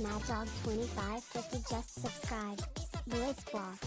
MadDog2550 just subscribe. Voice Block.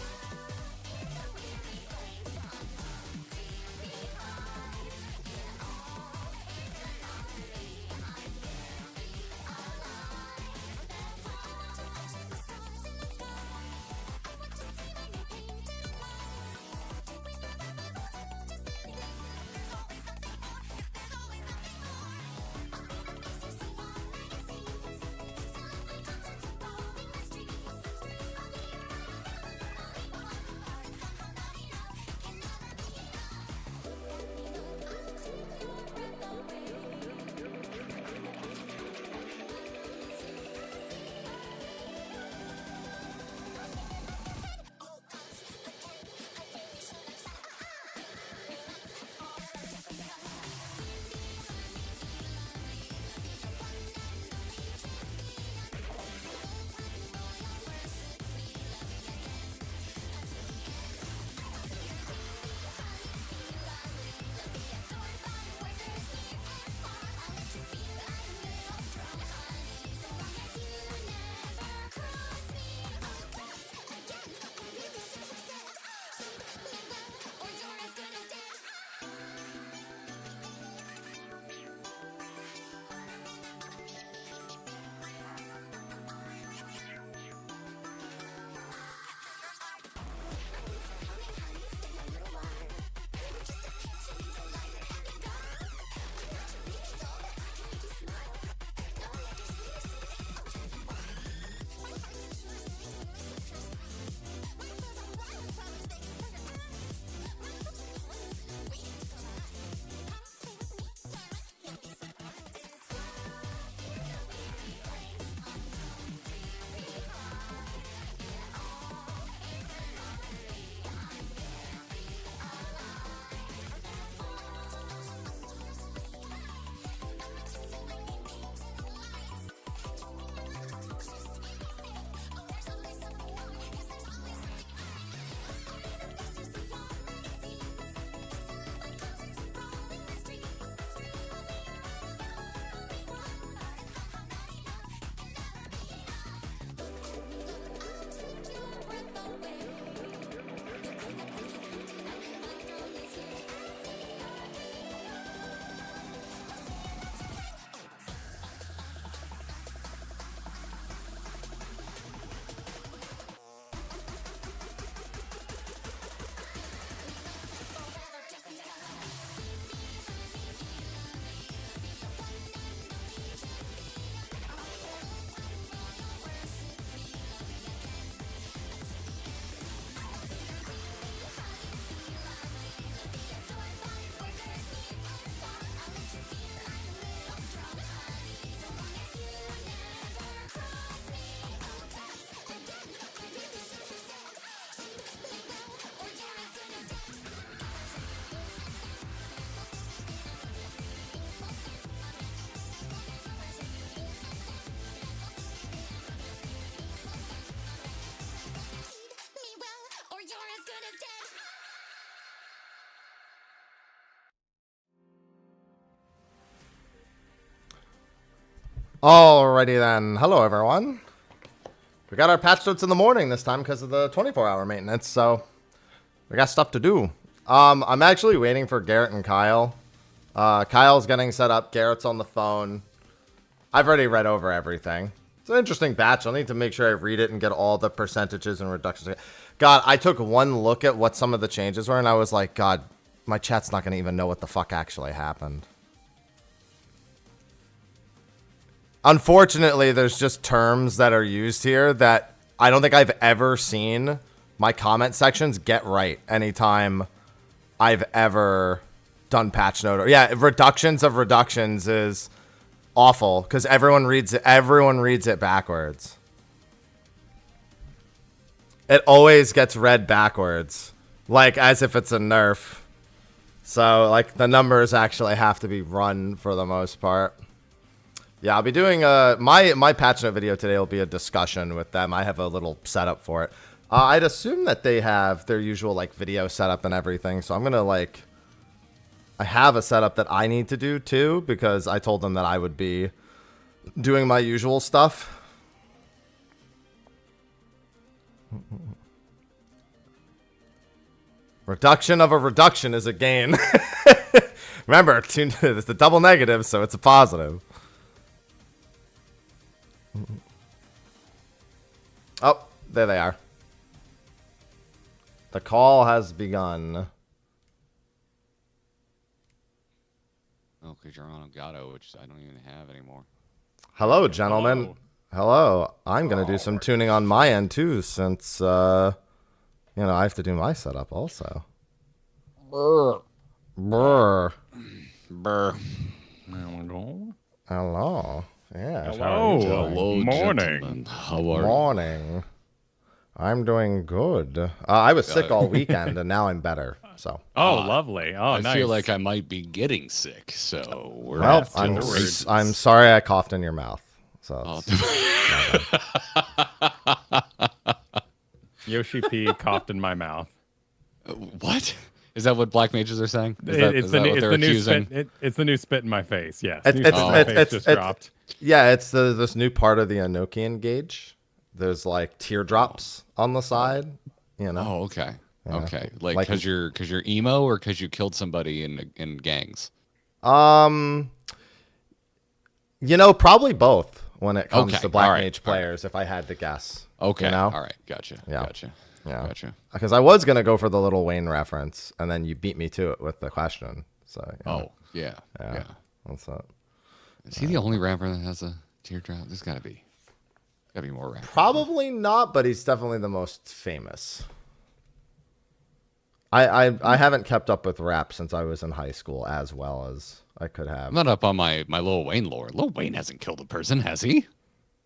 Alrighty then. Hello everyone. We got our patch notes in the morning this time because of the 24-hour maintenance, so we got stuff to do. I'm actually waiting for Garrett and Kyle. Kyle's getting set up. Garrett's on the phone. I've already read over everything. It's an interesting batch. I'll need to make sure I read it and get all the percentages and reductions. God, I took one look at what some of the changes were, and I was like, God, my chat's not going to even know what the fuck actually happened. Unfortunately, there's just terms that are used here that I don't think I've ever seen my comment sections get right anytime I've ever done patch note. Or, yeah, reductions of reductions is awful because everyone reads it backwards. It always gets read backwards, like as if it's a nerf. So, like, the numbers actually have to be run for the most part. Yeah, I'll be doing my patch note video today will be a discussion with them. I have a little setup for it. I'd assume that they have their usual like video setup and everything. So I'm gonna like, I have a setup that I need to do too because I told them that I would be doing my usual stuff. Reduction of a reduction is a gain. Remember, it's the double negative, so it's a positive. Oh, there they are. The call has begun. Oh, because you're on Elgato, which I don't even have anymore. Hello, gentlemen. Hello. I'm going to do some tuning on my end, too, since, I have to do my setup also. Brr. Brr. Brr. Hello. Yeah. Hello, morning. gentlemen. How are you? Morning. I'm doing good. I was sick all weekend, and now I'm better. So. Oh, lovely. Oh, I nice. feel like I might be getting sick, so we're Well, off to the races. I'm sorry I coughed in your mouth. So. Yoshi P coughed in my mouth. What? Is that what black mages are saying? It's the new spit. It's the new spit in my face. Yes. New spit in my face just dropped. Yeah, it's this new part of the Enochian gauge. There's like teardrops on the side. Oh, okay. Yeah. Okay. Like because you're emo or because you killed somebody in gangs? Probably both when it comes to black mage players, if I had to guess. Okay. You know? All right. Gotcha. Yeah. Gotcha. Yeah. Gotcha. Because I was gonna go for the Little Wayne reference, and then you beat me to it with the question. So. Oh, yeah. What's up? Is he the only rapper that has a teardrop? There's gotta be more rappers. Probably not, but he's definitely the most famous. I haven't kept up with rap since I was in high school as well as I could have. I'm not up on my Lil Wayne lore. Lil Wayne hasn't killed a person, has he?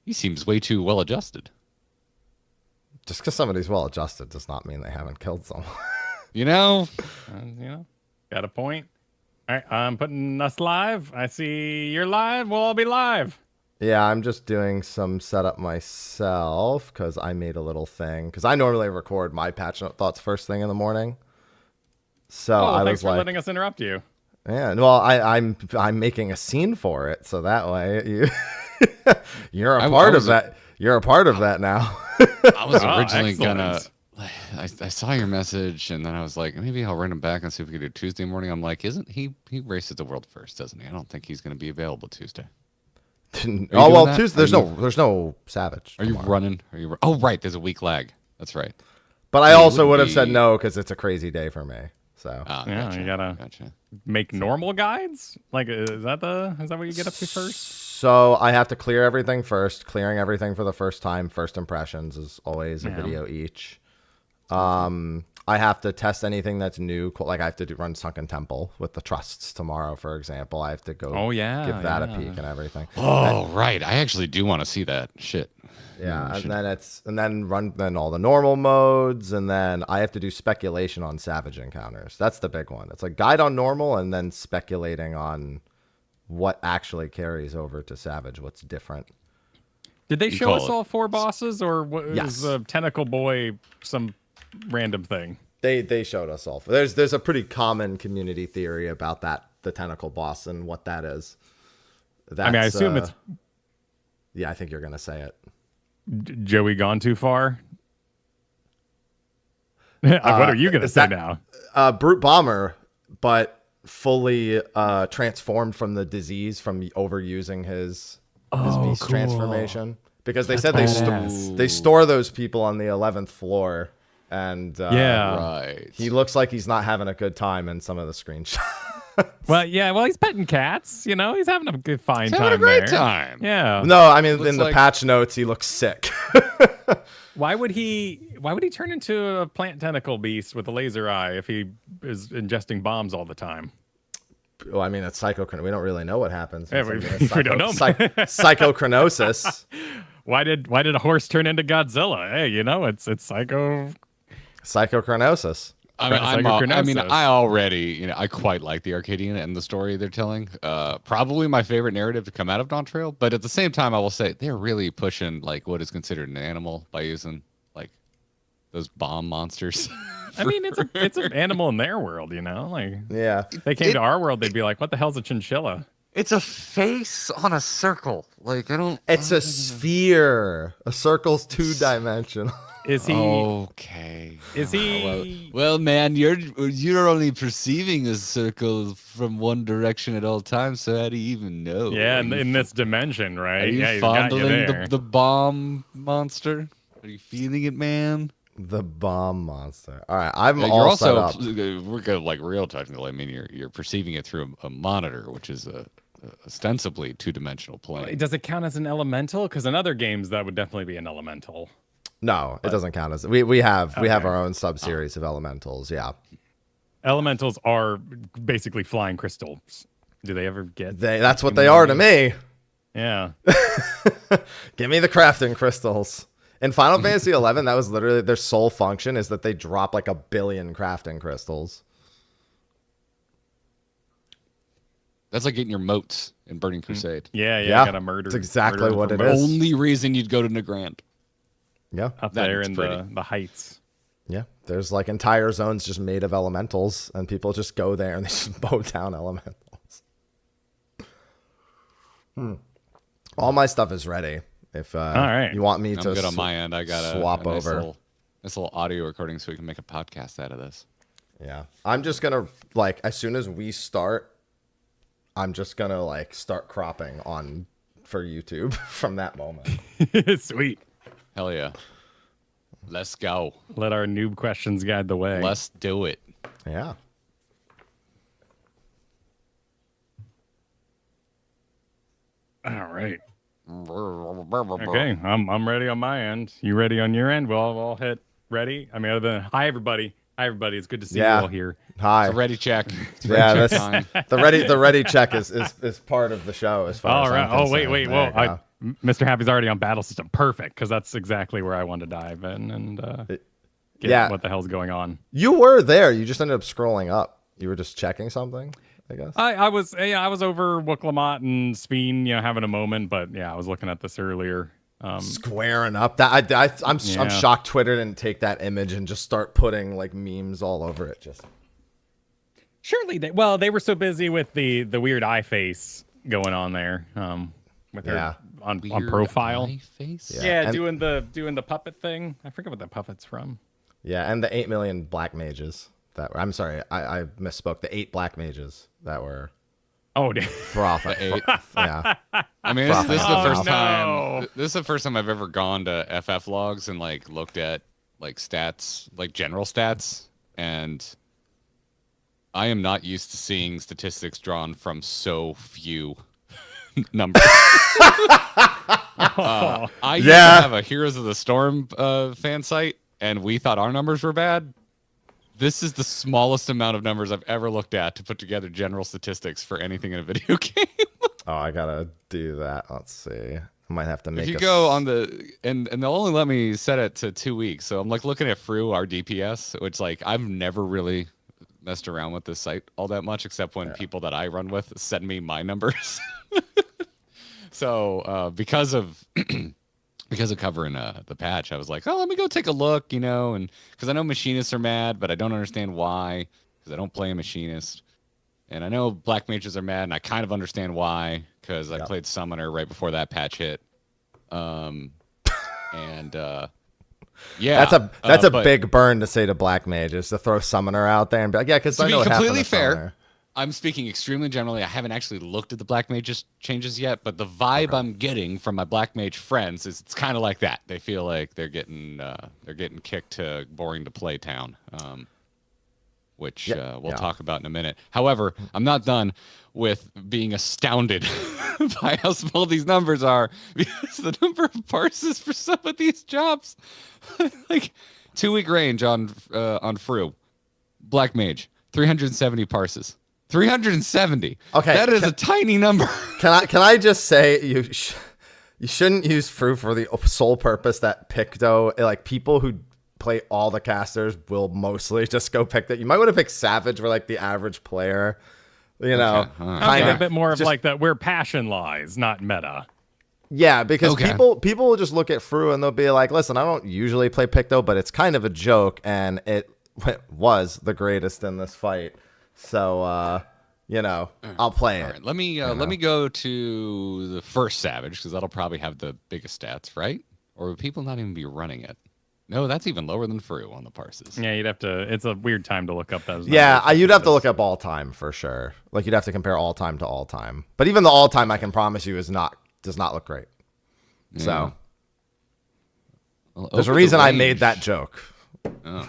He seems way too well adjusted. Just because somebody's well adjusted does not mean they haven't killed someone. Got a point. All right, I'm putting us live. I see you're live. We'll all be live. Yeah, I'm just doing some setup myself because I made a little thing. Because I normally record my patch note thoughts first thing in the morning. So I thanks was for letting us interrupt you. Yeah, well, I'm making a scene for it, so that way you're a part of that. You're a part of that now. I was originally gonna. I saw your message, and then I was like, maybe I'll run him back and see if we could do Tuesday morning. I'm like, isn't he races the world first, doesn't he? I don't think he's gonna be available Tuesday. Oh well, Tuesday. There's no Savage. Are you running? Oh right, there's a week lag. That's right. But I also would have said no because it's a crazy day for me. So yeah, you gotta make normal guides. Like, is that what you get up to first? So I have to clear everything first. Clearing everything for the first time. First impressions is always a video each. I have to test anything that's new. Like I have to run Sunken Temple with the trusts tomorrow, for example. I have to go give that a peek and everything. Oh, right. I actually do want to see that shit. Yeah, and then run all the normal modes, and then I have to do speculation on Savage encounters. That's the big one. It's like guide on normal, and then speculating on what actually carries over to Savage, what's different. Did they show us all 4 bosses, or was Tentacle Boy some random thing? They showed us all. There's a pretty common community theory about the tentacle boss and what that is. I assume it's. Yeah, I think you're gonna say it. Joey gone too far? What are you going to say now? Brute Bomber, but fully transformed from the disease from overusing his beast transformation. Because they said they store those people on the 11th floor. And he looks like he's not having a good time in some of the screenshots. Well, he's petting cats. He's having a good time. Having a great time. Yeah. No, I mean in the patch notes he looks sick. Why would he turn into a plant tentacle beast with a laser eye if he is ingesting bombs all the time? Well, I mean it's we don't really know what happens. Yeah, we don't know. Psychochronosis. Why did a horse turn into Godzilla? Hey, it's Psychochronosis. I already, I quite like the Arcadian and the story they're telling. Probably my favorite narrative to come out of Dawn Trail, but at the same time, I will say they're really pushing like what is considered an animal by using like those bomb monsters. I mean, it's an animal in their world, Like, yeah, if they came to our world, they'd be like, "What the hell's a chinchilla?" It's a face on a circle. Like I don't. It's a sphere. A circle's 2-dimensional. Is he? Okay. Is he? Well, man, you're only perceiving a circle from one direction at all times. So how do you even know? Yeah, in this dimension, right? Are you Yeah, he's got you fondling there. the bomb monster? Are you feeling it, man? The bomb monster. All right, I'm Yeah, all you're also set up. we're good, like real technical. I mean, you're perceiving it through a monitor, which is a ostensibly two-dimensional plane. Does it count as an elemental? Because in other games, that would definitely be an elemental. No, it doesn't count as we have our own sub-series of elementals. Yeah, Elementals are basically flying crystals. Do they ever get? that's what they are to me. Yeah. Give me the crafting crystals. In Final Fantasy 11, that was literally their sole function is that they drop like 1 billion crafting crystals. That's like getting your moats in Burning Crusade. Yeah. Yeah, Gotta murder. it's exactly murder what them it both is. Only reason you'd go to Nagrand. Yeah, Up That there is in pretty. the heights. yeah. There's like entire zones just made of elementals, and people just go there and they just bow down elementals. All my stuff is ready. If right. you want me I'm to good on my end. I got swap a nice over. little audio recording so we can make a podcast out of this. Yeah. I'm just gonna like as soon as we start, I'm just gonna like start cropping on for YouTube from that moment. Sweet. Hell yeah. Let's go. Let our noob questions guide the way. Let's do it. Yeah. All right. Okay, I'm ready on my end. You ready on your end? We'll all hit ready. I mean, other than hi everybody. Hi everybody. It's good to see Yeah. you all here. Hi. It's a ready check. It's Yeah, ready check that's time. the ready check is part of the show as far All as right. I'm Oh wait. concerned. Whoa. There you go. Mr. Happy's already on battle system. Perfect, because that's exactly where I want to dive in and get yeah. what the hell's going on. You were there. You just ended up scrolling up. You were just checking something, I guess. I was over Wooklamat and Sveen, having a moment, but yeah, I was looking at this earlier. Squaring up. I'm shocked Twitter didn't take that image and just start putting like memes all over it. Just Surely they were so busy with the weird eye face going on there. With her on profile. Eye face? Yeah. Yeah, And- doing the puppet thing. I forget what that puppet's from. yeah, and the 8 million black mages that were, I'm sorry, I misspoke. The 8 black mages that were Oh, dude. frothing. Yeah. I mean, this is the first no. time. This is the first time I've ever gone to FF logs and like looked at like stats, like general stats, and I am not used to seeing statistics drawn from so few numbers. I used to have a Heroes of the Storm fan site, and we thought our numbers were bad. This is the smallest amount of numbers I've ever looked at to put together general statistics for anything in a video game. Oh, I gotta do that. Let's see. I might have to make. If you go on the and they'll only let me set it to 2 weeks, so I'm like looking at Fru, our DPS, which like I've never really messed around with this site all that much, except when people that I run with send me my numbers. So because of covering the patch, I was like, oh, let me go take a look, and because I know machinists are mad, but I don't understand why, because I don't play a machinist. And I know black mages are mad, and I kind of understand why, because I played summoner right before that patch hit. Yeah, that's a big burn to say to black mages, to throw summoner out there and be like, yeah, because I know what happened to Summoner. I'm speaking extremely generally. I haven't actually looked at the black mages changes yet, but the vibe I'm getting from my black mage friends is it's kind of like that. They feel like they're getting kicked to boring to play town, which we'll talk about in a minute. However, I'm not done with being astounded by how small these numbers are, because the number of parses for some of these jobs, like 2-week range on Fru, black mage, 370 parses. 370. Okay, that is a tiny number. Can I just say you shouldn't use Fru for the sole purpose that Picto, like people who play all the casters will mostly just go pick that. You might want to pick Savage for like the average player, kind a bit more of like that where passion lies, not meta. Yeah, because people will just look at Fru and they'll be like, listen, I don't usually play Picto, but it's kind of a joke, and it was the greatest in this fight. So, I'll play it. All right, let me go to the first Savage, because that'll probably have the biggest stats, right? Or would people not even be running it? No, that's even lower than Fru on the parses. Yeah, you'd have to. It's a weird time to look up those. Yeah, you'd have to look up all time for sure. Like you'd have to compare all time to all time. But even the all time, I can promise you, does not look great. Yeah. So there's a reason I made that joke. Oh.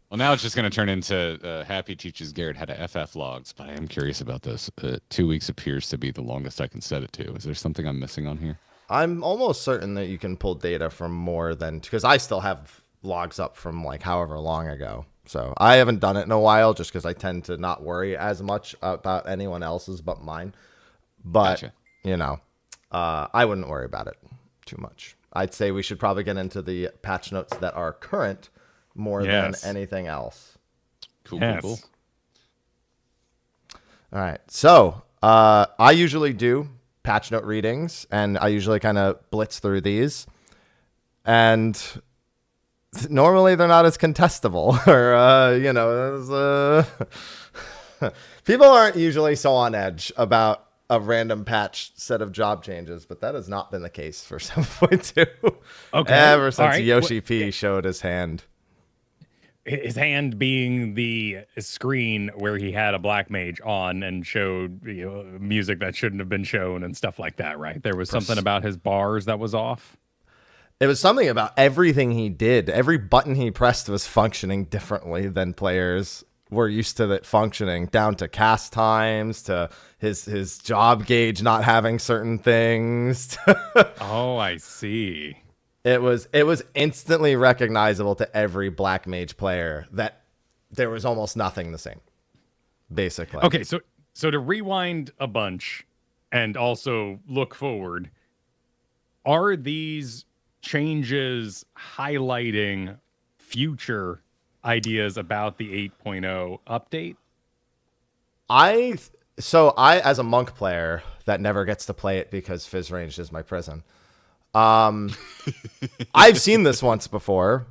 Well, now it's just going to turn into Happy teaches Garrett how to FF logs, but I am curious about this. 2 weeks appears to be the longest I can set it to. Is there something I'm missing on here? I'm almost certain that you can pull data from more than, because I still have logs up from like however long ago. So I haven't done it in a while just because I tend to not worry as much about anyone else's but mine. But, Gotcha. you know, I wouldn't worry about it too much. I'd say we should probably get into the patch notes that are current more than anything else. Cool. All right. So I usually do patch note readings, and I usually kind of blitz through these. And normally they're not as contestable. Or, you know, people aren't usually so on edge about a random patch set of job changes, but that has not been the case for 7.2. Okay. Ever since Yoshi P showed his hand. His hand being the screen where he had a black mage on and showed music that shouldn't have been shown and stuff like that, right? There was something about his bars that was off. It was something about everything he did. Every button he pressed was functioning differently than players were used to it functioning, down to cast times, to his job gauge not having certain things. Oh, I see. It was instantly recognizable to every black mage player that there was almost nothing the same, basically. Okay, so to rewind a bunch and also look forward, are these changes highlighting future ideas about the 8.0 update? I, as a monk player that never gets to play it because Fizz Ranged is my prison, I've seen this once before,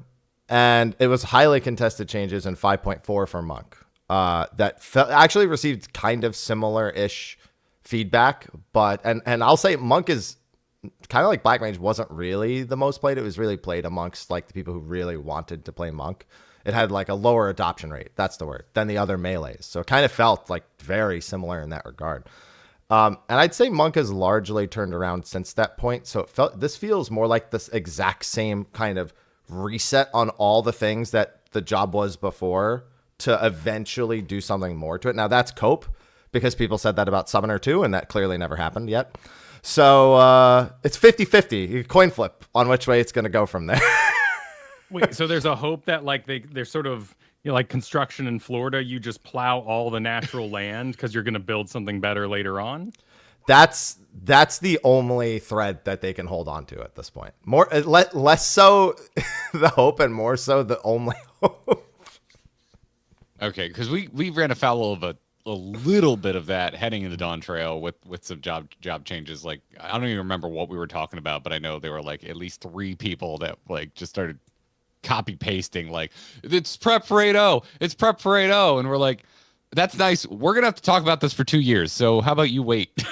and it was highly contested changes in 5.4 for Monk that actually received kind of similar-ish feedback, but and I'll say Monk is kind of like Black Mage wasn't really the most played. It was really played amongst like the people who really wanted to play Monk. It had like a lower adoption rate, that's the word, than the other melees. So it kind of felt like very similar in that regard. And I'd say Monk has largely turned around since that point. So this feels more like this exact same kind of reset on all the things that the job was before to eventually do something more to it. Now that's cope, because people said that about Summoner 2, and that clearly never happened yet. So it's 50-50, coin flip on which way it's going to go from there. Wait, so there's a hope that like they're sort of, like construction in Florida, you just plow all the natural land because you're going to build something better later on? That's the only thread that they can hold on to at this point. More less so the hope and more so the only hope. Okay, because we ran afoul of a little bit of that heading into Dawn Trail with some job changes. Like, I don't even remember what we were talking about, but I know there were like at least 3 people that like just started copy pasting like, it's prep for 8.0, it's prep for 8.0, and we're like, that's nice, we're gonna have to talk about this for 2 years, so how about you wait?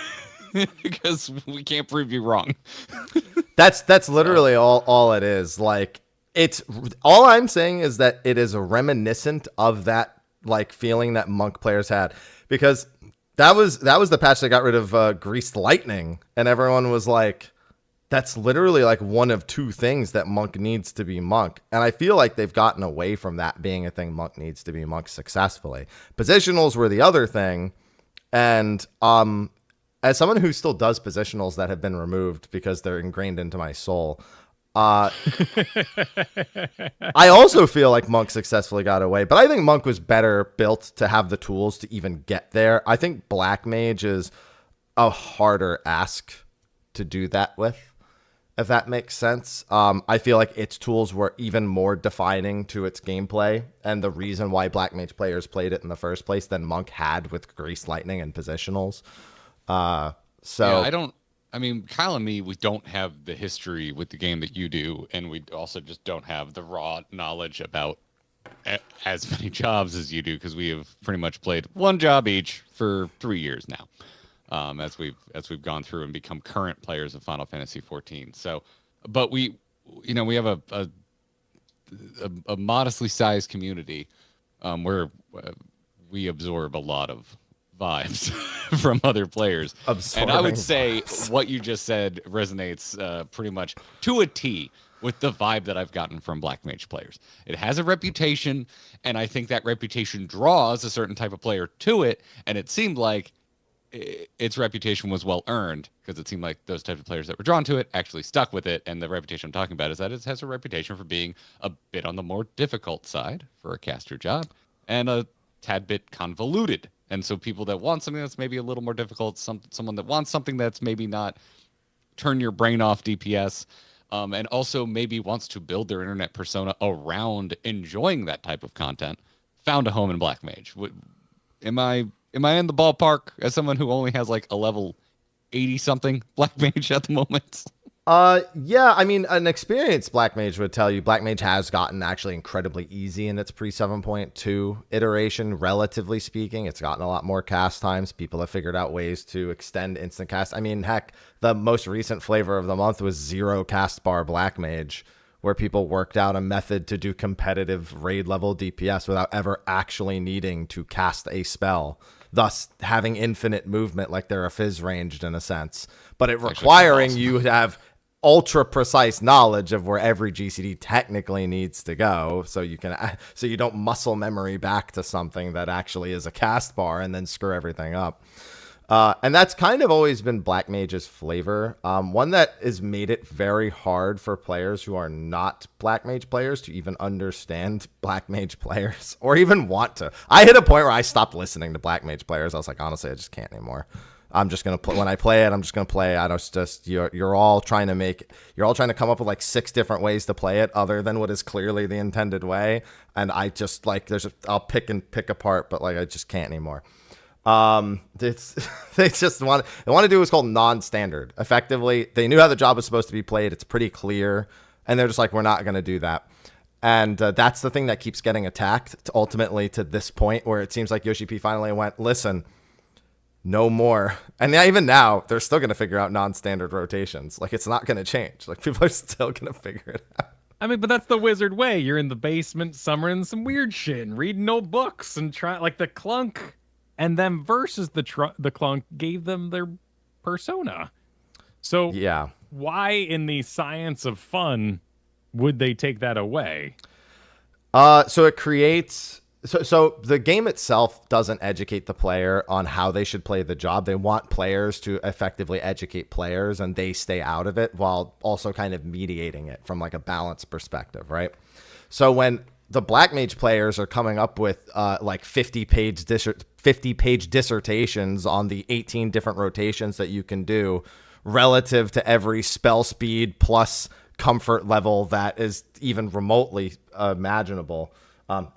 Because we can't prove you wrong. That's literally all it is. Like, it's all I'm saying is that it is reminiscent of that like feeling that Monk players had, because that was the patch that got rid of Greased Lightning, and everyone was like, that's literally like one of 2 things that Monk needs to be Monk. And I feel like they've gotten away from that being a thing Monk needs to be Monk successfully. Positionals were the other thing. And as someone who still does positionals that have been removed because they're ingrained into my soul, I also feel like Monk successfully got away. But I think Monk was better built to have the tools to even get there. I think Black Mage is a harder ask to do that with, if that makes sense. I feel like its tools were even more defining to its gameplay and the reason why Black Mage players played it in the first place than Monk had with Greased Lightning and positionals. So yeah, I mean, Kyle and me, we don't have the history with the game that you do, and we also just don't have the raw knowledge about as many jobs as you do, because we have pretty much played 1 job each for 3 years now. As we've gone through and become current players of Final Fantasy 14. So, but we have a a modestly sized community where we absorb a lot of vibes from other players. And I would say what you just said resonates pretty much to a T with the vibe that I've gotten from Black Mage players. It has a reputation, and I think that reputation draws a certain type of player to it, and it seemed like its reputation was well earned, because it seemed like those types of players that were drawn to it actually stuck with it. And the reputation I'm talking about is that it has a reputation for being a bit on the more difficult side for a caster job, and a tad bit convoluted. And so people that want something that's maybe a little more difficult, someone that wants something that's maybe not turn your brain off DPS, and also maybe wants to build their internet persona around enjoying that type of content, found a home in Black Mage. Am I in the ballpark as someone who only has like a level 80 something Black Mage at the moment? Yeah, I mean, an experienced Black Mage would tell you Black Mage has gotten actually incredibly easy in its pre 7.2 iteration, relatively speaking. It's gotten a lot more cast times. People have figured out ways to extend instant cast. I mean, heck, the most recent flavor of the month was 0 cast bar Black Mage, where people worked out a method to do competitive raid level DPS without ever actually needing to cast a spell, thus having infinite movement like they're a fizz ranged in a sense, but it requiring you to have ultra precise knowledge of where every GCD technically needs to go, so you don't muscle memory back to something that actually is a cast bar and then screw everything up. And that's kind of always been Black Mage's flavor. One that has made it very hard for players who are not Black Mage players to even understand Black Mage players or even want to. I hit a point where I stopped listening to Black Mage players. I was like, honestly, I just can't anymore. I'm just going to play. When I play it, I'm just going to play. You're all trying to come up with like 6 different ways to play it other than what is clearly the intended way. And I just like, I'll pick apart, but like, I just can't anymore. They want to do what's called non-standard. Effectively, they knew how the job was supposed to be played. It's pretty clear. And they're just like, we're not going to do that. And that's the thing that keeps getting attacked ultimately to this point where it seems like Yoshi P finally went, listen, no more. And even now, they're still going to figure out non-standard rotations. Like, it's not going to change. Like, people are still going to figure it out. I mean, but that's the wizard way. You're in the basement summoning some weird shit and reading old books and trying, like the Clunk and them versus the Clunk gave them their persona. So yeah, why in the science of fun would they take that away? So it creates... So the game itself doesn't educate the player on how they should play the job. They want players to effectively educate players, and they stay out of it while also kind of mediating it from like a balance perspective, right? So when the Black Mage players are coming up with like 50-page dissertations on the 18 different rotations that you can do relative to every spell speed plus comfort level that is even remotely imaginable.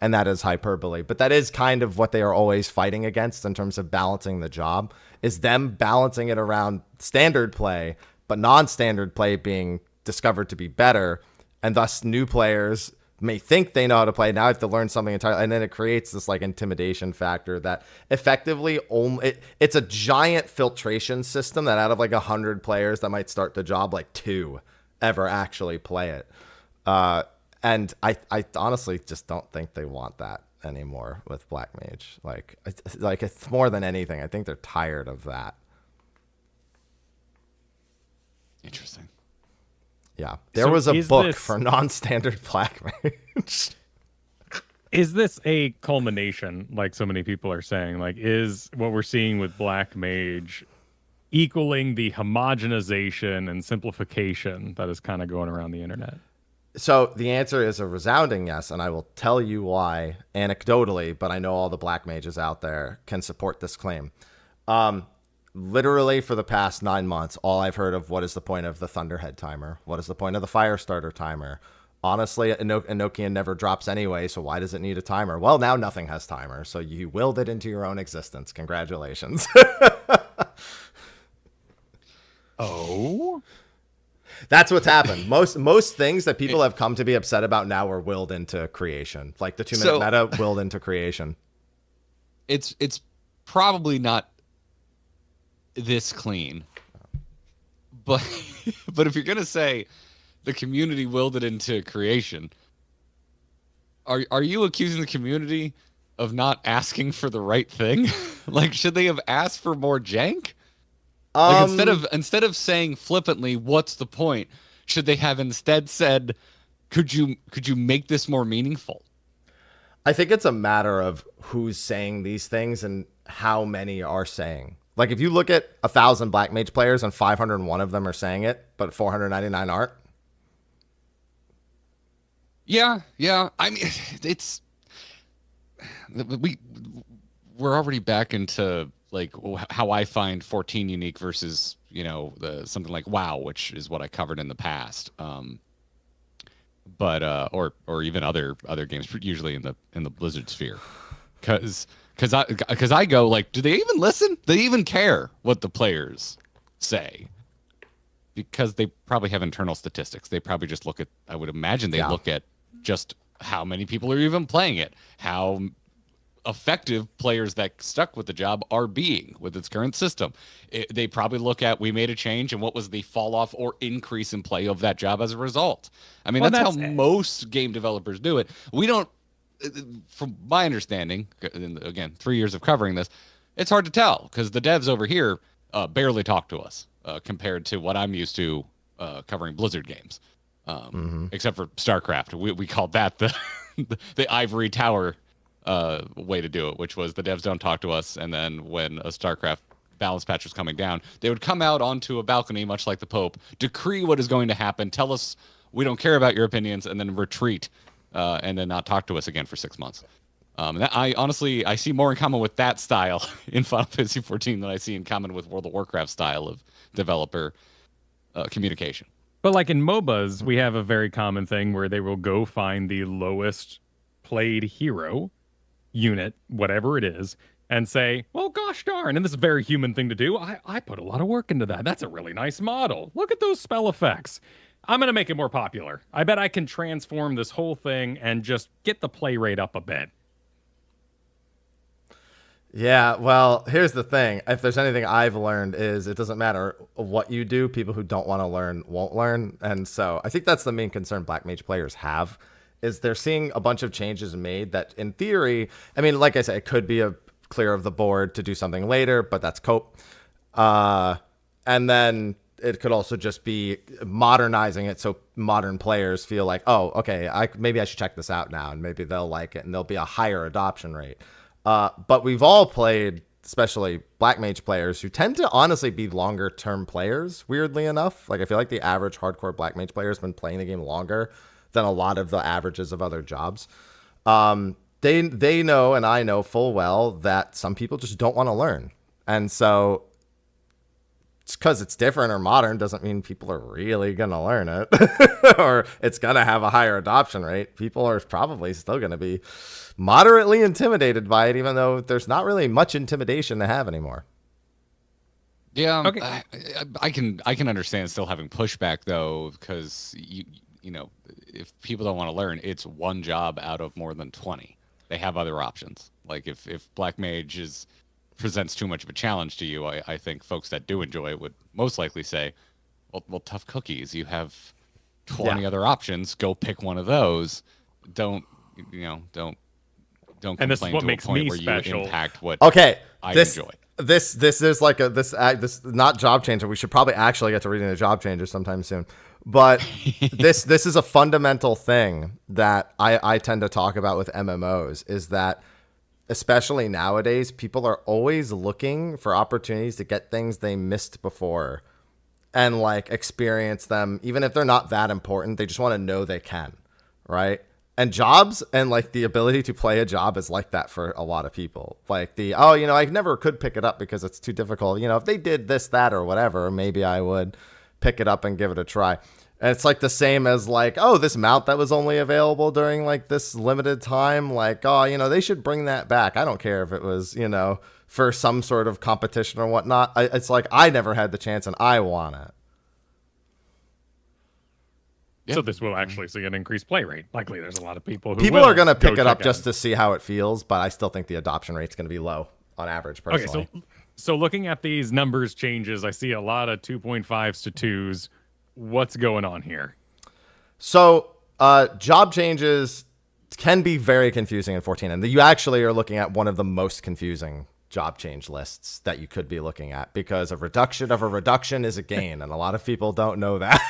And that is hyperbole, but that is kind of what they are always fighting against in terms of balancing the job, is them balancing it around standard play, but non-standard play being discovered to be better. And thus new players may think they know how to play. Now I have to learn something entirely. And then it creates this like intimidation factor that effectively it's a giant filtration system that out of like 100 players that might start the job, like 2 ever actually play it. And I honestly just don't think they want that anymore with Black Mage. Like it's more than anything, I think they're tired of that. Interesting. Yeah. There was a book for non-standard Black Mage. Is this a culmination, like so many people are saying? Like, is what we're seeing with Black Mage equaling the homogenization and simplification that is kind of going around the internet? So the answer is a resounding yes, and I will tell you why anecdotally, but I know all the Black Mages out there can support this claim. Literally for the past 9 months, all I've heard of what is the point of the Thunderhead timer? What is the point of the Firestarter timer? Honestly, Enochian never drops anyway, so why does it need a timer? Well, now nothing has timer, so you willed it into your own existence. Congratulations. Oh? That's what's happened. Most things that people have come to be upset about now were willed into creation. Like the 2-minute meta willed into creation. It's probably not this clean. But if you're going to say the community willed it into creation, Are you accusing the community of not asking for the right thing? Like, should they have asked for more jank? Like, instead of saying flippantly, "What's the point?" Should they have instead said, "Could you make this more meaningful?" I think it's a matter of who's saying these things and how many are saying. Like, if you look at 1,000 Black Mage players and 501 of them are saying it, but 499 aren't. Yeah. I mean, we're already back into like how I find 14 unique versus something like WoW, which is what I covered in the past. But or even other games, usually in the Blizzard sphere, because I go like, do they even listen? Do they even care what the players say? Because they probably have internal statistics. They probably just look at. I would imagine they look at just how many people are even playing it, how effective players that stuck with the job are being with its current system. They probably look at, we made a change and what was the fall off or increase in play of that job as a result. I mean, that's how most game developers do it. We don't, from my understanding, again, 3 years of covering this, it's hard to tell because the devs over here barely talk to us compared to what I'm used to covering Blizzard games. Except for StarCraft. We called that the ivory tower way to do it, which was the devs don't talk to us, and then when a StarCraft balance patch was coming down, they would come out onto a balcony, much like the Pope, decree what is going to happen, tell us we don't care about your opinions, and then retreat, and then not talk to us again for 6 months. I honestly see more in common with that style in Final Fantasy 14 than I see in common with World of Warcraft style of developer communication. But like in MOBAs, we have a very common thing where they will go find the lowest played hero unit, whatever it is, and say, well, gosh darn, and this is a very human thing to do. I put a lot of work into that. That's a really nice model. Look at those spell effects. I'm going to make it more popular. I bet I can transform this whole thing and just get the play rate up a bit. Yeah, well, here's the thing. If there's anything I've learned is it doesn't matter what you do. People who don't want to learn won't learn. And so I think that's the main concern Black Mage players have, is they're seeing a bunch of changes made that in theory, I mean, like I said, it could be a clear of the board to do something later, but that's cope. And then it could also just be modernizing it so modern players feel like, oh, okay, maybe I should check this out now, and maybe they'll like it and there'll be a higher adoption rate. But we've all played, especially Black Mage players, who tend to honestly be longer term players, weirdly enough. Like, I feel like the average hardcore Black Mage player has been playing the game longer than a lot of the averages of other jobs. They know, and I know full well, that some people just don't want to learn. And so it's because it's different or modern doesn't mean people are really going to learn it or it's going to have a higher adoption rate. People are probably still going to be moderately intimidated by it, even though there's not really much intimidation to have anymore. Yeah, okay. I can understand still having pushback though, because you know, if people don't want to learn, it's one job out of more than 20. They have other options. Like if Black Mage presents too much of a challenge to you, I think folks that do enjoy it would most likely say, well, tough cookies. You have 20 other options. Go pick one of those. Don't complain and this is what to makes a point me where special. you impact what I enjoy. This is like this not job changer. We should probably actually get to reading the job changer sometime soon. But this is a fundamental thing that I tend to talk about with MMOs, is that especially nowadays, people are always looking for opportunities to get things they missed before and like experience them, even if they're not that important. They just want to know they can, right? And jobs and like the ability to play a job is like that for a lot of people. Like I never could pick it up because it's too difficult. If they did this, that, or whatever, maybe I would pick it up and give it a try. And it's like the same as like, oh, this mount that was only available during like this limited time. Like, oh, they should bring that back. I don't care if it was, for some sort of competition or whatnot. It's like I never had the chance and I want it. Yeah. So this will actually see an increased play rate. Likely there's a lot of people who are going to pick it up just to see how it feels, but I still think the adoption rate's going to be low on average, personally. Okay, so looking at these numbers changes, I see a lot of 2.5s to 2s. What's going on here? So job changes, can be very confusing in 14. And you actually are looking at one of the most confusing job change lists that you could be looking at, because a reduction of a reduction is a gain. And a lot of people don't know that.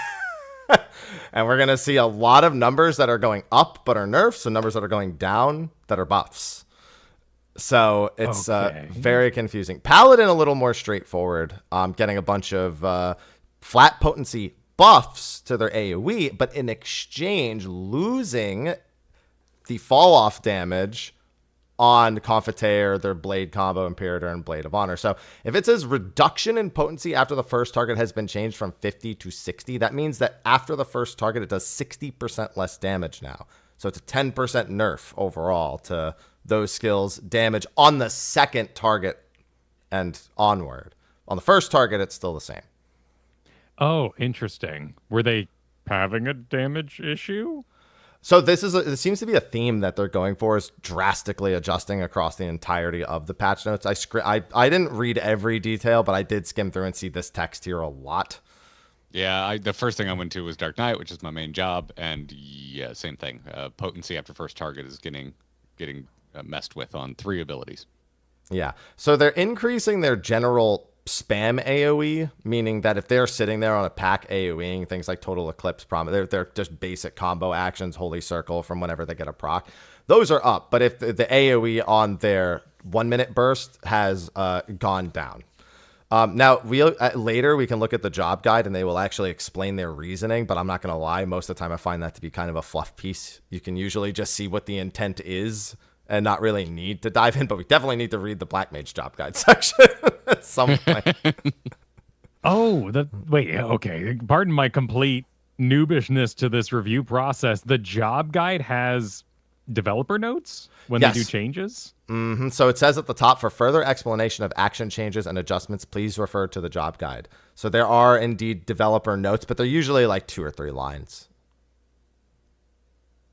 And we're going to see a lot of numbers that are going up but are nerfs, and numbers that are going down that are buffs. So it's very confusing. Paladin, a little more straightforward. Getting a bunch of flat potency buffs to their AoE, but in exchange, losing the fall off damage on Confiteor, their Blade combo, Imperator, and Blade of Honor. So if it says reduction in potency after the first target has been changed from 50 to 60, that means that after the first target, it does 60% less damage now. So it's a 10% nerf overall to those skills' damage on the second target and onward. On the first target, it's still the same. Oh, interesting. Were they having a damage issue? So it seems to be a theme that they're going for, is drastically adjusting across the entirety of the patch notes. I didn't read every detail, but I did skim through and see this text here a lot. Yeah, the first thing I went to was Dark Knight, which is my main job, and yeah, same thing. Potency after first target is getting messed with on 3 abilities. Yeah, so they're increasing their general spam AoE, meaning that if they're sitting there on a pack AoEing things like Total Eclipse, they're just basic combo actions, Holy Circle from whenever they get a proc, those are up. But if the AoE on their 1 minute burst has gone down. Now, later we can look at the job guide and they will actually explain their reasoning, but I'm not going to lie, most of the time I find that to be kind of a fluff piece. You can usually just see what the intent is and not really need to dive in, but we definitely need to read the Black Mage job guide section at some point. Wait, okay. Pardon my complete noobishness to this review process. The job guide has developer notes when they do changes? Mm-hmm. So it says at the top, for further explanation of action changes and adjustments, please refer to the job guide. So there are indeed developer notes, but they're usually like 2 or 3 lines.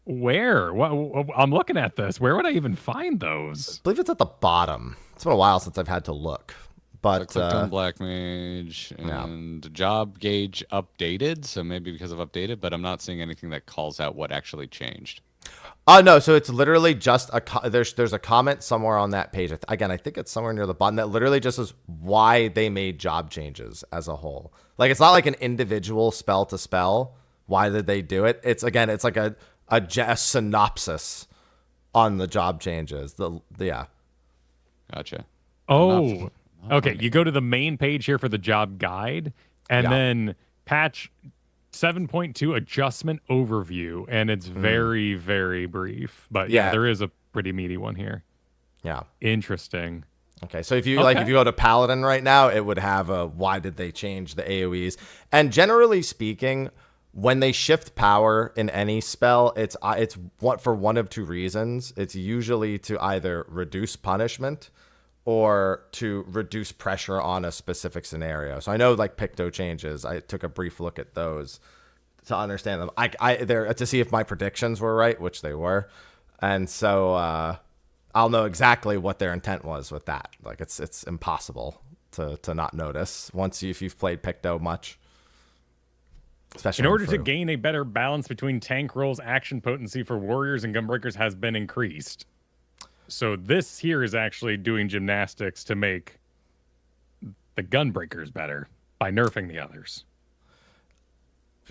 Where? I'm looking at this. Where would I even find those? I believe it's at the bottom. It's been a while since I've had to look. But I clicked on Black Mage and job gauge updated. So maybe because I've updated, but I'm not seeing anything that calls out what actually changed. No, so it's literally just there's a comment somewhere on that page. Again, I think it's somewhere near the bottom that literally just says why they made job changes as a whole. Like, it's not like an individual spell to spell. Why did they do it? It's like a synopsis on the job changes. Yeah. Gotcha. Oh, okay. You go to the main page here for the job guide, and then patch 7.2 adjustment overview, and it's very, very brief. But yeah, there is a pretty meaty one here. Yeah. Interesting. Okay, so if you if you go to Paladin right now, it would have a why did they change the AoEs? And generally speaking, when they shift power in any spell, it's for one of 2 reasons. It's usually to either reduce punishment or to reduce pressure on a specific scenario. So I know like Picto changes. I took a brief look at those to understand them. There to see if my predictions were right, which they were, and so I'll know exactly what their intent was with that. Like it's impossible to not notice if you've played Picto much. Especially in order to gain a better balance between tank rolls, action potency for warriors and gunbreakers has been increased. So this here is actually doing gymnastics to make the gunbreakers better by nerfing the others.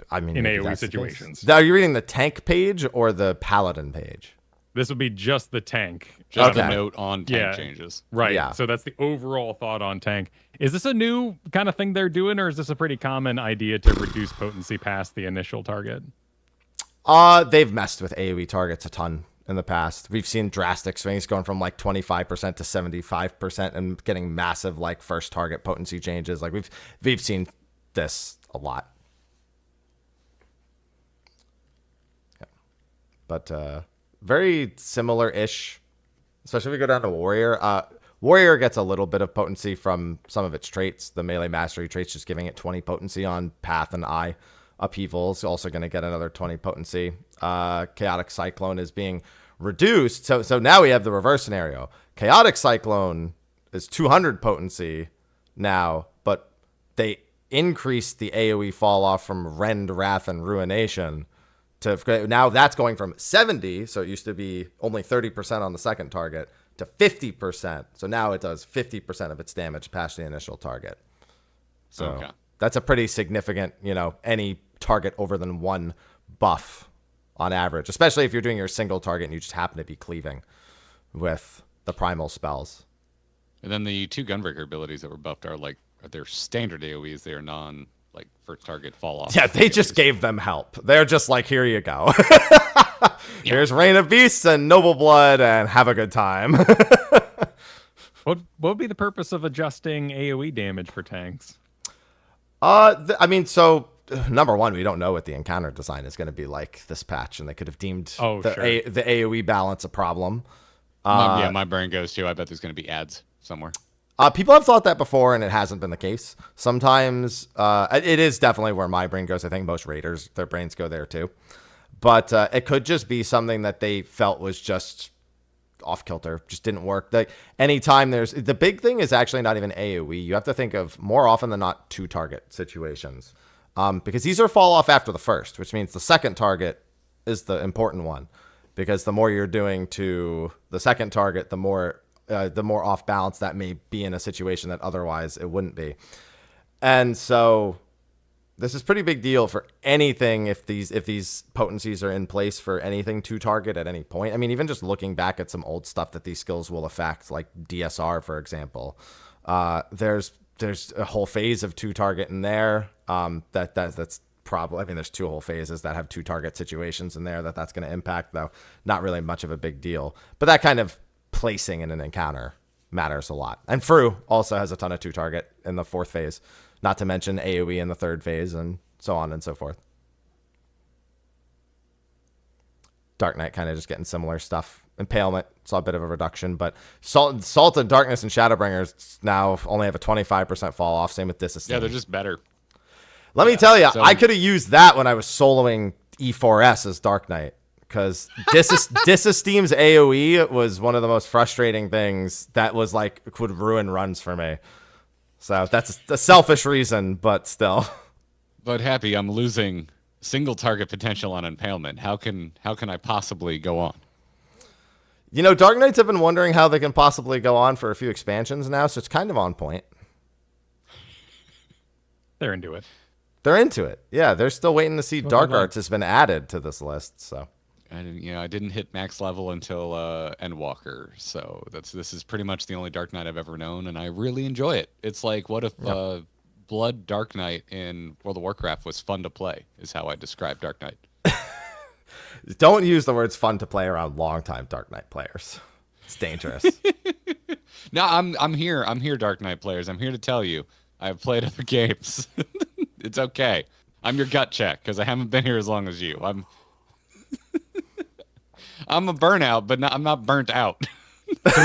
I mean, in AoE situations. Are you reading the tank page or the paladin page? This would be just the tank. Just a note on tank changes. Right. Yeah. So that's the overall thought on tank. Is this a new kind of thing they're doing, or is this a pretty common idea to reduce potency past the initial target? They've messed with AoE targets a ton in the past. We've seen drastic swings going from like 25% to 75% and getting massive like first target potency changes. Like we've seen this a lot. Yeah. But very similar-ish, especially if we go down to Warrior. Warrior gets a little bit of potency from some of its traits. The melee mastery traits just giving it 20 potency on Path and Eye. Upheaval is also going to get another 20 potency. Chaotic Cyclone is being reduced. So now we have the reverse scenario. Chaotic Cyclone is 200 potency now, but they increased the AoE fall off from Rend, Wrath, and Ruination now that's going from 70, so it used to be only 30% on the second target, to 50%. So now it does 50% of its damage past the initial target. So that's a pretty significant, any target over than one buff on average, especially if you're doing your single target and you just happen to be cleaving with the primal spells. And then the 2 Gunbreaker abilities that were buffed are they're standard AoEs. They are first target fall off. Yeah, they just gave them help. They're just like, here you go. Here's Reign of Beasts and Noble Blood, and have a good time. What would be the purpose of adjusting AoE damage for tanks? So number one, we don't know what the encounter design is going to be like this patch, and they could have deemed the AoE balance a problem. My brain goes to, I bet there's going to be ads somewhere. People have thought that before, and it hasn't been the case. Sometimes it is definitely where my brain goes. I think most raiders, their brains go there too. But it could just be something that they felt was just off kilter, just didn't work. Anytime the big thing is actually not even AoE. You have to think of more often than not 2 target situations, because these are fall off after the first, which means the second target is the important one, because the more you're doing to the second target, the more off balance that may be in a situation that otherwise it wouldn't be. And so this is pretty big deal for anything if these potencies are in place for anything to target at any point. I mean, even just looking back at some old stuff that these skills will affect, like DSR, for example, there's a whole phase of 2 target in there. That's probably, there's 2 whole phases that have 2 target situations in there that's going to impact, though not really much of a big deal. But that kind of placing in an encounter matters a lot. And Fru also has a ton of 2 target in the 4th phase, not to mention AoE in the 3rd phase, and so on and so forth. Dark Knight kind of just getting similar stuff. Impalement saw a bit of a reduction, but Salt and Darkness and Shadowbringers now only have a 25% fall off. Same with Disesteem. Yeah, they're just better. Let me tell you, I could have used that when I was soloing E4S as Dark Knight, because Disesteem's AoE was one of the most frustrating things that was could ruin runs for me. So that's a selfish reason, but still. But Happy, I'm losing single target potential on Impalement. How can I possibly go on? Dark Knights have been wondering how they can possibly go on for a few expansions now, so it's kind of on point. They're into it. They're into it. Yeah, they're still waiting to see Dark Arts has been added to this list. So I didn't hit max level until Endwalker, so this is pretty much the only Dark Knight I've ever known, and I really enjoy it. It's like, what if Blood Dark Knight in World of Warcraft was fun to play, is how I describe Dark Knight. Don't use the words fun to play around longtime Dark Knight players. It's dangerous. No, I'm here, Dark Knight players. I'm here to tell you, I've played other games. It's okay. I'm your gut check, because I haven't been here as long as you. I'm a burnout, but I'm not burnt out. So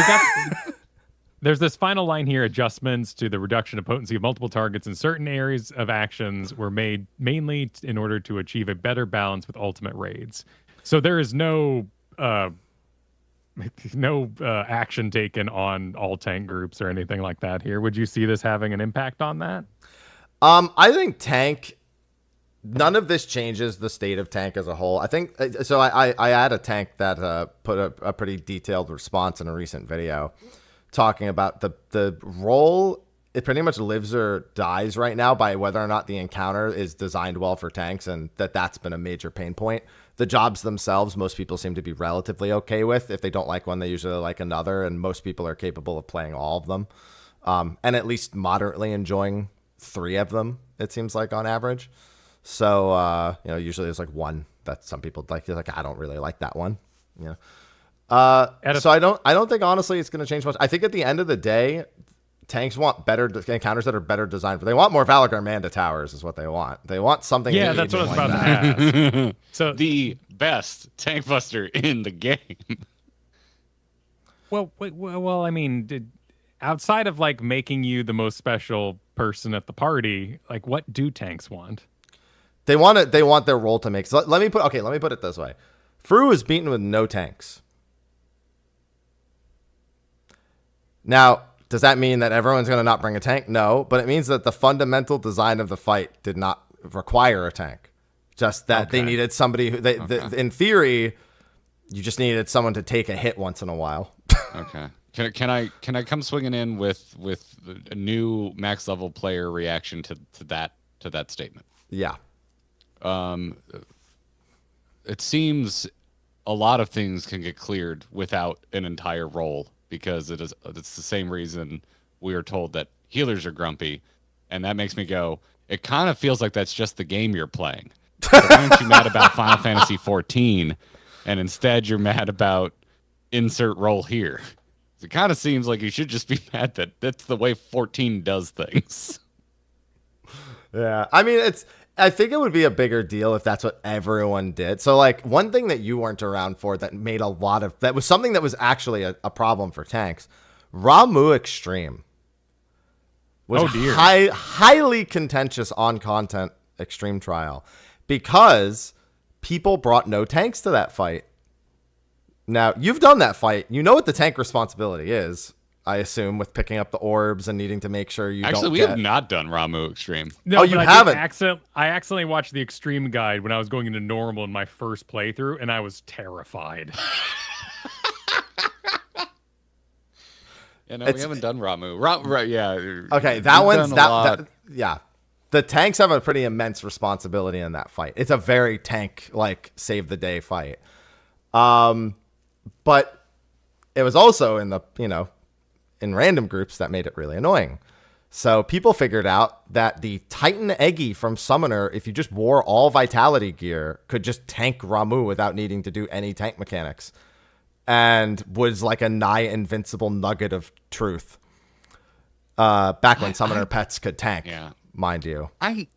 there's this final line here: adjustments to the reduction of potency of multiple targets in certain areas of actions were made mainly in order to achieve a better balance with ultimate raids. So there is no action taken on all tank groups or anything like that here. Would you see this having an impact on that? I think tank. None of this changes the state of tank as a whole. I think so. I had a tank that put a pretty detailed response in a recent video, talking about the role. It pretty much lives or dies right now by whether or not the encounter is designed well for tanks, and that's been a major pain point. The jobs themselves, most people seem to be relatively okay with. If they don't like one, they usually like another, and most people are capable of playing all of them, and at least moderately enjoying 3 of them. It seems like on average. So usually there's one that some people like. They're like, I don't really like that one. So I don't think honestly it's going to change much. I think at the end of the day, tanks want better encounters that are better designed for. They want more Valakar Manda towers, is what they want. They want something. Yeah, that's what I was about to ask. So the best tank buster in the game. Well, I mean, outside of making you the most special person at the party, what do tanks want? They want their role to make. So let me put it this way: Fru is beaten with no tanks. Now, does that mean that everyone's going to not bring a tank? No, but it means that the fundamental design of the fight did not require a tank. Just that they needed somebody who, in theory, you just needed someone to take a hit once in a while. Okay. Can I come swinging in with a new max level player reaction to that statement? Yeah. It seems a lot of things can get cleared without an entire roll because it's the same reason we are told that healers are grumpy, and that makes me go, it kind of feels like that's just the game you're playing. So why aren't you mad about Final Fantasy 14 and instead you're mad about insert roll here? It kind of seems like you should just be mad that that's the way 14 does things. Yeah, I mean, I think it would be a bigger deal if that's what everyone did. So, like, one thing that you weren't around for that made that was something that was actually a problem for tanks, Ramuh Extreme was highly contentious on content extreme trial because people brought no tanks to that fight. Now, you've done that fight. You know what the tank responsibility is, I assume, with picking up the orbs and needing to make sure you Actually, don't we get... have not done Ramuh Extreme. No, you haven't? I accidentally watched the Extreme Guide when I was going into normal in my first playthrough, and I was terrified. We haven't done Ramuh. Right, yeah. Okay, yeah. The tanks have a pretty immense responsibility in that fight. It's a very tank, like, save the day fight. But it was also in in random groups that made it really annoying. So people figured out that the Titan Eggy from Summoner, if you just wore all Vitality gear, could just tank Ramuh without needing to do any tank mechanics. And was like a nigh invincible nugget of truth. Back when Summoner pets could tank, mind you. I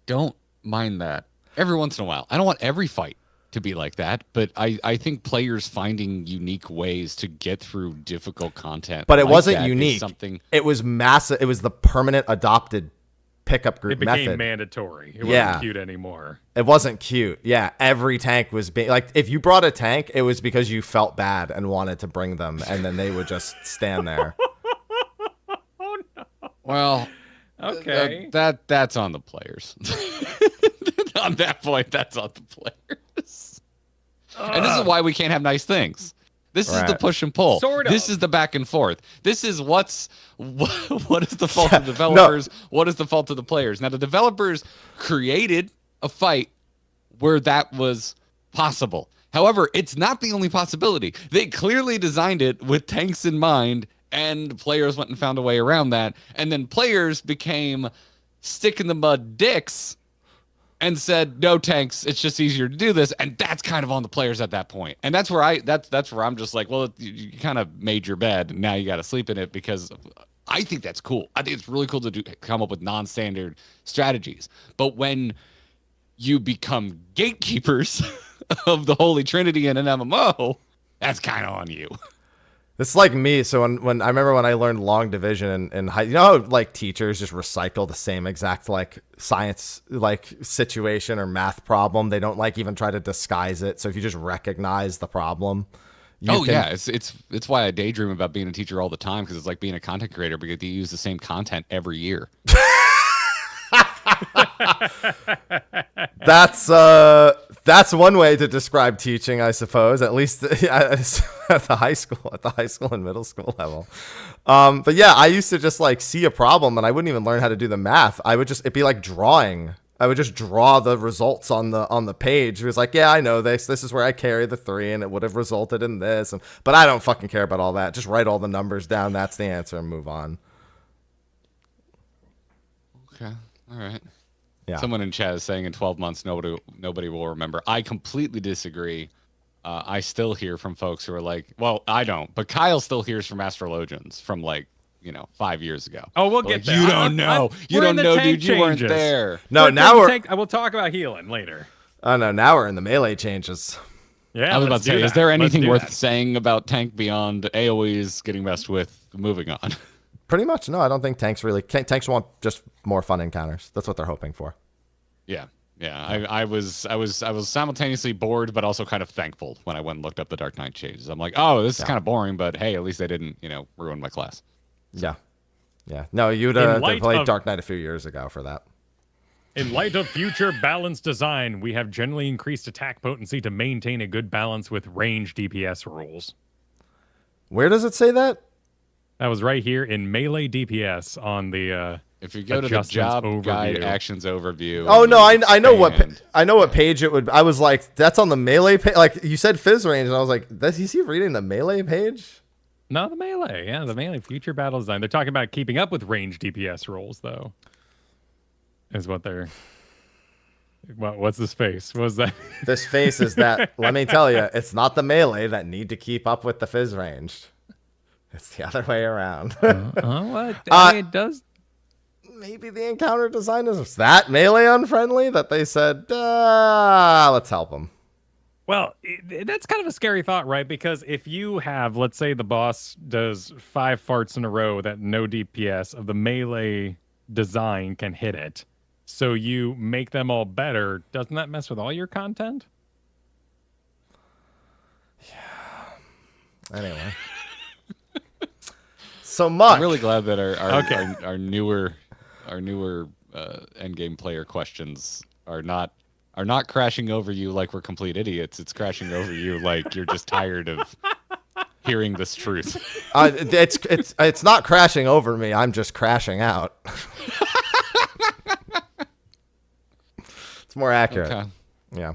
don't mind that every once in a while. I don't want every fight to be like that, but I think players finding unique ways to get through difficult content. But it wasn't unique. It was massive. It was the permanent adopted pickup group method. It became mandatory. It wasn't cute anymore. It wasn't cute. Yeah, every tank was being like, if you brought a tank, it was because you felt bad and wanted to bring them, and then they would just stand there. Oh no. Well, okay. That's on the players. On that point, that's on the players. And this is why we can't have nice things. This is the push and pull. Sort of. This is the back and forth. This is what is the fault of the developers? What is the fault of the players? Now, the developers created a fight where that was possible. However, it's not the only possibility. They clearly designed it with tanks in mind, and players went and found a way around that. And then players became stick in the mud dicks and said, no tanks, it's just easier to do this. And that's kind of on the players at that point. And that's where that's where I'm just like, well, you kind of made your bed, and now you got to sleep in it, because I think that's cool. I think it's really cool to come up with non-standard strategies. But when you become gatekeepers of the Holy Trinity in an MMO, that's kind of on you. It's like me. So when I remember when I learned long division in high, how like teachers just recycle the same exact like science like situation or math problem. They don't like even try to disguise it. So if you just recognize the problem, it's why I daydream about being a teacher all the time, because it's like being a content creator, because you use the same content every year. That's one way to describe teaching, I suppose, at least at the high school and middle school level. But yeah, I used to just like see a problem and I wouldn't even learn how to do the math. It'd be like drawing. I would just draw the results on the page. It was like, yeah, I know this. This is where I carry the 3 and it would have resulted in this. But I don't fucking care about all that. Just write all the numbers down. That's the answer and move on. Okay. All right. Yeah. Someone in chat is saying in 12 months nobody will remember. I completely disagree. I still hear from folks who are like, well, I don't, but Kyle still hears from astrologians from 5 years ago. Oh, we'll get there. You don't know. You don't know, dude. You weren't there. No, now we'll talk about healing later. Oh no, now we're in the melee changes. Yeah, I was about to say, is there anything worth saying about tank beyond AoEs getting messed with? Moving on. Pretty much, no. I don't think tanks want just more fun encounters. That's what they're hoping for. Yeah. I was simultaneously bored, but also kind of thankful when I went and looked up the Dark Knight changes. I'm like, oh, this is kind of boring, but hey, at least they didn't, ruin my class. Yeah. No, you'd have played Dark Knight a few years ago for that. In light of future balanced design, we have generally increased attack potency to maintain a good balance with range DPS rules. Where does it say that? That was right here in melee DPS on the if you go to the job guide actions overview. Oh no, I know what page it would. I was like, that's on the melee page. Like you said, Fizz range, and I was like, is he reading the melee page? No, the melee. Yeah, the melee future battle design. They're talking about keeping up with range DPS rules, though. Is what they're. What's this face? What was that? This face is that. Let me tell you, it's not the melee that need to keep up with the Fizz range. It's the other way around. What? It does. Maybe the encounter design is that melee unfriendly that they said, let's help them. Well, that's kind of a scary thought, right? Because if you have, let's say the boss does 5 farts in a row that no DPS of the melee design can hit it. So you make them all better. Doesn't that mess with all your content? Yeah. Anyway. So much. I'm really glad that our newer endgame player questions are not crashing over you like we're complete idiots. It's crashing over you like you're just tired of hearing this truth. It's not crashing over me. I'm just crashing out. It's more accurate. Okay. Yeah.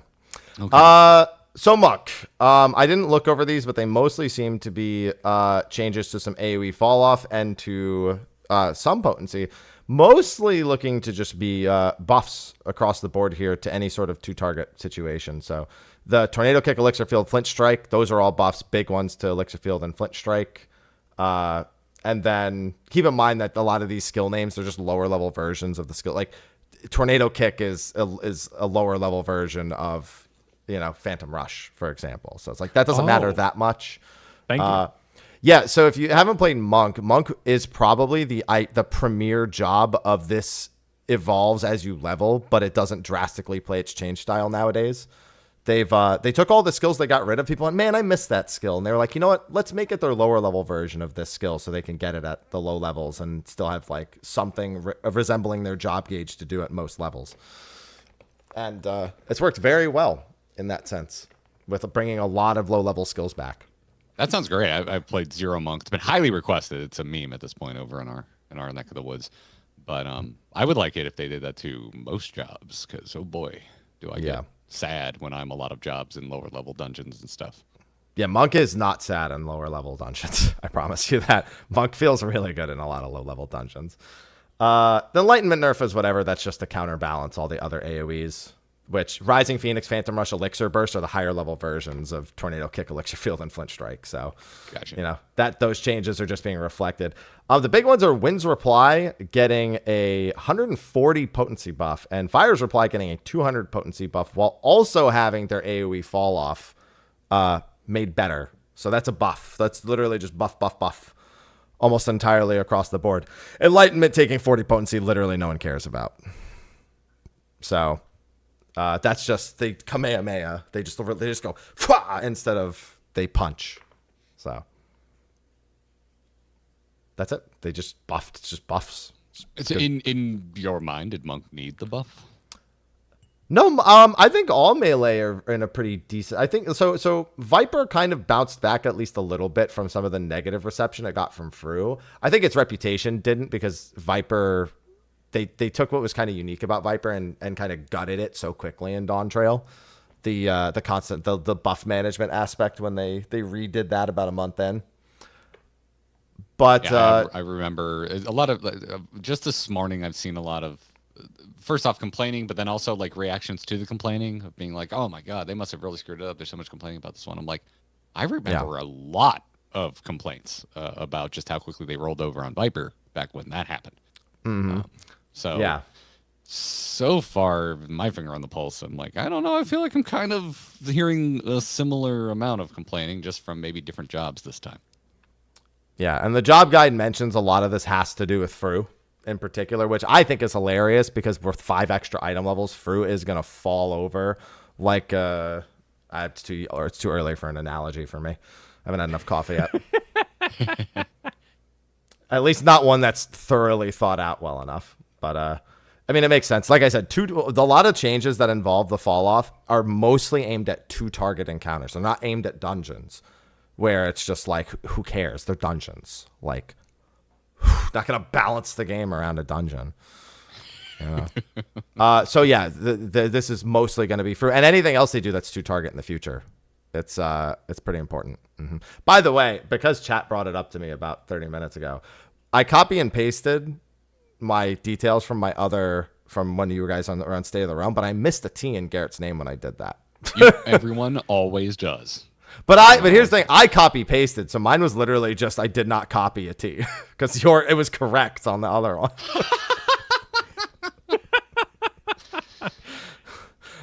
Okay. So Muck, I didn't look over these, but they mostly seem to be changes to some AoE fall off and to some potency. Mostly looking to just be buffs across the board here to any sort of 2-target situation. So the Tornado Kick, Elixir Field, Flint Strike, those are all buffs, big ones to Elixir Field and Flint Strike. And then keep in mind that a lot of these skill names, they're just lower level versions of the skill. Like Tornado Kick is a lower level version of, Phantom Rush, for example. So it's like that doesn't matter that much. Thank you. Yeah, so if you haven't played Monk is probably the premier job of this evolves as you level, but it doesn't drastically play its change style nowadays. They took all the skills they got rid of. People went, man, I missed that skill. And they were like, you know what? Let's make it their lower level version of this skill so they can get it at the low levels and still have like something resembling their job gauge to do at most levels. And it's worked very well in that sense with bringing a lot of low level skills back. That sounds great. I've played Zero Monk. It's been highly requested. It's a meme at this point over in our neck of the woods. But I would like it if they did that to most jobs, because oh boy, do I get sad when I'm a lot of jobs in lower level dungeons and stuff. Yeah, Monk is not sad in lower level dungeons. I promise you that. Monk feels really good in a lot of low level dungeons. The Enlightenment nerf is whatever. That's just to counterbalance all the other AoEs. Which Rising Phoenix, Phantom Rush, Elixir Burst are the higher level versions of Tornado Kick, Elixir Field, and Flint Strike. So, gotcha. Those changes are just being reflected. The big ones are Wind's Reply getting a 140 potency buff, and Fire's Reply getting a 200 potency buff, while also having their AoE fall off made better. So that's a buff. That's literally just buff, almost entirely across the board. Enlightenment taking 40 potency, literally no one cares about. So. That's just the Kamehameha. They just go Fwah! Instead of they punch. So that's it. They just buffed. It's just buffs. It's in your mind, did Monk need the buff? No, I think all melee are in a pretty decent. I think so. So Viper kind of bounced back at least a little bit from some of the negative reception it got from Fru. I think its reputation didn't, because Viper. They took what was kind of unique about Viper and kind of gutted it so quickly in Dawn Trail. The constant the buff management aspect when they redid that about a month in. But I remember a lot of just this morning I've seen a lot of first off complaining, but then also like reactions to the complaining of being like, oh my god, they must have really screwed it up. There's so much complaining about this one. I'm like, I remember a lot of complaints about just how quickly they rolled over on Viper back when that happened. Mm-hmm. So far, my finger on the pulse, I'm like, I don't know. I feel like I'm kind of hearing a similar amount of complaining just from maybe different jobs this time. Yeah, and the job guide mentions a lot of this has to do with Fru in particular, which I think is hilarious because with 5 extra item levels, Fru is going to fall over like it's too early for an analogy for me. I haven't had enough coffee yet. At least not one that's thoroughly thought out well enough. But I mean, it makes sense. Like I said, a lot of changes that involve the fall off are mostly aimed at 2 target encounters. They're not aimed at dungeons, where it's just like, who cares? They're dungeons. Like, not gonna balance the game around a dungeon. You know? So yeah, this is mostly gonna be for, and anything else they do that's 2 target in the future, it's pretty important. By the way, because chat brought it up to me about 30 minutes ago, I copy and pasted my details from when you guys were on State of the Realm, but I missed a T in Garrett's name when I did that. Everyone always does. But here's the thing, I copy pasted, so mine was literally just I did not copy a T because it was correct on the other one.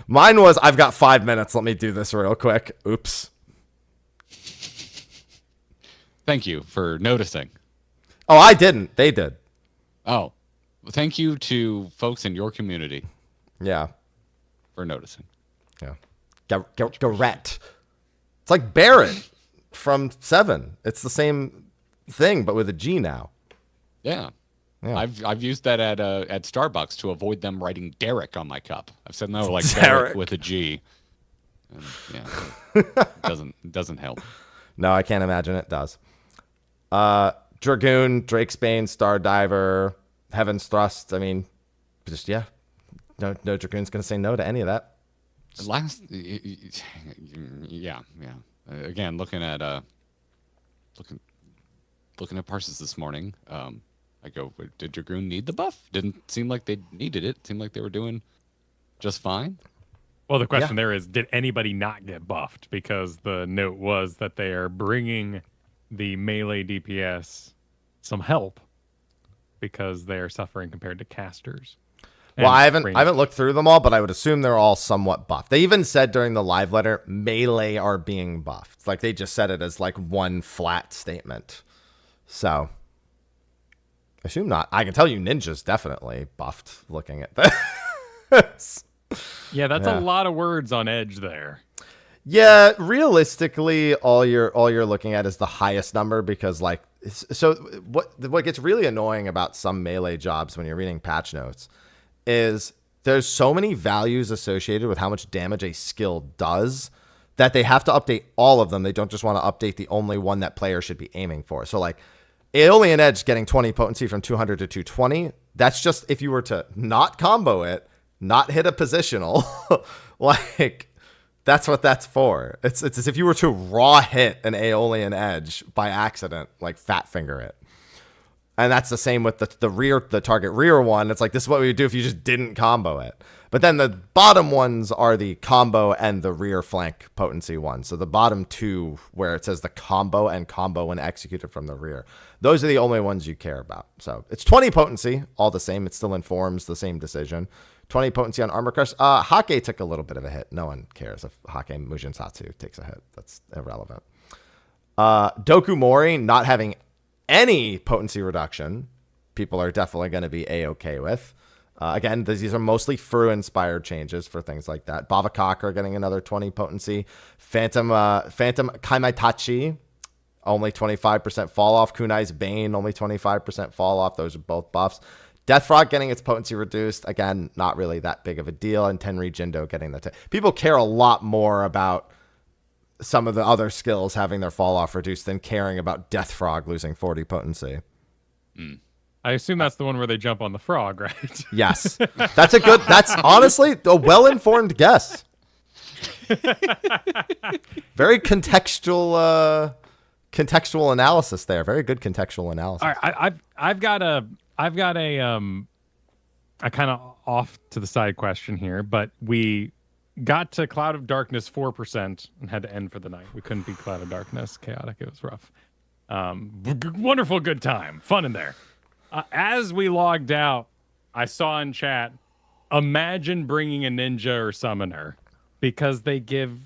Mine was, I've got 5 minutes, let me do this real quick. Oops. Thank you for noticing. Oh, I didn't. They did. Oh. Thank you to folks in your community. Yeah. For noticing. Yeah. Garrett. It's like Barrett from 7. It's the same thing, but with a G now. Yeah. I've used that at Starbucks to avoid them writing Derek on my cup. I've said no, like Derek with a G. And, it doesn't help. No, I can't imagine it does. Dragoon, Drakesbane, Star Diver, Heaven's Thrust. I mean, just no Dragoon's gonna say no to any of that. Again, looking at Parsons this morning. I go, did Dragoon need the buff? Didn't seem like they needed it. Seemed like they were doing just fine. Well, the question there is, did anybody not get buffed? Because the note was that they are bringing the melee DPS some help because they are suffering compared to casters. Well, I haven't looked through them all, but I would assume they're all somewhat buffed. They even said during the live letter, melee are being buffed. It's like they just said it as like one flat statement. So, I assume not. I can tell you Ninja's definitely buffed looking at this. Yeah, that's a lot of words on Edge there. Yeah, realistically, all you're looking at is the highest number because like so what gets really annoying about some melee jobs when you're reading patch notes is there's so many values associated with how much damage a skill does that they have to update all of them. They don't just want to update the only one that player should be aiming for. So like Aeolian Edge getting 20 potency from 200 to 220, that's just if you were to not combo it, not hit a positional, like that's what that's for. It's as if you were to raw hit an Aeolian Edge by accident, like fat finger it. And that's the same with the target rear one. It's like, this is what we would do if you just didn't combo it. But then the bottom ones are the combo and the rear flank potency ones. So the bottom two, where it says the combo and combo when executed from the rear, those are the only ones you care about. So it's 20 potency, all the same. It still informs the same decision. 20 potency on Armor Crush. Hake took a little bit of a hit. No one cares if Hake Mujin Satsu takes a hit. That's irrelevant. Doku Mori not having any potency reduction, people are definitely going to be a-okay with. Again, these are mostly Fru-inspired changes for things like that. Bavakakra getting another 20 potency. Phantom Kaimaitachi, only 25% fall off. Kunai's Bane, only 25% fall off. Those are both buffs. Death Frog getting its potency reduced. Again, not really that big of a deal. And Tenri Jindo getting the... People care a lot more about some of the other skills having their fall off reduced than caring about Death Frog losing 40 potency. I assume that's the one where they jump on the frog, right? Yes. That's honestly a well-informed guess. Very contextual analysis there. Very good contextual analysis. All right, I've got a kind of off to the side question here, but we got to Cloud of Darkness 4% and had to end for the night. We couldn't beat Cloud of Darkness. Chaotic. It was rough. Wonderful good time. Fun in there. As we logged out, I saw in chat, imagine bringing a ninja or summoner because they give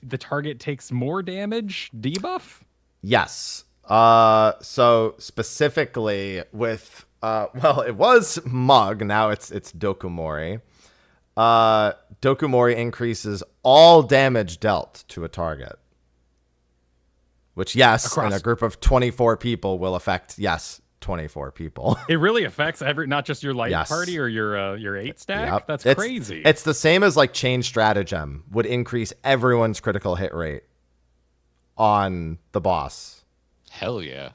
the target takes more damage debuff? Yes. So specifically with, it was Mug. Now it's Dokumori. Dokumori increases all damage dealt to a target. Which, yes, in a group of 24 people will affect, 20 24 people. It really affects not just your light Yes. party or your 8 stack. Yep. That's crazy. It's the same as like Change Stratagem would increase everyone's critical hit rate on the boss. Hell yeah.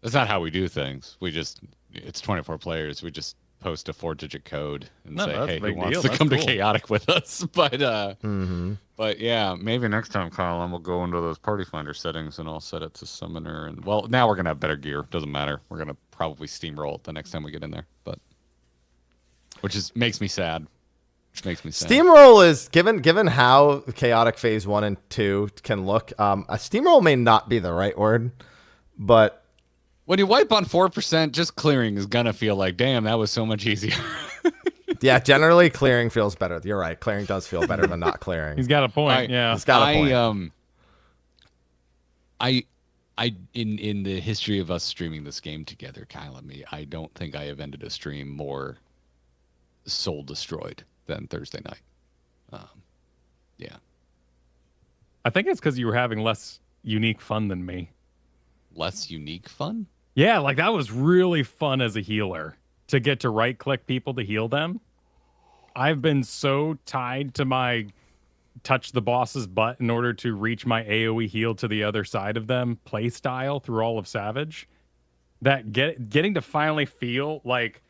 That's not how we do things. It's 24 players. We just post a 4-digit code and say, that's hey, a who big wants deal. to That's come to cool. Chaotic with us? But yeah, maybe next time, Kyle, and we'll go into those Party Finder settings and I'll set it to Summoner. And well, now we're going to have better gear. Doesn't matter. We're going to probably steamroll it the next time we get in there. But makes me sad. Steamroll is given how Chaotic Phase 1 and 2 can look. A steamroll may not be the right word, but when you wipe on 4%, just clearing is gonna feel like, damn, that was so much easier. yeah, generally clearing feels better. You're right. Clearing does feel better than not clearing. He's got a point. Yeah, he's got a point. In the history of us streaming this game together, Kyle and me, I don't think I have ended a stream more soul destroyed than Thursday night. Yeah. I think it's because you were having less unique fun than me. Less unique fun? Yeah, like that was really fun as a healer to get to right click people to heal them. I've been so tied to my touch the boss's butt in order to reach my AoE heal to the other side of them play style through all of Savage that getting to finally feel like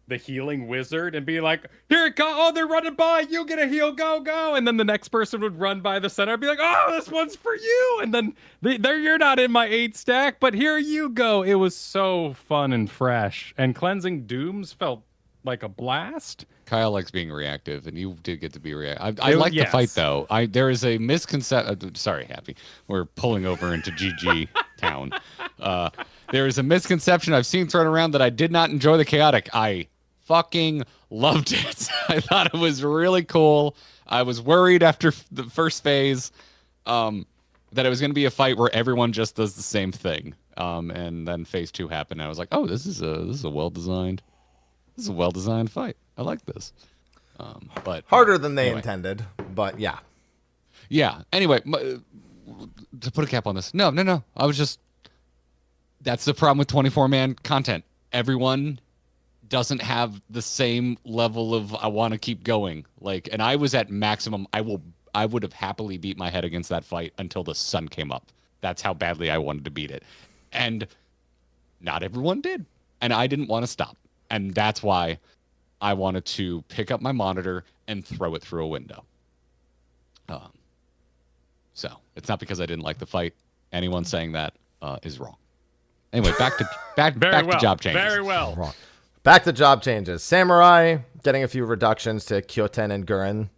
the healing wizard and be like, here it goes, oh, they're running by, you get a heal, go, go. And then the next person would run by the center and be like, oh, this one's for you. And then you're not in my 8 stack, but here you go. It was so fun and fresh. And cleansing dooms felt like a blast. Kyle likes being reactive, and you did get to be reactive. I like the fight, though. There is a misconception. Sorry, Happy. We're pulling over into GG town. There is a misconception I've seen thrown around that I did not enjoy the Chaotic. I fucking loved it. I thought it was really cool. I was worried after the first phase that it was going to be a fight where everyone just does the same thing. And then phase 2 happened. And I was like, oh, this is a well-designed fight. I like this. But harder than they intended, but yeah. Yeah. Anyway, to put a cap on this. No. That's the problem with 24-man content. Everyone doesn't have the same level of I want to keep going. Like, and I was at maximum. I would have happily beat my head against that fight until the sun came up. That's how badly I wanted to beat it. And not everyone did. And I didn't want to stop. And that's why I wanted to pick up my monitor and throw it through a window. So it's not because I didn't like the fight. Anyone saying that is wrong. Anyway, back to job changes. Very well. Wrong. Back to job changes. Samurai getting a few reductions to Kyoten and Guren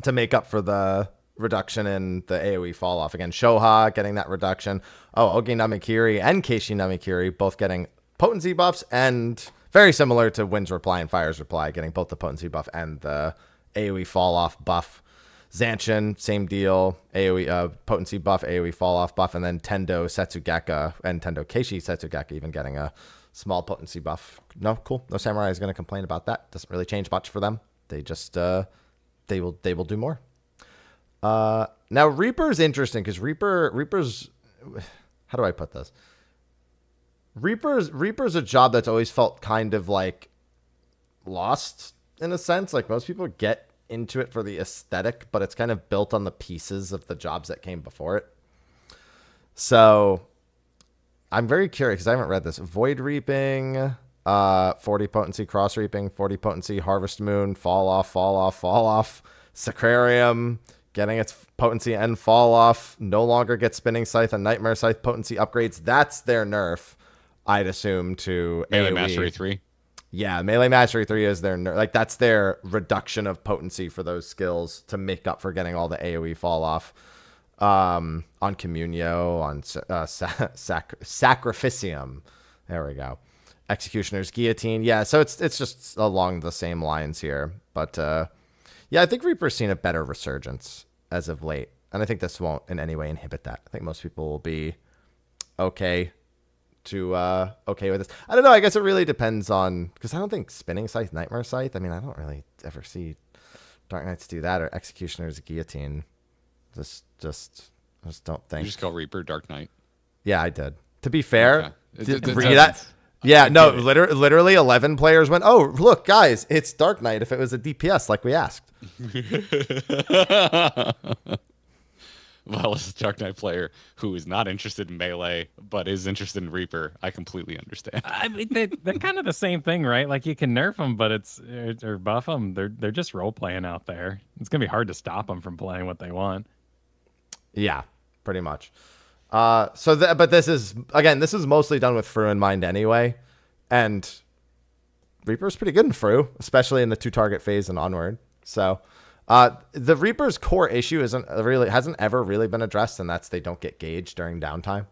to make up for the reduction in the AoE fall off. Again, Shoha getting that reduction. Oh, Ogi Namikiri and Keishi Namikiri both getting potency buffs, and very similar to Wind's Reply and Fire's Reply, getting both the potency buff and the AoE fall off buff. Zanshin, same deal. AoE potency buff, AoE fall off buff, and then Tendo Setsugeka and Tendo Keishi Setsugeka even getting a small potency buff. No, cool. No Samurai is going to complain about that. Doesn't really change much for them. They just they will do more. Now Reaper's interesting because Reaper's how do I put this? Reaper's a job that's always felt kind of like lost in a sense. Like most people get into it for the aesthetic, but it's kind of built on the pieces of the jobs that came before it. So I'm very curious because I haven't read this. Void Reaping, 40 potency, Cross Reaping, 40 potency, Harvest Moon, Fall Off, Sacrarium, getting its potency and fall off, no longer get Spinning Scythe and Nightmare Scythe potency upgrades. That's their nerf, I'd assume, to Melee AoE. Mastery 3. Yeah, Melee Mastery 3 is their nerf. Like, that's their reduction of potency for those skills to make up for getting all the AoE fall off. On Communio, on Sacrificium. There we go. Executioner's Guillotine. Yeah, so it's just along the same lines here. But, yeah, I think Reaper's seen a better resurgence as of late. And I think this won't in any way inhibit that. I think most people will be okay with this. I don't know. I guess it really depends on, because I don't think Spinning Scythe, Nightmare Scythe, I mean, I don't really ever see Dark Knights do that, or Executioner's Guillotine. I just don't think. You just call Reaper Dark Knight. Yeah, I did. To be fair, Yeah, no, literally 11 players went, oh, look, guys, it's Dark Knight if it was a DPS like we asked. Well, as a Dark Knight player who is not interested in melee but is interested in Reaper, I completely understand. I mean, they're kind of the same thing, right? Like you can nerf them, but or buff them. They're just role playing out there. It's gonna be hard to stop them from playing what they want. Yeah, pretty much. But this is mostly done with Fru in mind anyway, and Reaper's pretty good in Fru, especially in the 2-target phase and onward. So. The Reaper's core issue hasn't ever really been addressed, and that's they don't get gauged during downtime,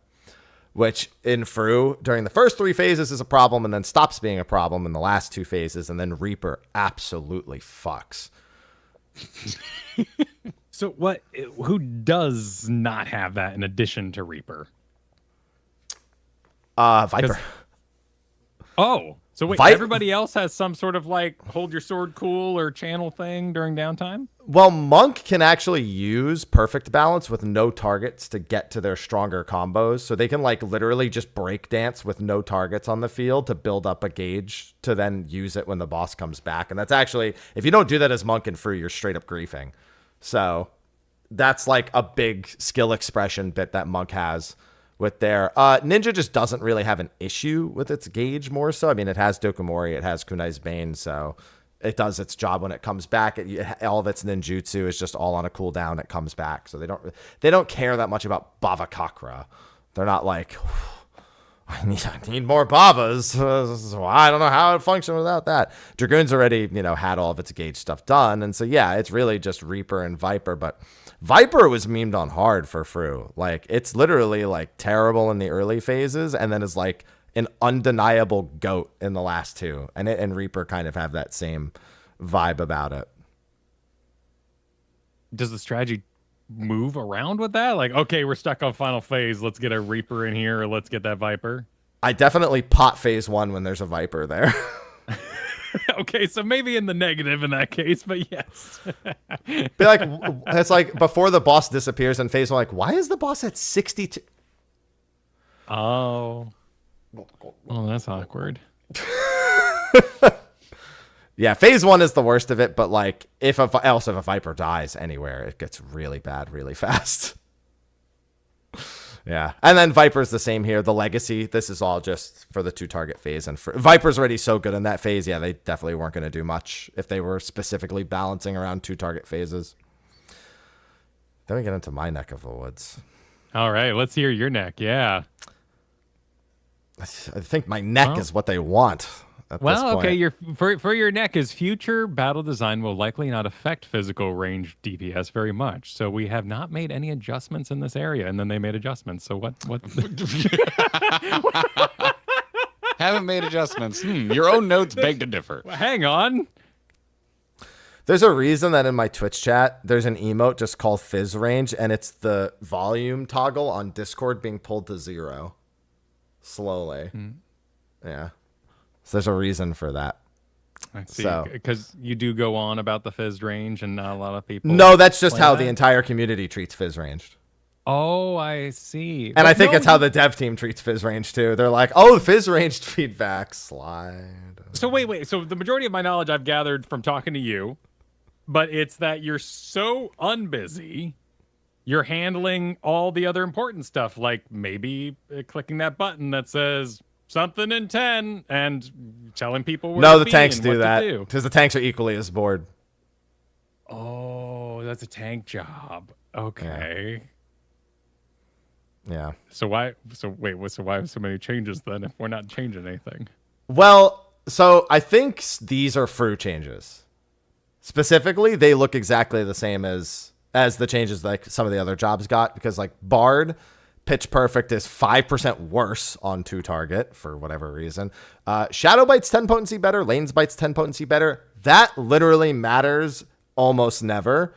which in Fru during the first 3 phases is a problem and then stops being a problem in the last 2 phases, and then Reaper absolutely fucks. So who does not have that in addition to Reaper? Viper. Oh. So wait, everybody else has some sort of like hold your sword cool or channel thing during downtime? Well, Monk can actually use perfect balance with no targets to get to their stronger combos. So they can like literally just break dance with no targets on the field to build up a gauge to then use it when the boss comes back. And that's actually, if you don't do that as Monk and Free, you're straight up griefing. So that's like a big skill expression bit that Monk has. With their Ninja just doesn't really have an issue with its gauge more so. I mean, it has Dokomori, it has Kunai's Bane, so it does its job when it comes back. All of its ninjutsu is just all on a cooldown. It comes back, so they don't care that much about Bava Kakra. They're not like, I need more Bavas. I don't know how it functions without that. Dragoon's already had all of its gauge stuff done, and so yeah, it's really just Reaper and Viper, but. Viper was memed on hard for Fru. Like, it's literally, like, terrible in the early phases and then is, like, an undeniable GOAT in the last 2. And Reaper kind of have that same vibe about it. Does the strategy move around with that? Like, okay, we're stuck on final phase. Let's get a Reaper in here or let's get that Viper. I definitely pot phase 1 when there's a Viper there. Okay, so maybe in the negative in that case, but yes. Be like, it's like before the boss disappears in phase 1, like, why is the boss at 62? Oh, that's awkward. Yeah, phase 1 is the worst of it, but like, if a Viper dies anywhere, it gets really bad really fast. Yeah, and then Viper's the same here. The Legacy, this is all just for the 2-target phase. And Viper's already so good in that phase. Yeah, they definitely weren't going to do much if they were specifically balancing around 2-target phases. Then we get into my neck of the woods. All right, let's hear your neck. Yeah. I think my neck is what they want. Well, okay, for your neck is future battle design will likely not affect physical range DPS very much. So we have not made any adjustments in this area, and then they made adjustments. So what? Haven't made adjustments. Your own notes beg to differ. Well, hang on. There's a reason that in my Twitch chat, there's an emote just called Fizz Range, and it's the volume toggle on Discord being pulled to 0 slowly. Yeah. So there's a reason for that. I see. Because you do go on about the Fizz range and not a lot of people. No, that's just how the entire community treats Fizz ranged. Oh, I see. And I think it's how the dev team treats Fizz range too. They're like, oh, Fizz ranged feedback slide. So wait. So the majority of my knowledge I've gathered from talking to you, but it's that you're so unbusy. You're handling all the other important stuff, like maybe clicking that button that says something in 10 and telling people where the tanks do that because the tanks are equally as bored. Oh, that's a tank job. Okay. Yeah. So why so many changes then if we're not changing anything? Well, so I think these are Fru changes. Specifically, they look exactly the same as the changes like some of the other jobs got, because like Bard Pitch Perfect is 5% worse on 2-target for whatever reason. Shadow Bite's 10 potency better. Lane's Bite's 10 potency better. That literally matters almost never.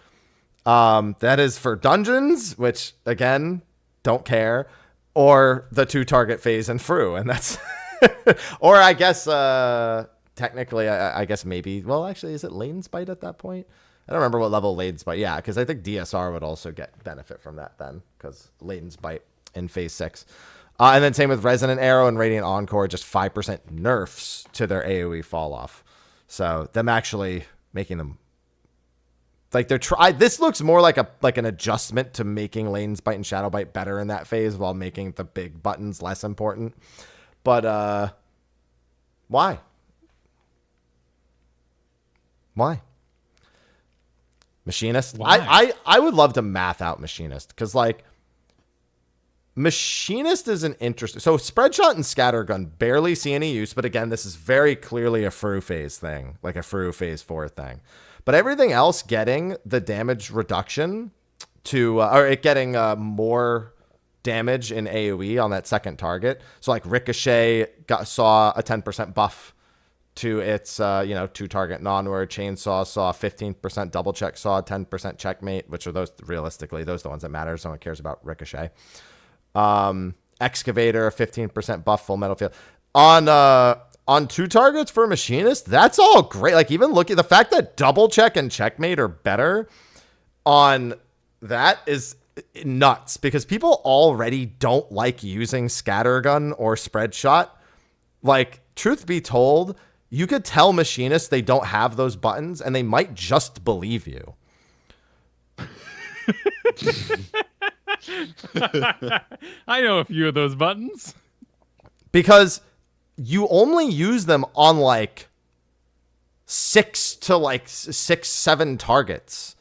That is for dungeons, which again, don't care, or the 2-target phase and Fru. And that's, or I guess, technically, I guess maybe, well, actually, is it Lane's Bite at that point? I don't remember what level Lane's Bite. Yeah, because I think DSR would also get benefit from that then, because Lane's Bite in phase 6. And then same with Resonant Arrow and Radiant Encore, just 5% nerfs to their AoE fall off. So them actually making them like this looks more like an adjustment to making Lane's Bite and Shadow Bite better in that phase while making the big buttons less important. But why? Why? Machinist? Why? I would love to math out Machinist, because like Machinist is an interesting. So Spread Shot and Scattergun barely see any use, but again, this is very clearly a Fru phase thing, like a Fru phase 4 thing. But everything else getting the damage reduction to, or it getting more damage in AoE on that second target. So like Ricochet saw a 10% buff to its, 2-target non-word. Chainsaw saw a 15% double check, saw a 10% checkmate, which are those, realistically, those are the ones that matter. No one cares about Ricochet. Excavator, 15% buff, Full Metal Field. On 2 targets for Machinist, that's all great. Like, even look at the fact that double check and checkmate are better on that is nuts, because people already don't like using Scattergun or Spread Shot. Like, truth be told, you could tell Machinists they don't have those buttons, and they might just believe you. I know a few of those buttons. Because you only use them on like 6 targets.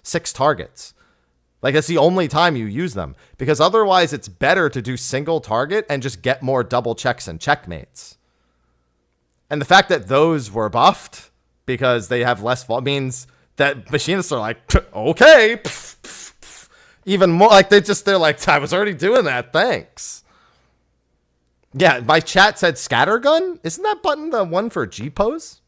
6 targets. Like, that's the only time you use them, because otherwise it's better to do single target and just get more double checks and checkmates. And the fact that those were buffed because they have less fall means that Machinists are like, okay, even more like they're like, I was already doing that, thanks. Yeah, my chat said Scattergun. Isn't that button the one for G pose?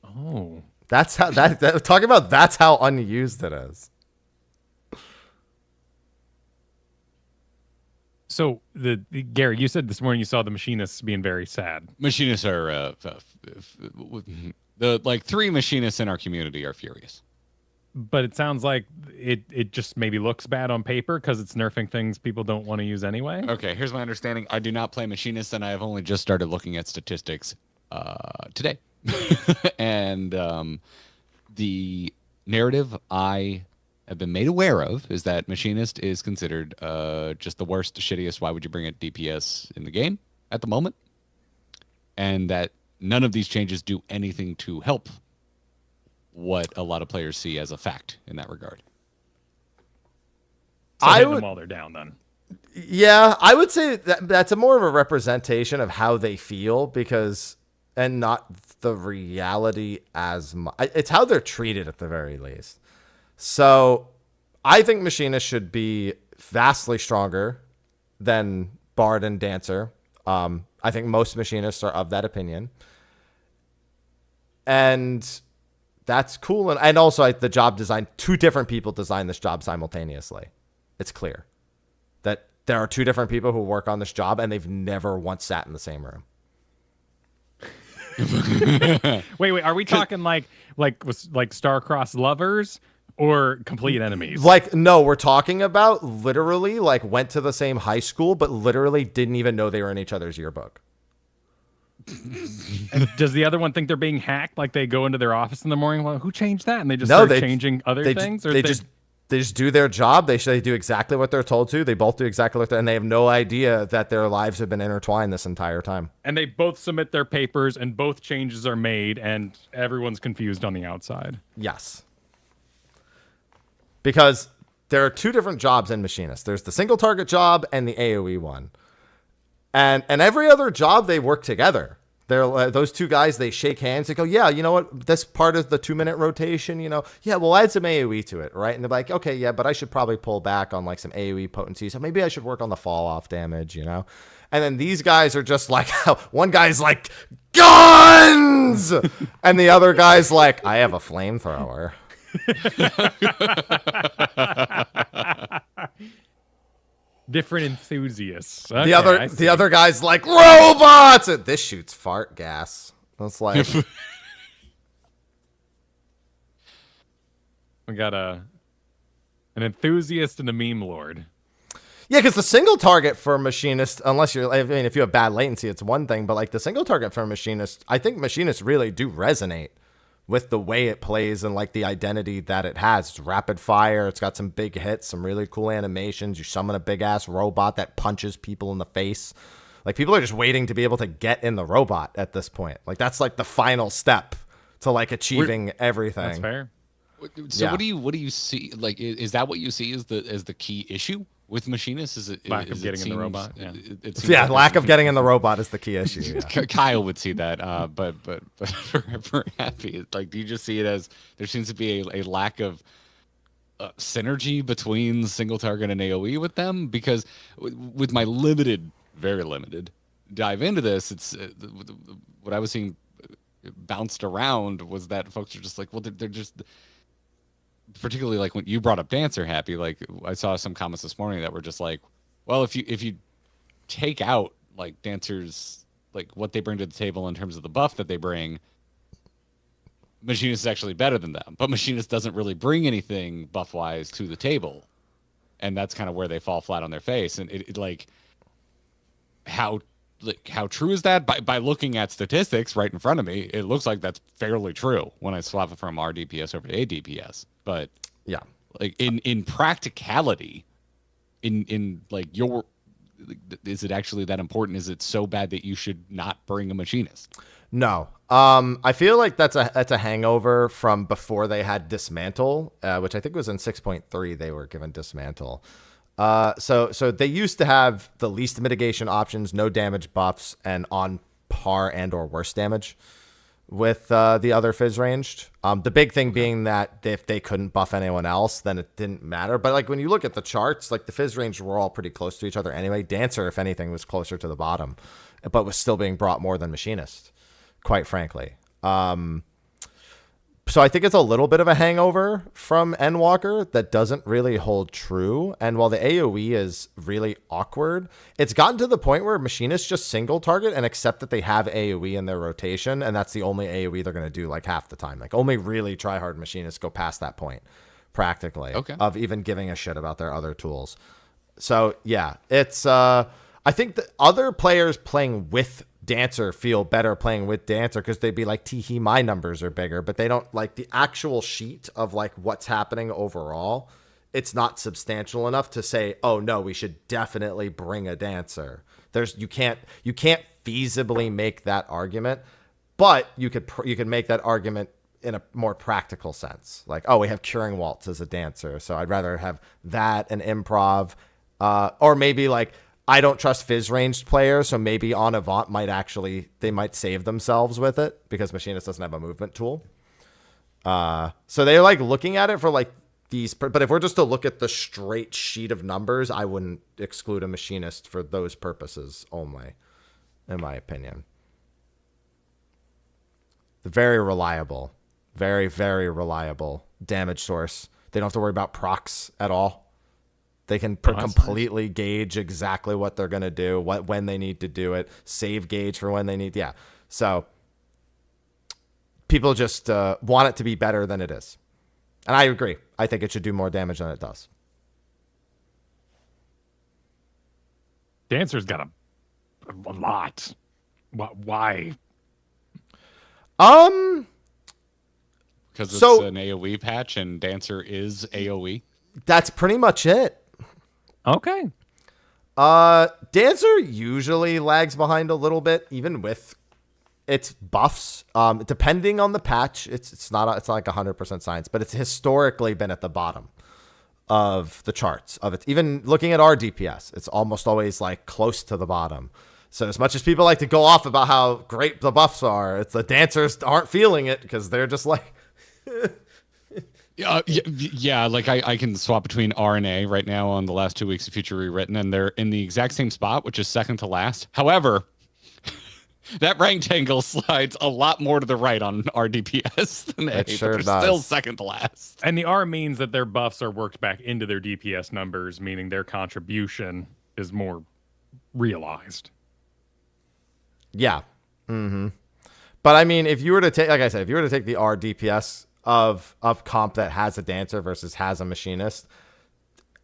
Oh, that's how talking about. That's how unused it is. So Gary, you said this morning you saw the Machinists being very sad. Machinists are the like 3 Machinists in our community are furious. But it sounds like it just maybe looks bad on paper because it's nerfing things people don't want to use anyway. Okay, here's my understanding. I do not play Machinist, and I have only just started looking at statistics today. And the narrative I have been made aware of is that Machinist is considered just the worst, shittiest, why would you bring it DPS in the game at the moment. And that none of these changes do anything to help what a lot of players see as a fact in that regard. So I would them while they're down then. Yeah, I would say that's a more of a representation of how they feel, because, and not the reality as much. It's how they're treated at the very least. So I think Machinist should be vastly stronger than Bard and Dancer. I think most Machinists are of that opinion. And that's cool. And also the job design, 2 different people designed this job simultaneously. It's clear that there are 2 different people who work on this job, and they've never once sat in the same room. Wait, are we talking like star-crossed lovers or complete enemies? Like, no, we're talking about literally like went to the same high school, but literally didn't even know they were in each other's yearbook. And does the other one think they're being hacked? Like, they go into their office in the morning, well, who changed that? And they just start changing other things? Or they just do their job. They do exactly what they're told to. They both do exactly what and they have no idea that their lives have been intertwined this entire time. And they both submit their papers, and both changes are made, and everyone's confused on the outside. Yes. Because there are 2 different jobs in Machinist. There's the single target job and the AoE one. And every other job, they work together. They're those 2 guys, they shake hands. They go, yeah, you know what? That's part of the 2-minute rotation, Yeah, we'll add some AoE to it, right? And they're like, okay, yeah, but I should probably pull back on like some AoE potency. So maybe I should work on the fall off damage, And then these guys are just like, one guy's like, guns! And the other guy's like, I have a flamethrower. Different enthusiasts. Okay, the other guy's like, robots! And this shoots fart gas. That's like we got an enthusiast and a meme lord. Yeah, because the single target for Machinist, unless you're, I mean, if you have bad latency, it's one thing, but like the single target for Machinist, I think Machinists really do resonate with the way it plays and like the identity that it has. It's rapid fire. It's got some big hits, some really cool animations. You summon a big ass robot that punches people in the face. Like people are just waiting to be able to get in the robot at this point. Like that's like the final step to like achieving everything. That's fair. So what do you see? Like, is that what you see as the key issue with Machinists? Is it lack of getting in the robot? Yeah, lack of getting in the robot is the key issue. Yeah. Kyle would see that, but for Happy, like, do you just see it as there seems to be a lack of synergy between single target and AOE with them? Because with my very limited dive into this, it's what I was seeing bounced around was that folks are just like, well, they're just. Particularly like when you brought up Dancer, Happy, like I saw some comments this morning that were just like, well, if you take out like Dancers, like what they bring to the table in terms of the buff that they bring, Machinist is actually better than them. But Machinist doesn't really bring anything buff wise to the table, and that's kind of where they fall flat on their face. And it like how true is that? By looking at statistics right in front of me, it looks like that's fairly true when I swap it from RDPS over to ADPS. But yeah, like in practicality, in like is it actually that important? Is it so bad that you should not bring a Machinist? No. I feel like that's a hangover from before they had Dismantle, which I think was in 6.3 they were given Dismantle. So they used to have the least mitigation options, no damage buffs, and on par and or worse damage with the other Fizz ranged. The big thing being that if they couldn't buff anyone else, then it didn't matter. But like when you look at the charts, like the Fizz ranged were all pretty close to each other anyway. Dancer, if anything, was closer to the bottom, but was still being brought more than Machinist, quite frankly. So I think it's a little bit of a hangover from Endwalker that doesn't really hold true. And while the AoE is really awkward, it's gotten to the point where Machinists just single target and accept that they have AoE in their rotation. And that's the only AoE they're going to do like half the time. Like only really try hard Machinists go past that point practically of even giving a shit about their other tools. So yeah, it's, I think that other players playing with Dancer feel better playing with Dancer because they'd be like, teehee, my numbers are bigger, but they don't like the actual sheet of like what's happening overall. It's not substantial enough to say, oh no, we should definitely bring a Dancer. You can't feasibly make that argument, but you could make that argument in a more practical sense. Like, oh, we have Curing Waltz as a Dancer, so I'd rather have that and Improv, or maybe like, I don't trust Fizz ranged players, so maybe on Avant they might save themselves with it because Machinist doesn't have a movement tool. So they're like looking at it for like these, but if we're just to look at the straight sheet of numbers, I wouldn't exclude a Machinist for those purposes only, in my opinion. The very reliable, very, very reliable damage source. They don't have to worry about procs at all. They can completely gauge exactly what they're going to do, when they need to do it, save gauge for when they need. Yeah. So people just want it to be better than it is. And I agree. I think it should do more damage than it does. Dancer's got a lot. Why? Because it's an AoE patch and Dancer is AoE. That's pretty much it. Okay. Dancer usually lags behind a little bit, even with its buffs. Depending on the patch, it's not like 100% science, but it's historically been at the bottom of the charts of it. Even looking at our DPS, it's almost always like close to the bottom. So as much as people like to go off about how great the buffs are, it's the Dancers aren't feeling it because they're just like. Yeah, like I can swap between R and A right now on the last 2 weeks of Future Rewritten, and they're in the exact same spot, which is second to last. However, that ranked angle slides a lot more to the right on RDPS than A, but they're still second to last. And the R means that their buffs are worked back into their DPS numbers, meaning their contribution is more realized. Yeah. Mm-hmm. But I mean, if you were to take, like I said, if you were to take the R DPS of comp that has a Dancer versus has a Machinist,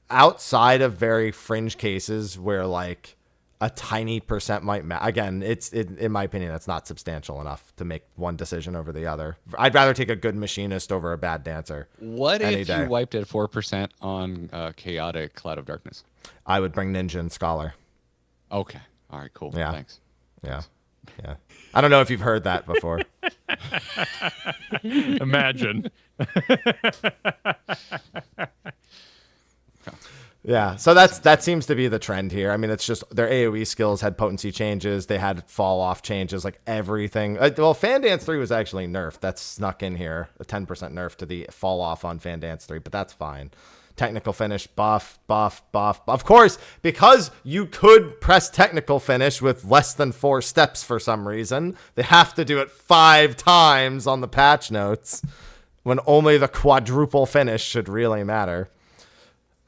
outside of very fringe cases where like a tiny percent might matter. Again, in my opinion, that's not substantial enough to make one decision over the other. I'd rather take a good machinist over a bad dancer. What if you wiped at 4% on chaotic Cloud of Darkness? I would bring Ninja and Scholar. Okay. All right, cool. Yeah. Thanks. Yeah. Yeah. I don't know if you've heard that before. Imagine. Yeah, so that seems to be the trend here. I mean, it's just their AoE skills had potency changes. They had fall off changes, like everything. Well, Fan Dance 3 was actually nerfed. That's snuck in here, a 10% nerf to the fall off on Fan Dance 3, but that's fine. Technical finish, buff. Of course, because you could press technical finish with less than 4 steps for some reason, they have to do it 5 times on the patch notes when only the quadruple finish should really matter.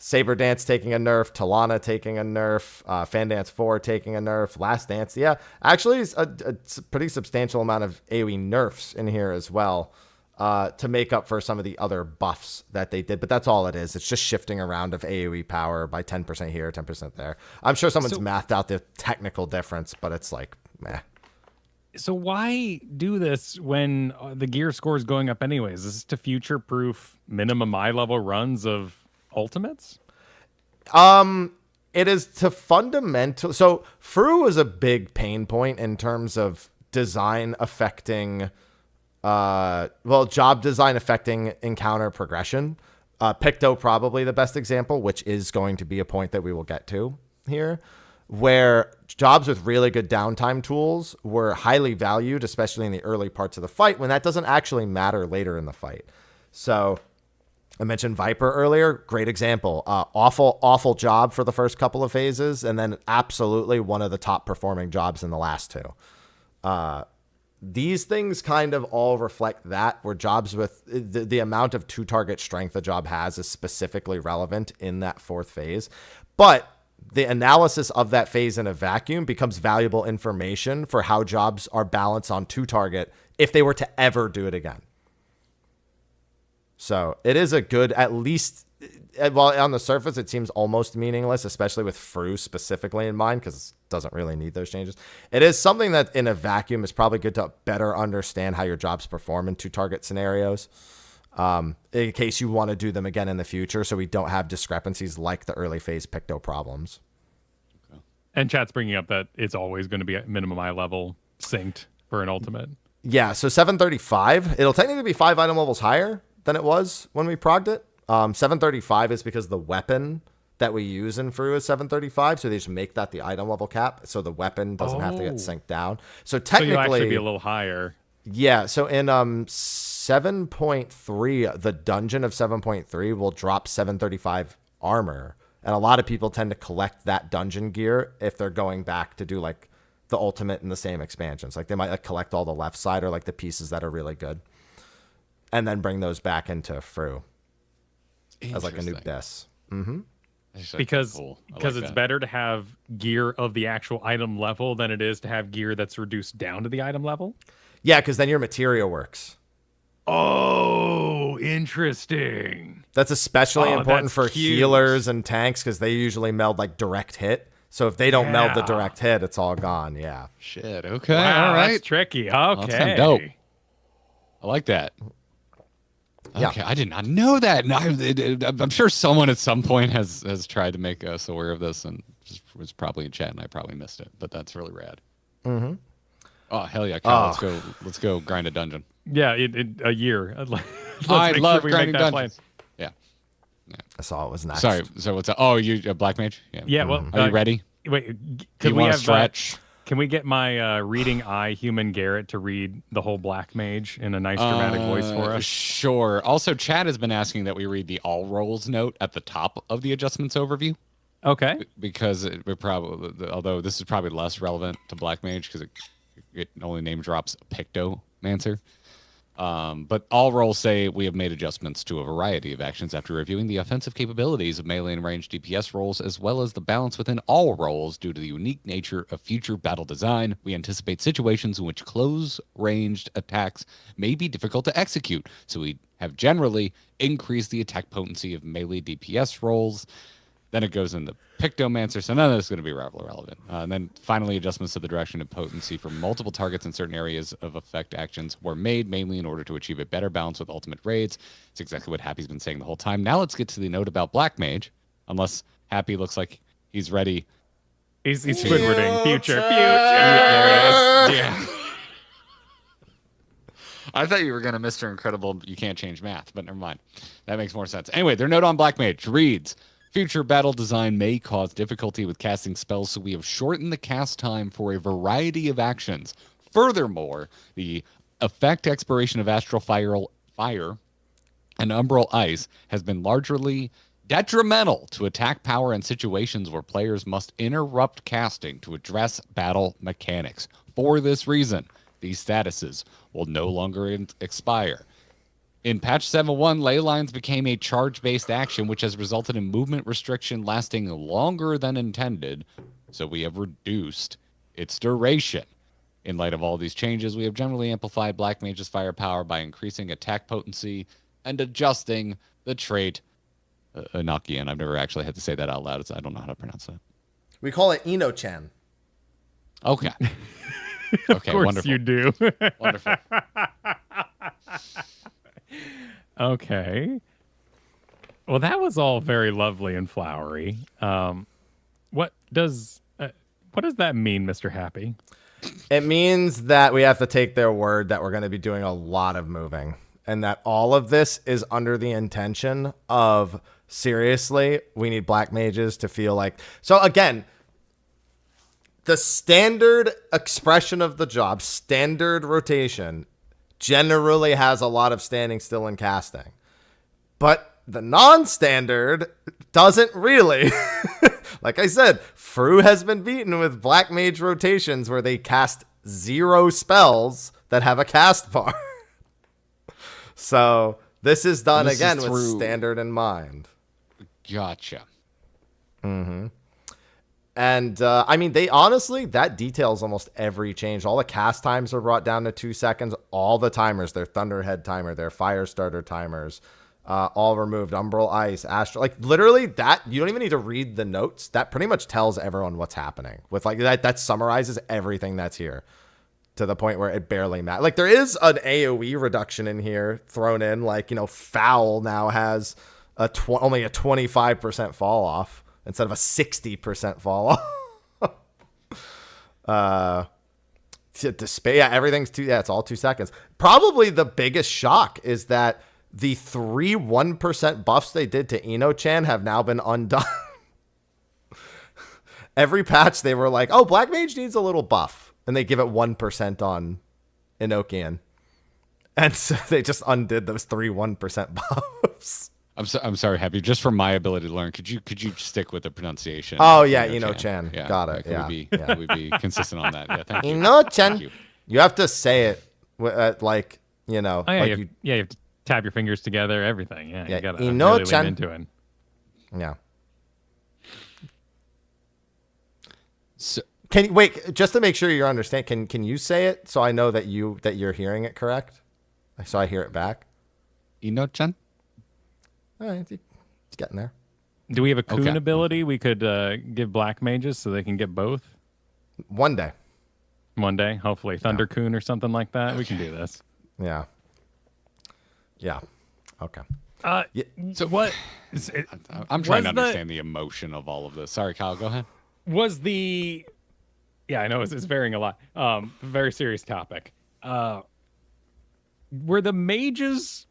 Saber Dance taking a nerf, Talana taking a nerf, Fan Dance 4 taking a nerf, Last Dance. Yeah, actually, it's a pretty substantial amount of AoE nerfs in here as well to make up for some of the other buffs that they did. But that's all it is. It's just shifting around of AoE power by 10% here, 10% there. I'm sure someone's mathed out the technical difference, but it's like, meh. So why do this when the gear score is going up anyways? Is this to future-proof minimum eye level runs of ultimates? It is to fundamental. So Fru is a big pain point in terms of design affecting, job design affecting encounter progression. Picto probably the best example, which is going to be a point that we will get to here, where jobs with really good downtime tools were highly valued, especially in the early parts of the fight, when that doesn't actually matter later in the fight. So I mentioned Viper earlier. Great example. Awful job for the first couple of phases, and then absolutely one of the top performing jobs in the last 2. These things kind of all reflect that, where jobs with the amount of 2-target strength a job has is specifically relevant in that 4th phase. But the analysis of that phase in a vacuum becomes valuable information for how jobs are balanced on 2-target if they were to ever do it again. So it is a good, at least, well, on the surface, it seems almost meaningless, especially with Fru specifically in mind, because it doesn't really need those changes. It is something that in a vacuum is probably good to better understand how your jobs perform in 2-target scenarios, in case you want to do them again in the future, so we don't have discrepancies like the early phase Picto problems. Okay. And chat's bringing up that it's always going to be at minimum eye level synced for an ultimate. Yeah, so 735, it'll technically be 5 item levels higher than it was when we progged it. 735 is because the weapon that we use in Fru is 735, so they just make that the item level cap, so the weapon doesn't have to get synced down. So technically, you'll actually be a little higher. Yeah, so in 7.3, the dungeon of 7.3 will drop 735 armor, and a lot of people tend to collect that dungeon gear if they're going back to do like the ultimate in the same expansions. Like they might like collect all the left side or like the pieces that are really good, and then bring those back into Fru as like a new dis. Mm-hmm. Because cool. it's better to have gear of the actual item level than it is to have gear that's reduced down to the item level. Yeah, because then your materia works. Oh, interesting. That's especially important for healers and tanks because they usually meld like direct hit. So if they don't meld the direct hit, it's all gone. Yeah. Shit. Okay. Wow, all right. That's tricky. Okay. Well, that's kind of dope. I like that. Okay, I did not know that. No, I'm sure someone at some point has tried to make us aware of this and just was probably in chat and I probably missed it. But that's really rad. Mm-hmm. Oh hell yeah, Kyle, let's go grind a dungeon. Yeah, a year. I love grinding dungeons. Yeah. I saw it was next. Sorry. So what's that? Oh, you a Black Mage? Yeah. Yeah. Well, are you ready? Wait, Do you want to stretch? Can we get my reading eye human Garrett to read the whole Black Mage in a nice dramatic voice for us? Sure. Also, Chad has been asking that we read the all rolls note at the top of the adjustments overview. Okay. Because we're probably, although this is probably less relevant to Black Mage because it only name drops Pictomancer. But all rolls say we have made adjustments to a variety of actions after reviewing the offensive capabilities of melee and ranged DPS rolls, as well as the balance within all rolls due to the unique nature of future battle design. We anticipate situations in which close-ranged attacks may be difficult to execute, so we have generally increased the attack potency of melee DPS rolls. Then it goes into Pictomancer, so none of this is going to be relevant. And then finally, adjustments to the direction and potency for multiple targets in certain areas of effect actions were made, mainly in order to achieve a better balance with ultimate raids. It's exactly what Happy's been saying the whole time. Now let's get to the note about Black Mage, unless Happy looks like he's ready. He's Squidwarding. Future. There it is. Yeah. I thought you were going to Mr. Incredible, you can't change math, but never mind. That makes more sense. Anyway, their note on Black Mage reads, future battle design may cause difficulty with casting spells, so we have shortened the cast time for a variety of actions. Furthermore, the effect expiration of Astral Fire and Umbral Ice has been largely detrimental to attack power in situations where players must interrupt casting to address battle mechanics. For this reason, these statuses will no longer expire. In patch 7.1, ley lines became a charge-based action, which has resulted in movement restriction lasting longer than intended, so we have reduced its duration. In light of all these changes, we have generally amplified Black Mage's firepower by increasing attack potency and adjusting the trait Enochian. I've never actually had to say that out loud. I don't know how to pronounce that. We call it Eno-chan. Okay. Of course wonderful. You do. Wonderful. Okay. Well, that was all very lovely and flowery. What does that mean, Mr. Happy? It means that we have to take their word that we're going to be doing a lot of moving, and that all of this is under the intention of, seriously, we need Black Mages to feel like... So again, the standard expression of the job, standard rotation, generally has a lot of standing still and casting. But the non-standard doesn't really. Like I said, Fru has been beaten with Black Mage rotations where they cast 0 spells that have a cast bar. So this is done again with standard in mind. Gotcha. Mm-hmm. And, I mean, they honestly, that details almost every change. All the cast times are brought down to 2 seconds. All the timers, their Thunderhead timer, their Firestarter timers, all removed. Umbral Ice, Astral. Like, literally, that, you don't even need to read the notes. That pretty much tells everyone what's happening. With, like, that summarizes everything that's here to the point where it barely matters. Like, there is an AoE reduction in here thrown in. Like, you know, Foul now has only a 25% fall off instead of a 60% fall off. Yeah, everything's it's all 2 seconds. Probably the biggest shock is that the 3 1% buffs they did to Eno-chan have now been undone. Every patch they were like, oh, Black Mage needs a little buff, and they give it 1% on Enochian. And so they just undid those 3 1% buffs. I'm sorry, Happy. Just for my ability to learn, could you stick with the pronunciation? Oh yeah, Eno-chan. Yeah, got it. We'd be consistent on that. Yeah, thank you. Eno-chan. You have to say it like, you know. Oh, yeah, like you have to tap your fingers together. Everything. Yeah, you gotta Eno-chan. really lean into it. Yeah. So, can you wait just to make sure you understand? Can you say it so I know that you're hearing it correct? So I hear it back. Eno-chan. All right, it's getting there. Do we have a Coon ability we could give Black Mages so they can get both? One day. One day, hopefully. Thunder Coon or something like that. We can do this. Yeah. Yeah. Okay. So what? I'm trying to understand the emotion of all of this. Sorry, Kyle, go ahead. Yeah, I know it's varying a lot. Very serious topic. Were the mages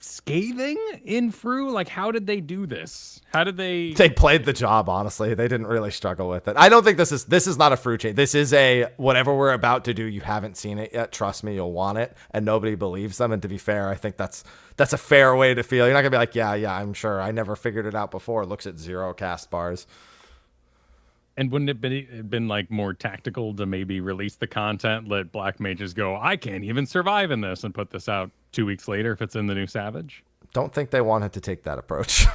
scathing in Fru? Like, how did they do this? How did they played the job, honestly. They didn't really struggle with it. I don't think this is not a Fru change. This is a whatever we're about to do, you haven't seen it yet, trust me, you'll want it, and nobody believes them. And to be fair, I think that's a fair way to feel. You're not gonna be like, yeah, I'm sure, I never figured it out before. It looks at 0 cast bars. And wouldn't it been like more tactical to maybe release the content, let Black Mages go, I can't even survive in this, and put this out 2 weeks later if it's in the new Savage? Don't think they wanted to take that approach.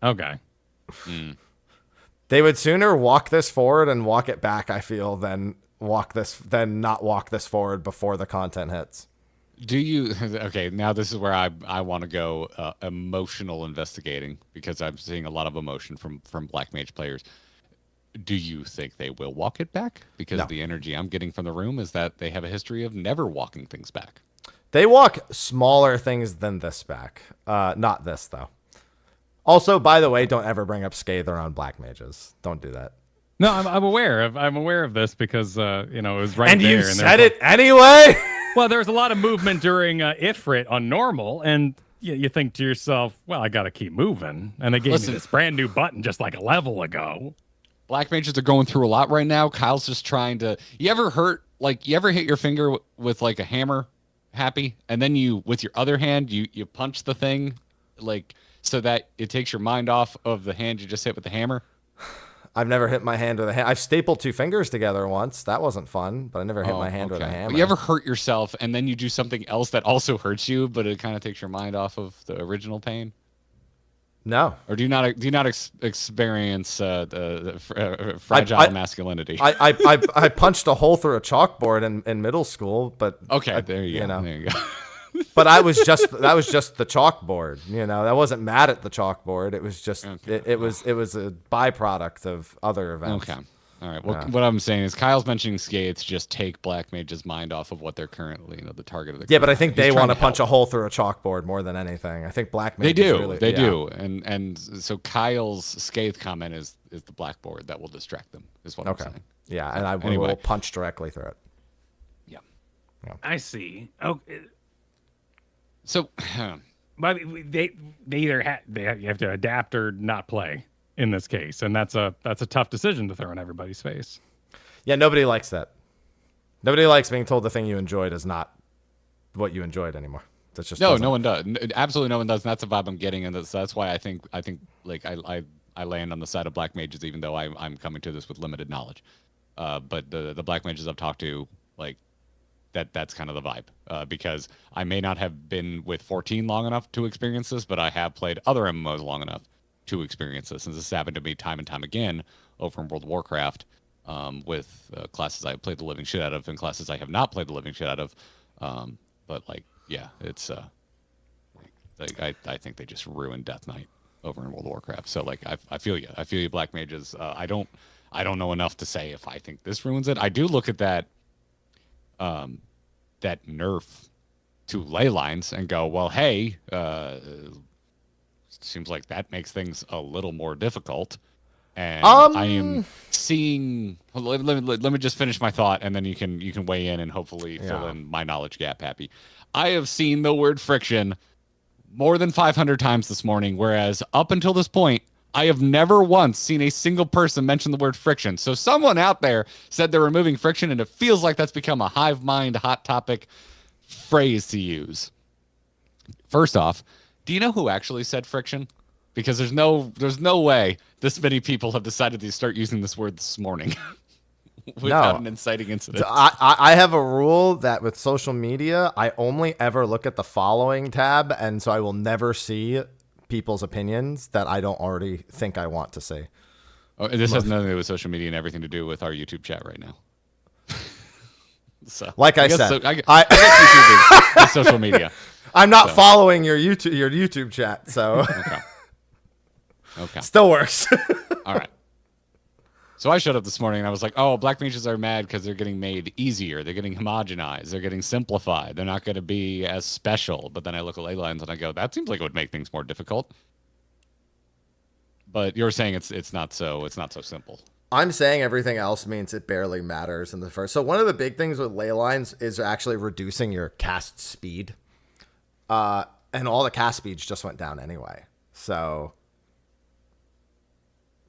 Okay. They would sooner walk this forward and walk it back, I feel, than not walk this forward before the content hits. Do you okay? Now this is where I want to go emotional investigating because I'm seeing a lot of emotion from Black Mage players. Do you think they will walk it back? Because No. the energy I'm getting from the room is that they have a history of never walking things back. They walk smaller things than this back. Not this, though. Also, by the way, don't ever bring up Scathe around Black Mages. Don't do that. No, I'm aware of this because it was right And there. you said it anyway? Well, there was a lot of movement during Ifrit on normal, and you think to yourself, well, I got to keep moving. And they gave me this brand new button just like a level ago. Black Mages are going through a lot right now. Kyle's just trying to... You ever hit your finger with like a hammer, Happy? And then with your other hand, you punch the thing like so that it takes your mind off of the hand you just hit with the hammer? I've never hit my hand with a hammer. I've stapled two fingers together once. That wasn't fun, but I never hit my hand with a hammer. But you ever hurt yourself and then you do something else that also hurts you, but it kind of takes your mind off of the original pain? No. Or do you not experience the fragile masculinity? I punched a hole through a chalkboard in middle school, but okay, there you go. There you go. But that was just the chalkboard. That wasn't mad at the chalkboard. It was just it was a byproduct of other events. Okay. All right. Well, what I'm saying is Kyle's mentioning Skates just take Black Mage's mind off of what they're currently, the target of the. Yeah, but I think they want to punch a hole through a chalkboard more than anything. I think Black Mage. They do. And so Kyle's Skates comment is the blackboard that will distract them. Is what I'm saying. Yeah, and I will punch directly through it. Yeah. I see. Okay. So, but they either you have to adapt or not play in this case, and that's a tough decision to throw in everybody's face. Yeah, nobody likes that. Nobody likes being told the thing you enjoyed is not what you enjoyed anymore. That's just no one does. Absolutely, no one does. And that's the vibe I'm getting, and that's why I think like I land on the side of Black Mages, even though I'm coming to this with limited knowledge. But the Black Mages I've talked to, like. That's kind of the vibe because I may not have been with 14 long enough to experience this, but I have played other MMOs long enough to experience this. And this has happened to me time and time again over in World of Warcraft with classes I have played the living shit out of and classes I have not played the living shit out of. But it's I think they just ruined Death Knight over in World of Warcraft. So I feel you, Black Mages. I don't know enough to say if I think this ruins it. I do look at that nerf to ley lines and go, well, hey, seems like that makes things a little more difficult. And I am seeing. Let me just finish my thought, and then you can weigh in and hopefully fill in my knowledge gap. Happy. I have seen the word friction more than 500 times this morning, whereas up until this point, I have never once seen a single person mention the word friction. So someone out there said they're removing friction, and it feels like that's become a hive mind, hot topic phrase to use. First off, do you know who actually said friction? Because there's no way this many people have decided to start using this word this morning without an inciting incident. I have a rule that with social media, I only ever look at the following tab, and so I will never see people's opinions that I don't already think I want to see. Oh, this has nothing to do with social media and everything to do with our YouTube chat right now. So, like I said, I guess YouTube is social media. I'm not following your YouTube chat, so okay. Still works. All right. So I showed up this morning and I was like, oh, Black Mages are mad because they're getting made easier. They're getting homogenized. They're getting simplified. They're not going to be as special. But then I look at ley lines and I go, that seems like it would make things more difficult. But you're saying it's not so simple. I'm saying everything else means it barely matters in the first. So one of the big things with ley lines is actually reducing your cast speed. And all the cast speeds just went down anyway. So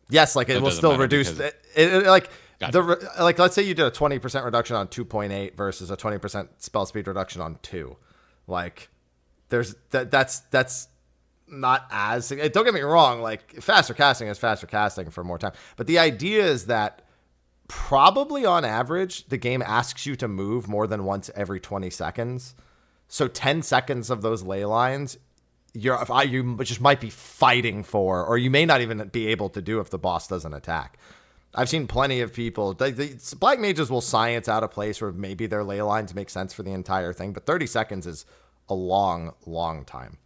yes, like it will still reduce like let's say you did a 20% reduction on 2.8 versus a 20% spell speed reduction on 2. Like there's that's not as, don't get me wrong, like faster casting is faster casting for more time. But the idea is that probably on average, the game asks you to move more than once every 20 seconds. So 10 seconds of those ley lines, you just might be fighting for, or you may not even be able to do if the boss doesn't attack. I've seen plenty of people. Black mages will science out a place where maybe their ley lines make sense for the entire thing, but 30 seconds is a long, long time.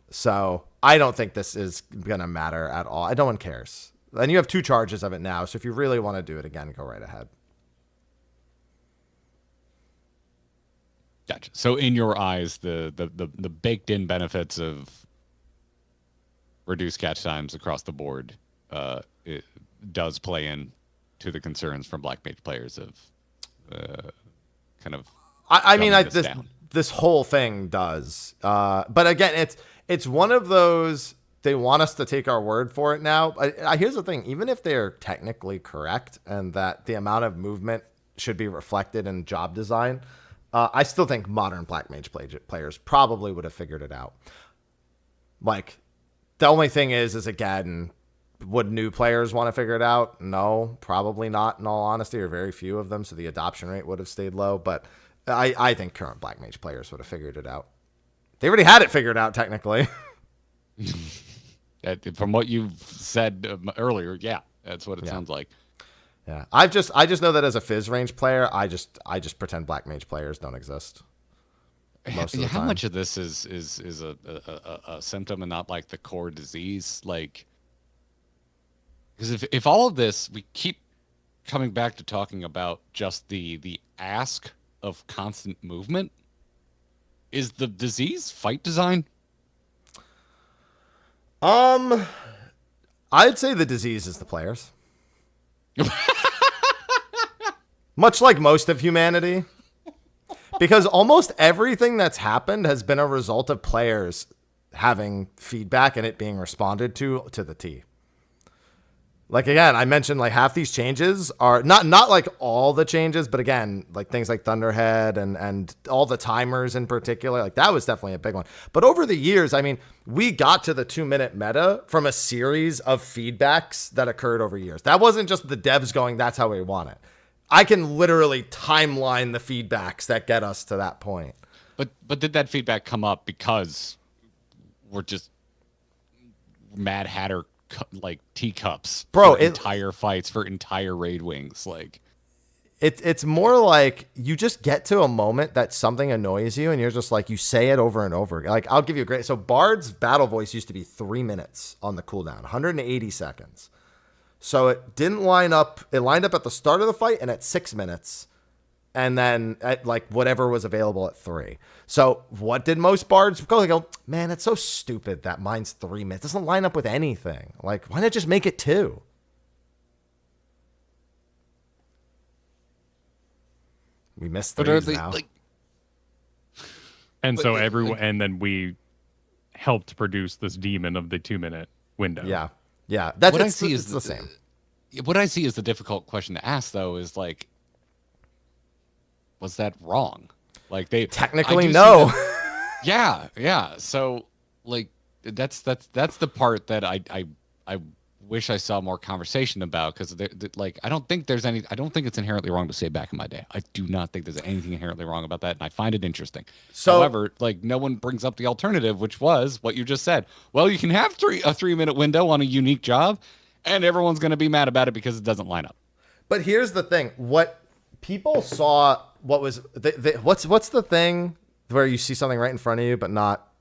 So I don't think this is going to matter at all. No one cares. And you have 2 charges of it now, so if you really want to do it again, go right ahead. Gotcha. So in your eyes, the baked-in benefits of reduced catch times across the board it does play in to the concerns from Black Mage players of kind of. I mean, this whole thing does. But again, it's one of those. They want us to take our word for it now. Here's the thing: even if they're technically correct and that the amount of movement should be reflected in job design, I still think modern Black Mage players probably would have figured it out. Like, the only thing is again, would new players want to figure it out? No, probably not, in all honesty, or very few of them, so the adoption rate would have stayed low. But I think current Black Mage players would have figured it out. They already had it figured out, technically. From what you've said earlier, yeah, that's what it sounds like. Yeah, I just know that as a Fizz range player, I just pretend Black Mage players don't exist. Most of the time. How much of this is a symptom and not like the core disease? Like, because if all of this, we keep coming back to talking about just the ask of constant movement, is the disease fight design? I'd say the disease is the players. Much like most of humanity. Because almost everything that's happened has been a result of players having feedback and it being responded to the T. Like, again, I mentioned like half these changes are not like all the changes, but again, like things like Thunderhead and all the timers in particular, like that was definitely a big one. But over the years, I mean, we got to the 2-minute meta from a series of feedbacks that occurred over years. That wasn't just the devs going, that's how we want it. I can literally timeline the feedbacks that get us to that point. But did that feedback come up because we're just Mad Hatter like teacups, bro, for entire fights for entire raid wings? Like, it's more like you just get to a moment that something annoys you and you're just like, you say it over and over. Like, I'll give you a great, so Bard's battle voice used to be 3 minutes on the cooldown, 180 seconds. So it didn't line up. It lined up at the start of the fight and at 6 minutes, and then at like whatever was available at 3. So what did most bards go? They go, man, it's so stupid that mine's 3 minutes. It doesn't line up with anything. Like, why not just make it 2? We missed 3s now. Like, and so everyone, and then we helped produce this demon of the 2-minute window. Yeah. Yeah, that's what what I see is the same. What I see is the difficult question to ask, though, is like, was that wrong? Like, they technically no. Yeah. So like that's the part that I wish I saw more conversation about, because like I don't think it's inherently wrong to say back in my day. I do not think there's anything inherently wrong about that, and I find it interesting. So, however, like no one brings up the alternative, which was what you just said. Well, you can have a 3-minute window on a unique job, and everyone's going to be mad about it because it doesn't line up. But here's the thing: what people saw, what was what's the thing where you see something right in front of you, but not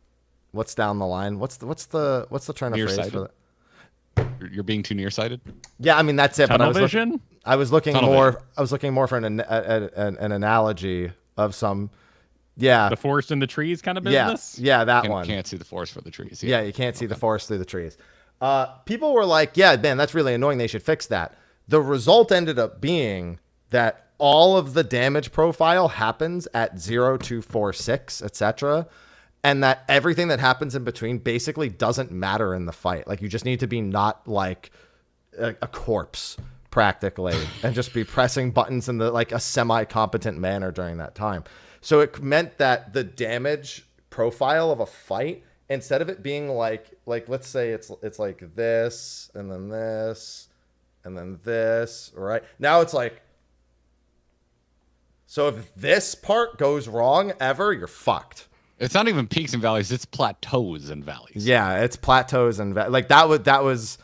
what's down the line? What's the turn of phrase for that? You're being too nearsighted. Yeah, I mean that's it. Tunnel but vision. I was looking more for an analogy of some. Yeah, the forest and the trees kind of business. Yeah, that one. Can't see the forest for the trees. Yeah, you can't see the forest through the trees. People were like, yeah, man, that's really annoying. They should fix that. The result ended up being that all of the damage profile happens at 0, 2, 4, 6, etc. And that everything that happens in between basically doesn't matter in the fight. Like, you just need to be not like a corpse practically and just be pressing buttons in the like a semi-competent manner during that time. So it meant that the damage profile of a fight, instead of it being like let's say it's like this and then this and then this, right? Now it's like, so if this part goes wrong ever, you're fucked. It's not even peaks and valleys; it's plateaus and valleys. Yeah, it's plateaus and like that was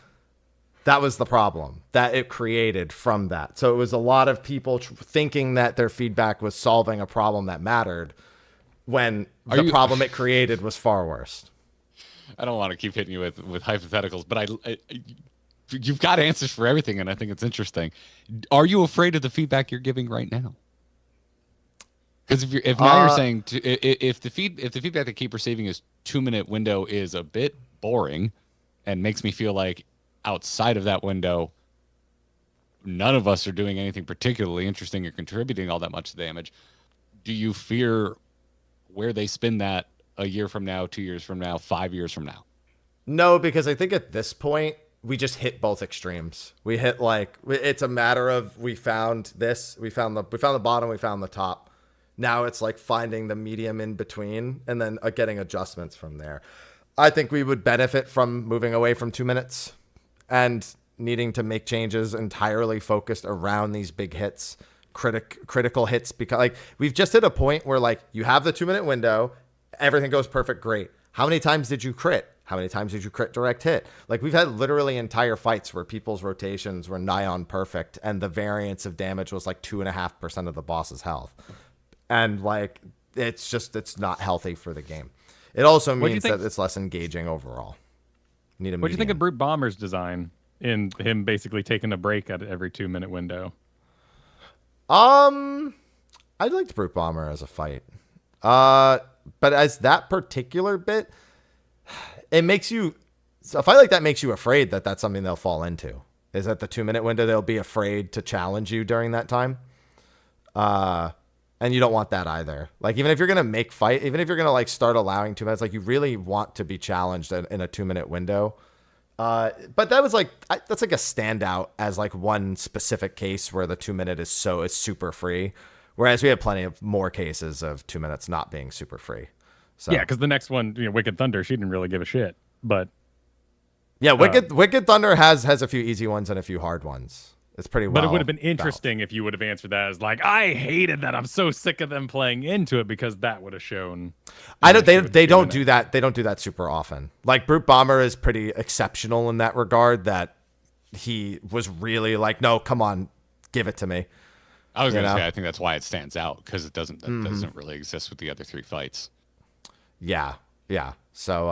That was the problem that it created from that. So it was a lot of people thinking that their feedback was solving a problem that mattered when the problem it created was far worse. I don't want to keep hitting you with hypotheticals, but you've got answers for everything, and I think it's interesting. Are you afraid of the feedback you're giving right now? Because if now you're saying if the feedback that keep receiving is 2-minute window is a bit boring and makes me feel like outside of that window none of us are doing anything particularly interesting or contributing all that much damage, do you fear where they spin that a year from now, 2 years from now, 5 years from now? No, because I think at this point we just hit both extremes. We hit like it's a matter of we found this, we found the bottom, we found the top. Now it's like finding the medium in between and then getting adjustments from there. I think we would benefit from moving away from 2 minutes and needing to make changes entirely focused around these big hits, critical hits, because like we've just hit a point where like you have the 2-minute window, everything goes perfect, great. How many times did you crit? How many times did you crit direct hit? Like we've had literally entire fights where people's rotations were nigh on perfect and the variance of damage was like 2.5% of the boss's health. And like, it's not healthy for the game. It also means that it's less engaging overall. What do you think of Brute Bomber's design in him basically taking a break at every 2-minute window? I liked Brute Bomber as a fight. But as that particular bit, it makes you, a fight like that makes you afraid that that's something they'll fall into. Is at the 2-minute window, they'll be afraid to challenge you during that time. And you don't want that either. Like, even if you're going to make fight, even if you're going to like start allowing 2 minutes, like you really want to be challenged in a 2-minute window. But that was like, that's like a standout as like one specific case where the 2-minute is super free. Whereas we have plenty of more cases of 2 minutes not being super free. So yeah, because the next one, Wicked Thunder, she didn't really give a shit. But yeah, Wicked Thunder has a few easy ones and a few hard ones. It's pretty well. But it would have been interesting if you would have answered that as like, I hated that. I'm so sick of them playing into it, because that would have shown. I don't. They don't do that. They don't do that super often. Like Brute Bomber is pretty exceptional in that regard. That he was really like, no, come on, give it to me. I was gonna say, I think that's why it stands out, because it doesn't really exist with the other 3 fights. Yeah. So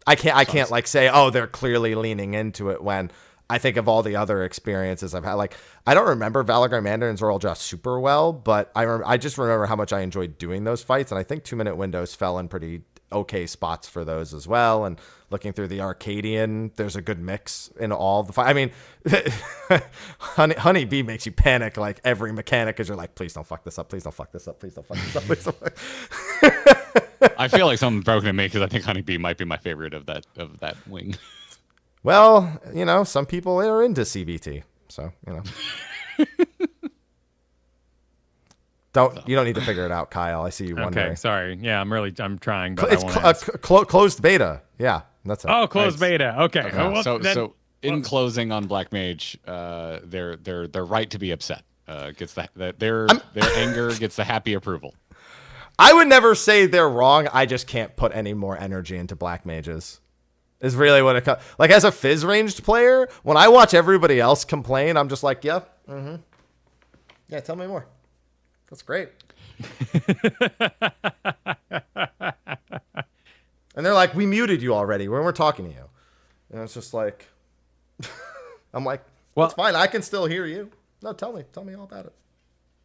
I can't like say, oh, they're clearly leaning into it when I think of all the other experiences I've had. Like, I don't remember Valagar Mandarin and Zoralja super well, but I just remember how much I enjoyed doing those fights, and I think 2-minute windows fell in pretty okay spots for those as well. And looking through the Arcadian, there's a good mix in all the fights. I mean, Honey Bee makes you panic like every mechanic, because you're like, please don't fuck this up, please don't fuck this up, please don't fuck this up, please don't fuck. I feel like something's broken in me, because I think Honey Bee might be my favorite of that wing. Well, some people are into CBT, so you don't need to figure it out, Kyle. I see you wondering. Okay, sorry. Yeah, I'm trying, but it's closed beta. Yeah, that's it. Oh, closed beta. Okay. So in closing on Black Mage, their right to be upset gets their anger gets the happy approval. I would never say they're wrong. I just can't put any more energy into Black Mages. Is really what it comes. Like, as a Fizz ranged player, when I watch everybody else complain, I'm just like, yeah, yeah, tell me more. That's great. And they're like, we muted you already when we're talking to you. And it's just like, I'm like, well, it's fine. I can still hear you. No, tell me all about it.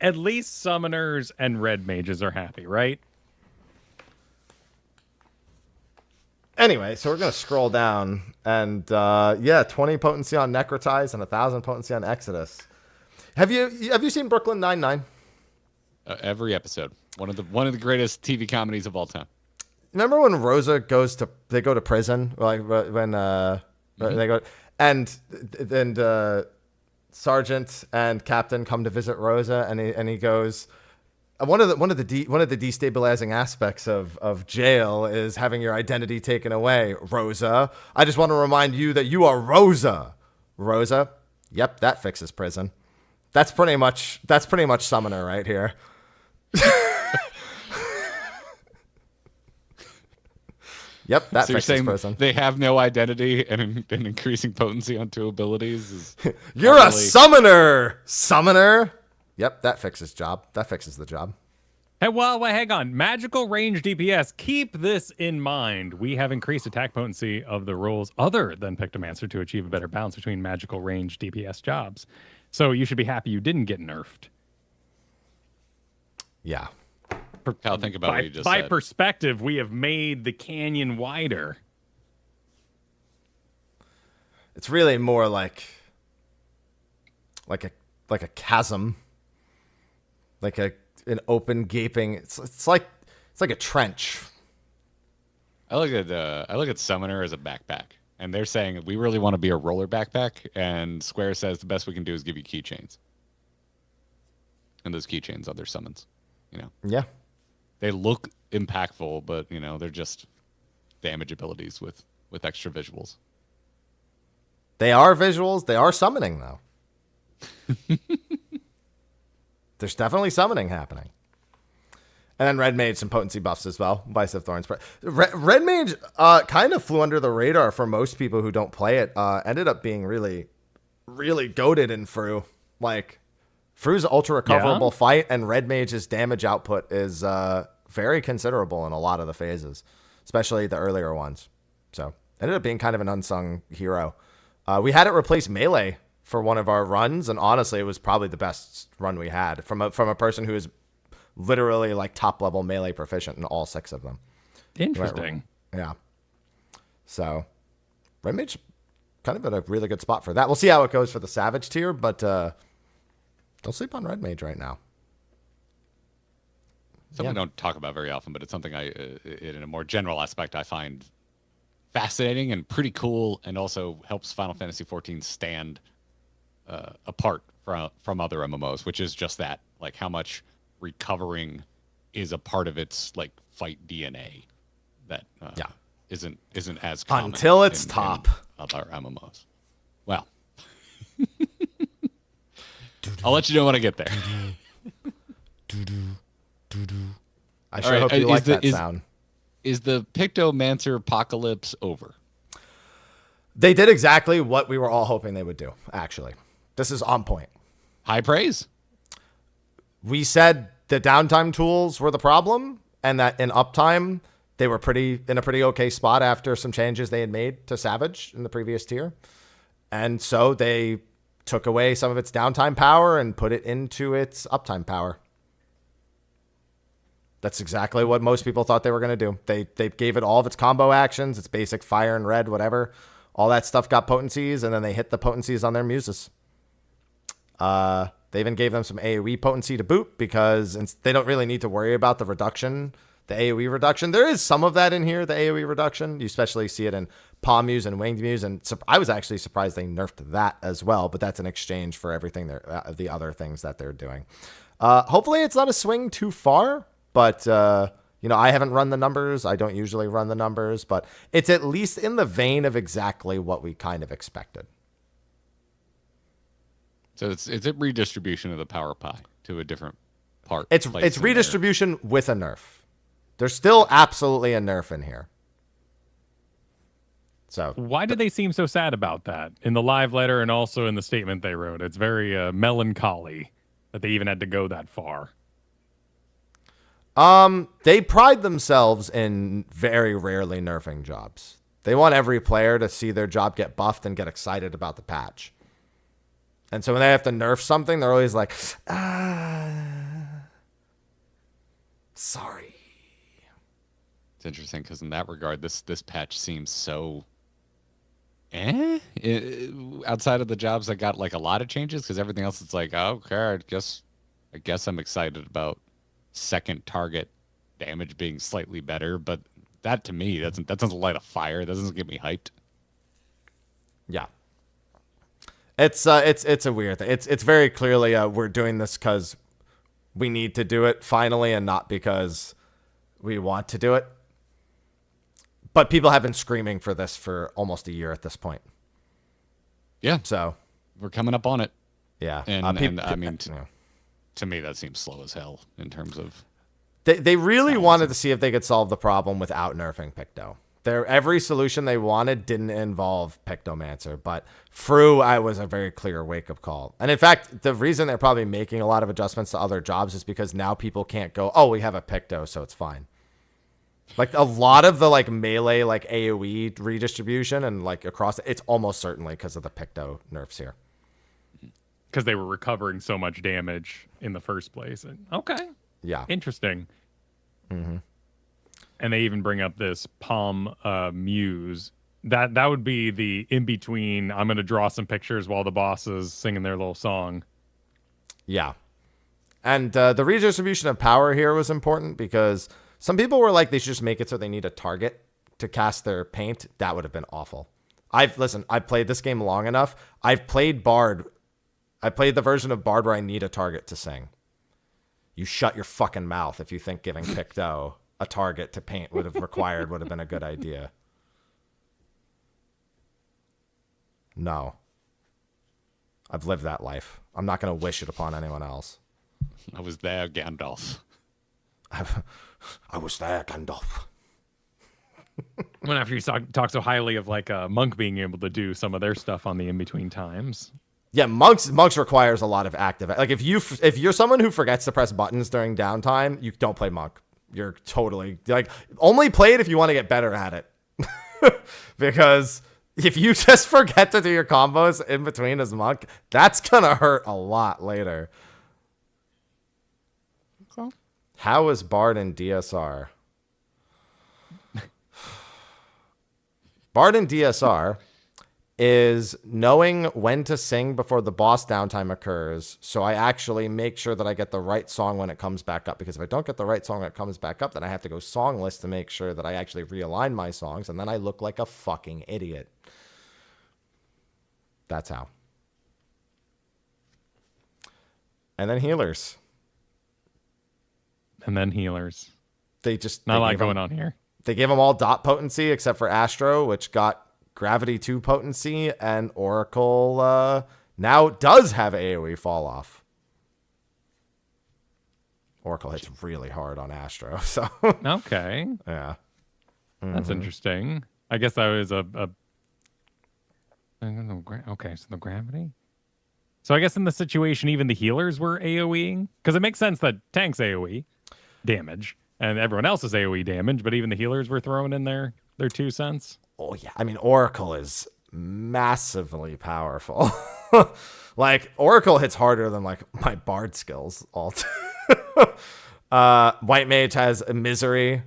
At least summoners and red mages are happy, right? Anyway, so we're going to scroll down, and 20 potency on Necrotize and 1,000 potency on Exodus. Have you seen Brooklyn Nine-Nine? Every episode. One of the greatest TV comedies of all time. Remember when Rosa go to prison, like when they go, and Sergeant and Captain come to visit Rosa, and he goes, one of the destabilizing aspects of jail is having your identity taken away, Rosa. I just want to remind you that you are Rosa. Rosa? Yep, that fixes prison. That's pretty much Summoner right here. Yep, that So you're fixes saying person. they have no identity and increasing potency on 2 abilities is You're a summoner! Summoner! Yep, that fixes job. That fixes the job. Hey, well, hang on. Magical range DPS. Keep this in mind. We have increased attack potency of the roles other than Pictomancer to achieve a better balance between magical range DPS jobs. So you should be happy you didn't get nerfed. Yeah. Kyle, think about what you just by said. perspective, we have made the canyon wider. It's really more like a chasm. Like an open gaping. It's like a trench. I look at Summoner as a backpack, and they're saying we really want to be a roller backpack, and Square says the best we can do is give you keychains, and those keychains are their summons. You know, Yeah. they look impactful, but you know they're just damage abilities with extra visuals. They are visuals. They are summoning, though. There's definitely summoning happening. And then Red Mage, some potency buffs as well. Vice of Thorns. Red Mage kind of flew under the radar for most people who don't play it. Ended up being really, really goated in Fru. Like, Fru's ultra recoverable fight, and Red Mage's damage output is very considerable in a lot of the phases, especially the earlier ones. So, ended up being kind of an unsung hero. We had it replace Melee for one of our runs, and honestly, it was probably the best run we had from a person who is literally like top level Melee proficient in all 6 of them. Interesting. Yeah. So, Red Mage kind of in a really good spot for that. We'll see how it goes for the Savage tier, but don't sleep on Red Mage right now. Something we don't talk about very often, but it's something in a more general aspect, I find fascinating and pretty cool, and also helps Final Fantasy XIV stand apart from other MMOs, which is just that, like how much recovering is a part of its like fight DNA that isn't as common until it's in top other MMOs. Well, I'll let you know when I get there. I sure hope you like that sound. Is the Pictomancer apocalypse over? They did exactly what we were all hoping they would do, actually. This is on point. High praise. We said the downtime tools were the problem, and that in uptime, they were in a pretty okay spot after some changes they had made to Savage in the previous tier. And so they took away some of its downtime power and put it into its uptime power. That's exactly what most people thought they were going to do. They gave it all of its combo actions, its basic fire and red, whatever. All that stuff got potencies, and then they hit the potencies on their muses. They even gave them some AoE potency to boot, because they don't really need to worry about the reduction, the AoE reduction. There is some of that in here, the AoE reduction. You especially see it in Paw Muse and Winged Muse, and I was actually surprised they nerfed that as well, but that's in exchange for everything the other things that they're doing. Hopefully it's not a swing too far, but I haven't run the numbers. I don't usually run the numbers, but it's at least in the vein of exactly what we kind of expected. So it's a redistribution of the power pie to a different part. It's redistribution with a nerf. There's still absolutely a nerf in here. So why do they seem so sad about that in the live letter and also in the statement they wrote? It's very melancholy that they even had to go that far. They pride themselves in very rarely nerfing jobs. They want every player to see their job get buffed and get excited about the patch. And so when they have to nerf something, they're always like, sorry. It's interesting because in that regard, this patch seems so outside of the jobs that got like a lot of changes, because everything else it's like, oh, okay, I guess I'm excited about second target damage being slightly better, but that to me that doesn't light a fire. That doesn't get me hyped. Yeah. It's a weird thing. It's very clearly we're doing this because we need to do it finally, and not because we want to do it. But people have been screaming for this for almost a year at this point. Yeah. So we're coming up on it. Yeah. And I mean, to me, that seems slow as hell in terms of... They really wanted to see if they could solve the problem without nerfing Picto. Every solution they wanted didn't involve Pictomancer, but Fru, I was a very clear wake-up call. And in fact, the reason they're probably making a lot of adjustments to other jobs is because now people can't go, oh, we have a Picto, so it's fine. Like a lot of the like melee, like AoE redistribution and like across, it's almost certainly because of the Picto nerfs here. Because they were recovering so much damage in the first place. Okay. Yeah. Interesting. Mm-hmm. And they even bring up this Palm Muse. That would be the in-between, I'm going to draw some pictures while the boss is singing their little song. Yeah. And the redistribution of power here was important because some people were like, they should just make it so they need a target to cast their paint. That would have been awful. I've played this game long enough. I've played Bard. I played the version of Bard where I need a target to sing. You shut your fucking mouth if you think giving Picto a target to paint would have been a good idea. No. I've lived that life. I'm not going to wish it upon anyone else. I was there, Gandalf. I was there, Gandalf. When after you talk so highly of like a monk being able to do some of their stuff on the in-between times. Yeah, monks requires a lot of active. Like if you're someone who forgets to press buttons during downtime, you don't play monk. You're totally like only play it if you want to get better at it. Because if you just forget to do your combos in between as monk, that's gonna hurt a lot later. Okay. How is Bard in DSR? Bard in DSR is knowing when to sing before the boss downtime occurs, so I actually make sure that I get the right song when it comes back up, because if I don't get the right song when it comes back up, then I have to go song list to make sure that I actually realign my songs, and then I look like a fucking idiot. That's how. And then healers. They just... Not a lot going on here. They gave them all dot potency except for Astro, which got Gravity 2 potency, and Oracle now does have AoE fall off. Oracle hits really hard on Astro, so okay, yeah, that's interesting. I guess that was okay. So the gravity. So I guess in the situation, even the healers were AoEing, because it makes sense that tanks AoE damage and everyone else is AoE damage, but even the healers were throwing in their 2 cents. Oh, yeah. I mean, Oracle is massively powerful. Like, Oracle hits harder than, like, my Bard skills all White Mage has a Misery,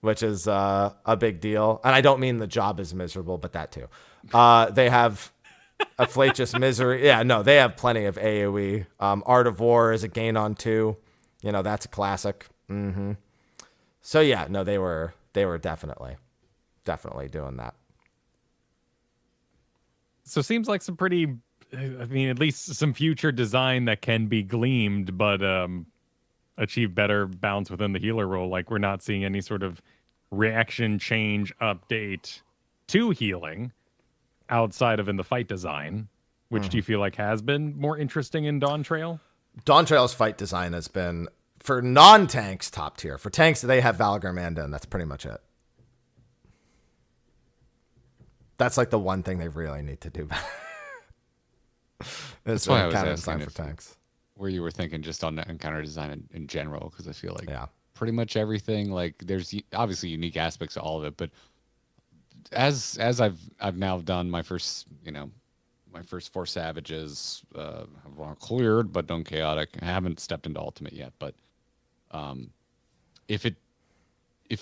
which is a big deal. And I don't mean the job is miserable, but that too. They have a Flatus Misery. Yeah, no, they have plenty of AoE. Art of War is a gain on 2. You know, that's a classic. Mm-hmm. So, yeah, no, they were definitely doing that. So seems like some pretty, I mean, at least some future design that can be gleamed, but achieve better balance within the healer role. Like we're not seeing any sort of reaction change update to healing outside of in the fight design, which do you feel like has been more interesting in Dawn Trail? Dawn Trail's fight design has been, for non-tanks, top tier. For tanks, they have Valgrimanda, and that's pretty much it. That's like the one thing they really need to do. That's why I was asking for tanks. Where you were thinking just on encounter design in general, because I feel like pretty much everything, like there's obviously unique aspects to all of it, but as I've now done my first 4 Savages, I've cleared but done chaotic. I haven't stepped into ultimate yet, but if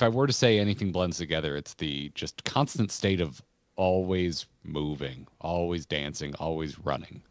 I were to say anything blends together, it's the just constant state of always moving, always dancing, always running.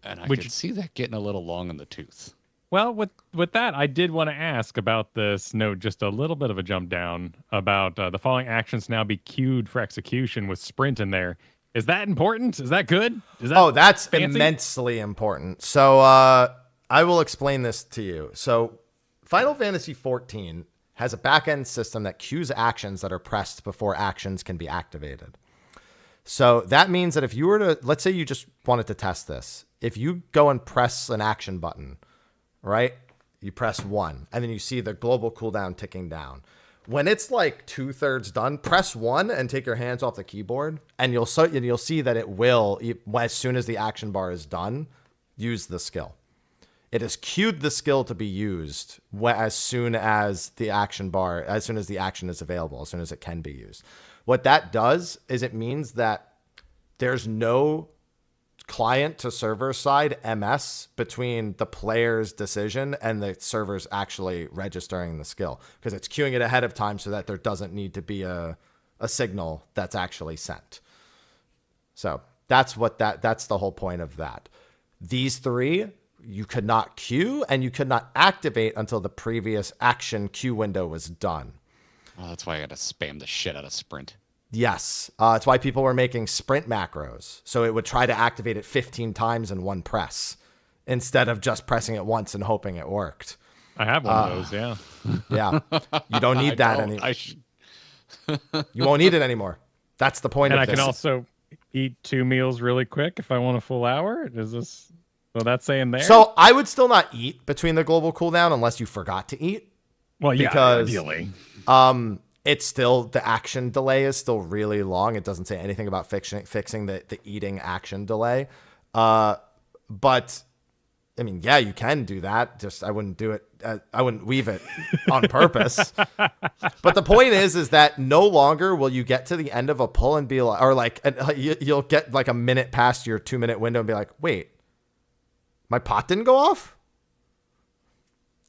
And I could see that getting a little long in the tooth. Well, with that, I did want to ask about this note, just a little bit of a jump down about the following actions now be queued for execution with sprint in there. Is that important? Is that good? That's fancy? Immensely important. So I will explain this to you. So Final Fantasy XIV has a back-end system that queues actions that are pressed before actions can be activated. So that means that if you were to, let's say you just wanted to test this, if you go and press an action button, right? you press 1, and then you see the global cooldown ticking down. When it's like 2/3 done, press 1 and take your hands off the keyboard, and you'll see that it will, as soon as the action bar is done, use the skill. It has queued the skill to be used as soon as the action is available, as soon as it can be used. What that does is it means that there's no client to server side MS between the player's decision and the server's actually registering the skill, because it's queuing it ahead of time so that there doesn't need to be a signal that's actually sent. So that's the whole point of that. These 3 you could not queue and you could not activate until the previous action queue window was done. Oh, that's why I got to spam the shit out of sprint. Yes. It's why people were making sprint macros. So it would try to activate it 15 times in one press instead of just pressing it once and hoping it worked. I have one of those, yeah. Yeah. You don't need that anymore. You won't need it anymore. That's the point of this. And I can also eat 2 meals really quick if I want a full hour. Will that say in there? So I would still not eat between the global cooldown unless you forgot to eat. Well, yeah, because, ideally. It's still, the action delay is still really long. It doesn't say anything about fixing the eating action delay. But I mean, yeah, you can do that. Just, I wouldn't do it. I wouldn't weave it on purpose. But the point is that no longer will you get to the end of a pull and be like, or like, you'll get like a minute past your 2-minute window and be like, wait, my pot didn't go off?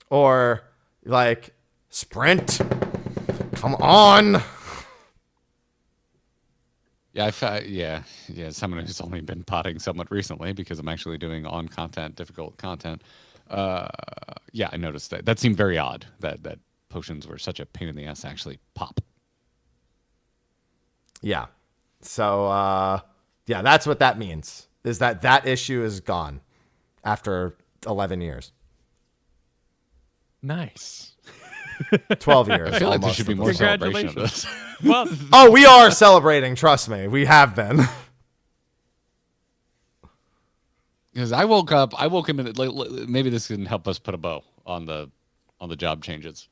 Or like, sprint. Come on. Yeah, someone who's only been potting somewhat recently because I'm actually doing difficult content. Yeah, I noticed that. That seemed very odd that potions were such a pain in the ass to actually pop. Yeah. So, yeah, that's what that means, is that issue is gone after 11 years. Nice. 12 years. I feel like there should be more celebration of this. Well, oh, we are celebrating. Trust me. We have been. Because I woke up in maybe this can help us put a bow on the job changes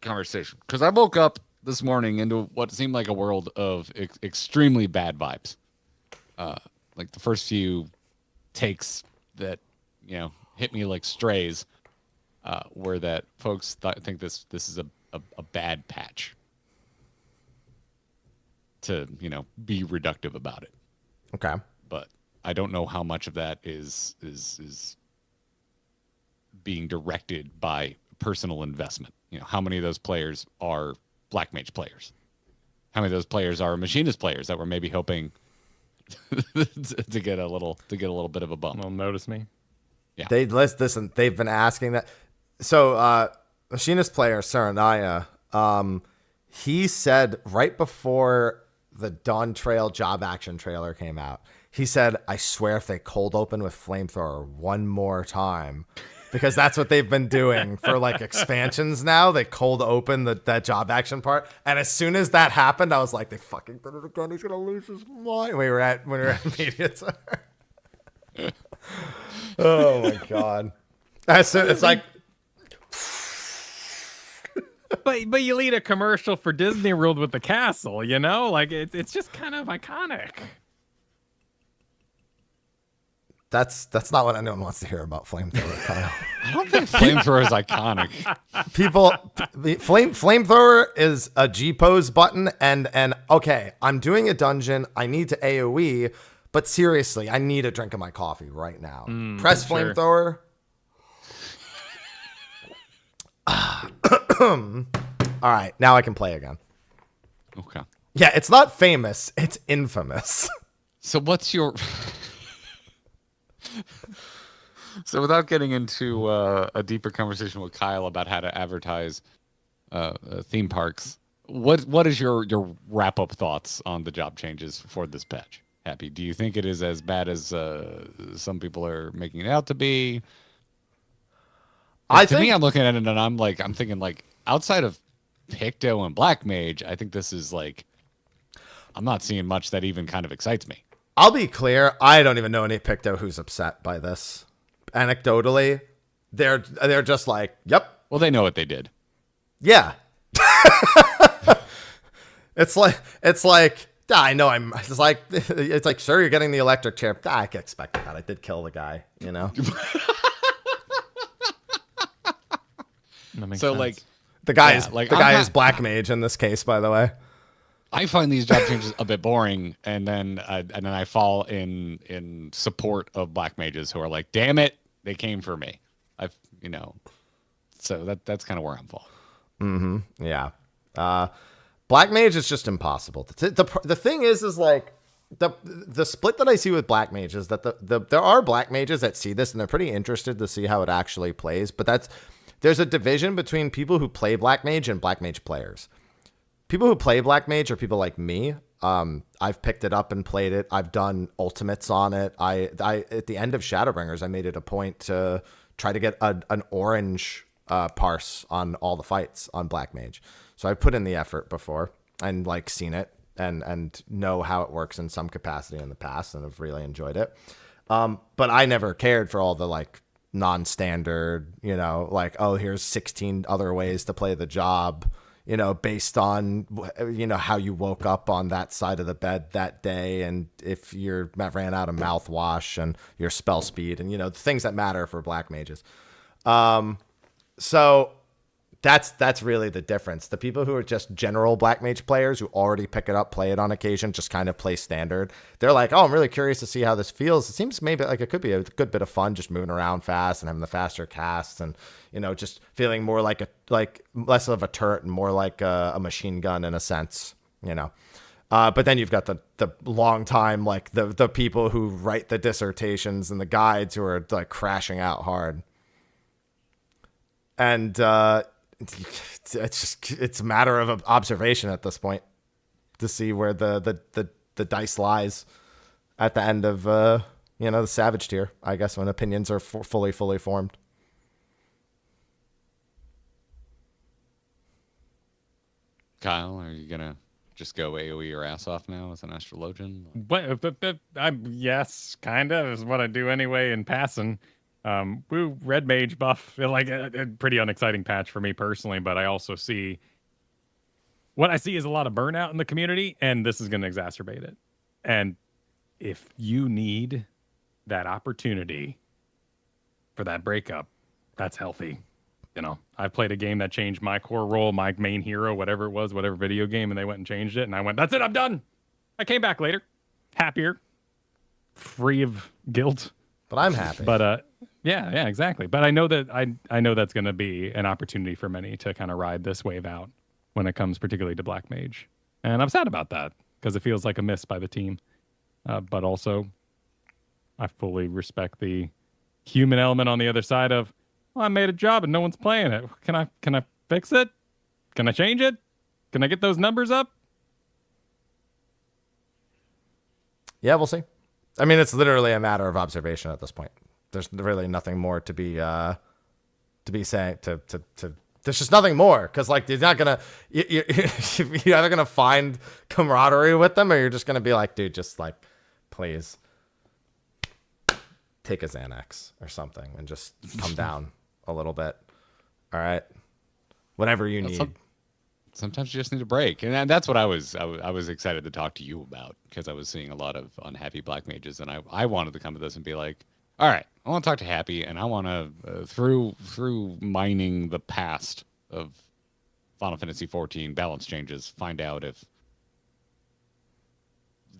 conversation. Because I woke up this morning into what seemed like a world of extremely bad vibes. Like the first few takes that hit me like strays were that folks think this is a bad patch. To be reductive about it. Okay. But I don't know how much of that is being directed by personal investment. How many of those players are Black Mage players? How many of those players are Machinist players that were maybe hoping to get a little bit of a bump? Well, notice me. Yeah. Listen, they've been asking that. So, Machinist player Saranaya, he said right before the Dawn Trail job action trailer came out, he said, I swear if they cold open with Flamethrower one more time, because that's what they've been doing for like expansions now. They cold open that job action part. And as soon as that happened, I was like, they fucking did it again. He's going to lose his mind. When we were at media center. Oh my God. It's like, But you lead a commercial for Disney World with the castle, like it's just kind of iconic. That's not what anyone wants to hear about Flamethrower, Kyle. I don't think Flamethrower is iconic. Flamethrower is a G pose button, and okay, I'm doing a dungeon. I need to AoE, but seriously, I need a drink of my coffee right now. Press Flamethrower. All right, now I can play again. Okay. Yeah, it's not famous, it's infamous. So what's your... So without getting into a deeper conversation with Kyle about how to advertise theme parks, what is your wrap-up thoughts on the job changes for this patch? Happy, do you think it is as bad as some people are making it out to be? To me, I'm looking at it and I'm thinking like outside of Picto and Black Mage, I think this is like, I'm not seeing much that even kind of excites me. I'll be clear. I don't even know any Picto who's upset by this. Anecdotally, they're just like, yep. Well, they know what they did. Yeah. It's like I know it's like sure, you're getting the electric chair. I expected that. I did kill the guy, you know. That makes so sense. like the guy is Black Mage in this case, by the way. I find these job changes a bit boring, and then I fall in support of Black Mages who are like, damn it, they came for me. So that's kind of where I'm falling. Yeah. Black Mage is just impossible. The thing is like the split that I see with Black Mage is that there are Black Mages that see this and they're pretty interested to see how it actually plays. But there's a division between people who play Black Mage and Black Mage players. People who play Black Mage are people like me. I've picked it up and played it. I've done ultimates on it. I at the end of Shadowbringers, I made it a point to try to get an orange parse on all the fights on Black Mage. So I put in the effort before and like seen it and know how it works in some capacity in the past and have really enjoyed it. But I never cared for all the like non-standard, like, oh, here's 16 other ways to play the job, based on, how you woke up on that side of the bed that day. And if you ran out of mouthwash and your spell speed and, the things that matter for Black Mages. So that's really the difference. The people who are just general Black Mage players who already pick it up, play it on occasion, just kind of play standard. They're like, oh, I'm really curious to see how this feels. It seems maybe like it could be a good bit of fun, just moving around fast and having the faster casts and, just feeling more like less of a turret and more like a machine gun in a sense, But then you've got the long time, like the people who write the dissertations and the guides who are like crashing out hard. And, it's a matter of observation at this point to see where the dice lies at the end of the Savage tier, I guess, when opinions are fully formed. Kyle, are you gonna just go AoE your ass off now as an astrologian? Yes, kind of is what I do anyway in passing. Red Mage buff, like a pretty unexciting patch for me personally, but I also see what I see is a lot of burnout in the community, and this is going to exacerbate it. And if you need that opportunity for that breakup, that's healthy. I played a game that changed my core role, my main hero, whatever it was, whatever video game, and they went and changed it, and I went, that's it, I'm done. I came back later, happier, free of guilt. But I'm happy. But yeah, exactly. But I know that I know that's going to be an opportunity for many to kind of ride this wave out when it comes particularly to Black Mage, and I'm sad about that because it feels like a miss by the team. But also, I fully respect the human element on the other side of, well, I made a job and no one's playing it. Can I fix it? Can I change it? Can I get those numbers up? Yeah, we'll see. I mean, it's literally a matter of observation at this point. There's really nothing more to be saying. There's just nothing more because like you're not gonna you're either gonna find camaraderie with them or you're just gonna be like, dude, just like, please take a Xanax or something and just come down a little bit. All right, whatever you need. Sometimes you just need a break, and that's what I was excited to talk to you about because I was seeing a lot of unhappy Black Mages, and I wanted to come to this and be like, all right, I want to talk to Happy, and I want to through mining the past of Final Fantasy XIV balance changes, find out if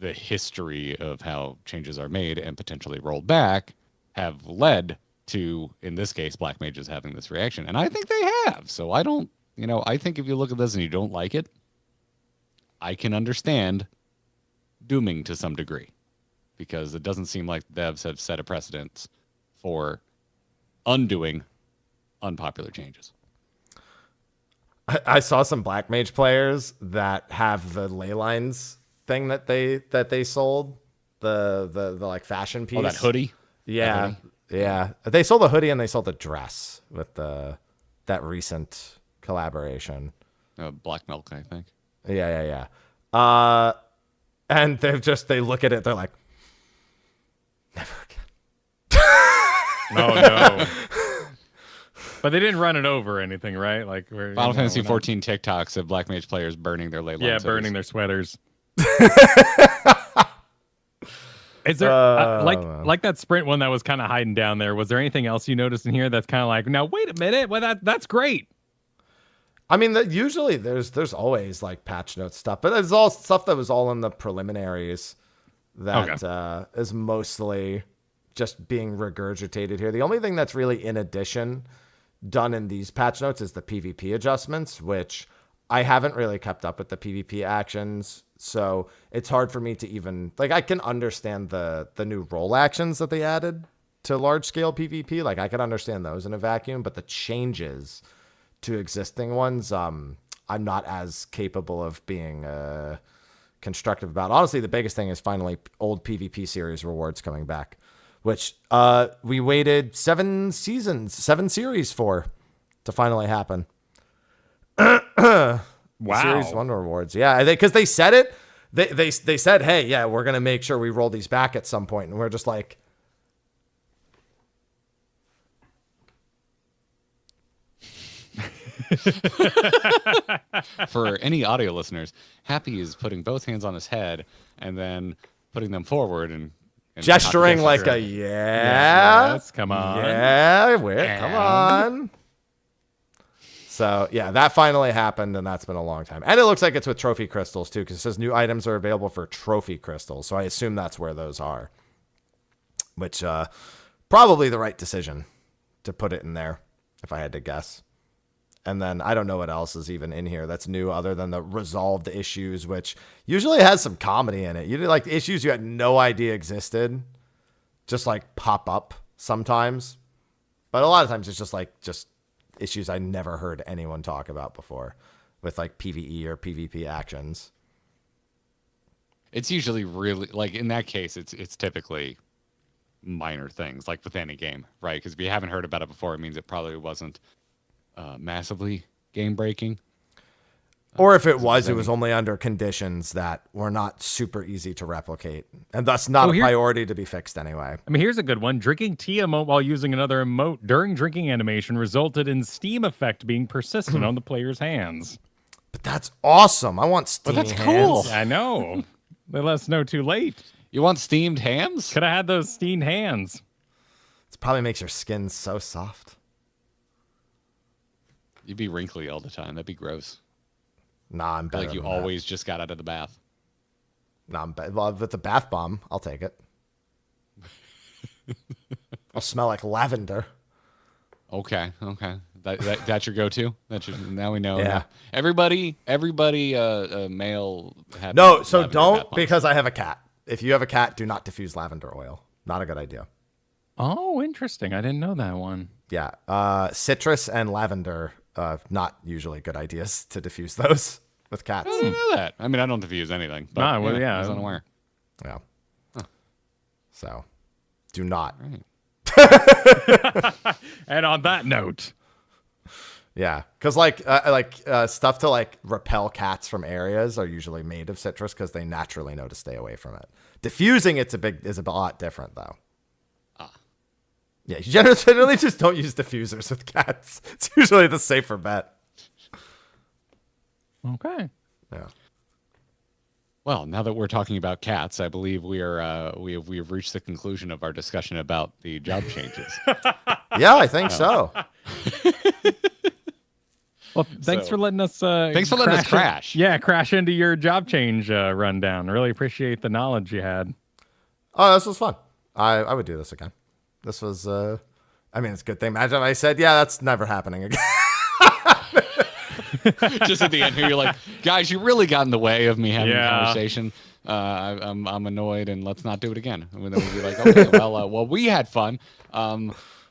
the history of how changes are made and potentially rolled back have led to, in this case, Black Mages having this reaction, and I think they have. So I don't. I think if you look at this and you don't like it, I can understand dooming to some degree because it doesn't seem like devs have set a precedent for undoing unpopular changes. I saw some Black Mage players that have the ley lines thing that they sold, the like fashion piece. Oh, that hoodie? Yeah. Yeah. They sold the hoodie and they sold the dress with that recent collaboration. Black Milk, I think. Yeah. And they look at it, they're like, never again. Oh no. But they didn't run it over or anything, right? Like Final Fantasy 14 TikToks of Black Mage players burning their ley line. Yeah, burning their sweaters. Is there like that sprint one that was kind of hiding down there? Was there anything else you noticed in here that's kind of like, now wait a minute, well that's great. I mean, usually there's always like patch notes stuff, but it's all stuff that was all in the preliminaries that is mostly just being regurgitated here. The only thing that's really in addition done in these patch notes is the PvP adjustments, which I haven't really kept up with the PvP actions. So it's hard for me to even, like, I can understand the new role actions that they added to large scale PvP. Like, I can understand those in a vacuum, but the changes to existing ones, I'm not as capable of being constructive about. Honestly, the biggest thing is finally old PvP series rewards coming back, which we waited 7 series for to finally happen. Wow. Series 1 rewards. Yeah, because they said it. They said, hey, yeah, we're going to make sure we roll these back at some point. And we're just like... For any audio listeners, Happy is putting both hands on his head and then putting them forward and gesturing like a yes, come on. Come on. So, yeah, that finally happened, and that's been a long time. And it looks like it's with trophy crystals, too, because it says new items are available for trophy crystals. So I assume that's where those are, which probably the right decision to put it in there, if I had to guess. And then I don't know what else is even in here that's new other than the resolved issues, which usually has some comedy in it. You like issues you had no idea existed, just like pop up sometimes. But a lot of times it's just issues I never heard anyone talk about before with like PvE or PvP actions. It's usually really, like in that case, it's typically minor things like with any game, right? Because if you haven't heard about it before, it means it probably wasn't massively game breaking. Or if it was only under conditions that were not super easy to replicate, and thus not a priority to be fixed anyway. I mean, here's a good one. Drinking tea emote while using another emote during drinking animation resulted in steam effect being persistent on the player's hands. But that's awesome. I want steamy hands. But that's cool. I know. They let us know too late. You want steamed hands? Could have had those steamed hands. It probably makes your skin so soft. You'd be wrinkly all the time. That'd be gross. Nah, I'm better. Like you always just got out of the bath. Nah, I'm better. Well, with the bath bomb, I'll take it. I'll smell like lavender. Okay. That's your go-to. Now we know. Yeah. Everybody, male. No, so don't, because I have a cat. If you have a cat, do not diffuse lavender oil. Not a good idea. Oh, interesting. I didn't know that one. Yeah. Citrus and lavender, not usually good ideas to diffuse those with cats. I didn't know that. I mean, I don't diffuse anything. But I was unaware. Yeah. Huh. So, do not. Right. And on that note. Yeah, because stuff to like repel cats from areas are usually made of citrus because they naturally know to stay away from it. Diffusing is a lot different though. Yeah, you generally just don't use diffusers with cats. It's usually the safer bet. Okay. Yeah. Well, now that we're talking about cats, I believe we have reached the conclusion of our discussion about the job changes. Yeah, I think so. Well, thanks for letting us. Thanks for letting us crash. Crash into your job change rundown. Really appreciate the knowledge you had. Oh, this was fun. I would do this again. This was, I mean, it's a good thing. Imagine if I said, yeah, that's never happening again. Just at the end here, you're like, guys, you really got in the way of me having a conversation. I'm annoyed, and let's not do it again. And then we'd be like, okay, well, we had fun.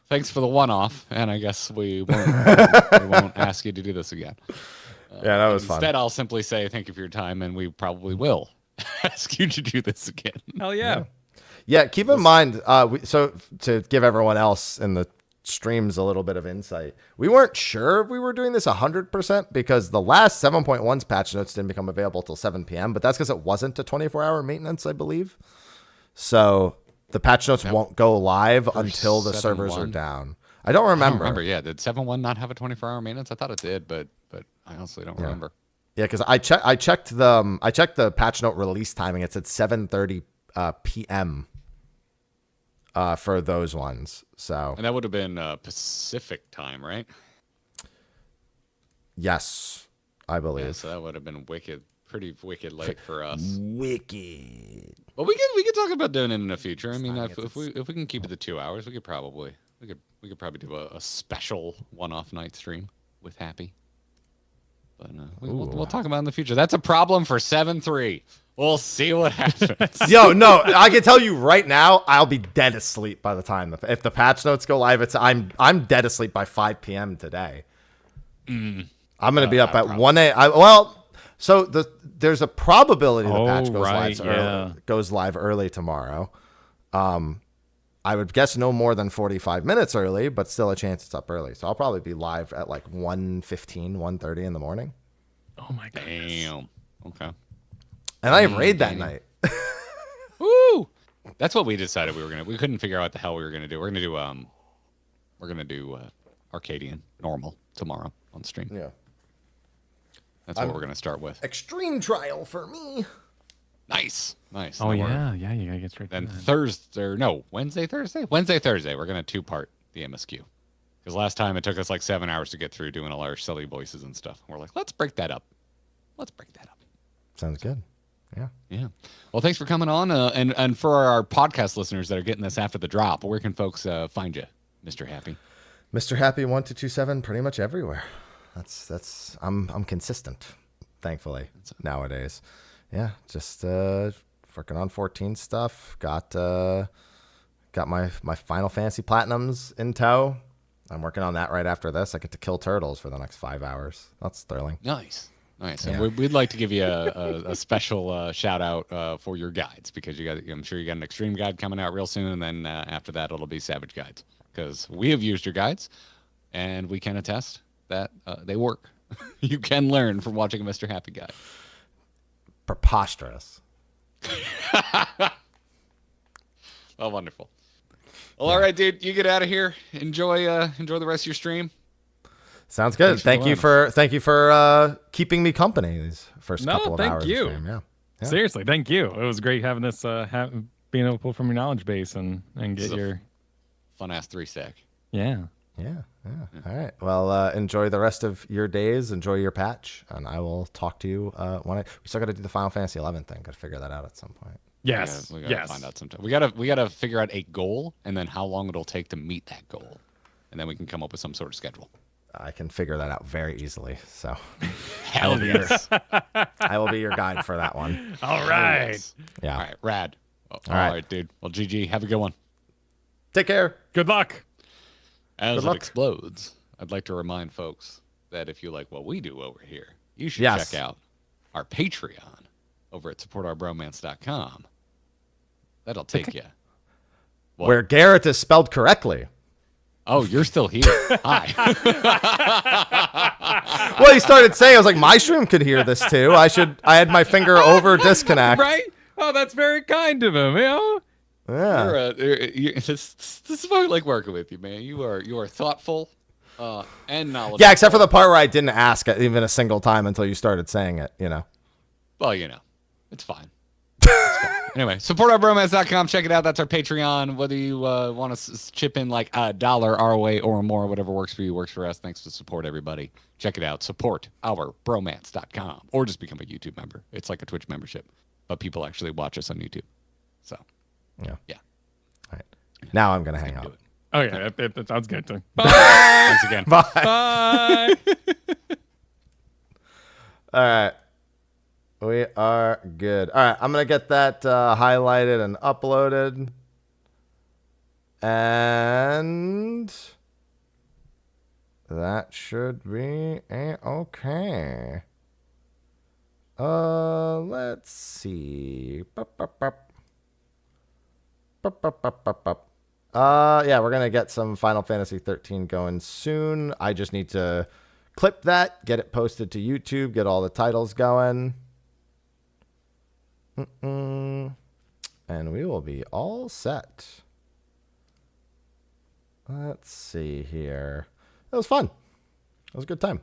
Thanks for the one-off, and I guess we won't ask you to do this again. Yeah, that was fun. Instead, I'll simply say thank you for your time, and we probably will ask you to do this again. Hell yeah. Yeah, keep in mind, so to give everyone else in the streams a little bit of insight, we weren't sure if we were doing this 100% because the last 7.1's patch notes didn't become available till 7 p.m., but that's because it wasn't a 24-hour maintenance, I believe. So the patch notes won't go live until the servers are down. I don't remember. Yeah, did 7.1 not have a 24-hour maintenance? I thought it did, but I honestly don't remember. Yeah, because I checked the patch note release timing. It said 7:30 p.m. For those ones. So and that would have been Pacific time, right? Yes, I believe. Yeah, so that would have been pretty wicked late for us. Wicked. Well, we could talk about doing it in the future. I mean, if we can keep it to 2 hours, we could probably do a special one-off night stream with Happy. But we'll talk about it in the future. That's a problem for 7.3. We'll see what happens. Yo, no, I can tell you right now, I'll be dead asleep by the time if the patch notes go live. I'm dead asleep by 5 p.m. today. I'm gonna be up at 1 a.m. So there's a probability the patch goes live early tomorrow. I would guess no more than 45 minutes early, but still a chance it's up early. So I'll probably be live at like 1:15, 1:30 in the morning. Oh my goodness. Damn. Okay. And I raid that night. Woo! That's what we decided we couldn't figure out what the hell we were gonna do. We're gonna do Arcadian normal tomorrow on stream. Yeah. That's what we're gonna start with. Extreme trial for me. Nice. Oh yeah, you gotta get straight. Then to Wednesday, Thursday, we're gonna 2-part the MSQ. Because last time it took us like 7 hours to get through doing all our silly voices and stuff. We're like, let's break that up. Sounds good. Yeah. Yeah. Well, thanks for coming on. And for our podcast listeners that are getting this after the drop, where can folks find you, Mr. Happy? Mr. Happy 1227 pretty much everywhere. I'm consistent, thankfully, nowadays. Yeah, just working on 14 stuff. Got my Final Fantasy Platinums in tow. I'm working on that right after this. I get to kill turtles for the next 5 hours. That's thrilling. Nice. Yeah. And we'd like to give you a special shout out for your guides, because I'm sure you got an extreme guide coming out real soon, and then after that it'll be savage guides, because we have used your guides and we can attest that they work. You can learn from watching a Mr. Happy guide. Preposterous. Oh, wonderful. Well, all right, dude, you get out of here. Enjoy the rest of your stream. Sounds good. Thank you for keeping me company these first couple of hours. Thank you. Of stream. Yeah. Seriously, thank you. It was great having this, being able to pull from your knowledge base and get your fun ass 3-stack. Yeah. All right. Well, enjoy the rest of your days. Enjoy your patch, and I will talk to you we still got to do the Final Fantasy 11 thing. Got to figure that out at some point. Yes. We gotta find out sometime. We gotta figure out a goal, and then how long it'll take to meet that goal, and then we can come up with some sort of schedule. I can figure that out very easily. So, hell yes. I will be your guide for that one. All right. Yes. Yeah. All right. Rad. All right. right, dude. Well, GG. Have a good one. Take care. Good luck. As it explodes, I'd like to remind folks that if you like what we do over here, you should check out our Patreon over at supportourbromance.com. That'll take you. Where Garrett is spelled correctly. Oh, you're still here. Hi. Well, he started saying, I was like, my stream could hear this too. I had my finger over disconnect. Right? Oh, that's very kind of him, you know? Yeah. This is why I like working with you, man. You are thoughtful and knowledgeable. Yeah, except for the part where I didn't ask even a single time until you started saying it, you know. Well, it's fine. Anyway, supportourbromance.com. Check it out. That's our Patreon. Whether you want to chip in like $1 our way or more, whatever works for you works for us. Thanks for support, everybody. Check it out. Supportourbromance.com. Or just become a YouTube member. It's like a Twitch membership, but people actually watch us on YouTube. So, yeah. All right. Now I'm going to hang out. Oh, yeah. That sounds good. Bye. Thanks again. Bye. Bye. All right. We are good. All right, I'm going to get that highlighted and uploaded. And that should be okay. Let's see. Yeah, we're going to get some Final Fantasy 13 going soon. I just need to clip that, get it posted to YouTube, get all the titles going. And we will be all set. Let's see here. It was fun. It was a good time.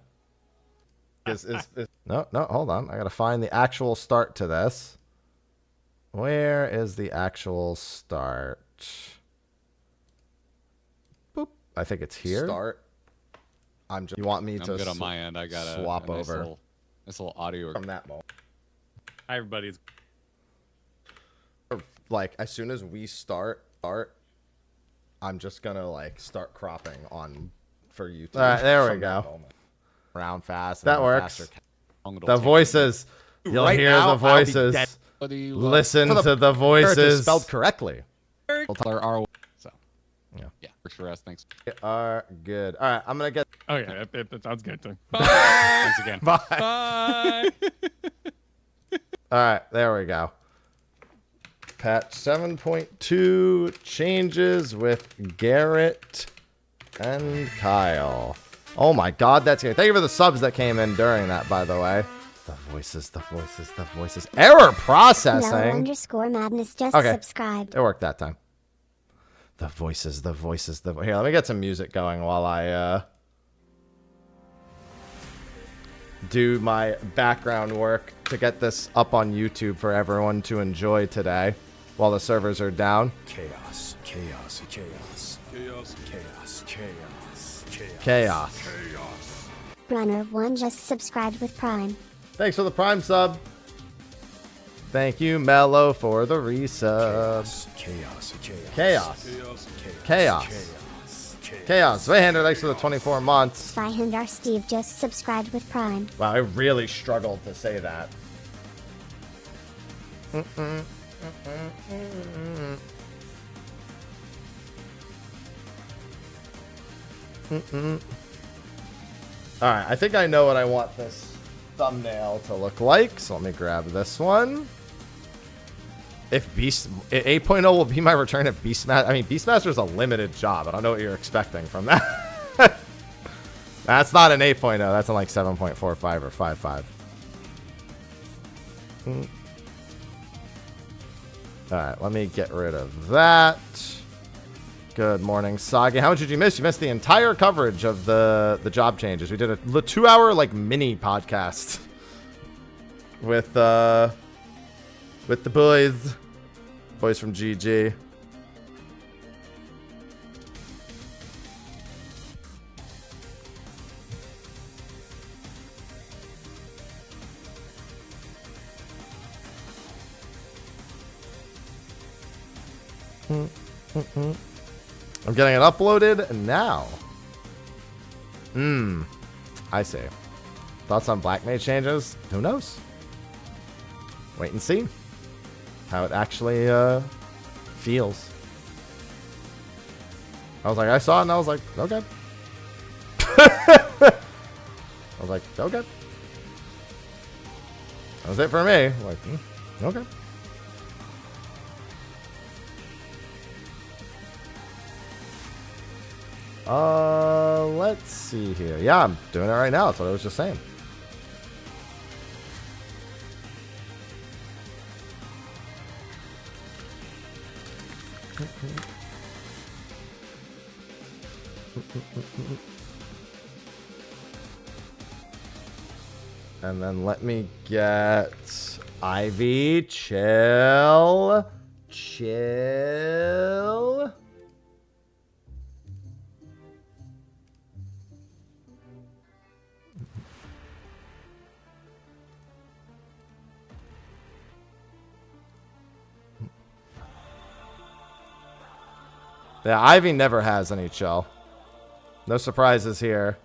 No, hold on. I gotta find the actual start to this. Where is the actual start? Boop. I think it's here. Start. You want me to? I'm good on my end. I got swap a nice over this little audio from that moment. Hi, everybody's. Like as soon as we start, I'm just gonna like start cropping on for YouTube. All right, there we go. Round fast. That works. The voices. You'll hear the voices. Listen to the voices. Spelled correctly. So yeah, works for us. Thanks. We are good. All right, I'm gonna get. Oh yeah, it sounds good. Bye. Thanks again. Bye. Bye. All right, there we go. Patch 7.2 changes with Garrett and Kyle. Oh my God, that's good. Thank you for the subs that came in during that, by the way. The voices. Error processing. _madness just Okay. subscribed. It worked that time. The voices. Here, let me get some music going while I do my background work to get this up on YouTube for everyone to enjoy today while the servers are down. Chaos. Runner1 just subscribed with Prime. Thanks for the Prime sub. Thank you, Mello, for the resub. Chaos. Zweihander, thanks for the 24 months. Zweihander Steve just subscribed with Prime. Wow, I really struggled to say that. Alright, I think I know what I want this thumbnail to look like, so let me grab this one. If 8.0 will be my return if Beastmaster... I mean, Beastmaster's a limited job. I don't know what you're expecting from that. That's not an 8.0. That's in like 7.45 or 5.5. Alright, let me get rid of that. Good morning, Sagi. How much did you miss? You missed the entire coverage of the job changes. We did a 2-hour like mini podcast with the boys from GG. I'm getting it uploaded now. I see. Thoughts on Black Mage changes? Who knows? Wait and see how it actually feels. I was like, I saw it and I was like, okay. I was like, okay. That was it for me. Like, okay. Let's see here. Yeah, I'm doing it right now. That's what I was just saying. And then let me get Ivy. Chill. Yeah, Ivy never has any chill. No surprises here.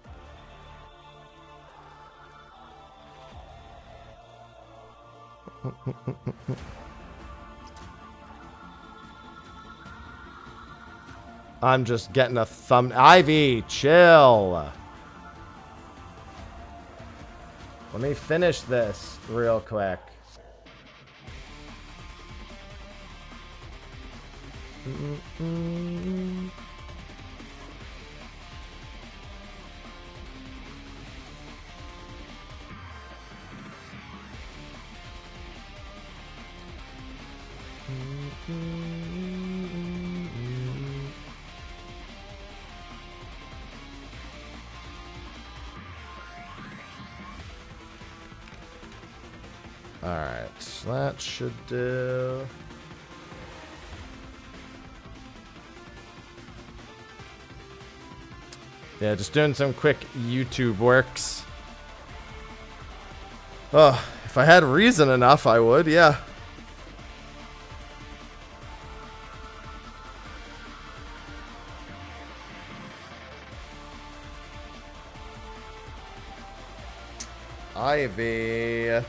I'm just getting a thumb. Ivy, chill. Let me finish this real quick. Alright, that should do. Yeah, just doing some quick YouTube works. Oh, if I had reason enough, I would, yeah. Ivy.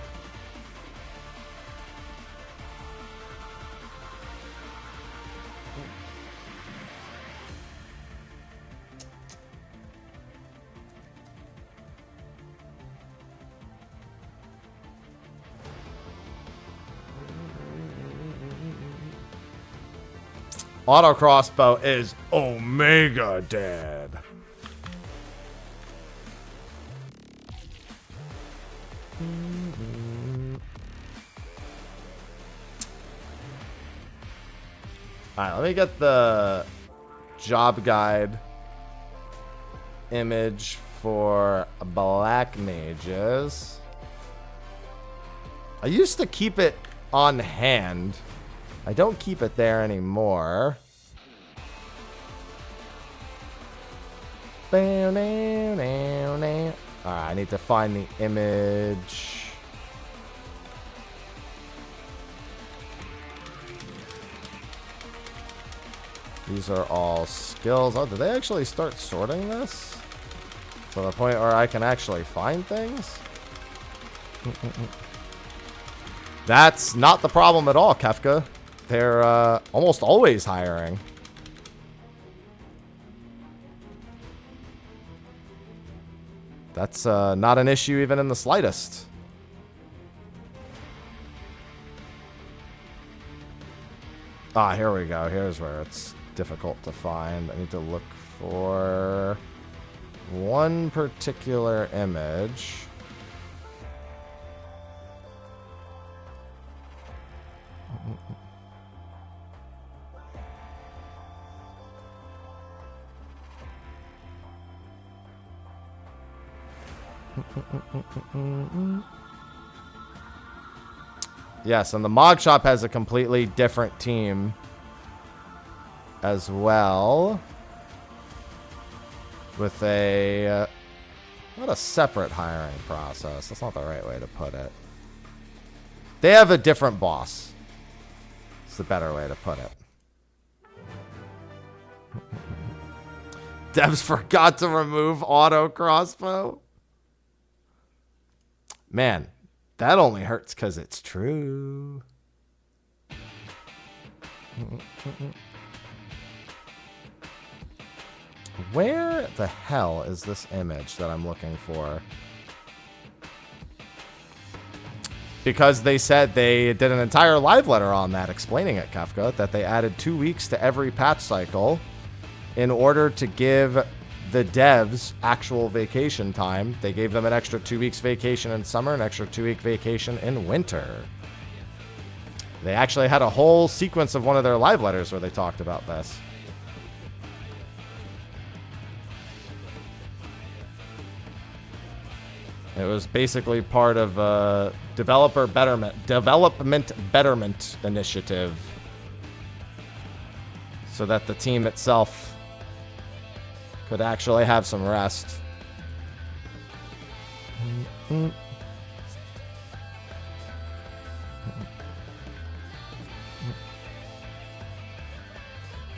Auto crossbow is Omega dead. Alright, let me get the job guide image for black mages. I used to keep it on hand. I don't keep it there anymore. Alright, I need to find the image. These are all skills. Oh, did they actually start sorting this? To the point where I can actually find things? That's not the problem at all, Kefka. They're almost always hiring. That's not an issue even in the slightest. Ah, here we go. Here's where it's difficult to find. I need to look for one particular image. Yes, and the mod shop has a completely different team as well, with a not a separate hiring process. That's not the right way to put it. They have a different boss. It's the better way to put it. Devs forgot to remove auto crossbow. Man, that only hurts because it's true. Where the hell is this image that I'm looking for? Because they said they did an entire live letter on that explaining it, Kefka, that they added 2 weeks to every patch cycle in order to give the devs actual vacation time. They gave them an extra 2 weeks vacation in summer, an extra 2 week vacation in winter. They actually had a whole sequence of one of their live letters where they talked about this. It was basically part of a development betterment initiative, so that the team itself could actually have some rest.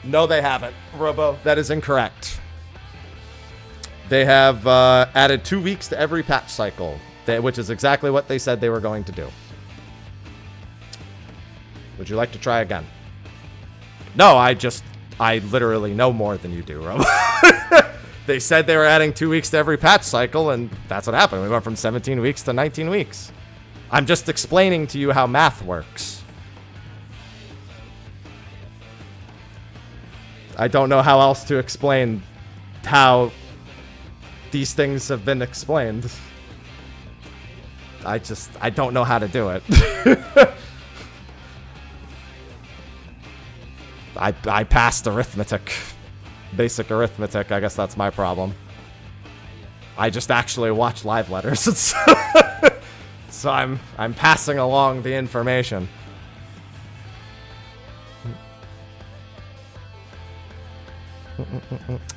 No, they haven't, Robo. That is incorrect. They have added 2 weeks to every patch cycle, which is exactly what they said they were going to do. Would you like to try again? No, I literally know more than you do, Robo. They said they were adding 2 weeks to every patch cycle, and that's what happened. We went from 17 weeks to 19 weeks. I'm just explaining to you how math works. I don't know how else to explain how these things have been explained. I don't know how to do it. I passed arithmetic. Basic arithmetic. I guess that's my problem. I just actually watch live letters. so I'm passing along the information.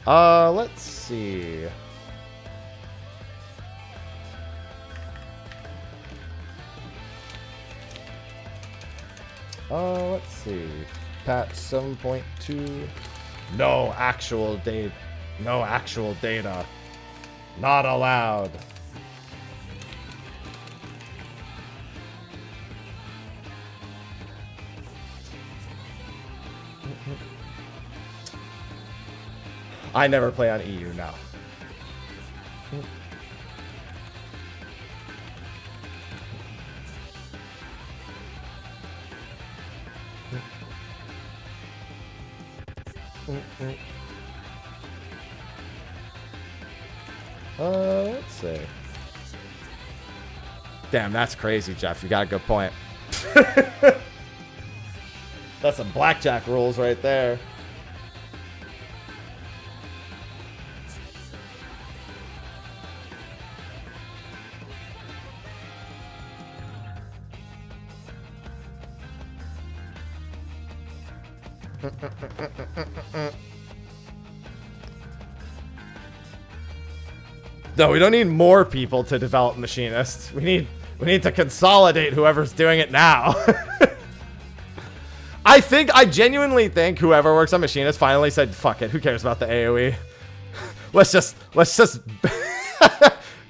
Let's see. Let's see. Patch 7.2. No actual data. No actual data. Not allowed. I never play on EU now. Let's see. Damn, that's crazy, Jeff. You got a good point. That's some blackjack rules right there. No, we don't need more people to develop machinists. We need to consolidate whoever's doing it now. I genuinely think whoever works on machinist finally said, fuck it, who cares about the AoE? let's just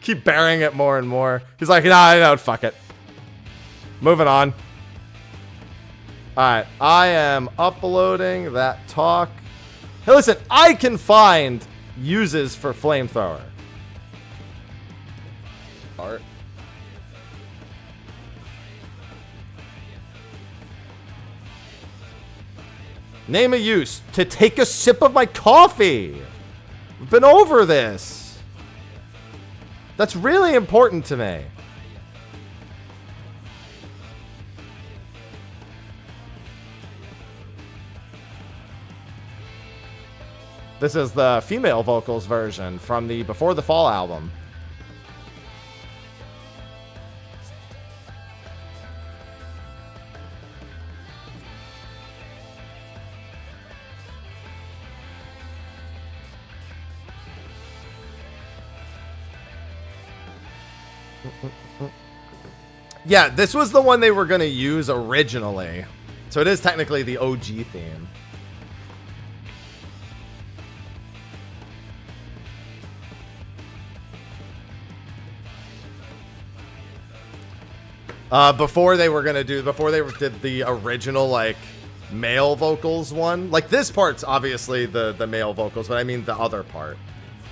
keep burying it more and more. He's like, nah, no, fuck it. Moving on. Alright, I am uploading that talk. Hey, listen, I can find uses for flamethrower. Art. Name a use. To take a sip of my coffee. We've been over this. That's really important to me. This is the female vocals version from the Before the Fall album. Yeah, this was the one they were going to use originally. So it is technically the OG theme. Before they did the original, like, male vocals one. Like, this part's obviously the male vocals, but I mean the other part.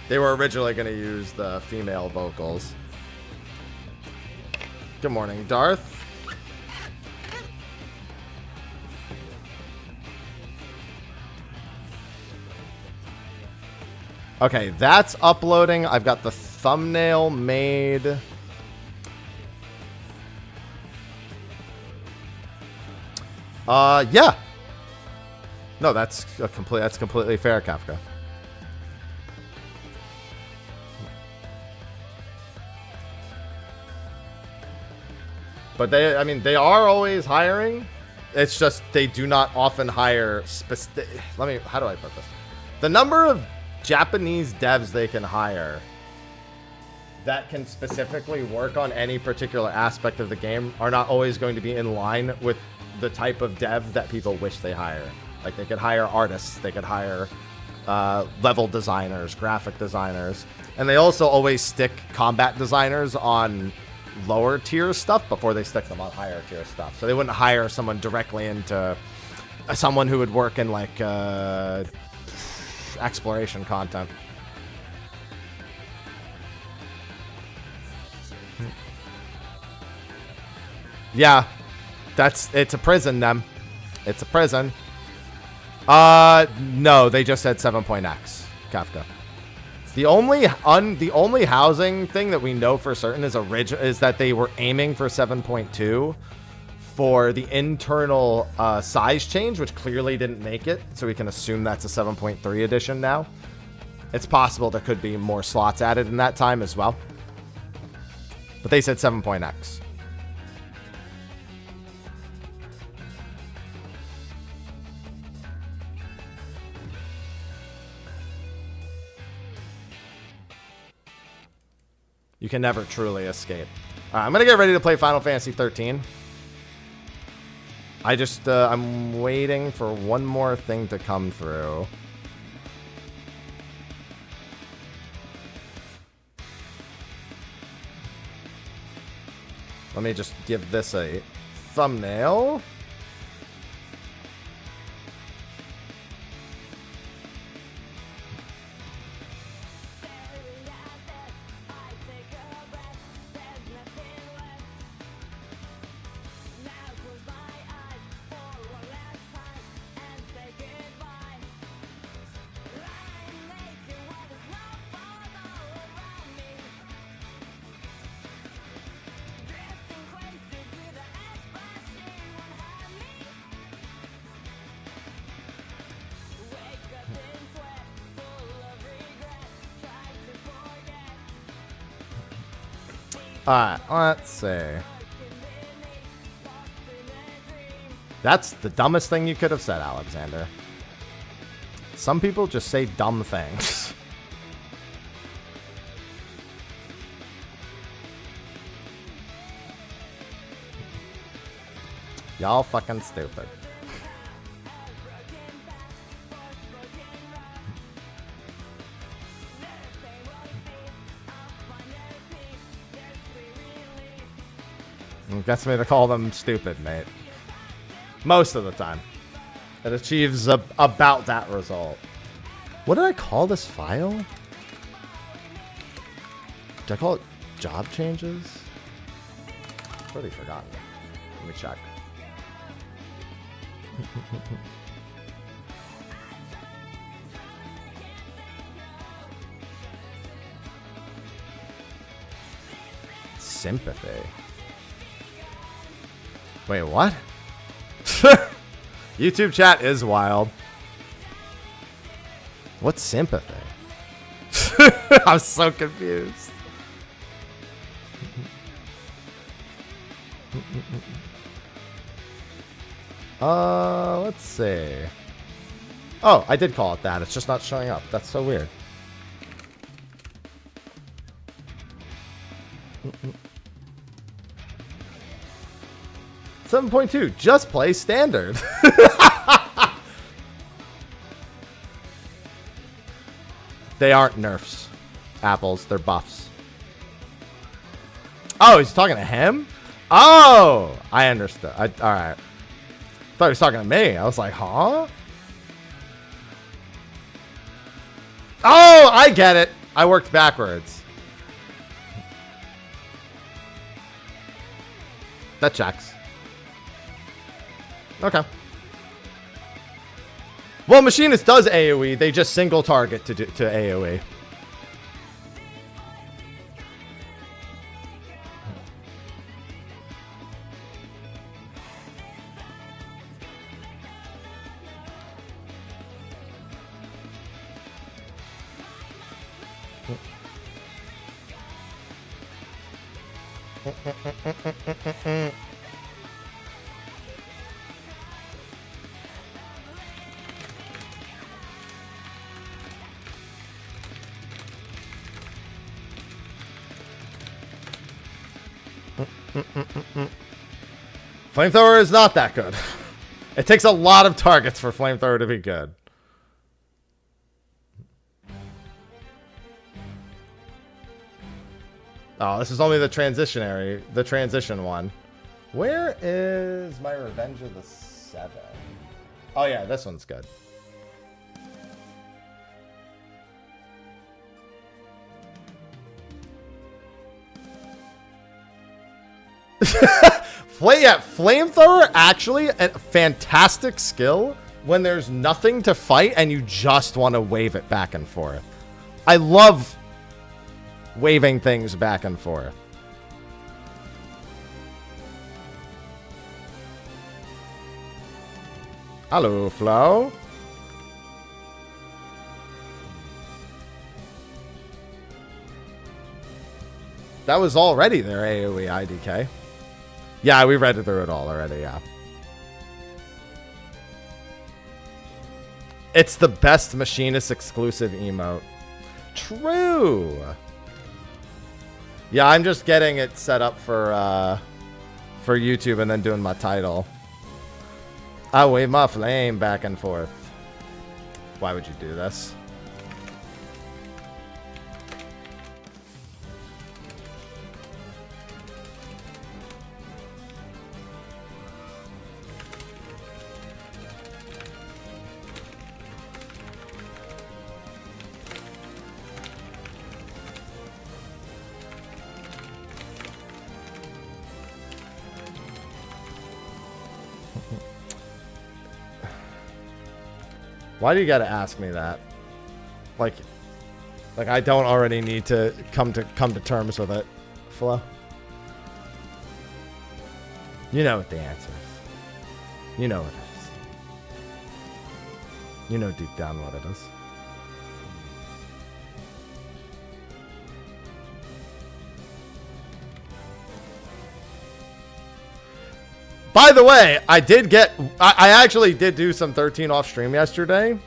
They were originally going to use the female vocals. Good morning, Darth. Okay, that's uploading. I've got the thumbnail made. Yeah. No, that's completely fair, Kafka. But they are always hiring. It's just they do not often hire how do I put this? The number of Japanese devs they can hire that can specifically work on any particular aspect of the game are not always going to be in line with the type of dev that people wish they hire. Like, they could hire artists, they could hire level designers, graphic designers, and they also always stick combat designers on lower tier stuff before they stick them on higher tier stuff. So they wouldn't hire someone directly into someone who would work in, like, exploration content. Yeah, it's a prison, them. It's a prison. No, they just said 7.x, Kafka. The only housing thing that we know for certain is that they were aiming for 7.2 for the internal size change, which clearly didn't make it. So we can assume that's a 7.3 edition now. It's possible there could be more slots added in that time as well. But they said 7.x. You can never truly escape. All right, I'm gonna get ready to play Final Fantasy 13. I just, I'm waiting for one more thing to come through. Let me just give this a thumbnail. Alright, let's see. That's the dumbest thing you could have said, Alexander. Some people just say dumb things. Y'all fucking stupid. Gets me to call them stupid, mate. Most of the time. It achieves about that result. What did I call this file? Did I call it job changes? I've already forgotten. Let me check. Sympathy. Wait, what? YouTube chat is wild. What's sympathy? I'm so confused. Let's see. Oh, I did call it that. It's just not showing up. That's so weird. 7.2, just play standard. They aren't nerfs. Apples, they're buffs. Oh, he's talking to him? Oh, I understood. Alright. I thought he was talking to me. I was like, huh? Oh, I get it. I worked backwards. That checks. Okay. Well, Machinist does AoE. They just single target to AoE. Flamethrower is not that good. It takes a lot of targets for Flamethrower to be good. Oh, this is only the transition one. Where is my Revenge of the Seven? Oh yeah, this one's good. Flamethrower actually a fantastic skill when there's nothing to fight and you just want to wave it back and forth. I love waving things back and forth. Hello, Flo. That was already their AoE IDK. Yeah, we read through it all already, yeah. It's the best Machinist exclusive emote. True. Yeah, I'm just getting it set up for YouTube and then doing my title. I wave my flame back and forth. Why would you do this? Why do you gotta ask me that? Like I don't already need to come to terms with it, Flo. You know what the answer is. You know what it is. You know deep down what it is. By the way, I actually did do some 13 off stream yesterday.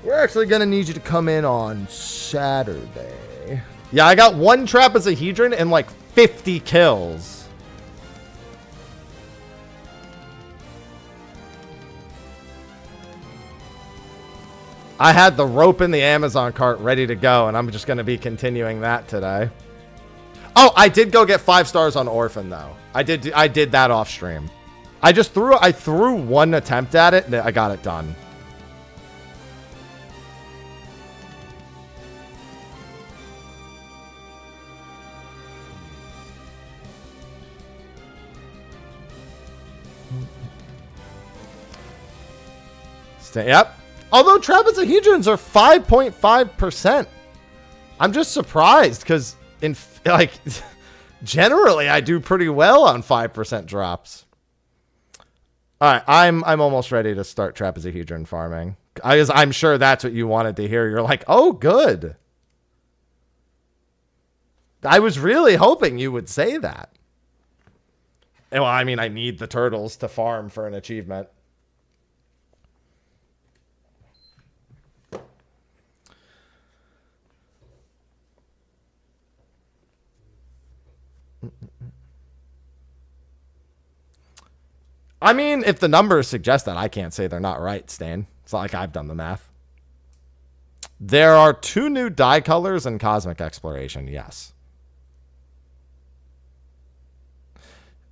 We're actually gonna need you to come in on Saturday. Yeah, I got one trapezohedron and like 50 kills. I had the rope in the Amazon cart ready to go, and I'm just gonna be continuing that today. Oh, I did go get 5 stars on Orphan though. I did that off stream. I threw one attempt at it and I got it done. Yep. Although trapezohedrons are 5.5%. I'm just surprised because generally I do pretty well on 5% drops. All right, I'm almost ready to start trapezohedron farming. I'm sure that's what you wanted to hear. You're like, "Oh, good." I was really hoping you would say that. Well, I mean, I need the turtles to farm for an achievement. I mean, if the numbers suggest that, I can't say they're not right, Stan. It's not like I've done the math. There are 2 new dye colors in Cosmic Exploration, yes.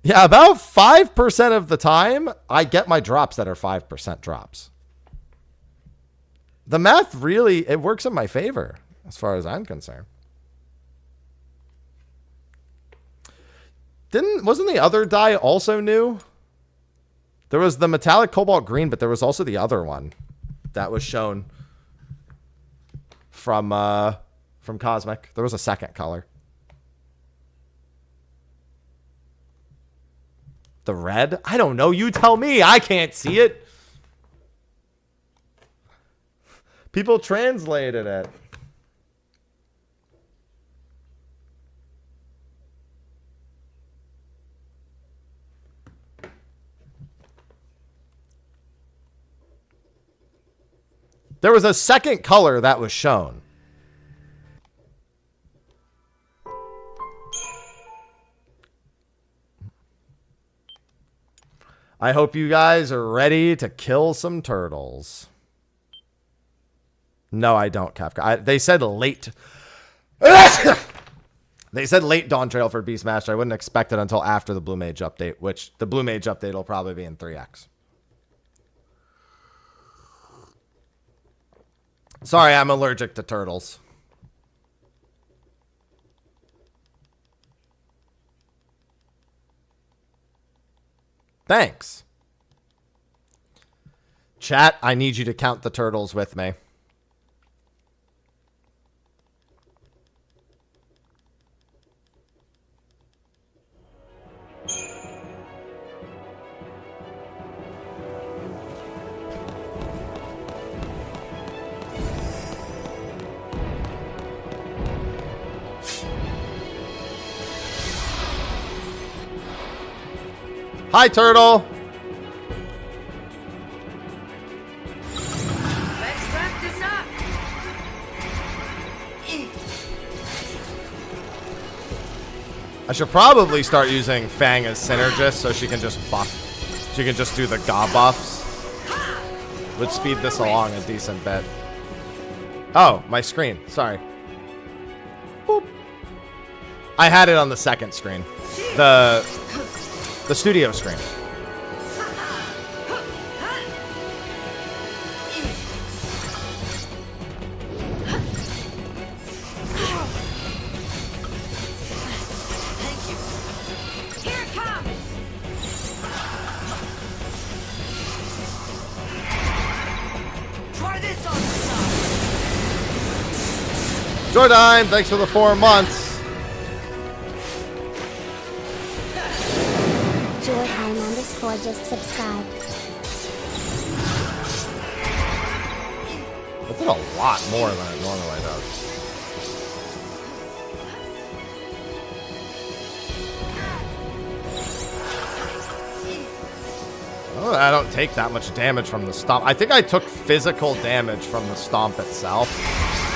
Yeah, about 5% of the time, I get my drops that are 5% drops. The math really, it works in my favor, as far as I'm concerned. Wasn't the other dye also new? There was the metallic cobalt green, but there was also the other one that was shown from Cosmic. There was a second color. The red? I don't know. You tell me. I can't see it. People translated it. There was a second color that was shown. I hope you guys are ready to kill some turtles. No, I don't, Kafka. They said late. They said late Dawn Trail for Beastmaster. I wouldn't expect it until after the Blue Mage update, which the Blue Mage update will probably be in 3X. Sorry, I'm allergic to turtles. Thanks. Chat, I need you to count the turtles with me. Hi, turtle. Let's wrap this up. I should probably start using Fang as synergist so she can just buff. She can just do the Ga buffs. Would speed this along a decent bit. Oh, my screen. Sorry. Boop. I had it on the second screen. The studio screen. Here it comes. Try this on the side. Jordan, thanks for the 4 months. Jordan_, just subscribe. That did a lot more than it normally does. Oh, I don't take that much damage from the stomp. I think I took physical damage from the stomp itself.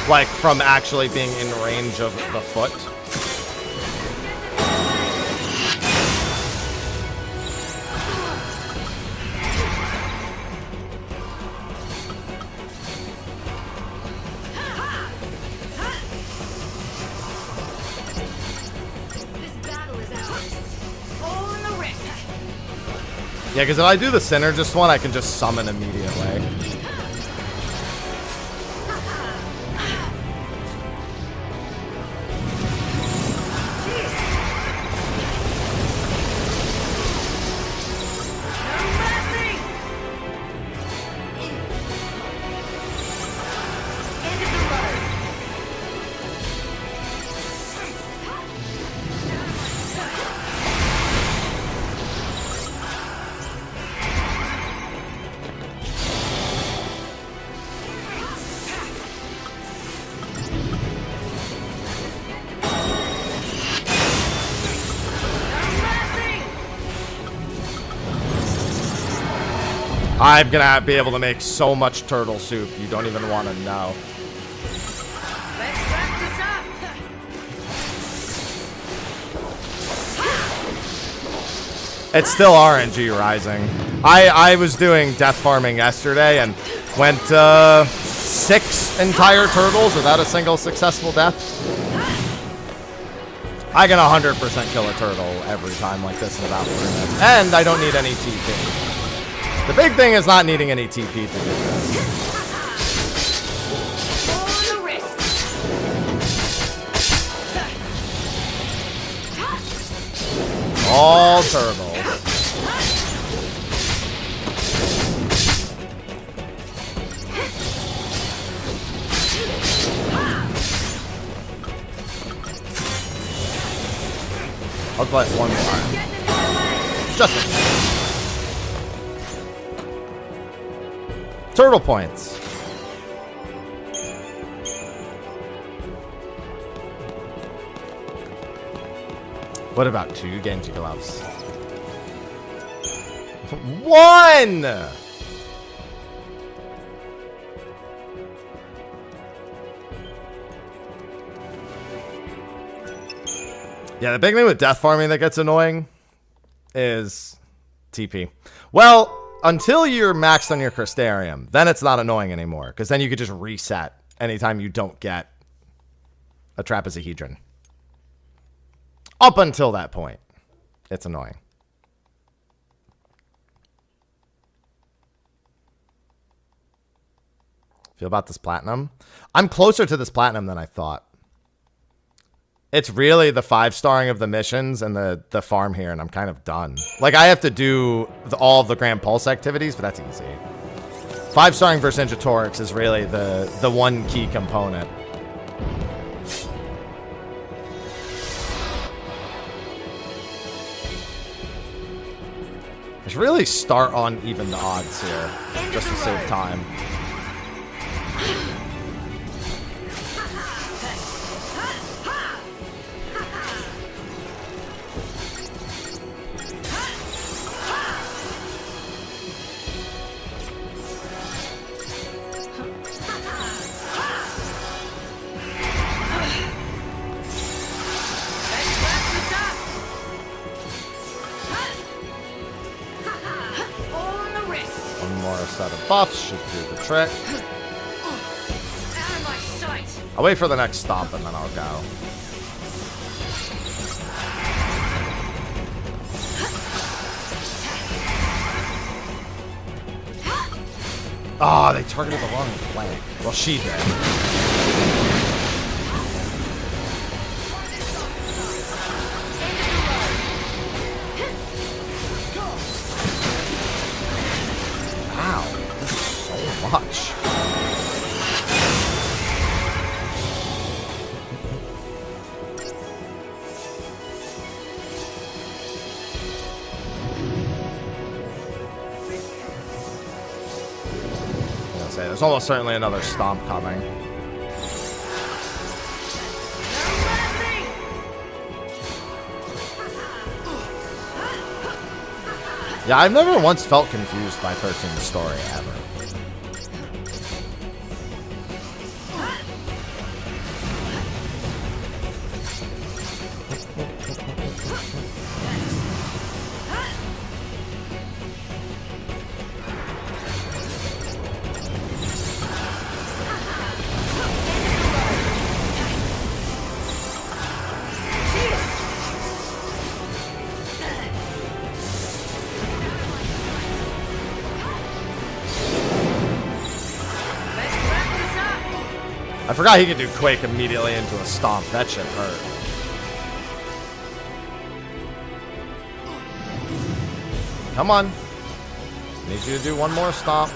Like, from actually being in range of the foot. This battle is ours. All in the wrist. Yeah, because if I do the synergist one, I can just summon immediately. I'm gonna be able to make so much turtle soup, you don't even want to know. Let's wrap this up. It's still RNG rising. I was doing death farming yesterday and went 6 entire turtles without a single successful death. I can 100% kill a turtle every time like this in about 3 minutes. And I don't need any TP. The big thing is not needing any TP to do this. All in the wrist. All turtles. I'll play one more. Just a turtle points. What about 2 Genji gloves? 1! Yeah, the big thing with death farming that gets annoying is TP. Well, until you're maxed on your Crystarium, then it's not annoying anymore, because then you could just reset anytime you don't get a Trapezohedron. Up until that point, it's annoying. Feel about this platinum? I'm closer to this platinum than I thought. It's really the 5-starring of the missions and the farm here, and I'm kind of done. Like, I have to do all of the Grand Pulse activities, but that's easy. 5-starring Vercingetorix is really the one key component. I should really start on even the odds here, just to save time. buffs should do the trick. Out of my sight. I'll wait for the next stomp and then I'll go. Oh, they targeted the wrong flank. Well, she did. Wow, this is so much. There's almost certainly another stomp coming. Yeah, I've never once felt confused by 13's story, ever. I forgot he could do Quake immediately into a stomp. That shit hurt. Come on. Need you to do one more stomp.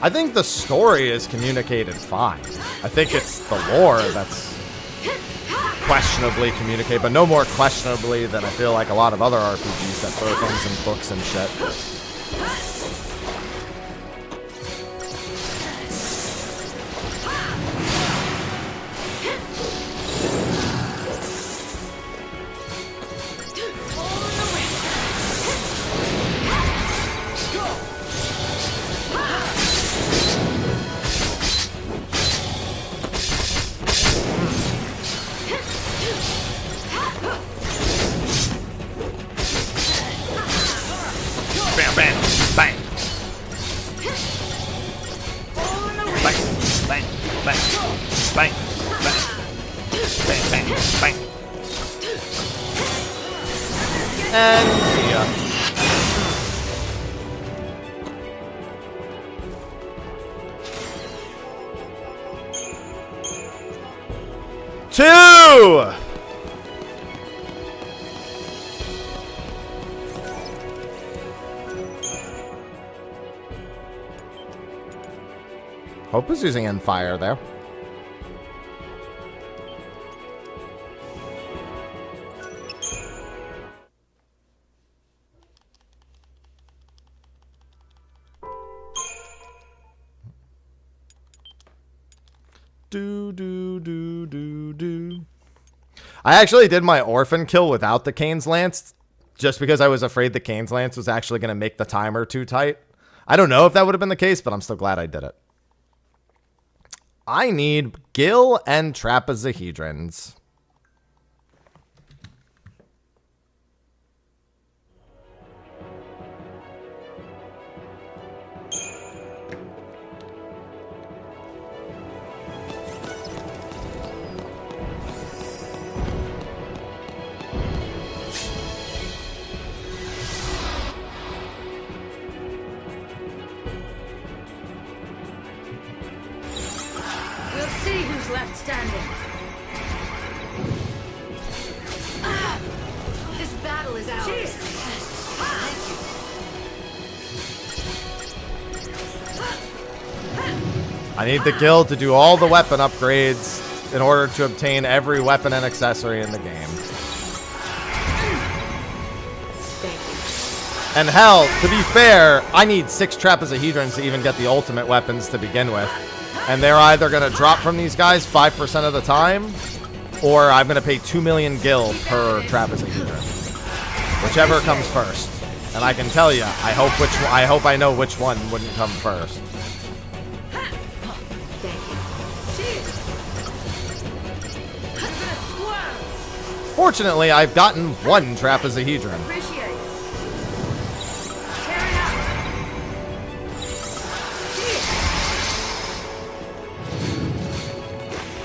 I think the story is communicated fine. I think it's the lore that's questionably communicated, but no more questionably than I feel like a lot of other RPGs that throw things in books and shit. Hope is using Endfire there. I actually did my orphan kill without the Kane's Lance just because I was afraid the Kane's Lance was actually going to make the timer too tight. I don't know if that would have been the case, but I'm still glad I did it. I need Gil and Trapezohedrons. Left standing. This battle is ours. I need the guild to do all the weapon upgrades in order to obtain every weapon and accessory in the game. And hell, to be fair, I need 6 Trapezohedrons to even get the ultimate weapons to begin with. And they're either going to drop from these guys 5% of the time, or I'm going to pay 2 million gil per trapezohedron. Whichever comes first. And I can tell you, I hope I know which one wouldn't come first. Fortunately, I've gotten one trapezohedron. Appreciate it. Tear it out.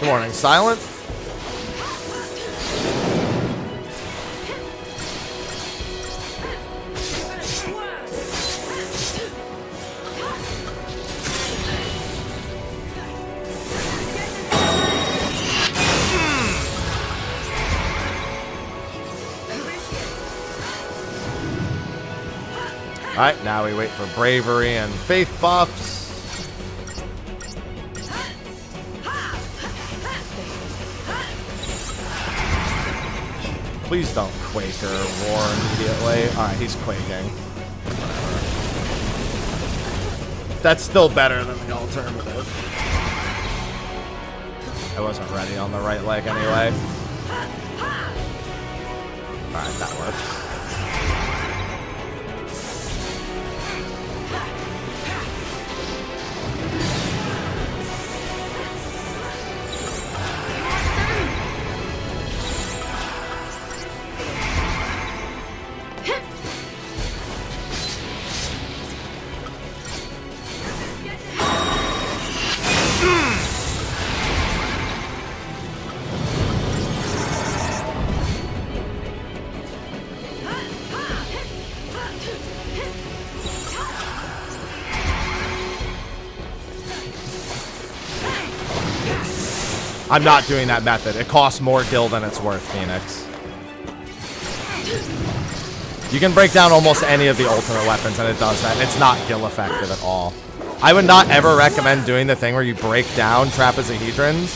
Good morning, Silent. Alright, now we wait for bravery and faith buffs. Please don't quake or roar immediately. Alright, he's quaking. That's still better than the alternative. I wasn't ready on the right leg anyway. Alright, that works. I'm not doing that method. It costs more gil than it's worth, Phoenix. You can break down almost any of the ultimate weapons, and it does that. It's not gil effective at all. I would not ever recommend doing the thing where you break down trapezohedrons,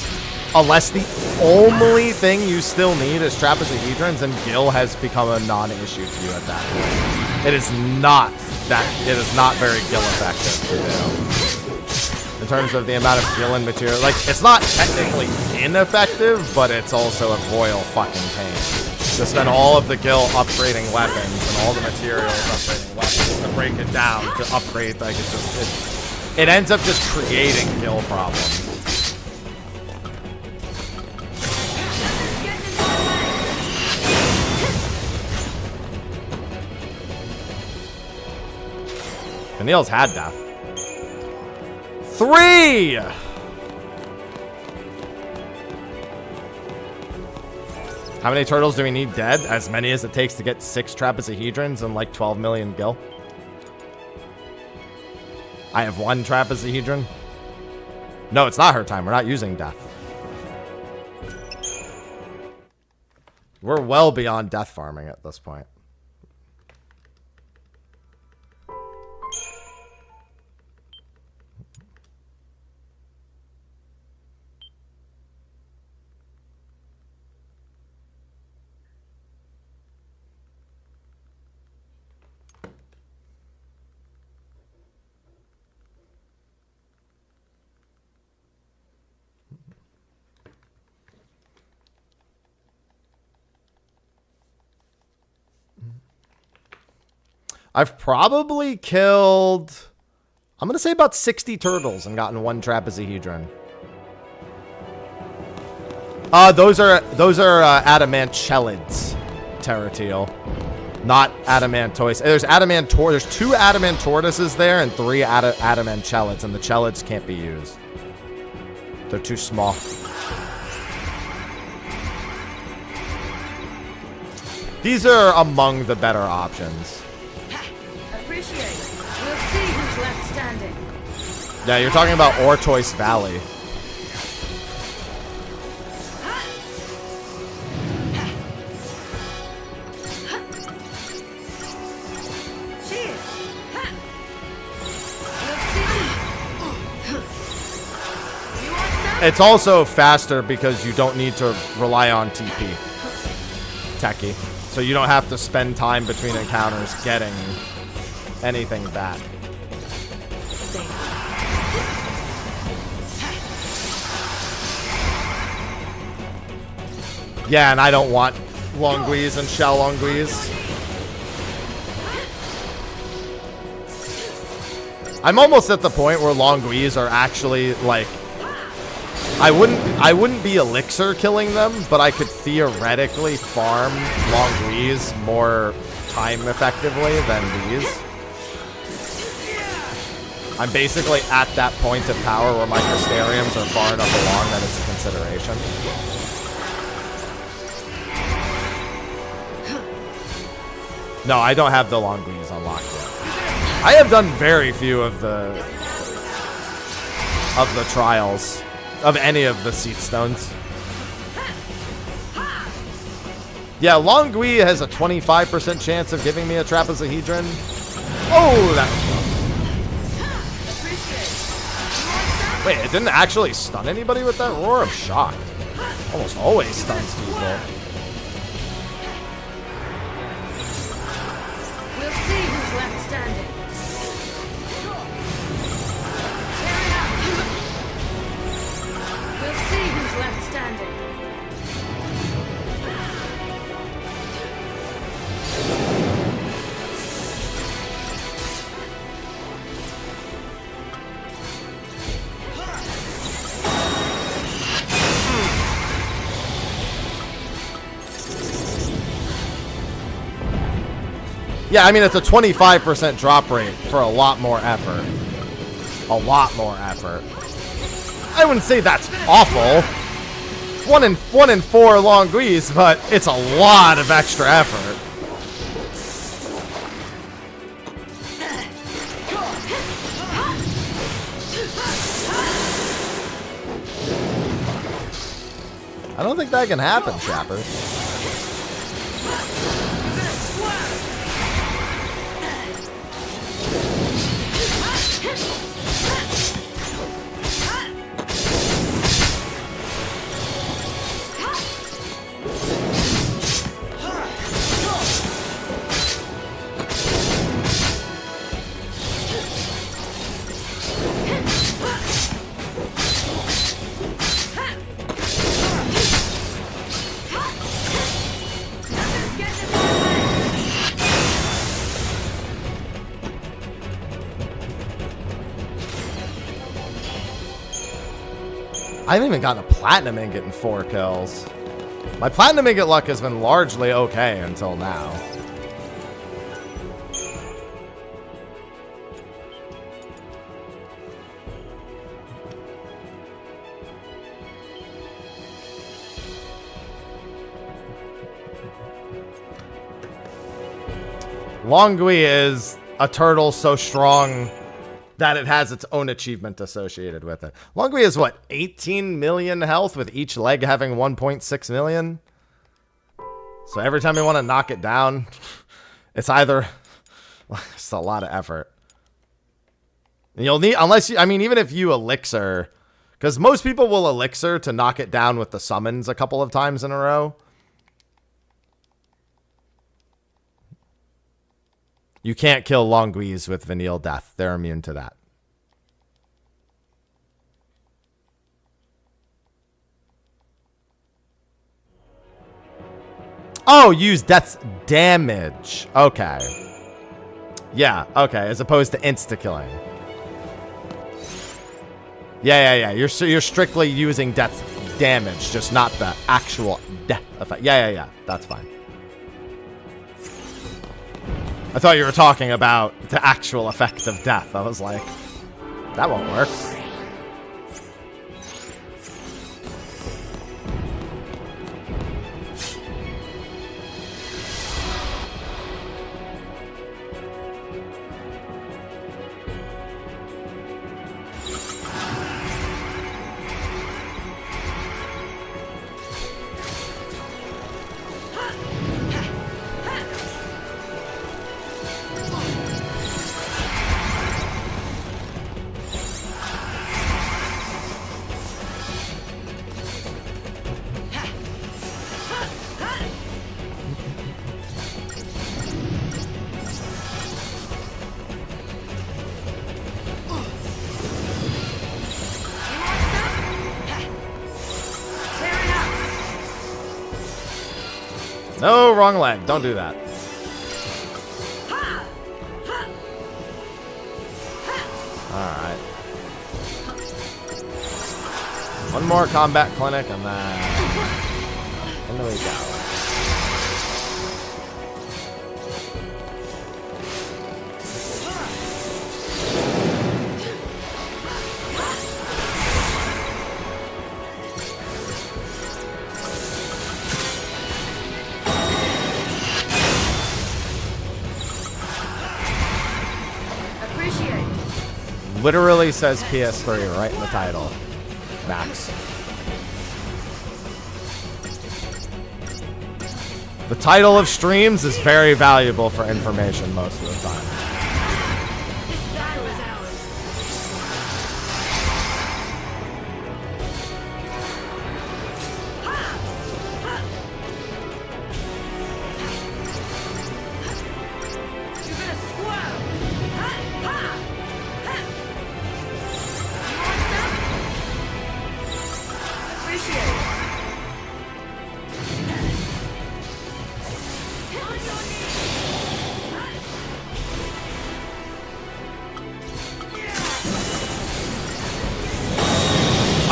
unless the only thing you still need is trapezohedrons, and gil has become a non-issue to you at that point. It is not very gil effective to do. In terms of the amount of gil and material, like, it's not technically ineffective, but it's also a royal fucking pain to spend all of the gil upgrading weapons and all the materials upgrading weapons to break it down to upgrade. Like, it ends up just creating gil problems. Vanille's had death. 3! How many turtles do we need dead? As many as it takes to get 6 trapezohedrons and like 12 million gil. I have 1 trapezohedron. No, it's not her time. We're not using death. We're well beyond death farming at this point. I've probably killed, I'm going to say about 60 turtles and gotten 1 trapezohedron. Those are adamantchelids, Terrateel. Not adamantoids. There's there's 2 adamant tortoises there and 3 adamantchelids, and the chelids can't be used. They're too small. These are among the better options. Appreciate it. We'll see who's left standing. Yeah, you're talking about Ortoise Valley. Cheers. It's also faster because you don't need to rely on TP. Techie. So you don't have to spend time between encounters getting anything back. Yeah, and I don't want Longuise and Shell Longuise. I'm almost at the point where Longuise are actually like, I wouldn't be elixir killing them, but I could theoretically farm Longuise more time effectively than these. I'm basically at that point of power where my Crystariums are far enough along that it's a consideration. No, I don't have the Longuise unlocked yet. I have done very few of the trials of any of the seat stones. Yeah, Longuise has a 25% chance of giving me a Trapezohedron. Oh, that was close. Wait, it didn't actually stun anybody with that roar? I'm shocked. Almost always stuns people. We'll see who's left standing. We'll see who's left standing. Yeah, I mean, it's a 25% drop rate for a lot more effort. A lot more effort. I wouldn't say that's awful. One in 4 Longuise, but it's a lot of extra effort. I don't think that can happen, Trapper. I haven't even gotten a Platinum Ingot in 4 kills. My Platinum Ingot luck has been largely okay until now. Longuise is a turtle so strong that it has its own achievement associated with it. Longuise is what, 18 million health with each leg having 1.6 million? So every time you want to knock it down, it's either... It's a lot of effort. And you'll need, unless you, I mean, even if you elixir, because most people will elixir to knock it down with the summons a couple of times in a row. You can't kill Longuise with Vanille Death. They're immune to that. Oh, use Death's damage. Okay. Yeah, okay, as opposed to insta-killing. Yeah. You're strictly using Death's damage, just not the actual death effect. Yeah. That's fine. I thought you were talking about the actual effect of death. I was like, that won't work. No, wrong leg. Don't do that. Alright. One more combat clinic and then... in we go. Literally says PS3 right in the title. Max. The title of streams is very valuable for information most of the time. This battle is ours. You're gonna squirm. Appreciate it.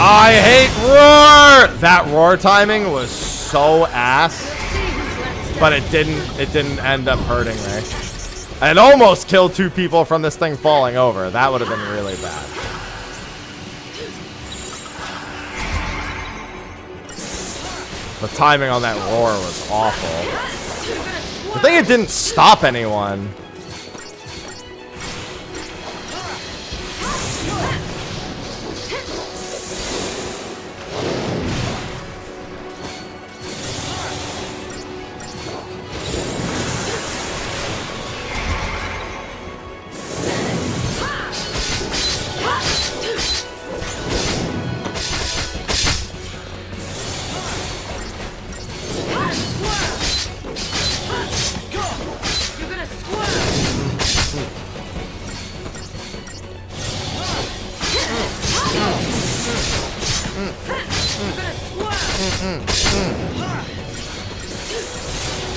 I hate roar! That roar timing was so ass, but it didn't end up hurting me. It almost killed 2 people from this thing falling over. That would have been really bad. The timing on that roar was awful. The thing it didn't stop anyone.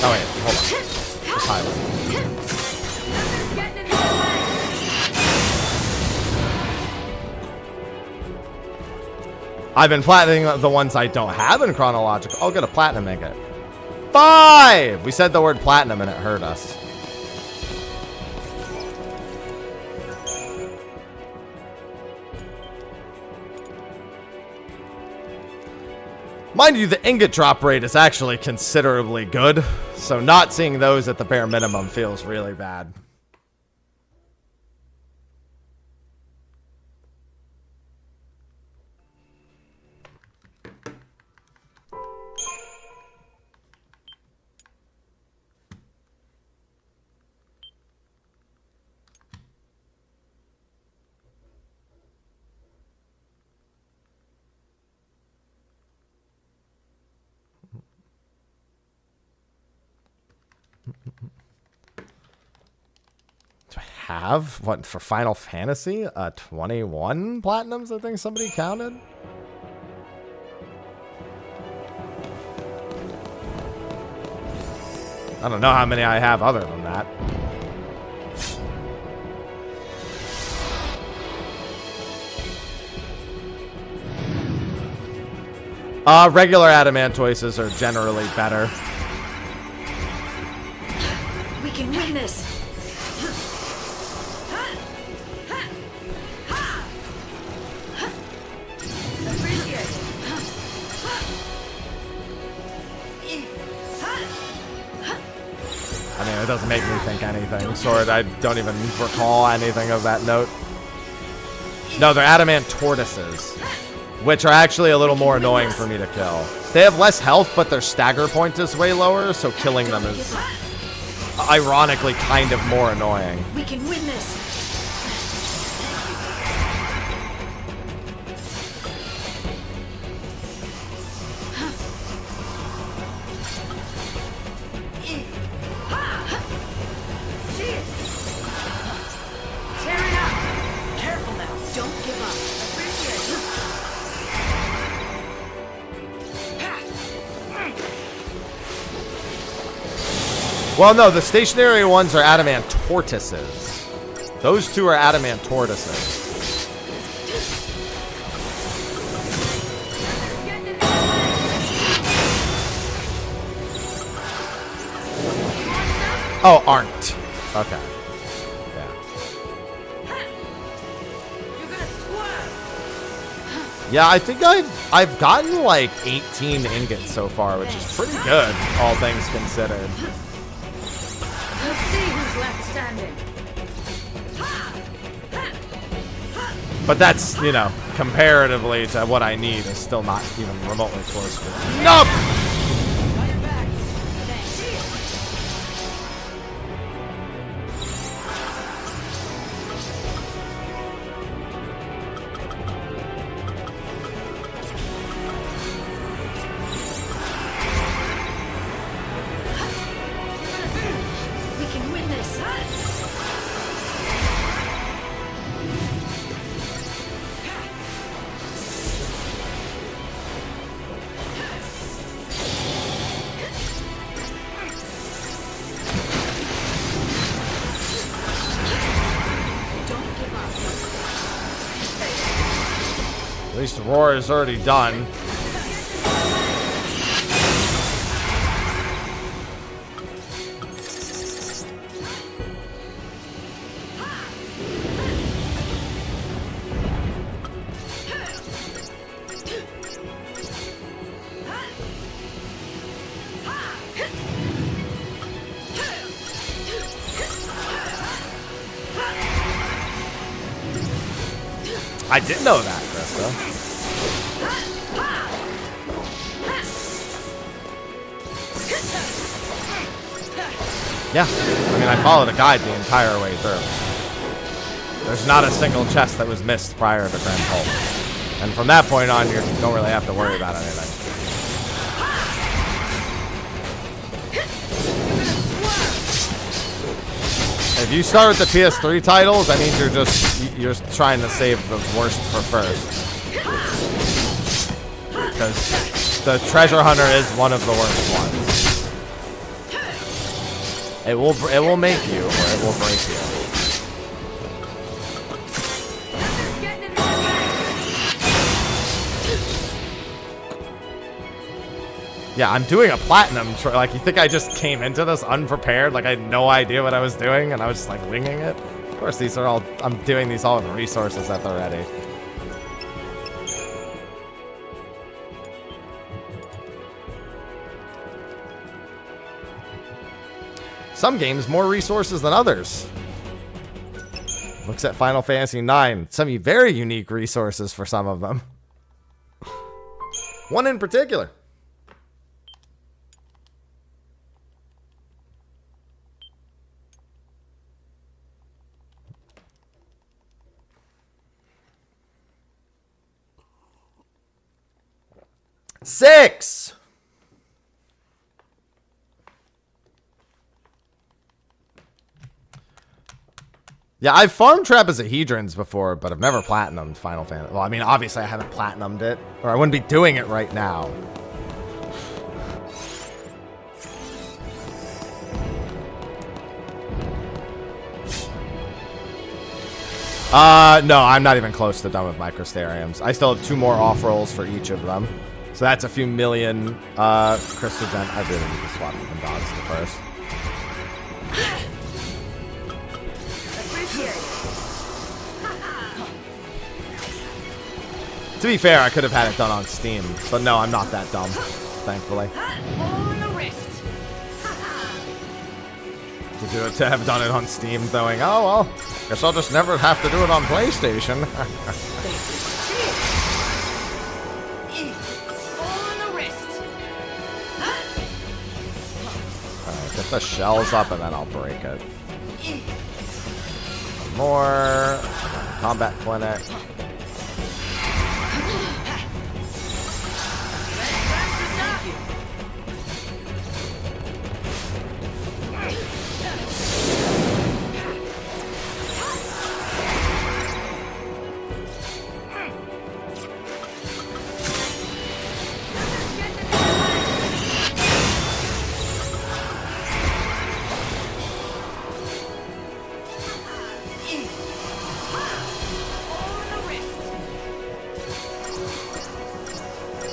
Oh wait, hold on. Just highlight. I've been platinuming the ones I don't have in chronological. I'll get a platinum make it. 5! We said the word platinum and it hurt us. Mind you, the ingot drop rate is actually considerably good, so not seeing those at the bare minimum feels really bad. Do I have, what, for Final Fantasy? 21 platinums, I think somebody counted? I don't know how many I have other than that. Regular adamantoises are generally better. We can win this. I mean, it doesn't make me think anything. Sword, I don't even recall anything of that note. No, they're adamant tortoises, which are actually a little more annoying for me to kill. They have less health, but their stagger point is way lower, so killing them is ironically kind of more annoying. We can win this. Well, no, the stationary ones are adamant tortoises. Those two are adamant tortoises. Oh, aren't. Okay. Yeah, I think I've gotten like 18 ingots so far, which is pretty good, all things considered. We'll see who's left standing. But that's, you know, comparatively to what I need, is still not even remotely close to it. Nope! We can win this. Don't give up. At least the roar is already done. I didn't know that, Krista. Yeah, I mean, I followed a guide the entire way through. There's not a single chest that was missed prior to Grand Pulp. And from that point on, you don't really have to worry about anything. If you start with the PS3 titles, that means you're trying to save the worst for first. Because the Treasure Hunter is one of the worst ones. It will make you, or it will break you. Yeah, I'm doing a platinum. Like, you think I just came into this unprepared? Like, I had no idea what I was doing, and I was just, like, winging it? Of course, these are all... I'm doing these all with resources at the ready. Some games more resources than others. Looks at Final Fantasy IX. Some very unique resources for some of them. One in particular. Six. Yeah, I've farmed trapezohedrons before, but I've never platinumed Final Fantasy. Well, I mean, obviously I haven't platinumed it, or I wouldn't be doing it right now. No, I'm not even close to done with Microstariums. I still have 2 more off-rolls for each of them. So that's a few million, Crystal Gen. I really need to swap from dogs to first. To be fair, I could have had it done on Steam, but no, I'm not that dumb, thankfully. On the wrist. To have done it on Steam, throwing, oh well, guess I'll just never have to do it on PlayStation. On the wrist. Alright, get the shells up and then I'll break it. One more. Combat Clinic.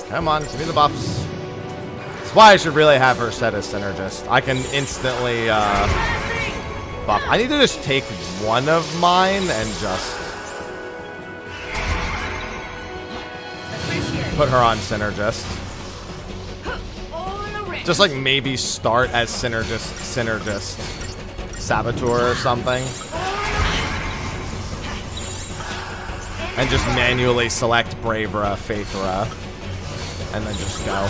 Come on, give me the buffs. That's why I should really have her set as Synergist. I can instantly buff. I need to just take one of mine and just put her on Synergist. Just like maybe start as Synergist Saboteur or something. And just manually select Bravera, Faithra, and then just go.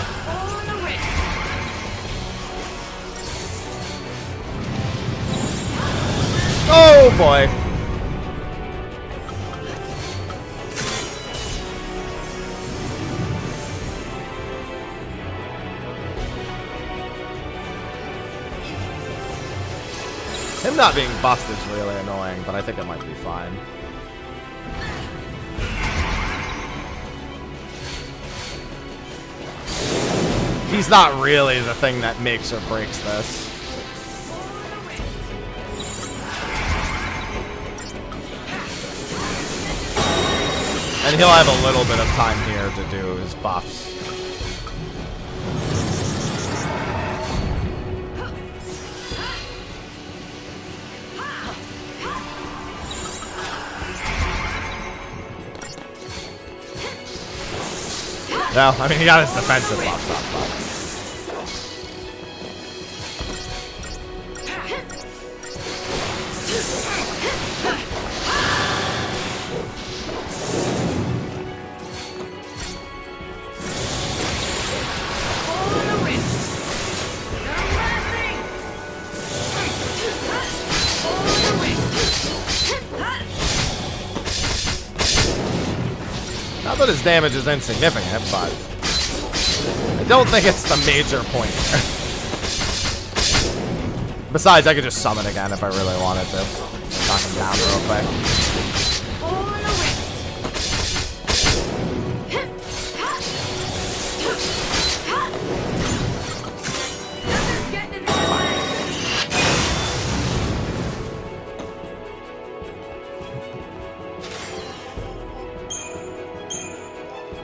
Oh boy. Him not being buffed is really annoying, but I think it might be fine. He's not really the thing that makes or breaks this. And he'll have a little bit of time here to do his buffs. No, I mean, he got his defensive buffs up, but... Not that his damage is insignificant, but I don't think it's the major point here. Besides, I could just summon again if I really wanted to. Knock him down real quick.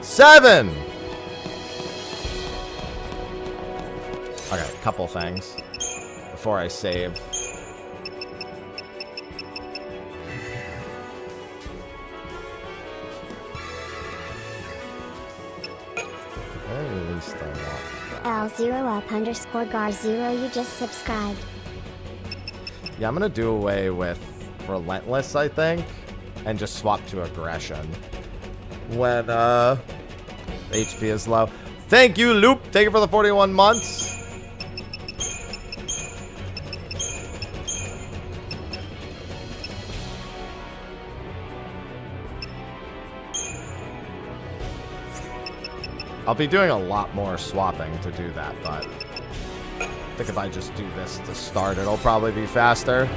Seven! Okay, a couple things before I save. Very least I want. L0up_gar0, you just subscribed. Yeah, I'm gonna do away with Relentless, I think, and just swap to Aggression when HP is low. Thank you, Loop. Thank you for the 41 months. I'll be doing a lot more swapping to do that, but I think if I just do this to start, it'll probably be faster.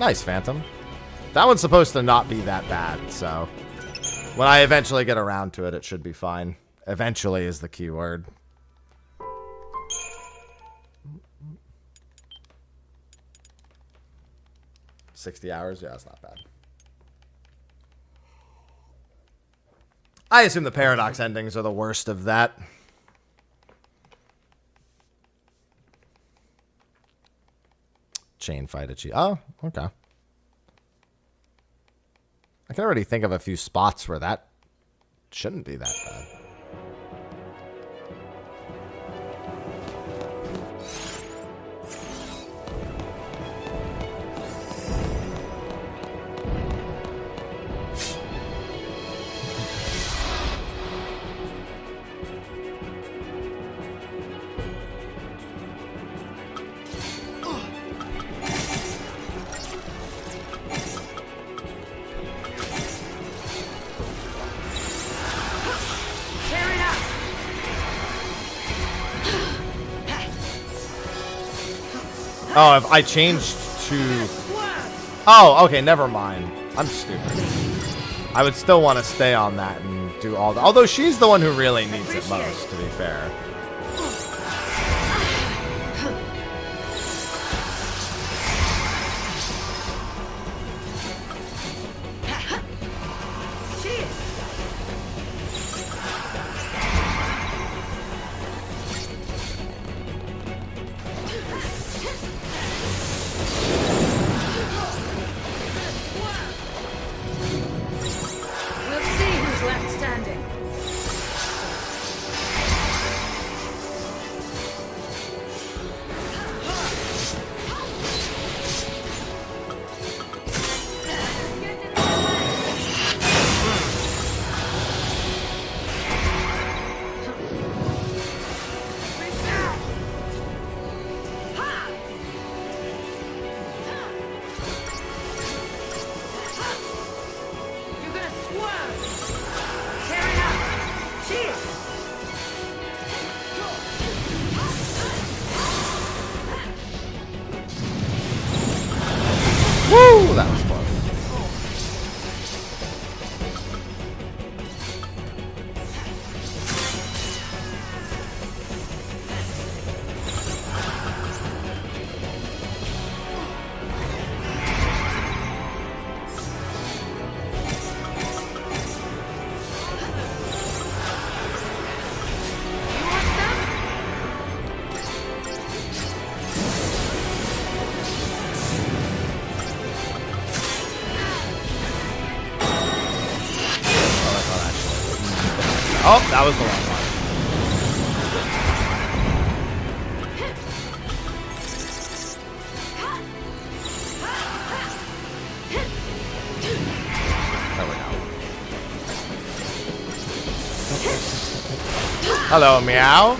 Nice, Phantom. That one's supposed to not be that bad, so when I eventually get around to it, it should be fine. Eventually is the key word. $60 hours? Yeah, that's not bad. I assume the Paradox endings are the worst of that. Chain fight achieve. Oh, okay. I can already think of a few spots where that shouldn't be that bad. Oh, if I changed to... Oh, okay, never mind. I'm stupid. I would still want to stay on that and do all that. Although she's the one who really needs it most, to be fair. Oh, that was the wrong one. There we go. Hello, meow.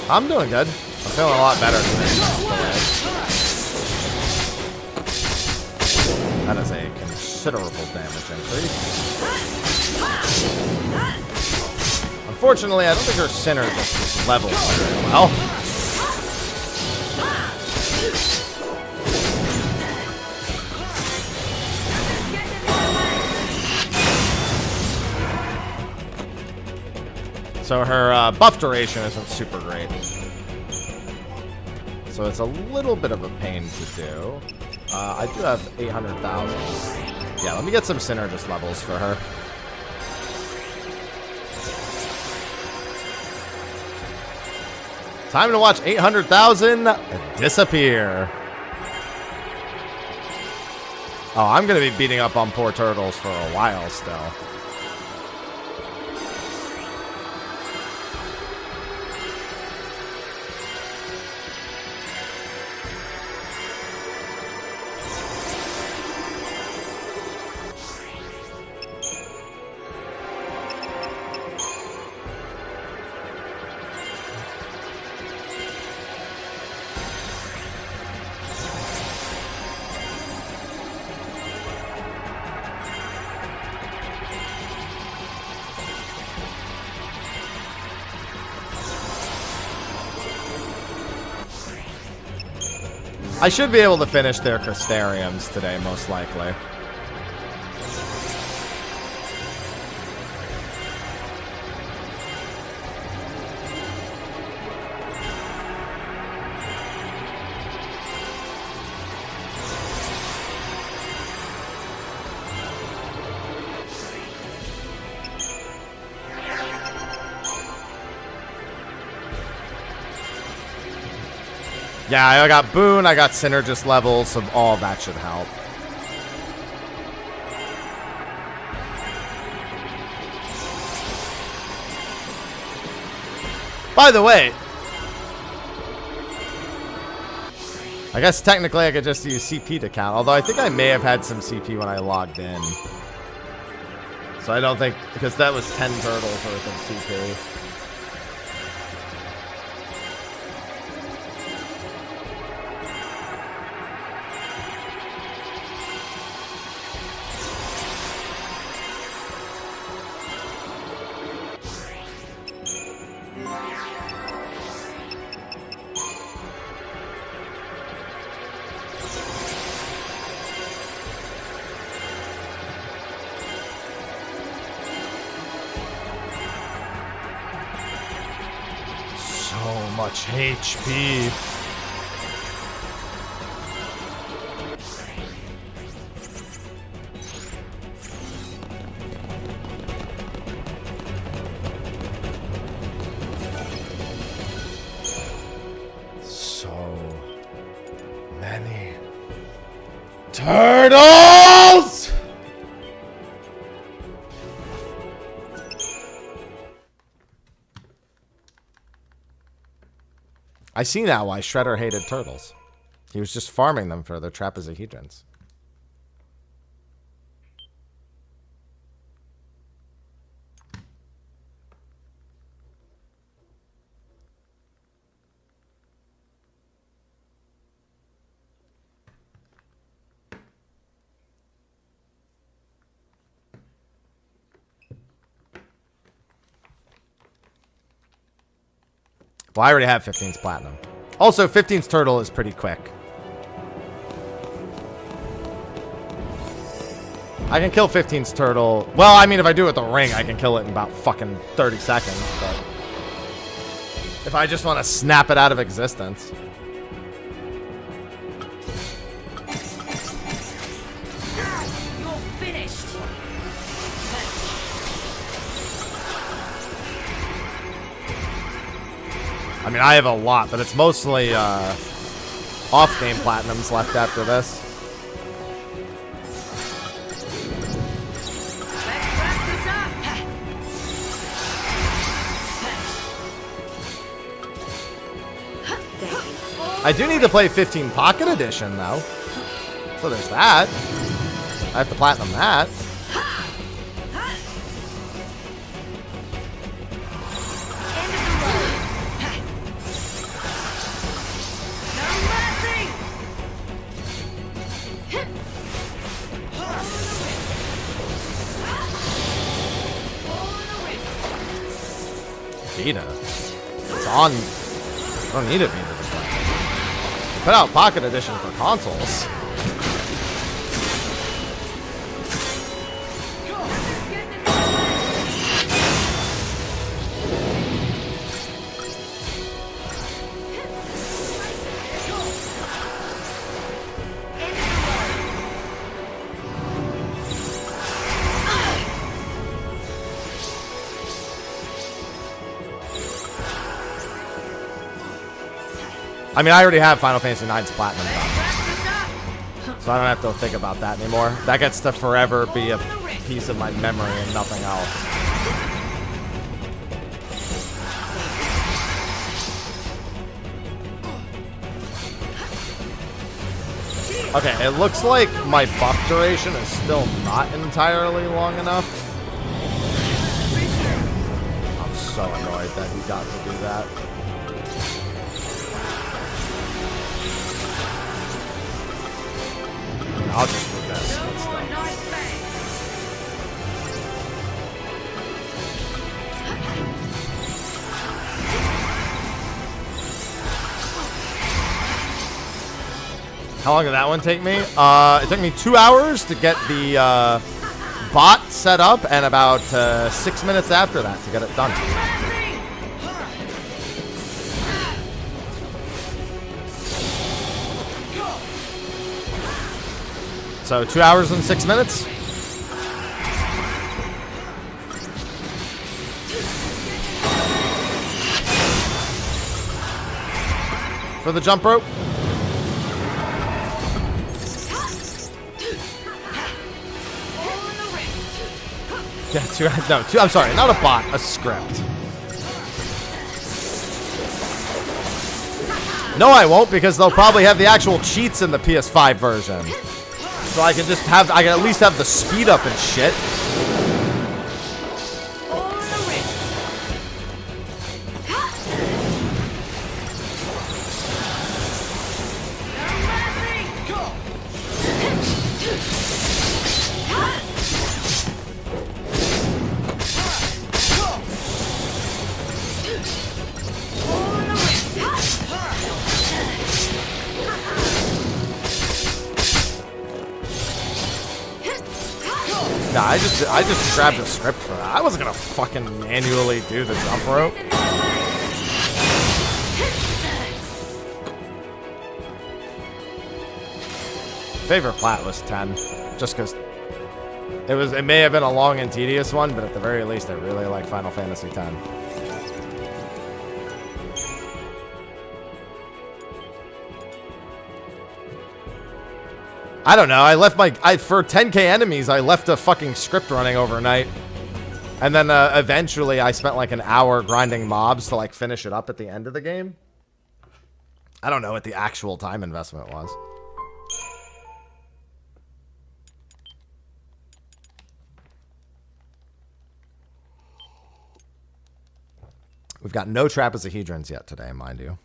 I'm doing good. I'm feeling a lot better today. That is a considerable damage increase. Unfortunately, I don't think her Sinner just levels very well. So her buff duration isn't super great. So it's a little bit of a pain to do. I do have 800,000. Yeah, let me get some Synergist levels for her. Time to watch 800,000 disappear. Oh, I'm going to be beating up on poor turtles for a while still. I should be able to finish their Crystariums today, most likely. Yeah, I got Boon, I got Synergist levels, so all that should help. By the way, I guess technically I could just use CP to count, although I think I may have had some CP when I logged in. So I don't think, because that was 10 turtles worth of CP. Much HP. So many turtles. I see now why Shredder hated turtles. He was just farming them for their trapezohedrons. Well, I already have 15's platinum. Also, 15's turtle is pretty quick. I can kill 15's turtle. Well, I mean, if I do it with the ring, I can kill it in about fucking 30 seconds. But if I just want to snap it out of existence. You're finished. I mean, I have a lot, but it's mostly off-game platinums left after this. Let's wrap this up. Thank you. I do need to play 15 Pocket Edition, though. So there's that. I have to platinum that. Vita. It's on. I don't need it Vita this time. Put out Pocket Edition for consoles. I mean, I already have Final Fantasy IX's Platinum done, so I don't have to think about that anymore. That gets to forever be a piece of my memory and nothing else. Okay, it looks like my buff duration is still not entirely long enough. I'm so annoyed that he got to do that. I'll just do this. How long did that one take me? It took me 2 hours to get the bot set up and about 6 minutes after that to get it done. So 2 hours and 6 minutes. For the jump rope. Yeah, I'm sorry, not a bot, a script. No, I won't, because they'll probably have the actual cheats in the PS5 version. So I can at least have the speed up and shit. Nah, I just grabbed a script for that. I wasn't gonna fucking manually do the jump rope. Favorite plat was 10, just because it may have been a long and tedious one, but at the very least, I really like Final Fantasy X. I don't know. I left for 10k enemies, I left a fucking script running overnight. And then eventually I spent like an hour grinding mobs to like finish it up at the end of the game. I don't know what the actual time investment was. We've got no trapezohedrons yet today, mind you.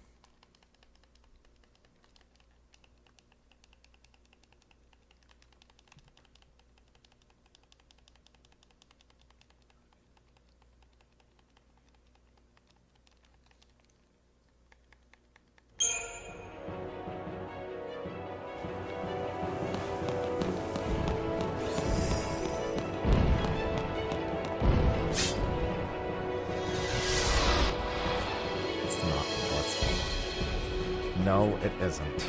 No, it isn't.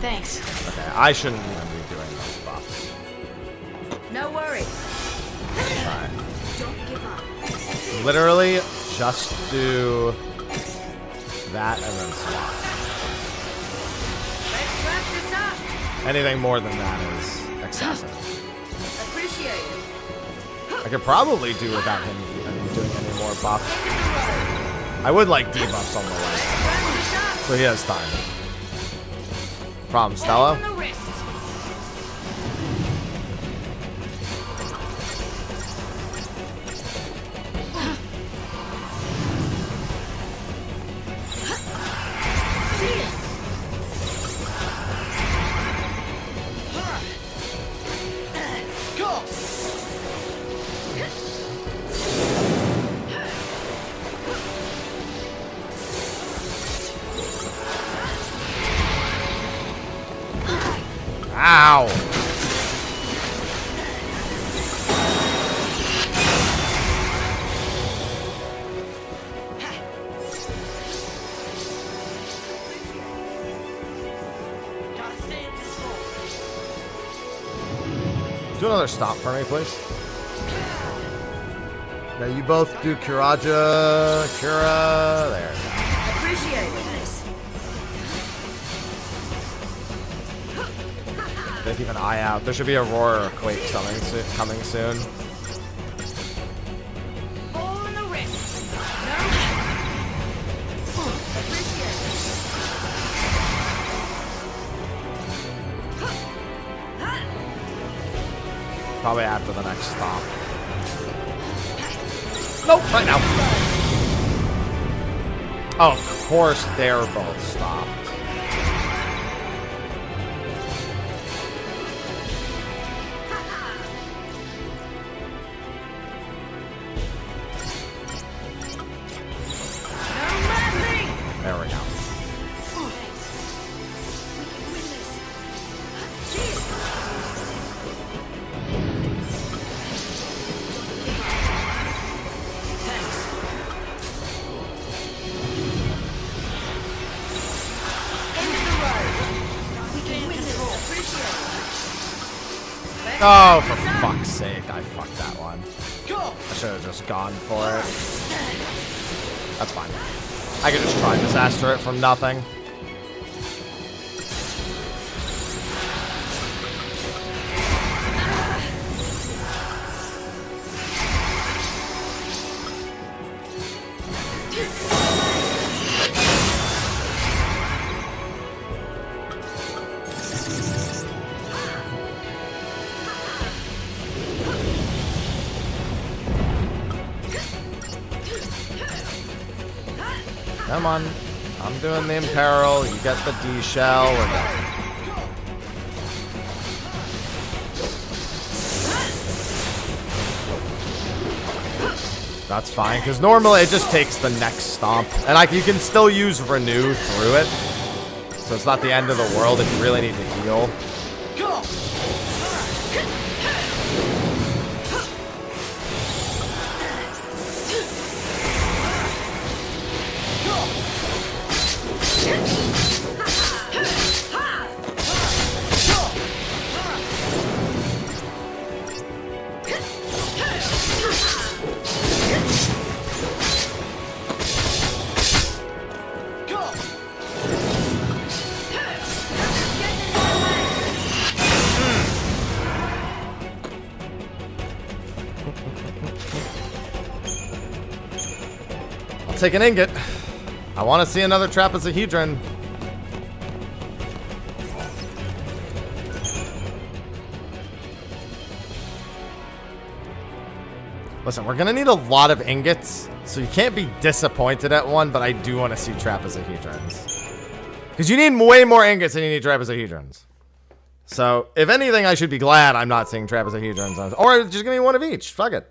Thanks. Okay, I shouldn't even be doing those buffs. No worries. Alright. Don't give up. Literally, just do that and then swap. Let's wrap this up. Anything more than that is excessive. Appreciate it. I could probably do without him even doing any more buff. I would like debuffs on the way, Wrap this up. so he has time. Problem, Stella? On the wrist. Ow! Do another stop for me, please. Now you both do Kiraja, Kira, there. Appreciate it. They keep an eye out. There should be a roar or quake coming soon. All on the wrist. No. Appreciate it. Probably after the next stop. Nope, right now. Oh, of course they're both stopped. There we go. Oh, for fuck's sake, I fucked that one. I should have just gone for it. That's fine. I could just try disaster it from nothing. Come on. I'm doing the Imperil. You get the D shell. We're done. That's fine, because normally it just takes the next stomp. And like you can still use Renew through it. So it's not the end of the world if you really need to heal. Take an ingot. I want to see another trapezohedron. Listen, we're gonna need a lot of ingots, so you can't be disappointed at one, but I do want to see trapezohedrons. Because you need way more ingots than you need trapezohedrons. So, if anything, I should be glad I'm not seeing trapezohedrons on. Or just give me one of each. Fuck it.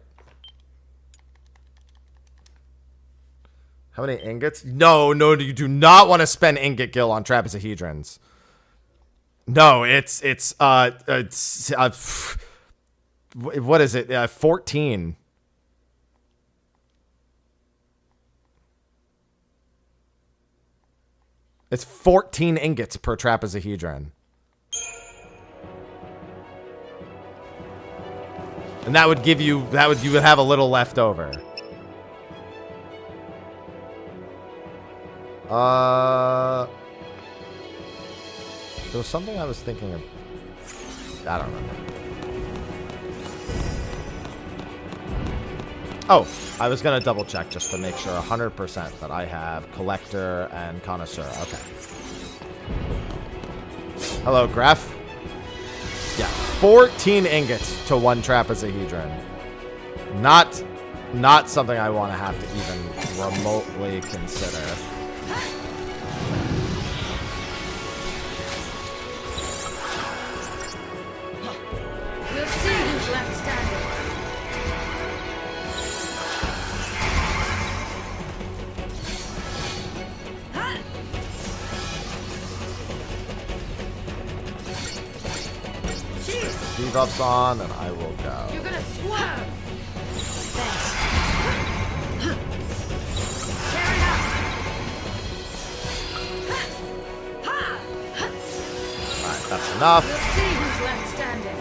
How many ingots? No, you do not want to spend ingot gil on trapezohedrons. No, it's what is it? 14. It's 14 ingots per trapezohedron. And that would give you, you would have a little left over. There was something I was thinking of. I don't remember. Oh, I was going to double check just to make sure 100% that I have Collector and Connoisseur. Okay. Hello, Graph. Yeah, 14 ingots to 1 trapezohedron. Not something I want to have to even remotely consider. We'll see who's left standing. Debuffs on, and I will go. You're gonna swerve. Thanks. Tear it up. Alright, that's enough. We'll see who's left standing.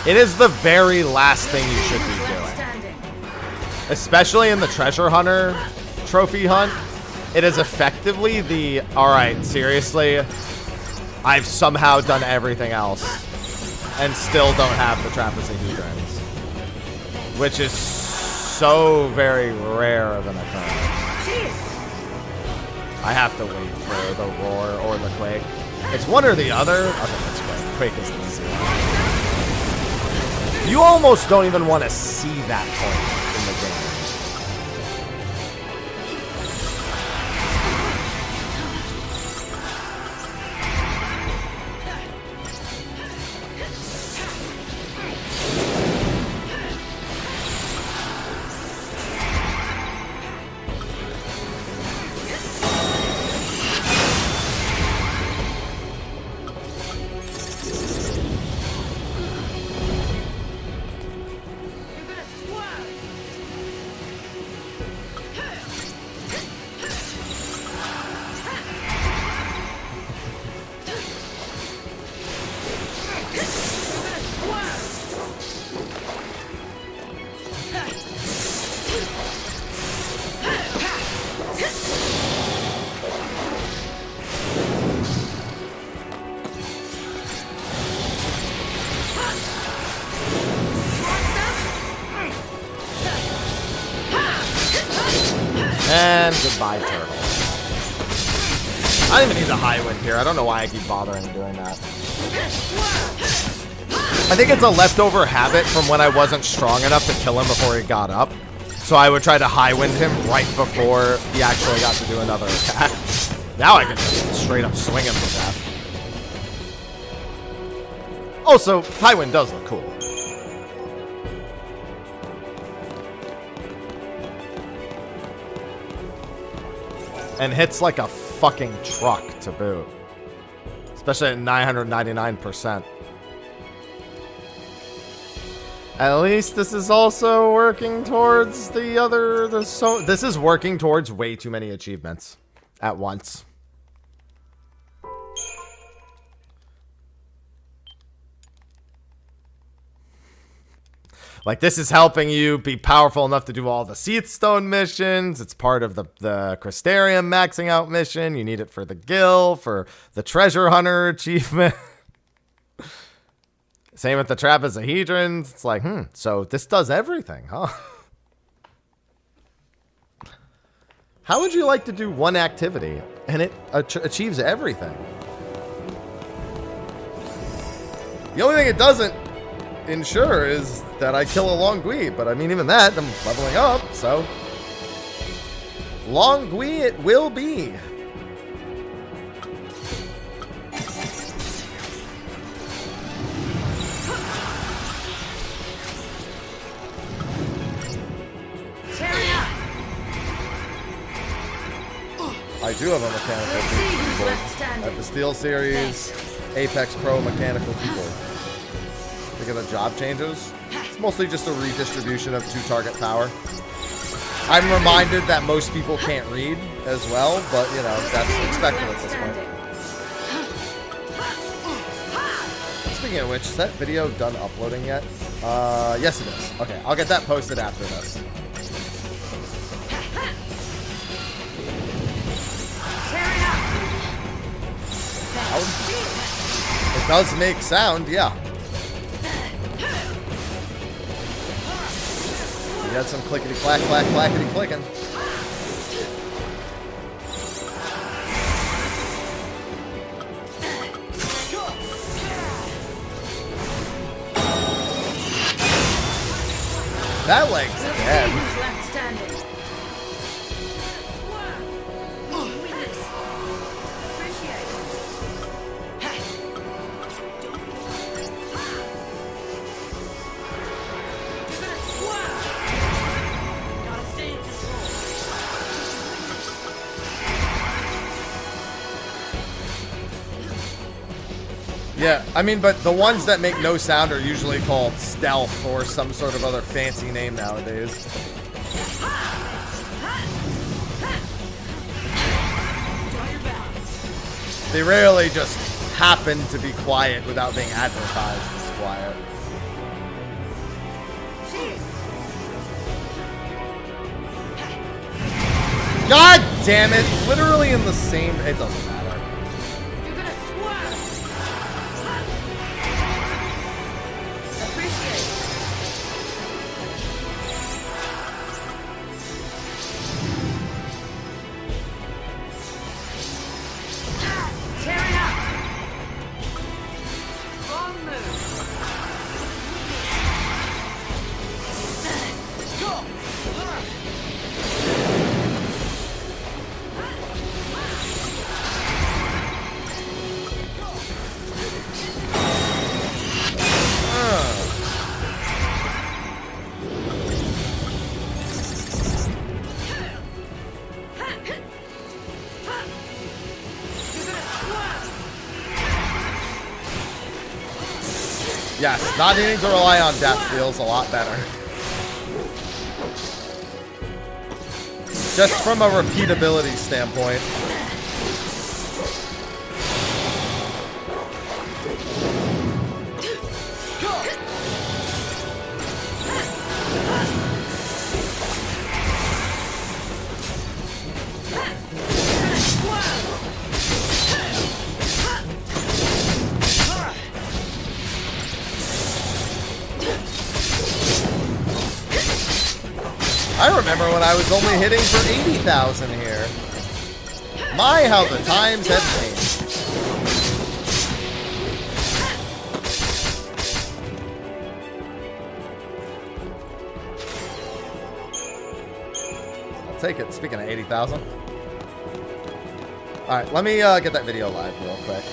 It is the very last thing you should be doing. Especially in the treasure hunter trophy hunt. It is effectively the, alright, seriously, I've somehow done everything else and still don't have the trapezohedrons. Which is so very rare of an occurrence. I have to wait for the roar or the quake. It's one or the other. I think it's quake. Quake is the easy one. You almost don't even want to see that point in the game. And goodbye, turtle. I don't even need the high wind here. I don't know why I keep bothering doing that. I think it's a leftover habit from when I wasn't strong enough to kill him before he got up. So I would try to high wind him right before he actually got to do another attack. Now I can just straight up swing him to death. Also, high wind does look cool. And hits like a fucking truck to boot. Especially at 999%. At least this is also working towards the other... this is working towards way too many achievements at once. Like, this is helping you be powerful enough to do all the Seathstone missions. It's part of the Crystarium maxing out mission. You need it for the Guild, for the Treasure Hunter achievement. Same with the Trapezohedrons. It's like, so this does everything, huh? How would you like to do one activity and it achieves everything? The only thing it doesn't ensure is that I kill a Longui, but I mean, even that, I'm leveling up, so Longui it will be. do have a mechanical keyboard. I have the Steel Series Apex Pro mechanical keyboard. Think of the job changes. It's mostly just a redistribution of 2-target power. I'm reminded that most people can't read as well, but you know, that's expected at this point. Speaking of which, is that video done uploading yet? Yes it is. Okay, I'll get that posted after this. Sound? It does make sound, yeah. You got some clickety clack clack clackety clicking. That leg's dead. Yeah, I mean, but the ones that make no sound are usually called stealth or some sort of other fancy name nowadays. They rarely just happen to be quiet without being advertised as quiet. God damn it! Literally in the same... It doesn't matter. Yes, not needing to rely on death feels a lot better. Just from a repeatability standpoint. I remember when I was only hitting for 80,000 here. My, how the times have changed. I'll take it. Speaking of 80,000. Alright, let me get that video live real quick.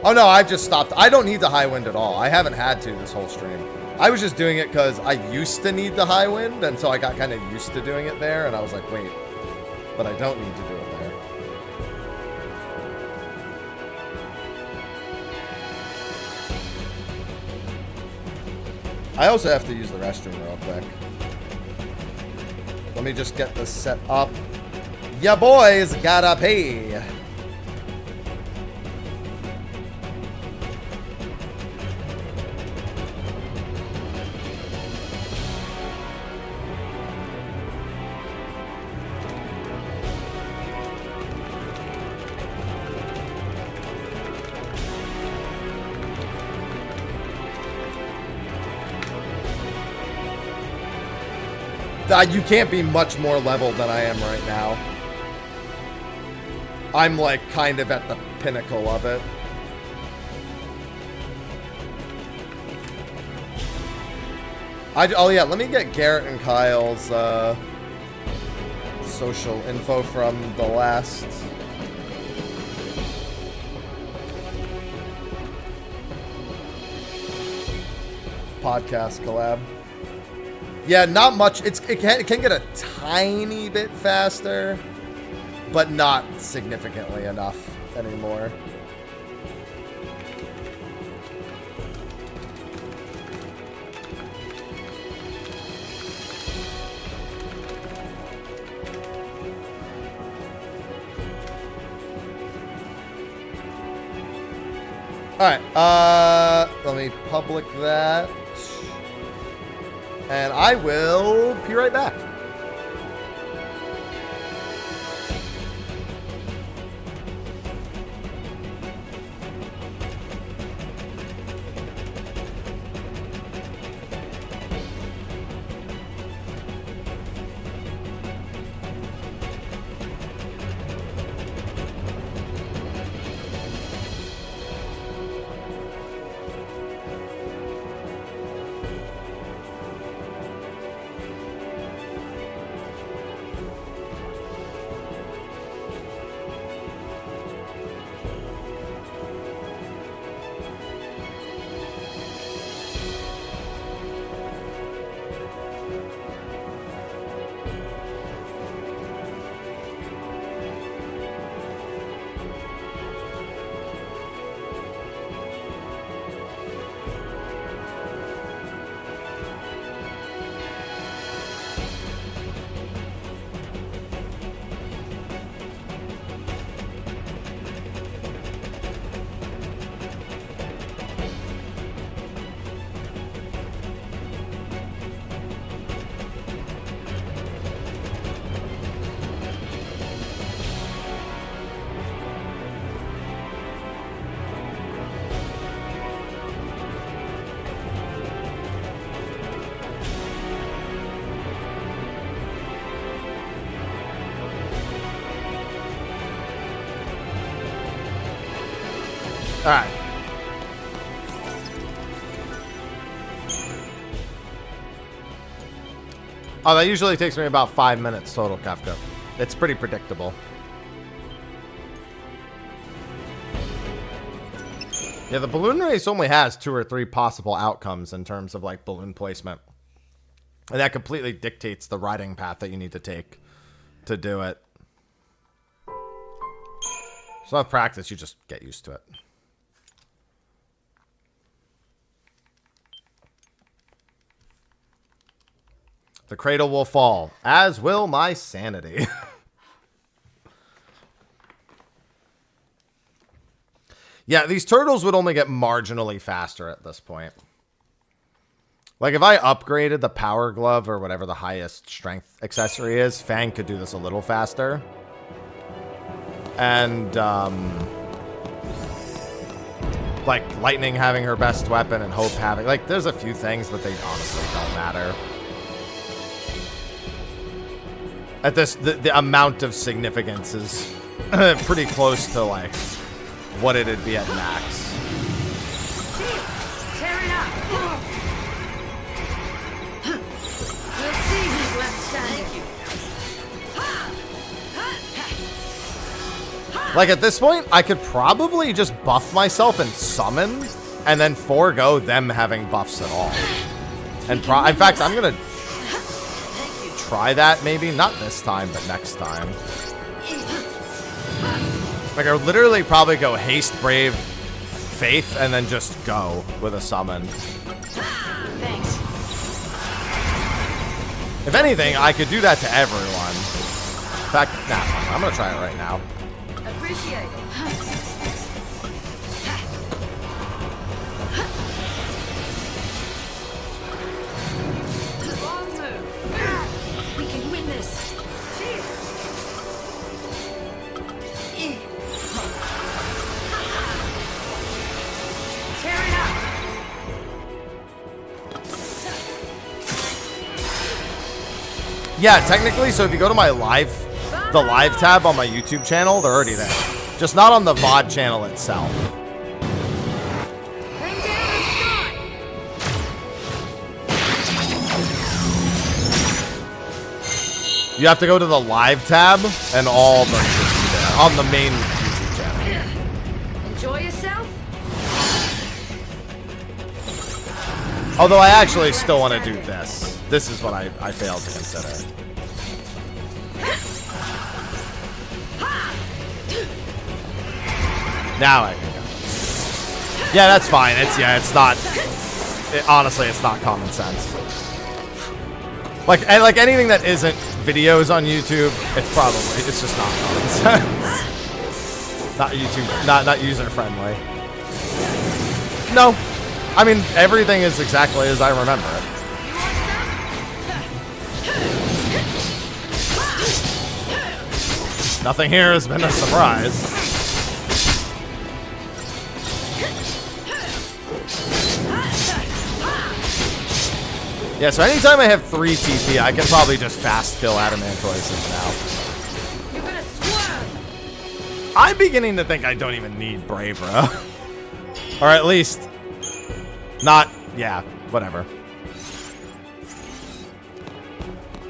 Oh no, I've just stopped. I don't need the high wind at all. I haven't had to this whole stream. I was just doing it because I used to need the high wind, and so I got kind of used to doing it there, and I was like, wait, but I don't need to do it there. I also have to use the restroom real quick. Let me just get this set up. Ya boys gotta pay. You can't be much more level than I am right now. I'm like kind of at the pinnacle of it. Oh yeah, let me get Garrett and Kyle's social info from the last podcast collab. Yeah, not much. It can get a tiny bit faster, but not significantly enough anymore. Alright, let me public that. And I will be right back. All right. Oh, that usually takes me about 5 minutes total, Kafka. It's pretty predictable. Yeah, the balloon race only has 2 or 3 possible outcomes in terms of like balloon placement. And that completely dictates the riding path that you need to take to do it. So with practice, you just get used to it. The cradle will fall, as will my sanity. Yeah, these turtles would only get marginally faster at this point. Like, if I upgraded the power glove or whatever the highest strength accessory is, Fang could do this a little faster. And, like, Lightning having her best weapon and Hope having... Like, there's a few things, but they honestly don't matter. At this, the amount of significance is pretty close to, like, what it'd be at max. Tear it up. We'll see who's left standing. Like, at this point, I could probably just buff myself and summon, and then forego them having buffs at all. And in fact, I'm gonna try that maybe, not this time, but next time. Like, I would literally probably go Haste, Brave, Faith, and then just go with a summon. Thanks. If anything, I could do that to everyone. In fact, nah, I'm gonna try it right now. Appreciate it. Wrong move. We can win this. Tear it up. Yeah, technically, so if you go to my the live tab on my YouTube channel, they're already there. Just not on the VOD channel itself. Bring down the sky. You have to go to the live tab, and all the should be there on the main YouTube channel. Enjoy yourself. Although I actually still want to do this. This is what I failed to consider. Now I can go. Yeah, that's fine. It's not. Honestly, it's not common sense. Like anything that isn't videos on YouTube, it's just not common sense. Not YouTube, not user friendly. No, I mean everything is exactly as I remember it. Nothing here has been a surprise. Yeah, so anytime I have 3 TP, I can probably just fast kill Adamantoises now. You're gonna swerve. I'm beginning to think I don't even need Bravera. Or at least, not, yeah, whatever.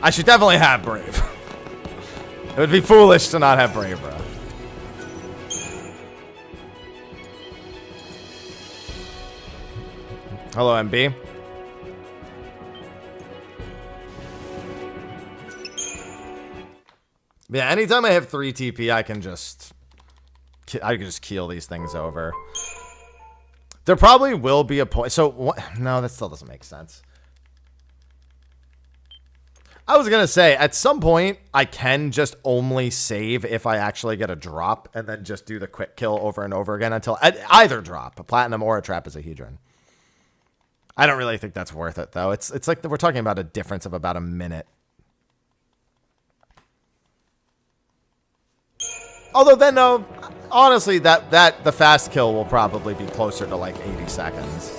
I should definitely have Brave. It would be foolish to not have Bravera. Hello, MB. Yeah, anytime I have 3 TP, I can just keel these things over. There probably will be a point. So, what? No, that still doesn't make sense. I was going to say, at some point, I can just only save if I actually get a drop and then just do the quick kill over and over again until either drop, a platinum or a trapezohedron. I don't really think that's worth it, though. It's like we're talking about a difference of about a minute. Although then, no, honestly, the fast kill will probably be closer to like 80 seconds.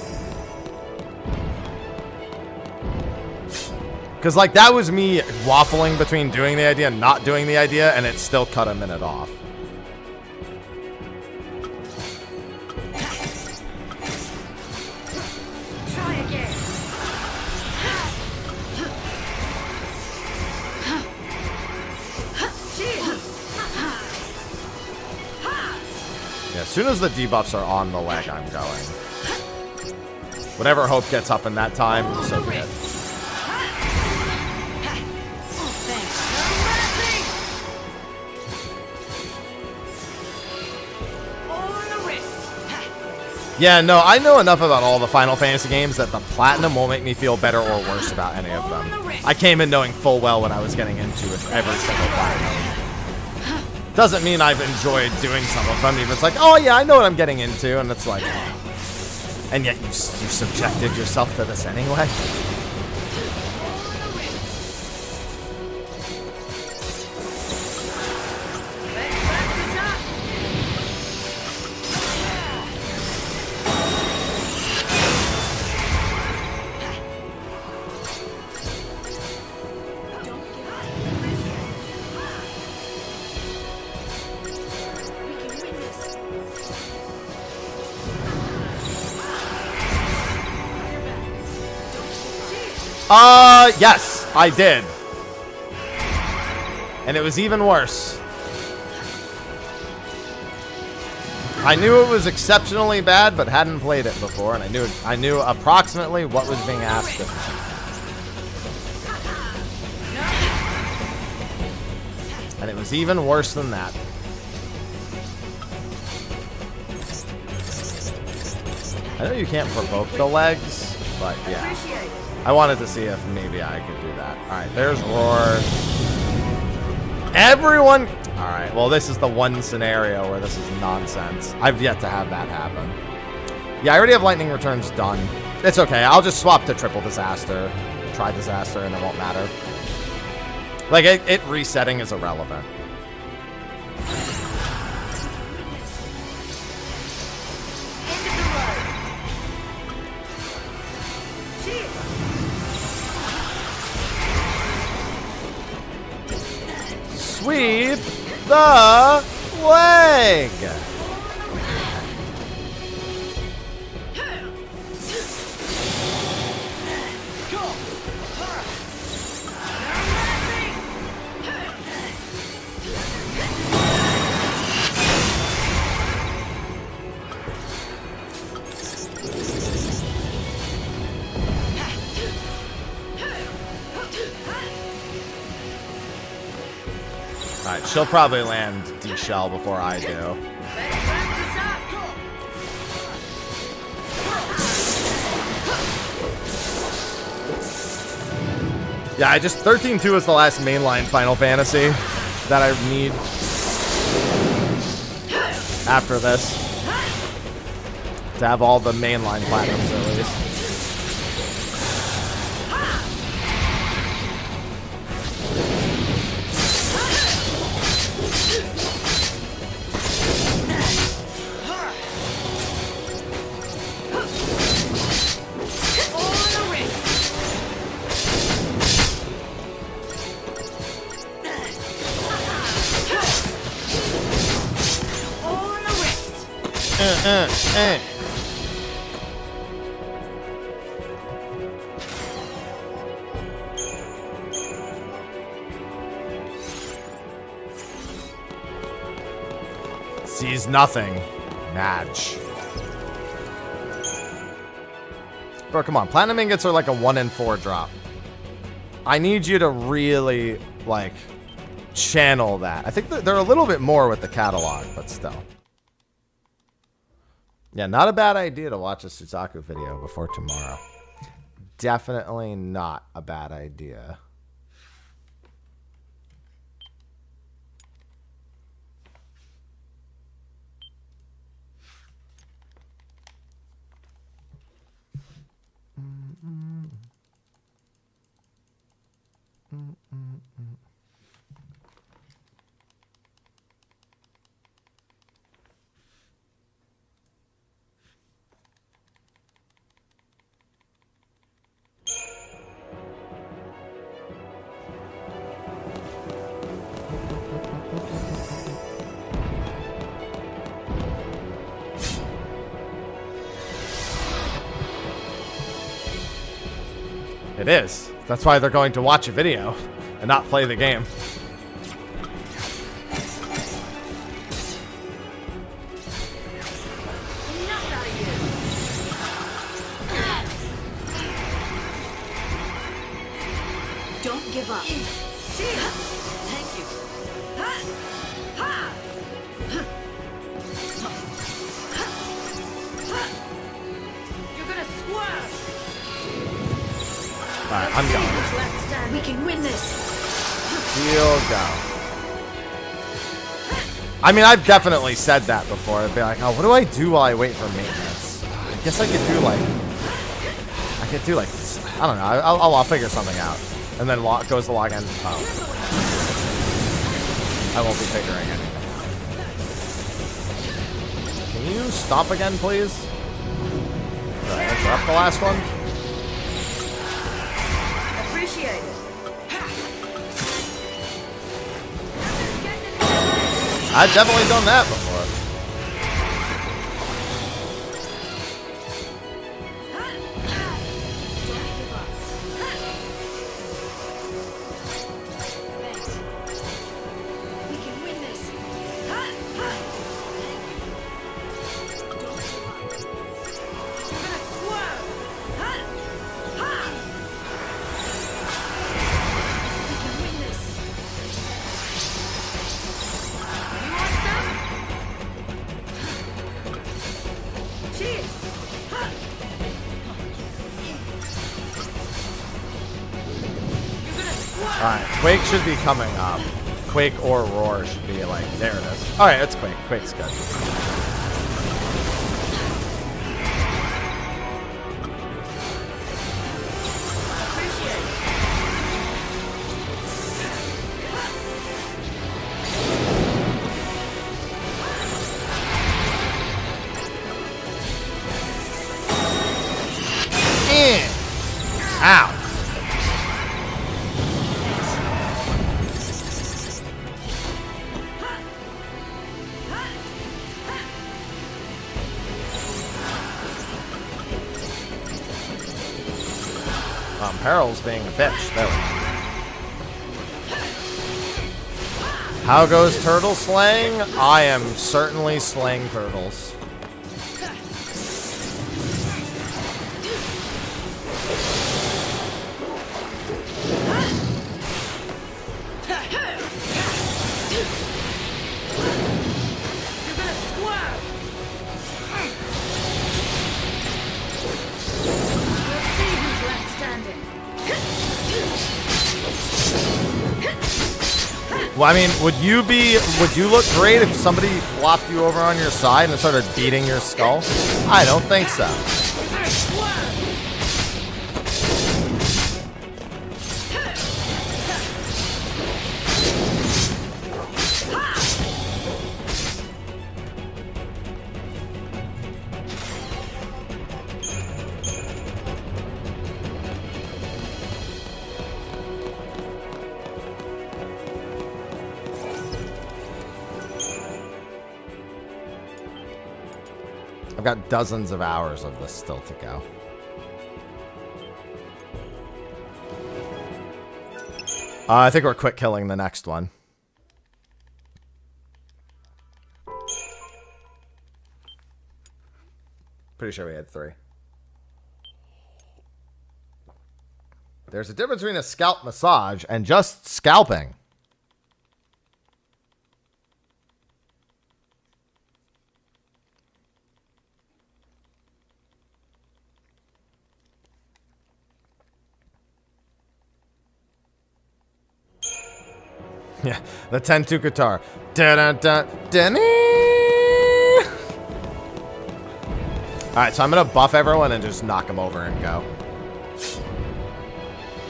Because like that was me waffling between doing the idea and not doing the idea, and it still cut a minute off. Try again. Yeah, as soon as the debuffs are on the leg, I'm going. Whatever Hope gets up in that time, so be it. Yeah, no, I know enough about all the Final Fantasy games that the Platinum won't make me feel better or worse about any of them. I came in knowing full well what I was getting into with every single Platinum. Doesn't mean I've enjoyed doing some of them. Even it's like, oh yeah, I know what I'm getting into, and it's like, and yet you subjected yourself to this anyway. Yes, I did. And it was even worse. I knew it was exceptionally bad, but hadn't played it before, and I knew approximately what was being asked of me. And it was even worse than that. I know you can't provoke the legs, but yeah. I wanted to see if maybe I could do that. Alright, there's Roar. Everyone... Alright, well this is the one scenario where this is nonsense. I've yet to have that happen. Yeah, I already have Lightning Returns done. It's okay, I'll just swap to Triple Disaster. Try Disaster and it won't matter. Like, it resetting is irrelevant. Sweep the leg. Alright, she'll probably land D-Shell before I do. Let's wrap this up. Yeah, I just 13-2 is the last mainline Final Fantasy that I need after this to have all the mainline platinums at least. Sees nothing. Mage. Bro, come on. Platinum ingots are like a 1 in 4 drop. I need you to really, like, channel that. I think that they're a little bit more with the catalog, but still. Yeah, not a bad idea to watch a Suzaku video before tomorrow. Definitely not a bad idea. It is. That's why they're going to watch a video and not play the game. Enough out of you. Don't give up. Thank you. You're gonna swerve. Alright, I'm going. We can win this. Deal go. I mean, I've definitely said that before. I'd be like, oh, what do I do while I wait for maintenance? I guess I could do like, I don't know. I'll figure something out. And then goes to log in. Oh. I won't be figuring anything out. Can you stop again, please? Did I interrupt the last one? Appreciate it. I've definitely done that before. Thanks. We can win this. Don't give up. You're gonna swerve. We can win this. You want some? Cheers. You're gonna swerve. Alright, Quake should be coming up. Quake or Roar should be like, there it is. Alright, it's Quake. Quake's good. Appreciate it. Ow. Peril's being a bitch. There we go. How goes turtle slaying? I am certainly slaying turtles. Well, I mean, would you look great if somebody flopped you over on your side and started beating your skull? I don't think so. I've got dozens of hours of this still to go. I think we're quick killing the next one. Pretty sure we had 3. There's a difference between a scalp massage and just scalping. Yeah, the 10-2 guitar. Alright, so I'm going to buff everyone and just knock them over and go.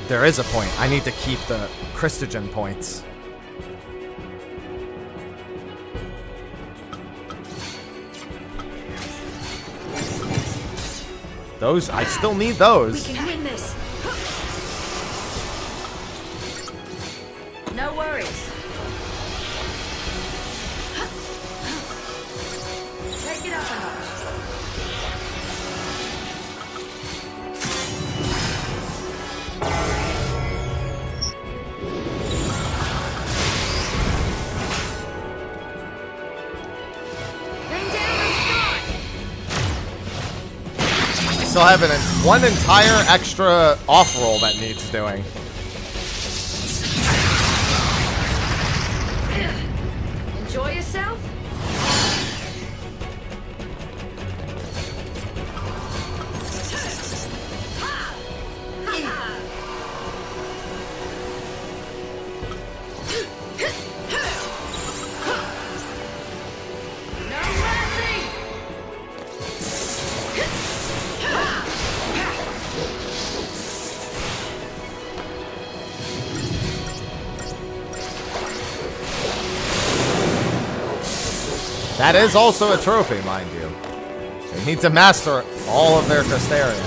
There is a point. I need to keep the Christogen points. Those, I still need those. We can win this. No worries. Take it up a notch. Bring down the sky. I still have one entire extra off roll that needs doing. Enjoy yourself. No mercy. That is also a trophy, mind you. They need to master all of their Crystarian.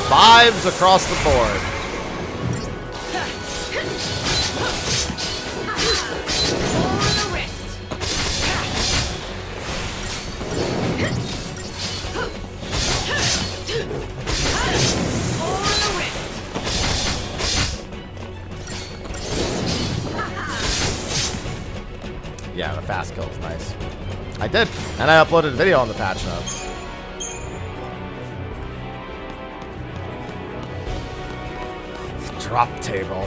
5s across the board. Yeah, the fast kill is nice. I did, and I uploaded a video on the patch notes. Drop table.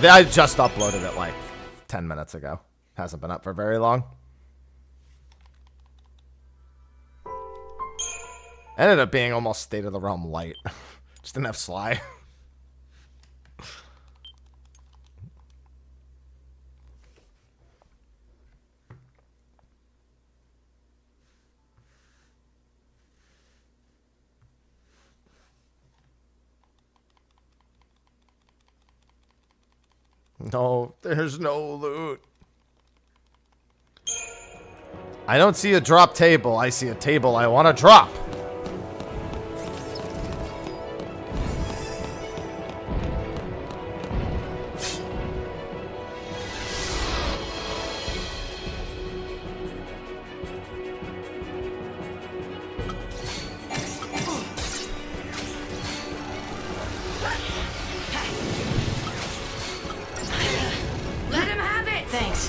I just uploaded it like 10 minutes ago. Hasn't been up for very long. Ended up being almost State of the Realm light. Just didn't have Sly. No, there's no loot. I don't see a drop table. I see a table I want to drop. Let him have it. Thanks.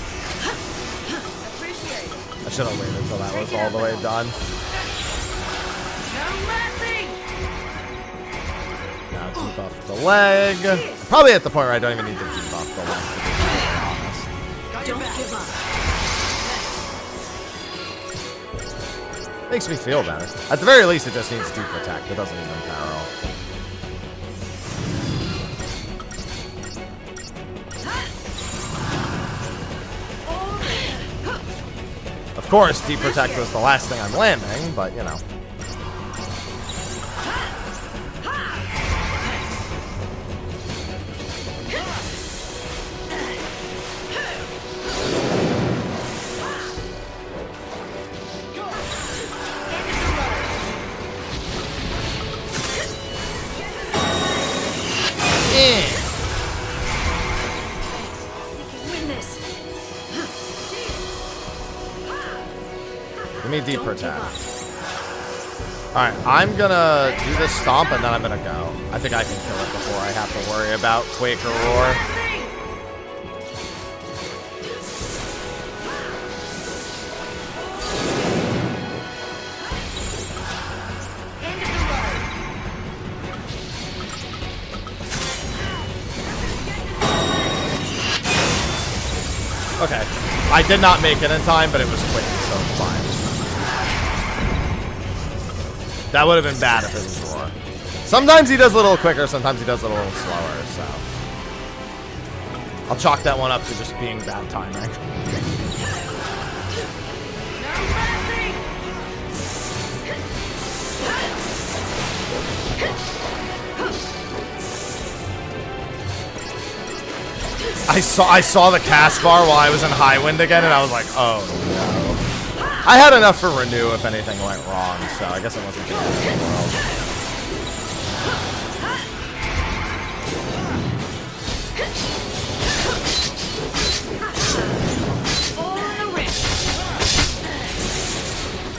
Appreciate it. I should have waited until that was all the way done. No mercy. Now debuff the leg. Probably at the point where I don't even need to debuff the leg, to be very honest. Don't give up. Makes me feel better. At the very least, it just needs deep protect. It doesn't even peril. Of course, deep protect was the last thing I'm landing, but you know. Give me deep protect. Alright, I'm gonna do this stomp and then I'm gonna go. I think I can kill it before I have to worry about Quake or Roar. Okay. I did not make it in time, but it was quick, so it's fine. That would have been bad if it was Roar. Sometimes he does a little quicker, sometimes he does a little slower, so. I'll chalk that one up to just being bad timing. I saw the cast bar while I was in high wind again, and I was like, oh no. I had enough for renew if anything went wrong, so I guess it wasn't the end of the world.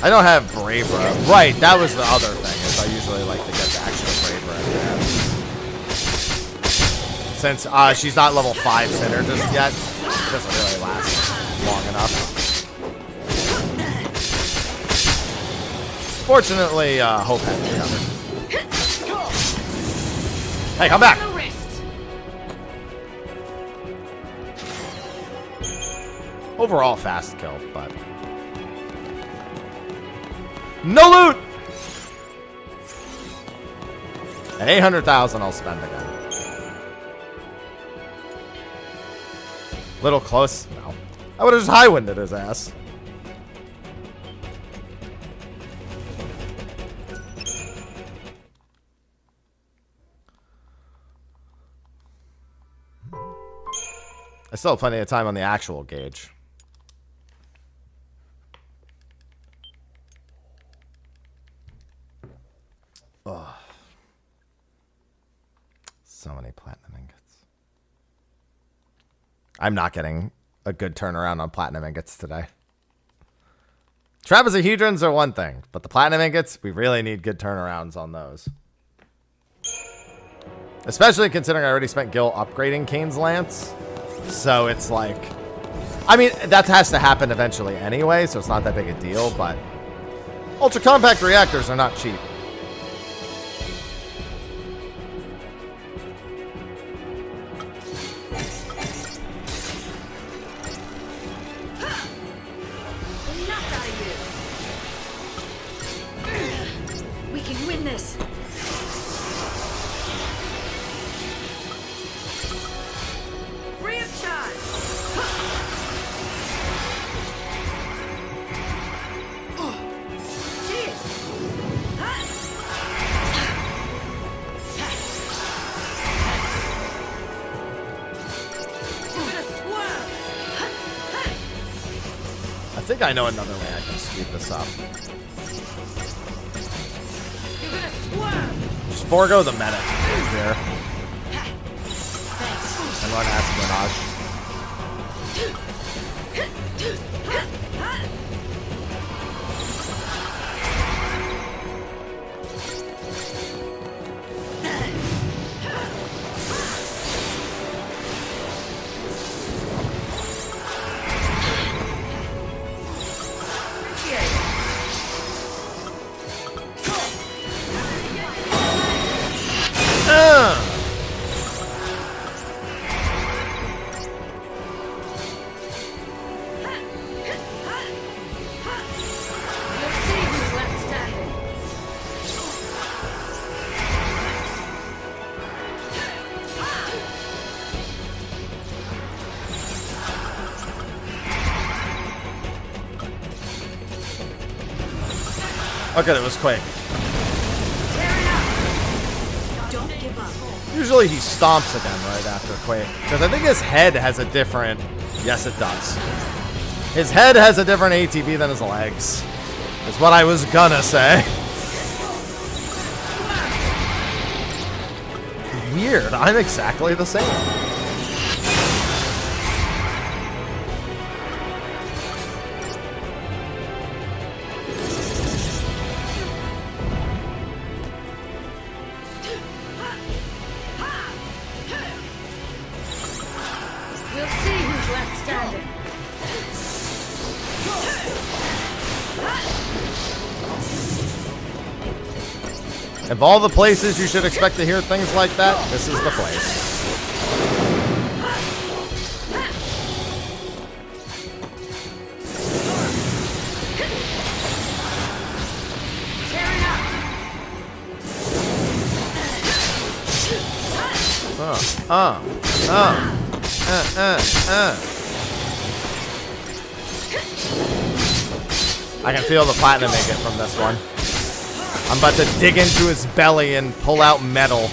I don't have Bravura. Right, that was the other thing, is I usually like to get the actual Bravura at the end. Since she's not level 5 synergist yet, it doesn't really last long enough. Fortunately, Hope had me covered. Hey, come back! Overall, fast kill, but... No loot! And 800,000 I'll spend again. Little close? No. I would have just high-winded his ass. I still have plenty of time on the actual gauge. Ugh. So many platinum ingots. I'm not getting a good turnaround on platinum ingots today. Trapezohedrons are one thing, but the platinum ingots, we really need good turnarounds on those. Especially considering I already spent Gil upgrading Kane's Lance. So it's like... I mean, that has to happen eventually anyway, so it's not that big a deal, but... Ultra-compact reactors are not cheap. We can win this. Free of charge. Cheers. I think I know another way I can speed this up. Just forego the medic here. And run Espionage. Oh, good, it was quick. Don't give up. Usually he stomps again right after Quake. Because I think his head has a different... Yes, it does. His head has a different ATB than his legs. Is what I was gonna say. Weird. I'm exactly the same. We'll see who's left standing. Of all the places you should expect to hear things like that, this is the place. I can feel the platinum they get from this one. I'm about to dig into his belly and pull out metal.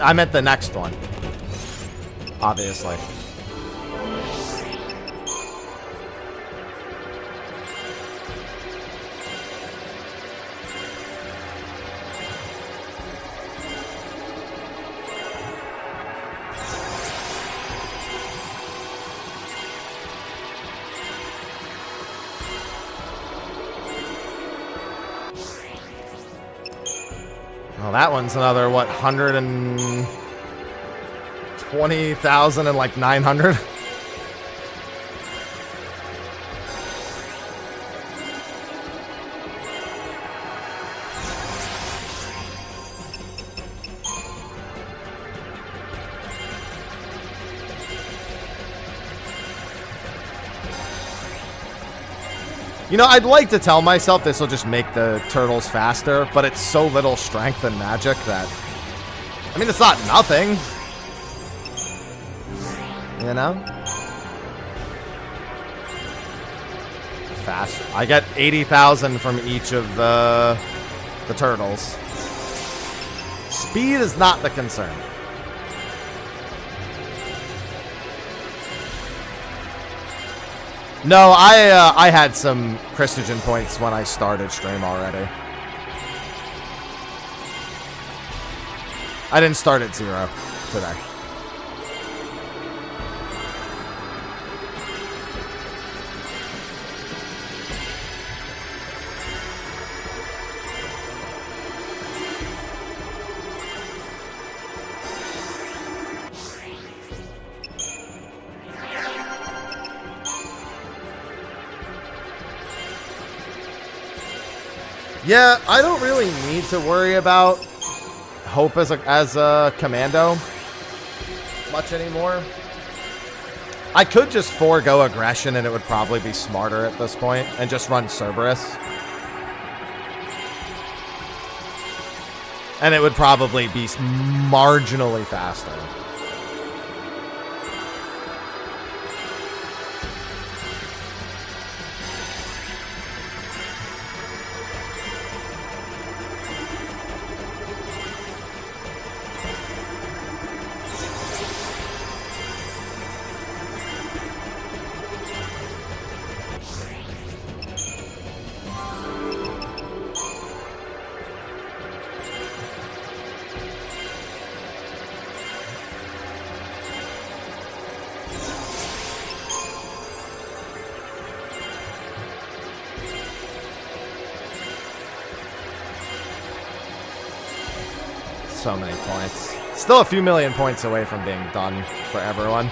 I meant the next one. Obviously. Well, that one's another, what, 120,000 and like 900? You know, I'd like to tell myself this will just make the turtles faster, but it's so little strength and magic that... I mean, it's not nothing. You know? Fast. I get 80,000 from each of the turtles. Speed is not the concern. No, I had some Christogen points when I started stream already. I didn't start at 0 today. Yeah, I don't really need to worry about Hope as a commando much anymore. I could just forego aggression and it would probably be smarter at this point and just run Cerberus. And it would probably be marginally faster. So many points. Still a few million points away from being done for everyone.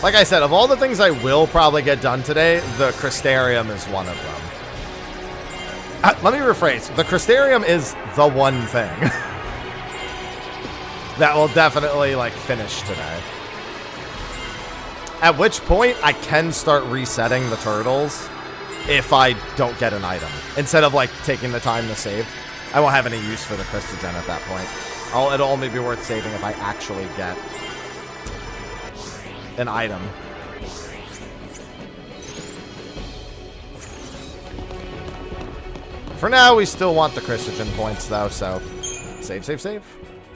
Like I said, of all the things I will probably get done today, the Crystarium is one of them. Let me rephrase. The Crystarium is the one thing that will definitely, like, finish today. At which point, I can start resetting the turtles if I don't get an item. Instead of, like, taking the time to save. I won't have any use for the Crystagen at that point. It'll only be worth saving if I actually get an item. For now, we still want the Crystagen points, though, so save, save, save.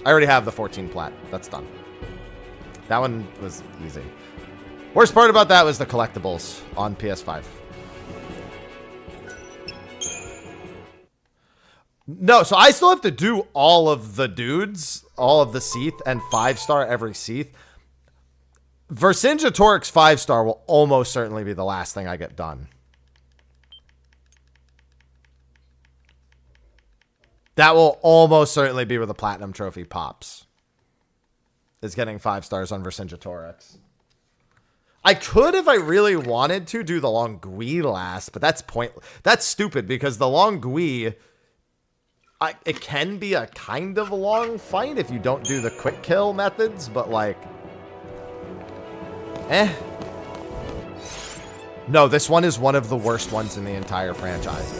I already have the 14 plat. That's done. That one was easy. Worst part about that was the collectibles on PS5. No, so I still have to do all of the dudes, all of the Seath, and 5-star every Seath. Vercingetorix 5-star will almost certainly be the last thing I get done. That will almost certainly be where the Platinum Trophy pops. Is getting 5 stars on Vercingetorix. I could, if I really wanted to, do the Longui last, but that's that's stupid because the Longui, it can be a kind of a long fight if you don't do the quick kill methods, but like, No, this one is one of the worst ones in the entire franchise.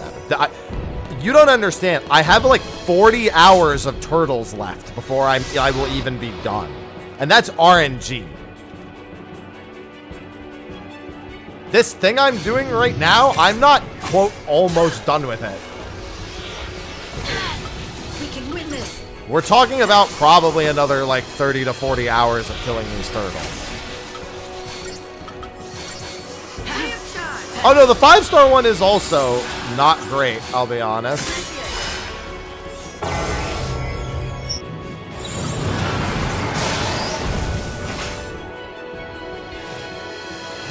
You don't understand. I have like 40 hours of turtles left before I will even be done. And that's RNG. This thing I'm doing right now, I'm not, quote, almost done with it. We can win this. We're talking about probably another like 30 to 40 hours of killing these turtles. Oh no, the 5-star one is also not great, I'll be honest.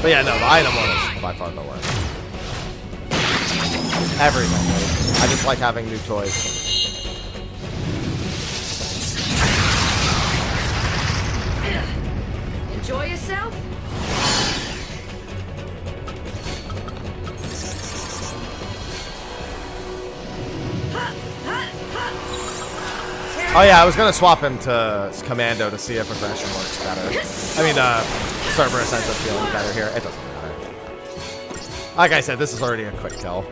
But yeah, no, the item one is by far the worst. Everything. I just like having new toys. Enjoy yourself? Oh yeah, I was gonna swap him to Commando to see if aggression works better. I mean, Cerberus ends up feeling better here. It doesn't matter. Like I said, this is already a quick kill.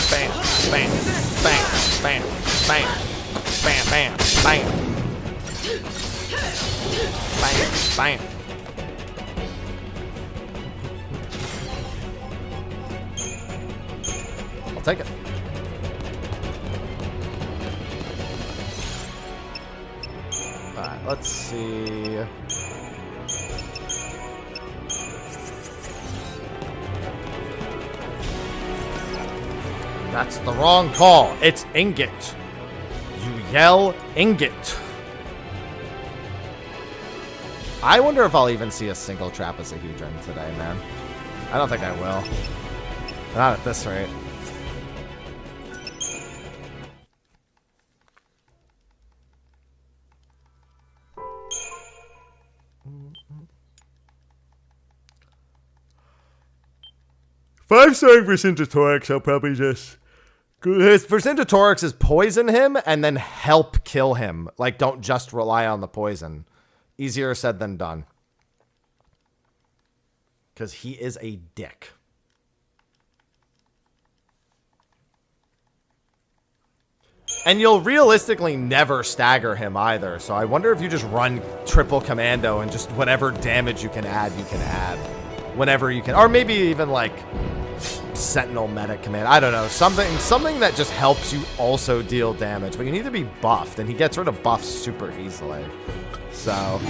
Bam, bam, bam, bam, bam, bam, bam, bam, bam. I'll take it. Alright, let's see. That's the wrong call. It's ingot. You yell ingot. I wonder if I'll even see a single Trapezohedron today, man. I don't think I will. Not at this rate. Five-star Vercingetorix, I'll probably just... His Vercingetorix is poison him and then help kill him. Like, don't just rely on the poison. Easier said than done. Because he is a dick. And you'll realistically never stagger him either. So I wonder if you just run triple commando and just whatever damage you can add, whenever you can. Or maybe even like Sentinel medic command. I don't know. Something that just helps you also deal damage. But you need to be buffed. And he gets rid of buffs super easily. So...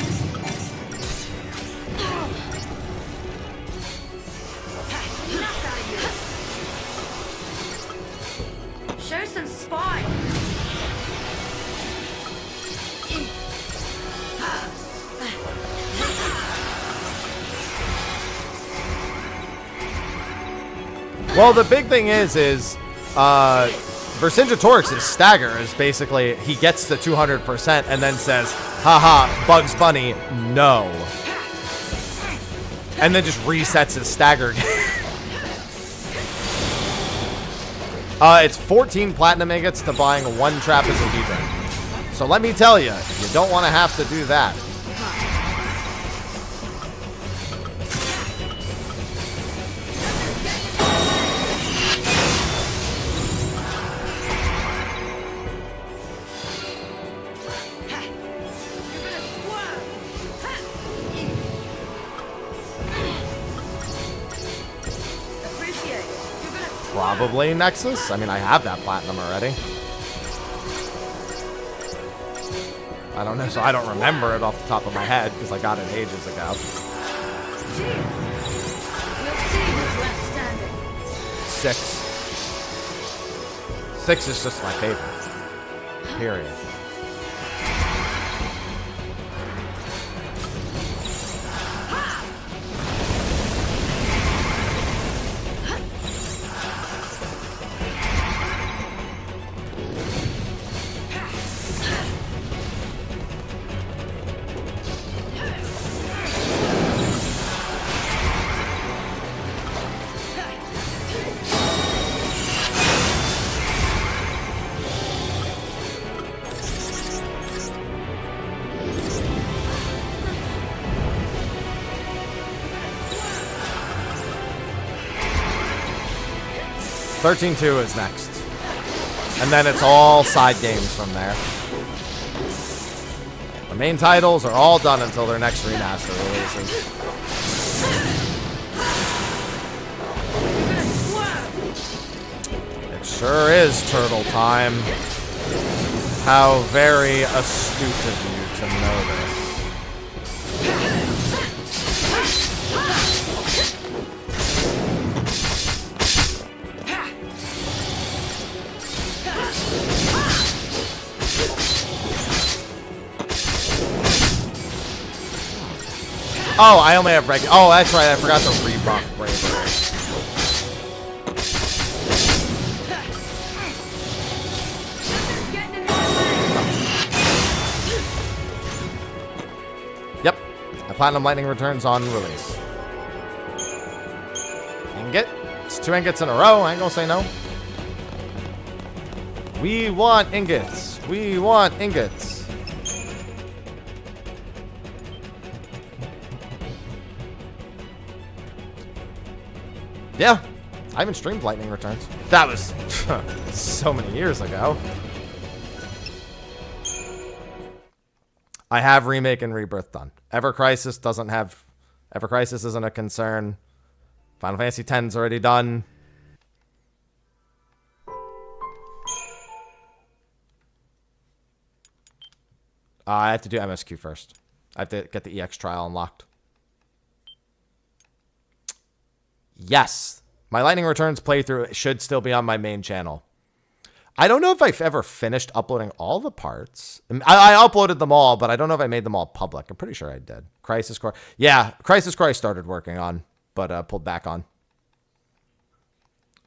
Show some spine. Well, the big thing is Vercingetorix's stagger is basically he gets to 200% and then says, haha, Bugs Bunny, no. And then just resets his stagger. It's 14 platinum ingots to buying 1 trap as a defense. So let me tell you, you don't want to have to do that. Probably Nexus. I mean, I have that platinum already. I don't know, so I don't remember it off the top of my head because I got it ages ago. 6. 6 is just my favorite. Period. $13-2 is next. And then it's all side games from there. The main titles are all done until their next remaster releases. It sure is turtle time. How very astute of you to know this. Oh, I only have regular. Oh, that's right. I forgot to rebuff Bravery. Yep. A Platinum Lightning returns on release. Ingot. It's 2 ingots in a row. I ain't gonna say no. We want ingots. We want ingots. Yeah, I haven't streamed Lightning Returns. That was so many years ago. I have Remake and Rebirth done. Ever Crisis doesn't have... Ever Crisis isn't a concern. Final Fantasy X's already done. I have to do MSQ first. I have to get the EX trial unlocked. Yes, my Lightning Returns playthrough should still be on my main channel. I don't know if I've ever finished uploading all the parts. I uploaded them all, but I don't know if I made them all public. I'm pretty sure I did. Crisis Core. Yeah, Crisis Core I started working on, but pulled back on.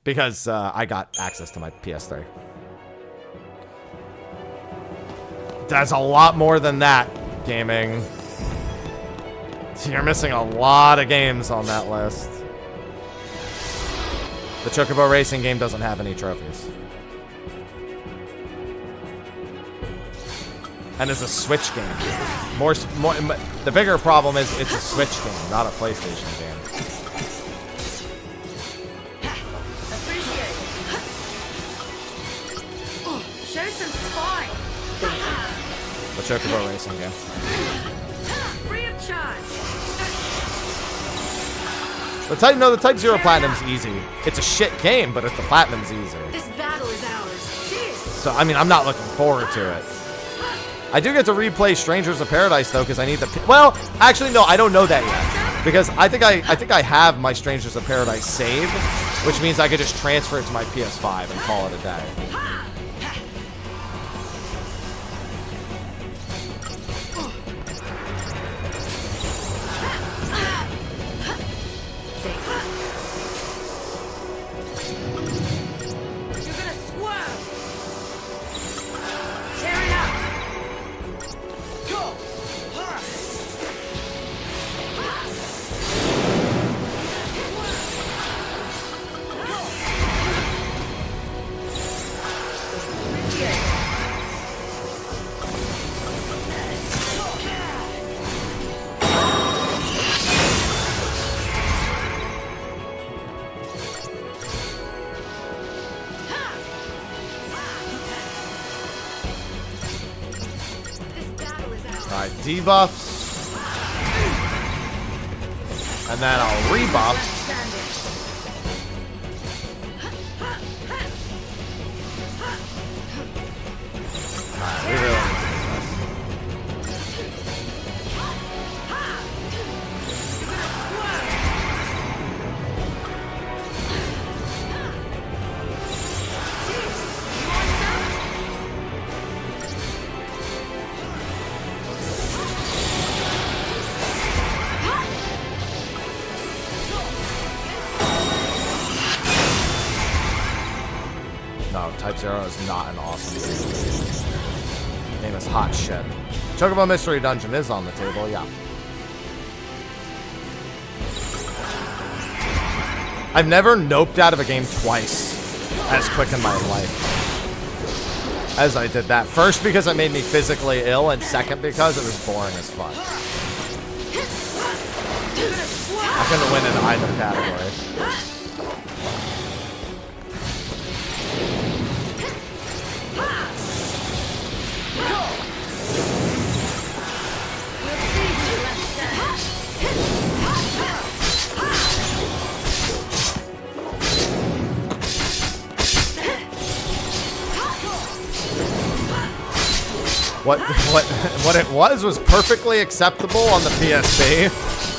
Because I got access to my PS3. That's a lot more than that, gaming. You're missing a lot of games on that list. The Chocobo Racing game doesn't have any trophies. And it's a Switch game. The bigger problem is it's a Switch game, not a PlayStation game. Appreciate it. Show some spine. The Chocobo Racing game. Free of charge. The Type 0 Platinum's easy. It's a shit game, but the Platinum's easy. This battle is ours. Cheers. So, I mean, I'm not looking forward to it. I do get to replay Strangers of Paradise, though, because I need the... Well, actually, no, I don't know that yet. Because I think I have my Strangers of Paradise saved, which means I could just transfer it to my PS5 and call it a day. Alright, debuffs. And then I'll rebuff. Alright, we really need No, Type 0 is not an awesome game. Name is hot shit. Chocobo Mystery Dungeon is on the table, yeah. I've never noped out of a game twice as quick in my life as I did that. First because it made me physically ill, and second because it was boring as fuck. I couldn't win in either category. What it was perfectly acceptable on the PSP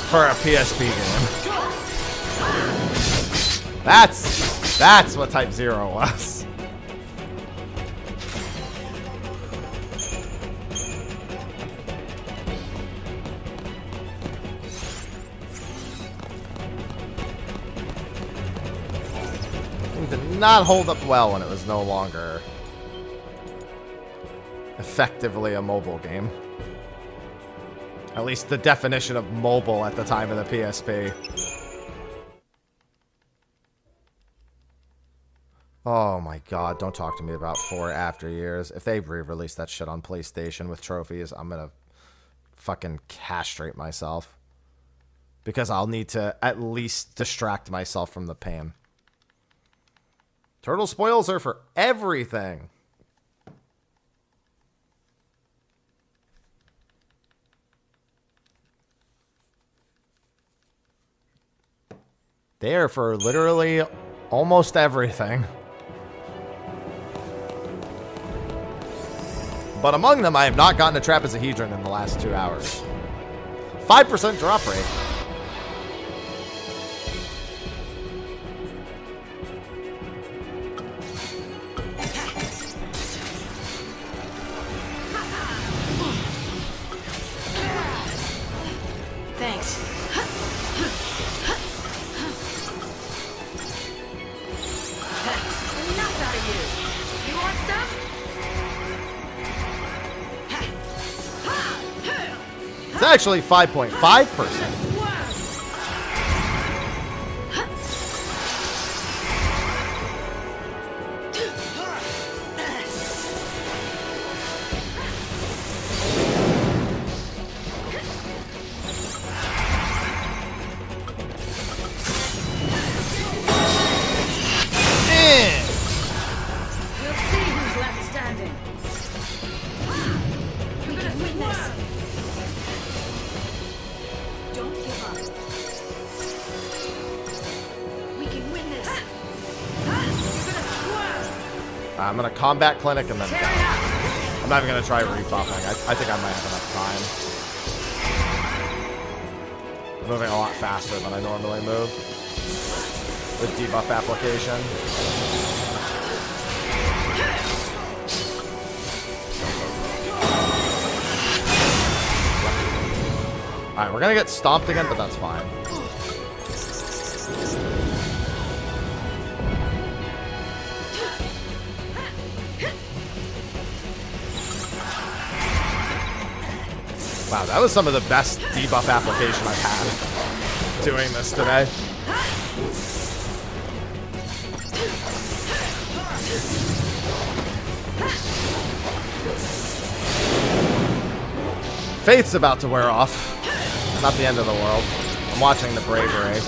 for a PSP game. That's what Type 0 was. It did not hold up well when it was no longer effectively a mobile game. At least the definition of mobile at the time of the PSP. Oh my god, don't talk to me about 4 After Years. If they re-release that shit on PlayStation with trophies, I'm gonna fucking castrate myself. Because I'll need to at least distract myself from the pain. Turtle spoils are for everything. They are for literally almost everything. But among them, I have not gotten a trapezohedron in the last 2 hours. 5% drop rate. Thanks. Enough out of you. You want some? It's actually 5.5%. We'll see who's left standing. You're gonna win this. Don't give up. We can win this. You're gonna swerve. I'm gonna combat clinic and then Tear it up. I'm not even gonna try rebuffing. I think I might have enough time. I'm moving a lot faster than I normally move with debuff application. Alright, we're gonna get stomped again, but that's fine. Wow, that was some of the best debuff application I've had doing this today. Faith's about to wear off. Not the end of the world. I'm watching the bravery.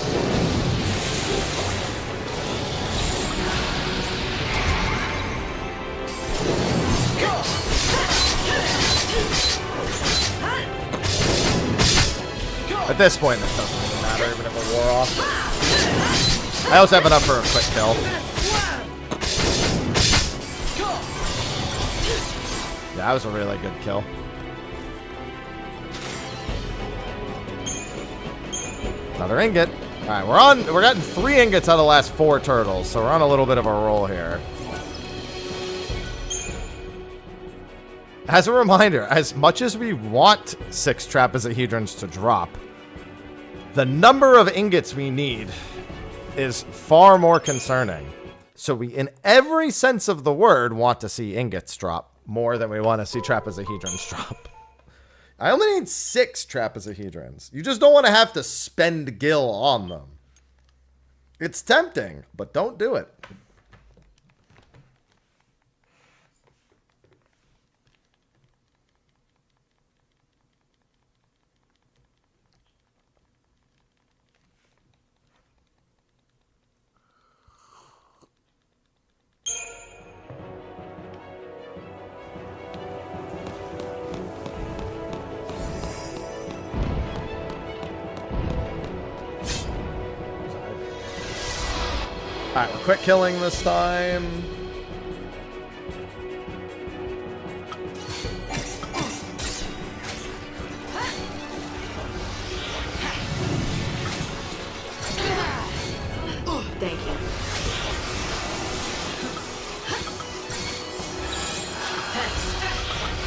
At this point, it doesn't even matter, even if it wore off. I also have enough for a quick kill. Yeah, that was a really good kill. Another ingot. Alright, we're getting 3 ingots out of the last 4 turtles, so we're on a little bit of a roll here. As a reminder, as much as we want 6 trapezohedrons to drop, the number of ingots we need is far more concerning. So we, in every sense of the word, want to see ingots drop more than we want to see trapezohedrons drop. I only need 6 trapezohedrons. You just don't want to have to spend gil on them. It's tempting, but don't do it. Alright, we're quick killing this time. Thank you.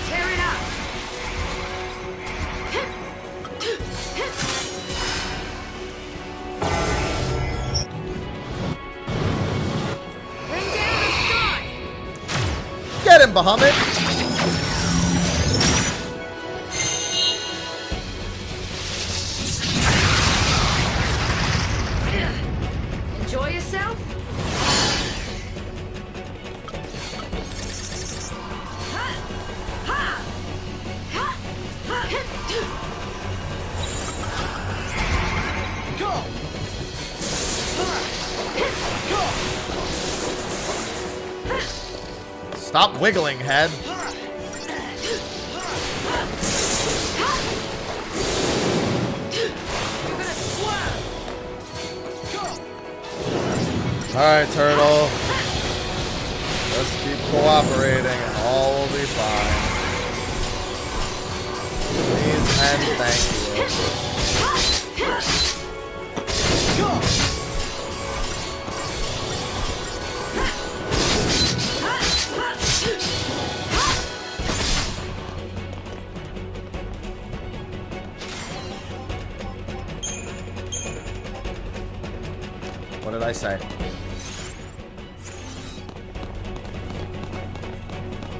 Tear it up. Bring down the sky. Get him, Bahamut! Enjoy yourself. Stop wiggling, head. Alright, turtle. Just keep cooperating and all will be fine. Please and thank you. What did I say?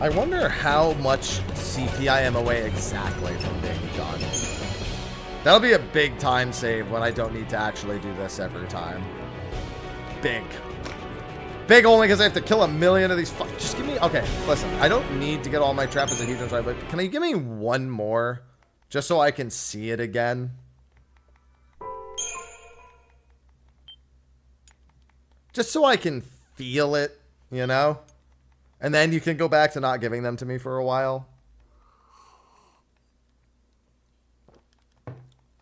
I wonder how much CP I am away exactly from being done. That'll be a big time save when I don't need to actually do this every time. Big. Big only because I have to kill 1,000,000 of these just give me... Okay, listen. I don't need to get all my trapezohedrons right, but can you give me one more? Just so I can see it again? Just so I can feel it, you know? And then you can go back to not giving them to me for a while.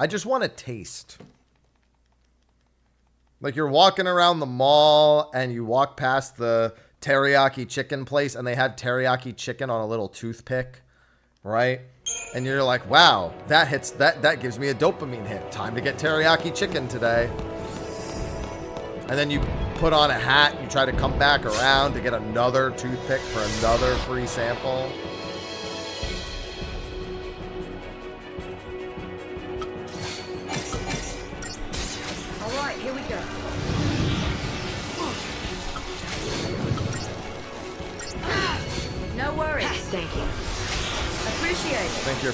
I just want to taste. Like you're walking around the mall and you walk past the teriyaki chicken place and they have teriyaki chicken on a little toothpick, right? And you're like, wow, that hits that gives me a dopamine hit. Time to get teriyaki chicken today. And then you put on a hat, you try to come back around to get another toothpick for another free sample. All right, here we go. No worries. Thank you. Appreciate I it. think you're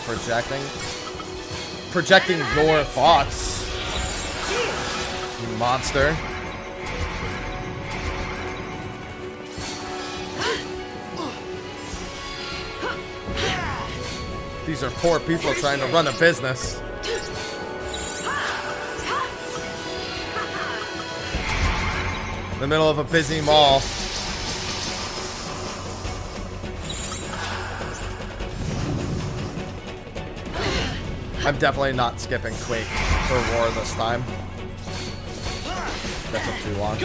projecting your thoughts, you monster. These are poor people trying to run a business. In the middle of a busy mall. I'm definitely not skipping Quake or Roar this time. That took too long.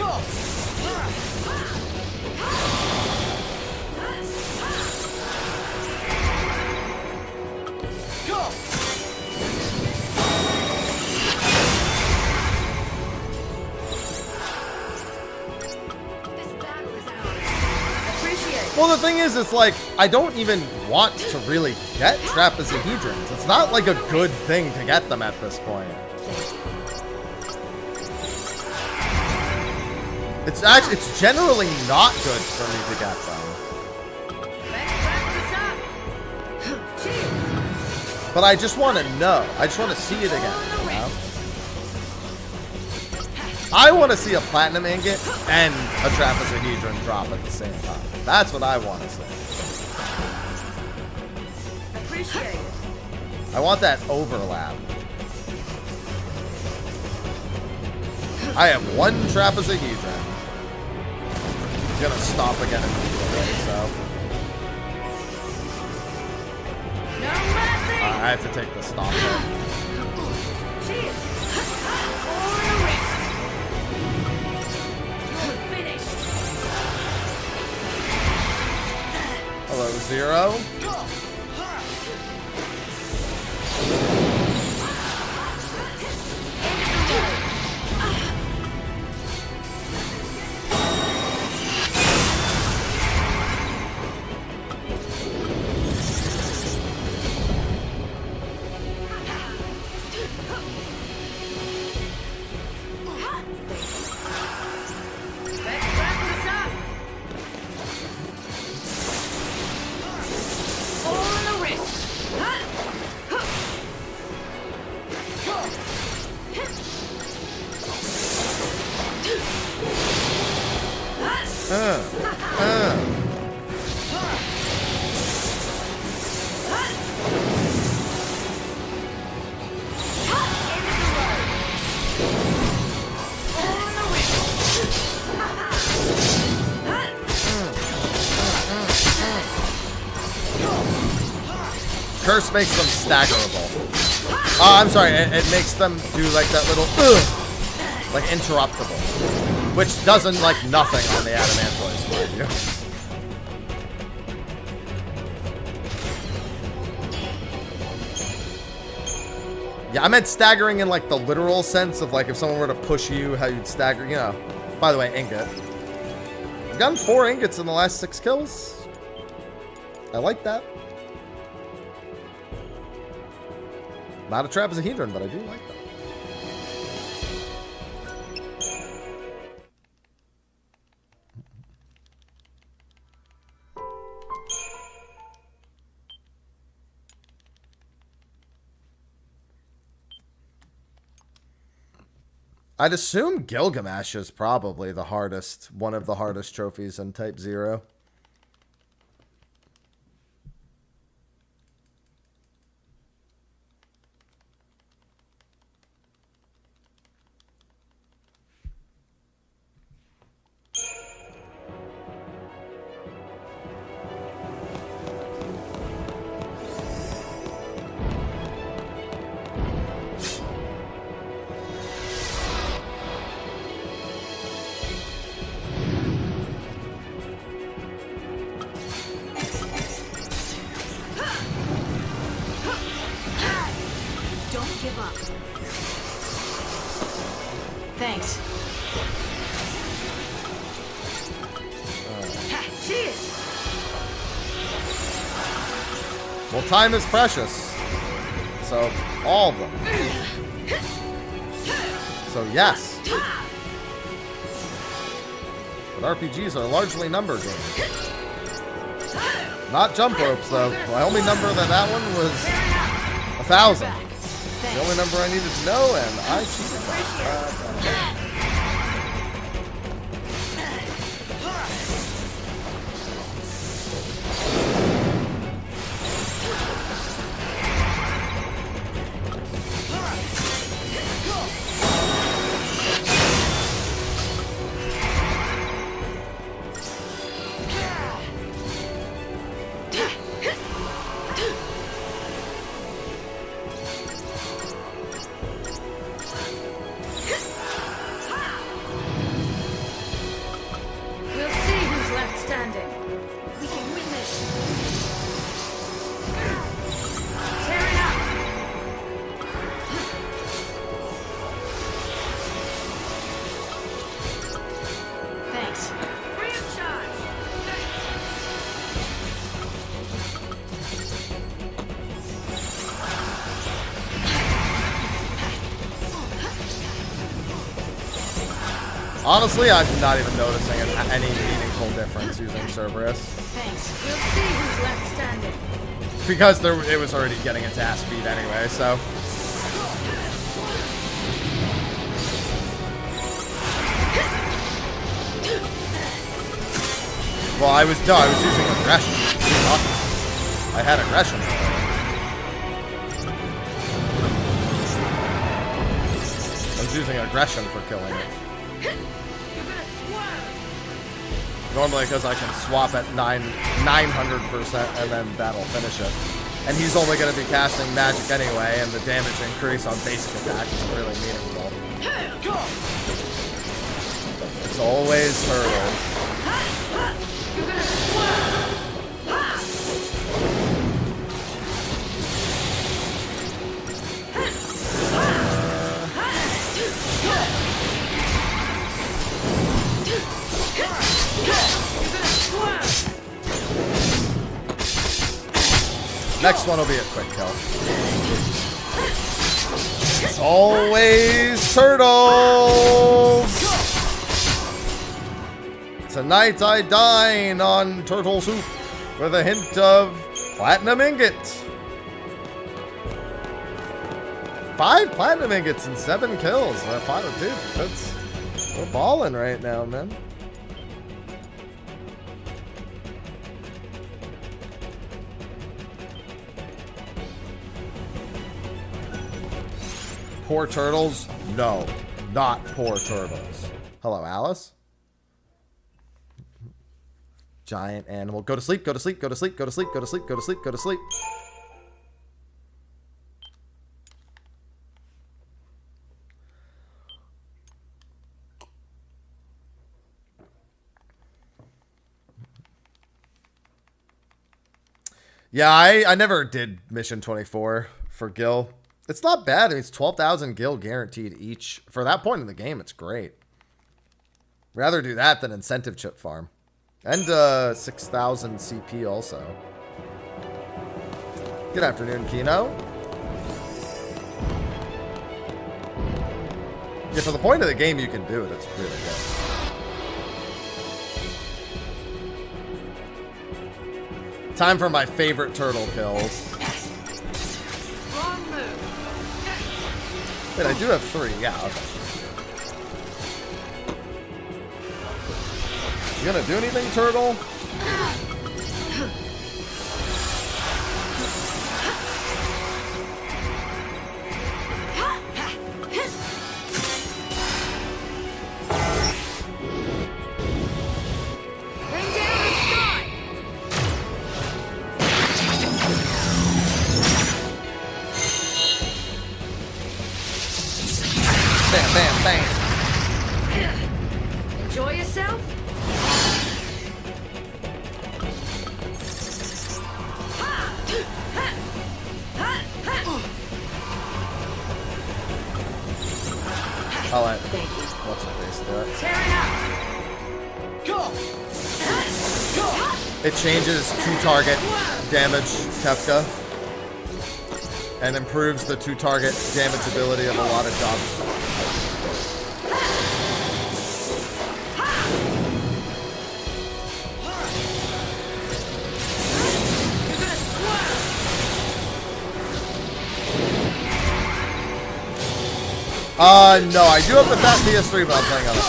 This battle is ours. Appreciate. Well, the thing is, it's like, I don't even want to really get trapezohedrons. It's not like a good thing to get them at this point. It's actually, it's generally not good for me to get them. Let's wrap this up. Cheers. But I just want to know. I just want to see it again, you know? I want to see a platinum ingot and a trapezohedron drop at the same time. That's what I want to see. Appreciate it. I want that overlap. I have one trapezohedron. He's gonna stop again immediately, so. No mercy. I have to take the stop there. Cheers. For the wrist. You're finished. Hello, Zero. Let's wrap this up. For the wrist. Curse makes them staggerable. I'm sorry, it makes them do like that little like interruptible, which doesn't like nothing on the Adamantoids, mind you. Yeah, I meant staggering in like the literal sense of like if someone were to push you, how you'd stagger, you know. By the way, ingot. I've gotten 4 ingots in the last 6 kills. I like that. Not a trapezohedron, but I do like that. I'd assume Gilgamesh is probably the hardest, one of the hardest trophies in Type 0. Don't give up. Thanks. Cheers. Well, time is precious. So, all of them. So, yes. But RPGs are largely number games. Not jump ropes, though. My only number that one was 1,000. The only number I needed to know, and I cheated that. Honestly, I'm not even noticing any meaningful difference using Cerberus. Thanks. We'll see who's left standing. Because it was already getting its ass beat anyway, so. Well, I was using aggression. I had aggression. I was using aggression for killing it. Normally, because I can swap at 900% and then that'll finish it. And he's only going to be casting magic anyway, and the damage increase on basic attack is really meaningful. It's always turtles. Next one will be a quick kill. It's always turtles! Tonight I dine on turtle soup with a hint of platinum ingots. 5 platinum ingots and 7 kills. 5 dude. We're balling right now, man. Poor turtles? No, not poor turtles. Hello, Alice. Giant animal. Go to sleep, go to sleep, go to sleep, go to sleep, go to sleep, go to sleep, go to sleep. Yeah, I never did mission 24 for Gil. It's not bad. I mean, it's 12,000 gil guaranteed each. For that point in the game, it's great. Rather do that than incentive chip farm. And 6,000 CP also. Good afternoon, Kino. Yeah, for the point of the game, you can do it. It's really good. Time for my favorite turtle kills. Wait, I do have 3. Yeah, okay. You gonna do anything, turtle? Bring down the sky. Bam, bam, bam. Enjoy yourself? I'll let what's her face do it. Tear it up. It changes 2-target damage, Kefka, and improves the 2-target damage ability of a lot of jobs. No, I do have the fat PS3, but I'm playing on it.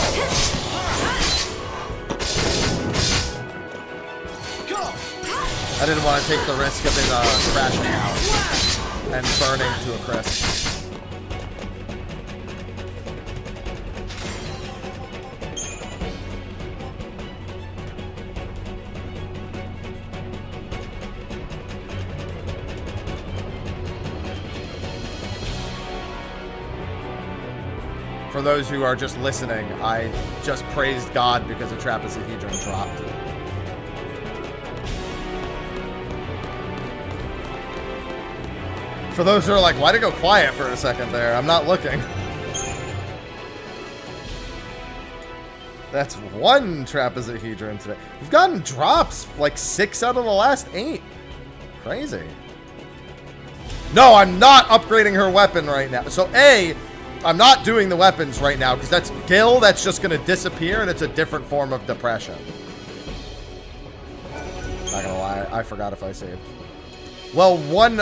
I didn't want to take the risk of it crashing out and burning to a crisp. For those who are just listening, I just praised God because a trapezohedron dropped. For those who are like, why'd it go quiet for a second there? I'm not looking. That's 1 trapezohedron today. We've gotten drops, like 6 out of the last 8. Crazy. No, I'm not upgrading her weapon right now. So A, I'm not doing the weapons right now because that's Gil. That's just going to disappear, and it's a different form of depression. Not gonna lie, I forgot if I saved. Well, one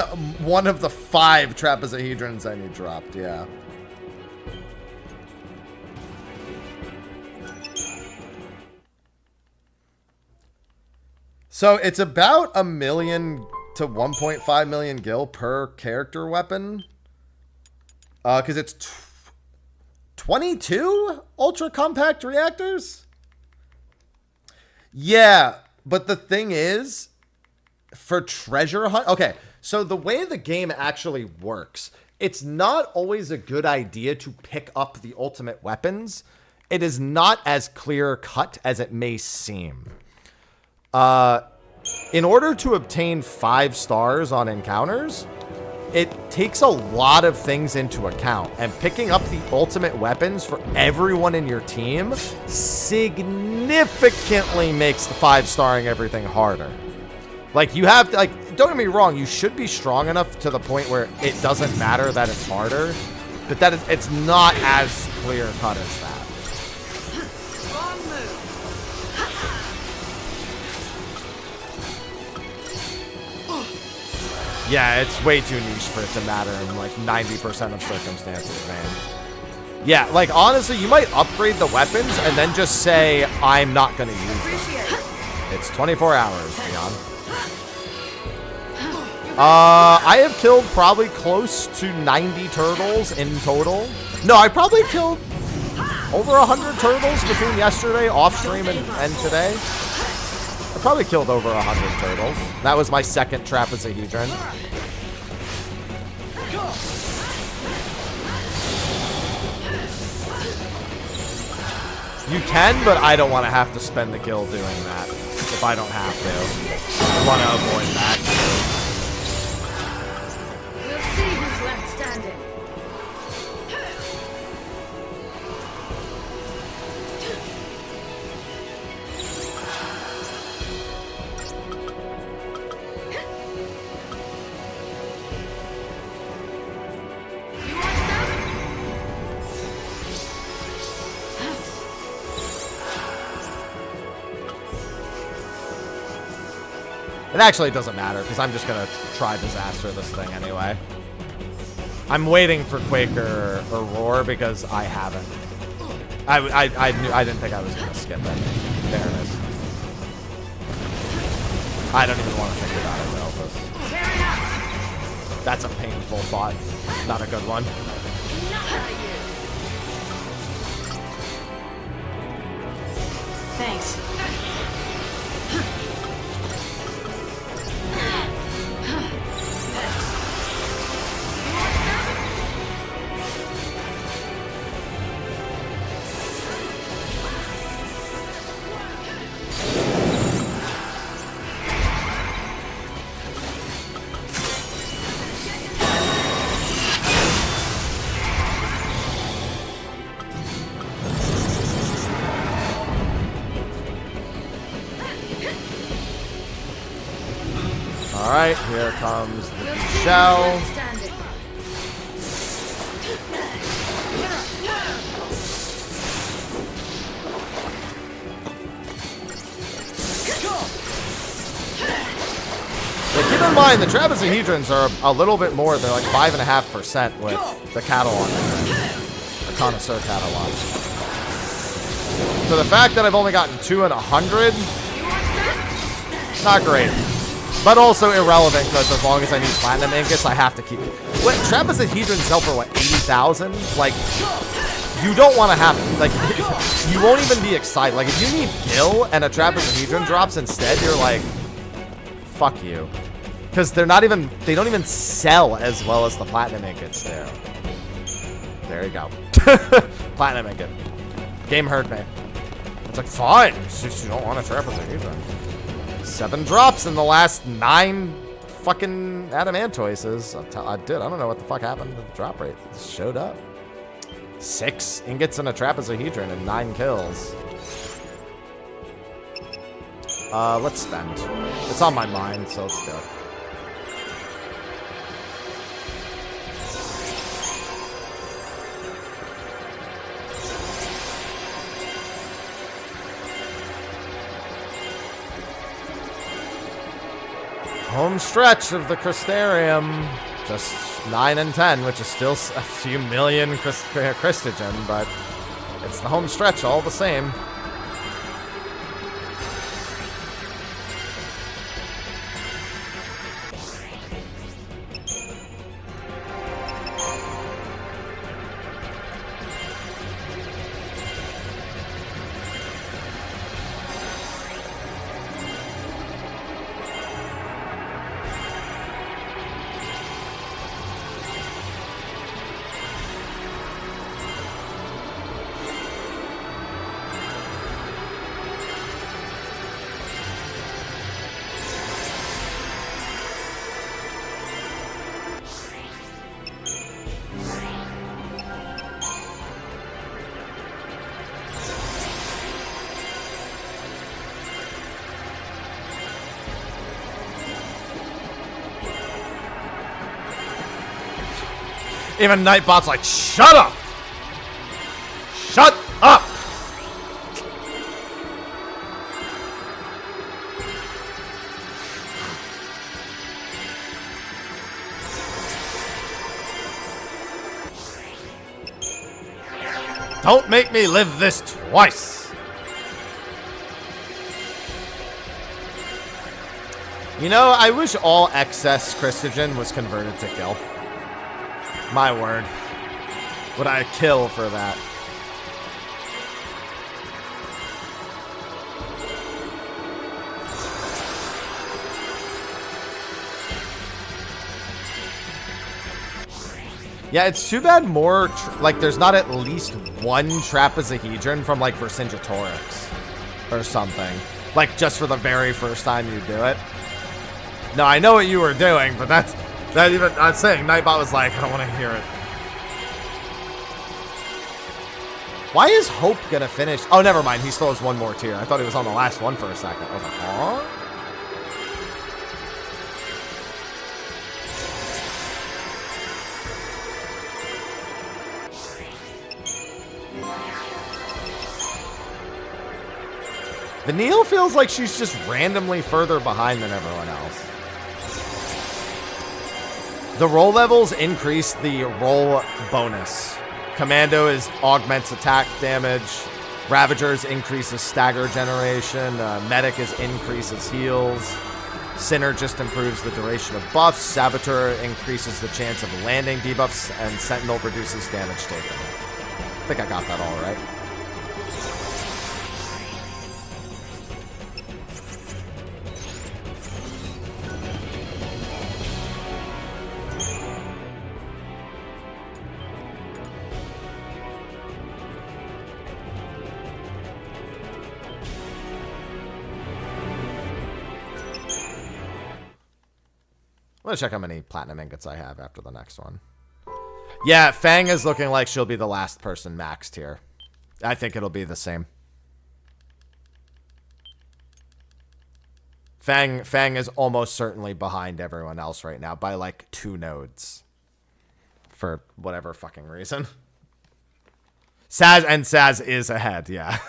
of the 5 trapezohedrons I need dropped. Yeah. So it's about 1 million to 1.5 million gil per character weapon. Because it's 22 ultra compact reactors? Yeah, but the thing is, for treasure hunt... Okay, so the way the game actually works, it's not always a good idea to pick up the ultimate weapons. It is not as clear-cut as it may seem. In order to obtain 5 stars on encounters, it takes a lot of things into account, and picking up the ultimate weapons for everyone in your team significantly makes the 5-starring everything harder. Like, you have to, like, don't get me wrong, you should be strong enough to the point where it doesn't matter that it's harder, but that is, it's not as clear-cut as that. Wrong move. Yeah, it's way too niche for it to matter in like 90% of circumstances, man. Yeah, like honestly, you might upgrade the weapons and then just say, I'm not going to use them. It's 24 hours, Leon. I have killed probably close to 90 turtles in total. No, I probably killed over 100 turtles between yesterday, off stream, and today. I probably killed over 100 turtles. That was my second trapezohedron. You can, but I don't want to have to spend the gil doing that if I don't have to. I want to avoid that. We'll see who's left standing. You want some? It actually doesn't matter, because I'm just going to try disaster this thing anyway. I'm waiting for Quaker or Roar because I haven't. I didn't think I was going to skip it. There it is. I don't even want to think about it, Elvis. Tear it up. That's a painful thought. Not a good one. Enough out of you. Thanks. Alright, here comes the shell. Standing. But keep in mind, the trapezohedrons are a little bit more. They're like 5.5% with the catalog, the connoisseur catalog. So the fact that I've only gotten 2 in 100, not great. But also irrelevant, because as long as I need platinum ingots, I have to keep it. What, trapezohedrons sell for what, 80,000? Like, you don't want to have, like, you won't even be excited. Like, if you need gil and a trapezohedron drops instead, you're like, fuck you. Because they're not even, they don't even sell as well as the platinum ingots do. There you go. Platinum ingot. Game heard me. It's like, fine, it's just you don't want a trapezohedron. 7 drops in the last 9 fucking adamantoises. I don't know what the fuck happened to the drop rate. It just showed up. 6 ingots and a trapezohedron and 9 kills. Let's spend. It's on my mind, so let's do it. home stretch of the Crystarium. Just 9 and 10, which is still a few million Christogen, but it's the home stretch all the same. Even Nightbot's like, shut up! Shut up! Don't make me live this twice! You know, I wish all excess Christogen was converted to gil. My word. Would I kill for that? Yeah, it's too bad more, like, there's not at least one Trapezohedron from, like, Vercingetorix or something. Like, just for the very first time you do it. No, I know what you were doing, but that's... That even, I'm saying, Nightbot was like, I don't want to hear it. Why is Hope gonna finish? Oh, never mind. He still has one more tier. I thought he was on the last one for a second. I was like, huh? Vanille feels like she's just randomly further behind than everyone else. The roll levels increase the roll bonus. Commando augments attack damage. Ravagers increases stagger generation. Medic increases heals. Sinner just improves the duration of buffs. Saboteur increases the chance of landing debuffs. And Sentinel reduces damage taken. I think I got that all right. I'm gonna check how many platinum ingots I have after the next one. Yeah, Fang is looking like she'll be the last person maxed here. I think it'll be the same. Fang is almost certainly behind everyone else right now by like 2 nodes. For whatever fucking reason. Saz is ahead, yeah.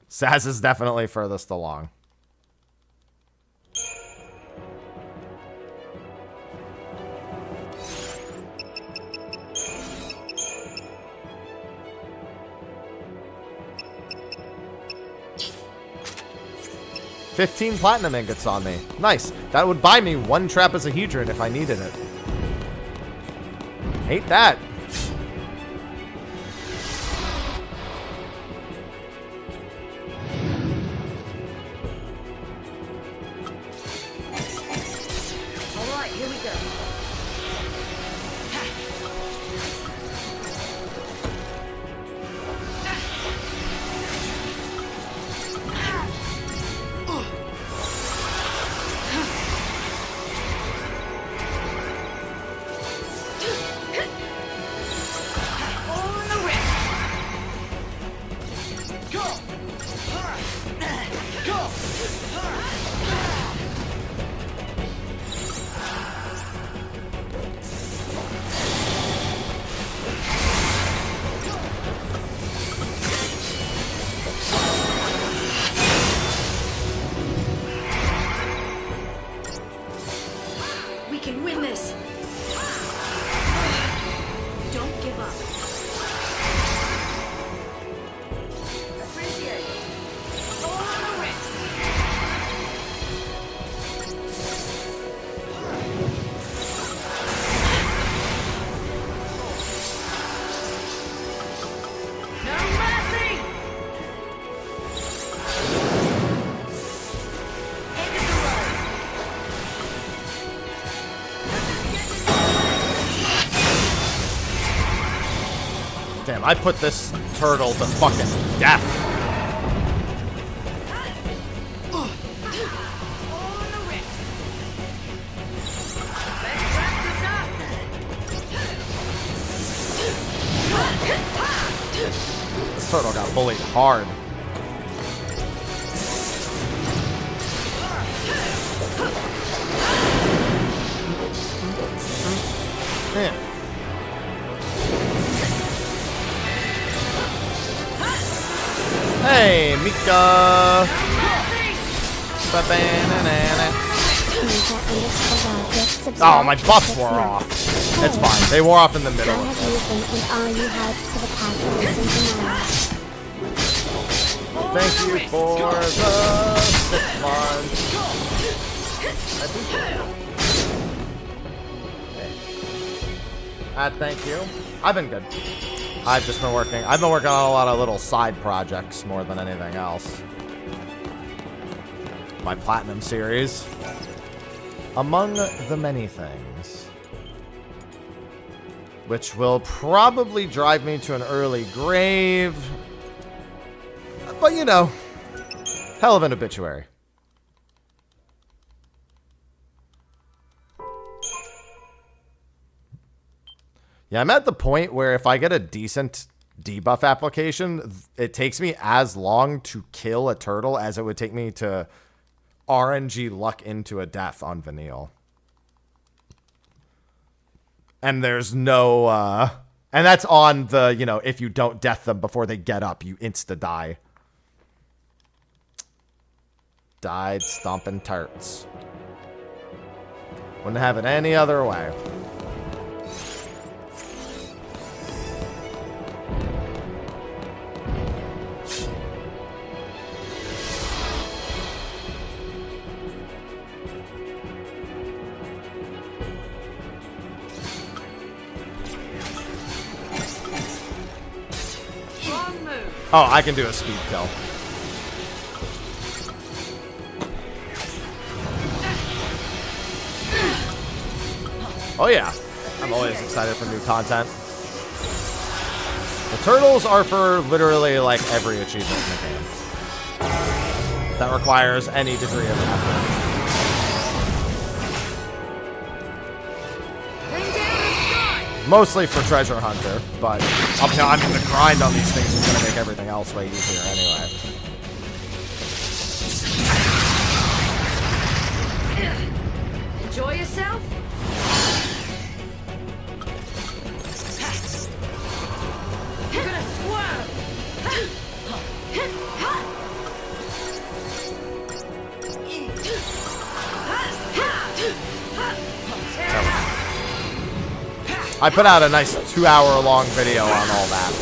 Saz is definitely furthest along. $15 platinum ingots on me. Nice. That would buy me 1 Trapezohedron if I needed it. Hate that. All right, here we go. Damn, I put this turtle to fucking death. This turtle got bullied hard. Man. Hey, Mika. Oh, my buffs wore off. It's fine. They wore off in the middle. Thank you for the 6 months. Thank you. I've been good. I've just been working. I've been working on a lot of little side projects more than anything else. My platinum series. Among the many things. Which will probably drive me to an early grave. But you know, hell of an obituary. Yeah, I'm at the point where if I get a decent debuff application, it takes me as long to kill a turtle as it would take me to RNG luck into a death on Vanille. And there's no, and that's on the, you know, if you don't death them before they get up, you insta-die. Died stomping turts. Wouldn't have it any other way. Oh, I can do a speed kill. Oh yeah, I'm always excited for new content. The turtles are for literally like every achievement in the game that requires any degree of effort. Mostly for treasure hunter, but I mean the grind on these things is gonna make everything else way easier anyway. Enjoy yourself? You're gonna swerve! I put out a nice 2-hour-long video on all that.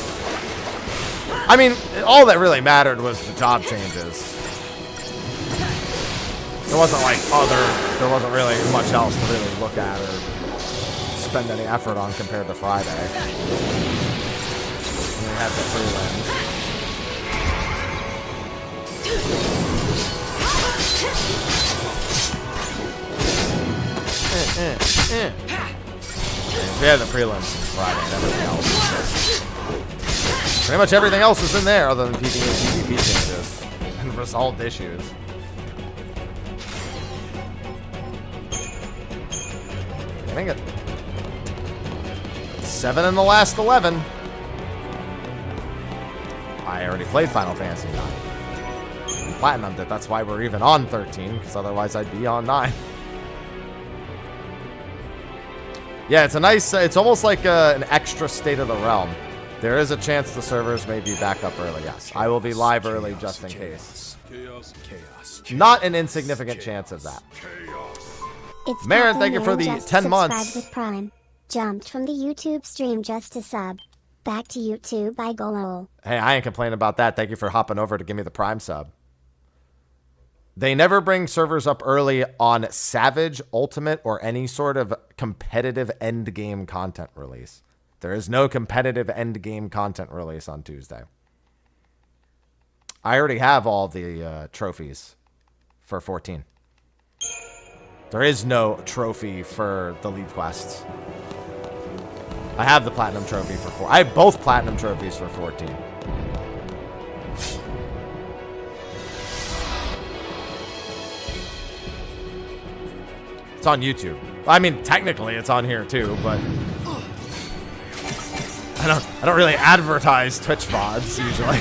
I mean, all that really mattered was the job changes. It wasn't like there wasn't really much else to really look at or spend any effort on compared to Friday. And we had the prelims. We had the prelims since Friday and everything else. Pretty much everything else is in there other than PvP and PvP changes and resolved issues. Getting it. 7 in the last 11. I already played Final Fantasy 9. Platinumed it. That's why we're even on 13, because otherwise I'd be on 9. Yeah, it's a nice, it's almost like an extra State of the Realm. There is a chance the servers may be back up early, yes. I will be live early just in case. Not an insignificant chance of that. It's Marin, thank you for the 10 months. With Prime. Jumped from the YouTube stream just to sub. Back to YouTube by Golol. Hey, I ain't complaining about that. Thank you for hopping over to give me the Prime sub. They never bring servers up early on Savage, Ultimate, or any sort of competitive endgame content release. There is no competitive endgame content release on Tuesday. I already have all the trophies for 14. There is no trophy for the lead quests. I have the platinum trophy for 4. I have both platinum trophies for 14. It's on YouTube. I mean, technically it's on here too, but I don't really advertise Twitch VODs usually.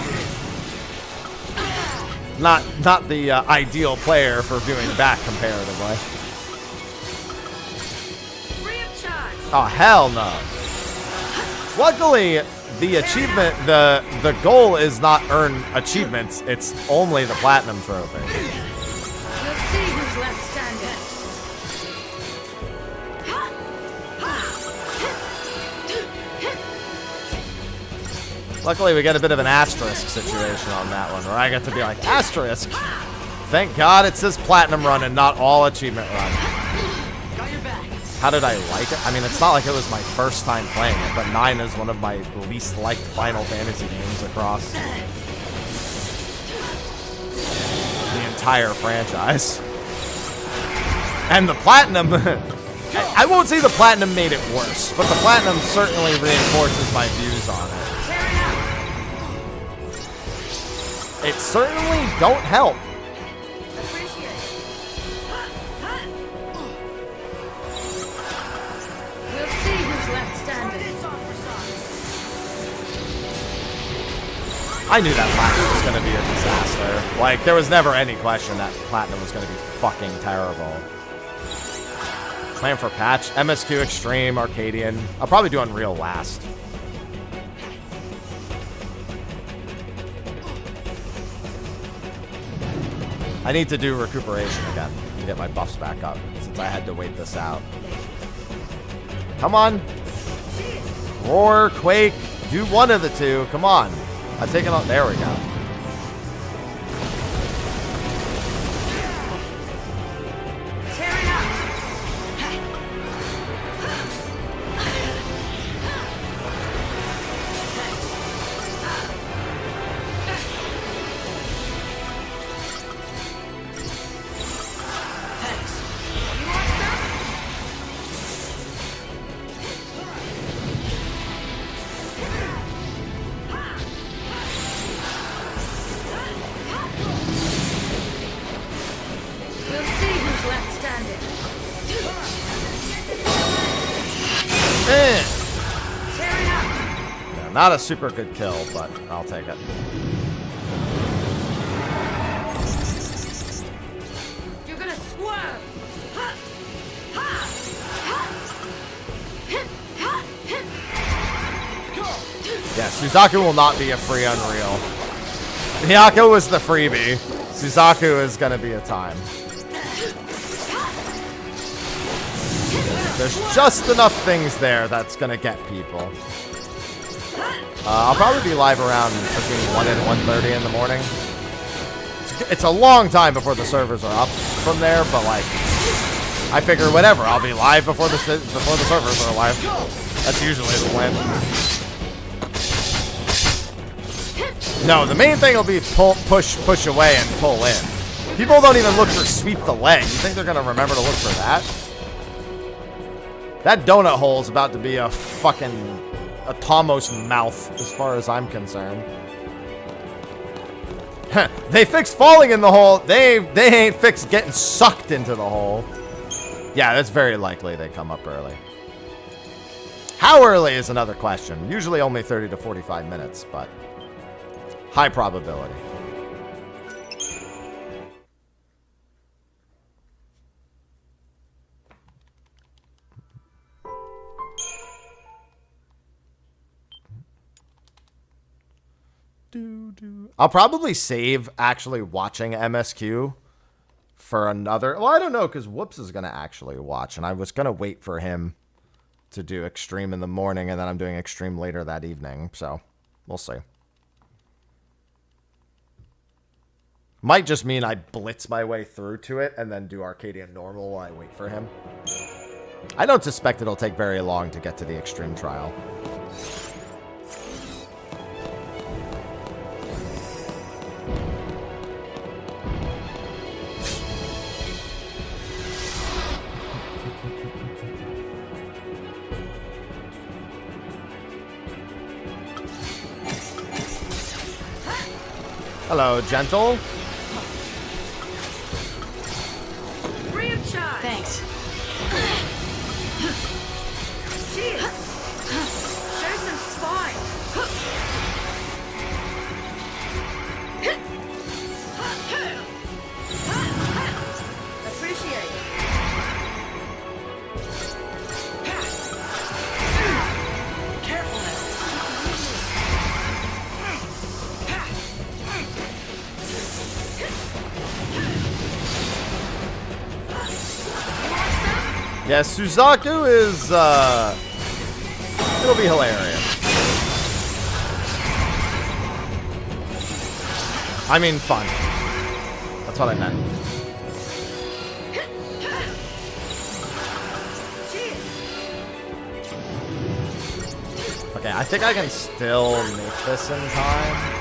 Not the ideal player for viewing back comparatively. Free of charge. Oh hell no. Luckily, the achievement, the goal is not earn achievements. It's only the platinum trophy. We'll see who's left standing. Luckily, we get a bit of an asterisk situation on that one, where I get to be like, asterisk. Thank God it says platinum run and not all achievement run. Got your back. How did I like it? I mean, it's not like it was my first time playing it, but 9 is one of my least liked Final Fantasy games across the entire franchise. And the platinum, I won't say the platinum made it worse, but the platinum certainly reinforces my views on it. It certainly don't help. Appreciate it. We'll see who's left standing. I knew that platinum was going to be a disaster. Like, there was never any question that platinum was going to be fucking terrible. Plan for patch, MSQ Extreme, Arcadian. I'll probably do Unreal last. I need to do recuperation again to get my buffs back up, since I had to wait this out. Come on. Roar, Quake, do one of the two. Come on. I've taken out. There we go. Tear it up. We'll see who's left standing. Eh. Tear it up. Yeah, not a super good kill, but I'll take it. You're gonna swerve. Yeah, Suzaku will not be a free Unreal. Hyaku was the freebie. Suzaku is going to be a time. There's just enough things there that's going to get people. I'll probably be live around between 1 and 1:30 in the morning. It's a long time before the servers are up from there, but like, I figure whatever, I'll be live before the servers are live. That's usually the plan. No, the main thing will be push away and pull in. People don't even look for sweep the leg. You think they're gonna remember to look for that? That donut hole is about to be a fucking Tomos mouth, as far as I'm concerned. They fixed falling in the hole. They ain't fixed getting sucked into the hole. Yeah, that's very likely they come up early. How early is another question. Usually only 30 to 45 minutes, but high probability. I'll probably save actually watching MSQ for another. Well, I don't know, because Whoops is going to actually watch, and I was going to wait for him to do Extreme in the morning, and then I'm doing Extreme later that evening, so we'll see. Might just mean I blitz my way through to it and then do Arcadian normal while I wait for him. I don't suspect it'll take very long to get to the Extreme trial. Hello, gentle. Free of charge. Thanks. Shield. Show some spine. Appreciate it. Careful now. Yeah, Suzaku is, it'll be hilarious. I mean, fun. That's what I meant. Okay, I think I can still make this in time.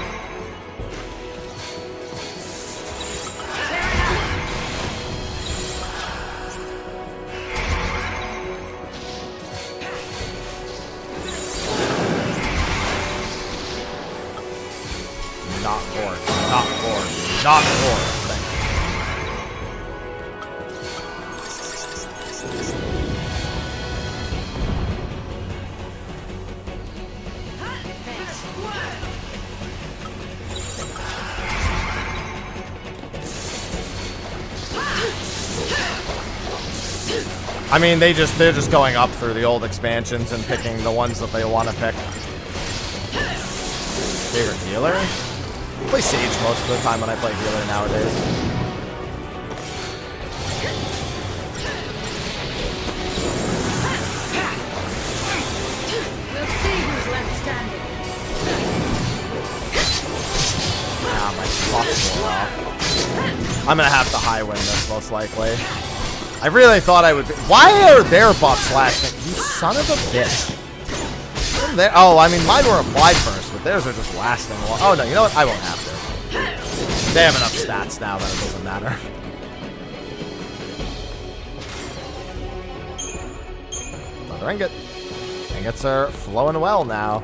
Not bored. Not bored. Not bored. Thank I mean, they're just going up through the old expansions and picking the ones that they want to pick. Favorite healer? I play Sage most of the time when I play healer nowadays. We'll see who's left standing. Ah, my buff's going off. I'm gonna have to high win this most likely. I really thought I would be. Why are their buffs lasting? You son of a bitch. Oh, I mean, mine were applied first, but theirs are just lasting. Oh, no, you know what? I won't have to. They have enough stats now that it doesn't matter. Another ingot. Ingots are flowing well now.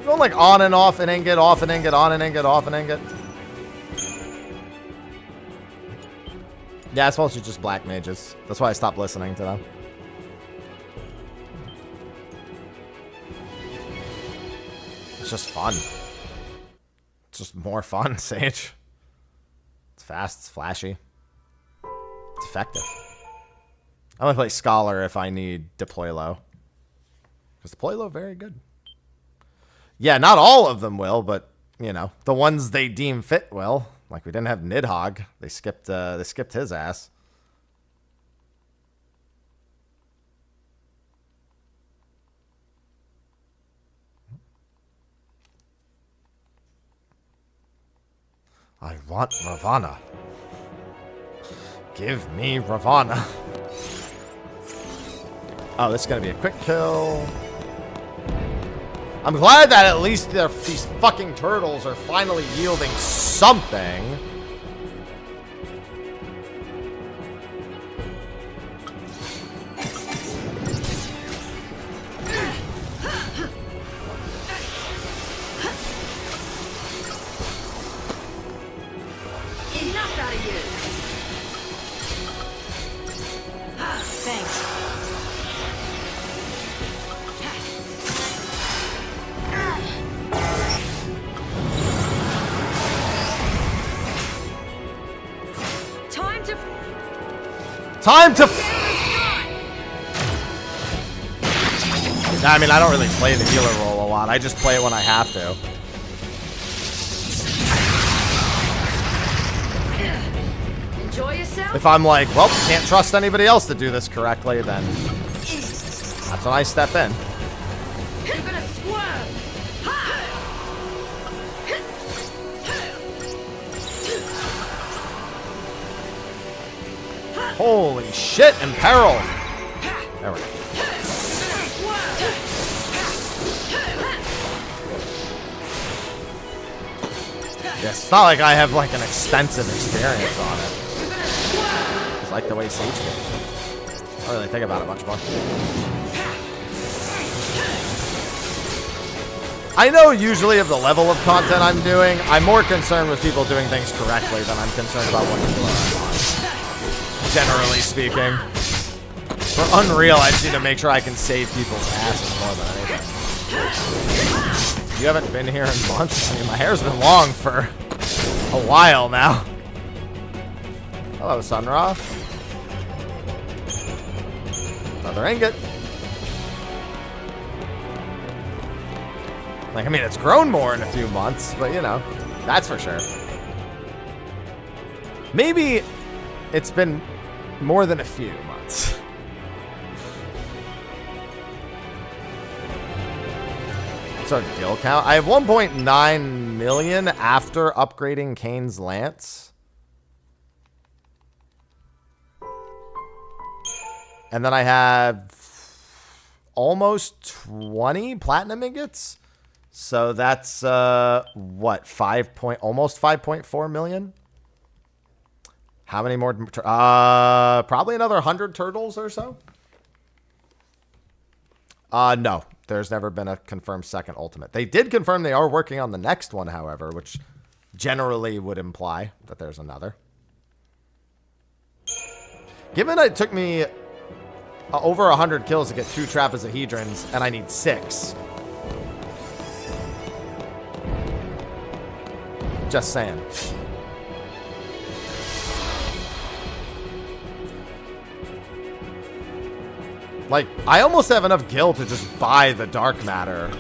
Going like on and off an ingot, off an ingot, on an ingot, off an ingot. Yeah, it's mostly just black mages. That's why I stopped listening to them. It's just fun. It's just more fun, Sage. It's fast, it's flashy. It's effective. I'm gonna play Scholar if I need deploy low. Because deploy low, very good. Yeah, not all of them will, but, you know, the ones they deem fit will. Like, we didn't have Nidhogg. They skipped his ass. I want Ravana. Give me Ravana. Oh, this is going to be a quick kill. I'm glad that at least these fucking turtles are finally yielding something. Enough out of you. Thanks. Time to... I mean, I don't really play the healer role a lot. I just play it when I have to. Enjoy yourself. If I'm like, well, can't trust anybody else to do this correctly, then that's when I step in. You're gonna swerve. Holy shit, Imperil! There we go. Yeah, it's not like I have like an extensive experience on it. It's like the way Sage did. I don't really think about it much more. I know usually of the level of content I'm doing, I'm more concerned with people doing things correctly than I'm concerned about what people are on. Generally speaking. For Unreal, I just need to make sure I can save people's asses more than anything. You haven't been here in months? I mean, my hair's been long for a while now. Hello, Sunra. Another ingot. Like, I mean, it's grown more in a few months, but you know, that's for sure. Maybe it's been more than a few months. So gil count. I have 1.9 million after upgrading Kane's Lance. And then I have almost 20 platinum ingots. So that's what, almost 5.4 million? How many more? Probably another 100 turtles or so. No, there's never been a confirmed second ultimate. They did confirm they are working on the next one, however, which generally would imply that there's another. Given it took me over 100 kills to get 2 trapezohedrons, and I need 6. Just saying. Like, I almost have enough gil to just buy the dark matter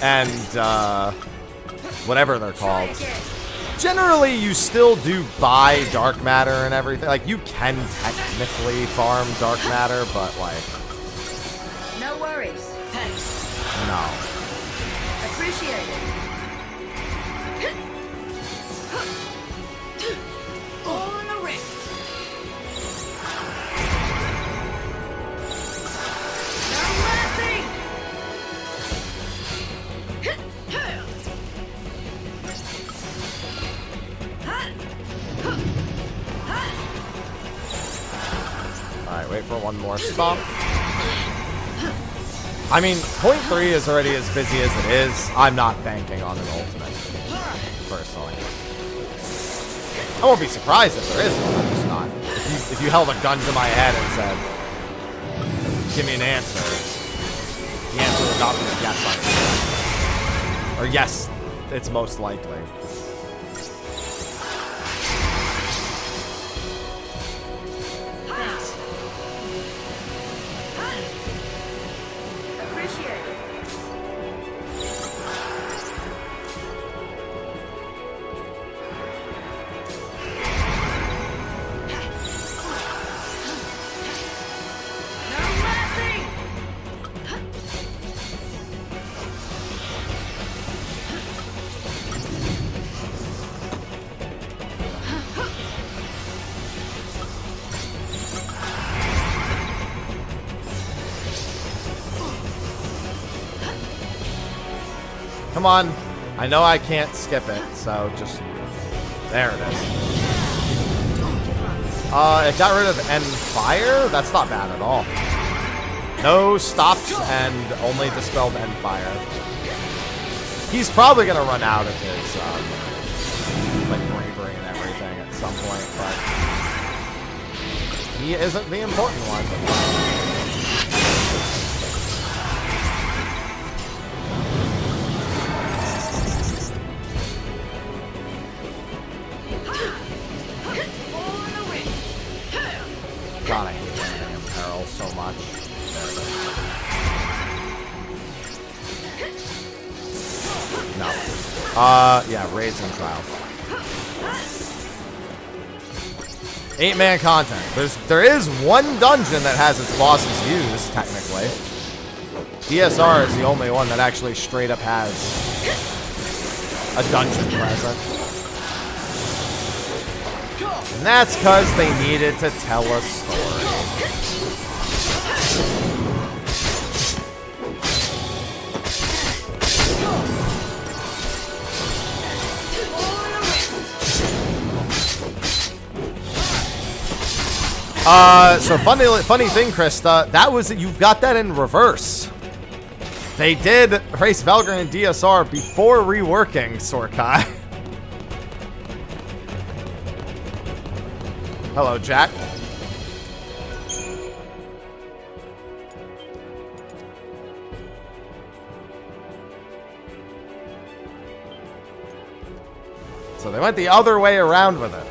and whatever they're called. Generally, you still do buy dark matter and everything. Like, you can technically farm dark matter, but like, No worries. Thanks. no. Appreciate it. All in a rift. No mercy. Alright, wait for one more stomp. I mean, point 3 is already as busy as it is. I'm not banking on an ultimate, personally. I won't be surprised if there is one, I'm just not. If you held a gun to my head and said, give me an answer, the answer would not be yes, I am. Or yes, it's most likely. Thanks. Appreciate it. No mercy. Come on. I know I can't skip it, so just... There it is. It got rid of end fire? That's not bad at all. No stopped and only dispelled end fire. He's probably going to run out of his, like, bravery and everything at some point, but... He isn't the important one. God, I hate landing in peril so much. There it is. No. Yeah, raids and trials. 8-man content. There is one dungeon that has its bosses used, technically. DSR is the only one that actually straight up has a dungeon present. And that's because they needed to tell a story. So funny thing, Krista, that was, you've got that in reverse. They did race Velgar and DSR before reworking Sorkai. Hello, Jack. So they went the other way around with it.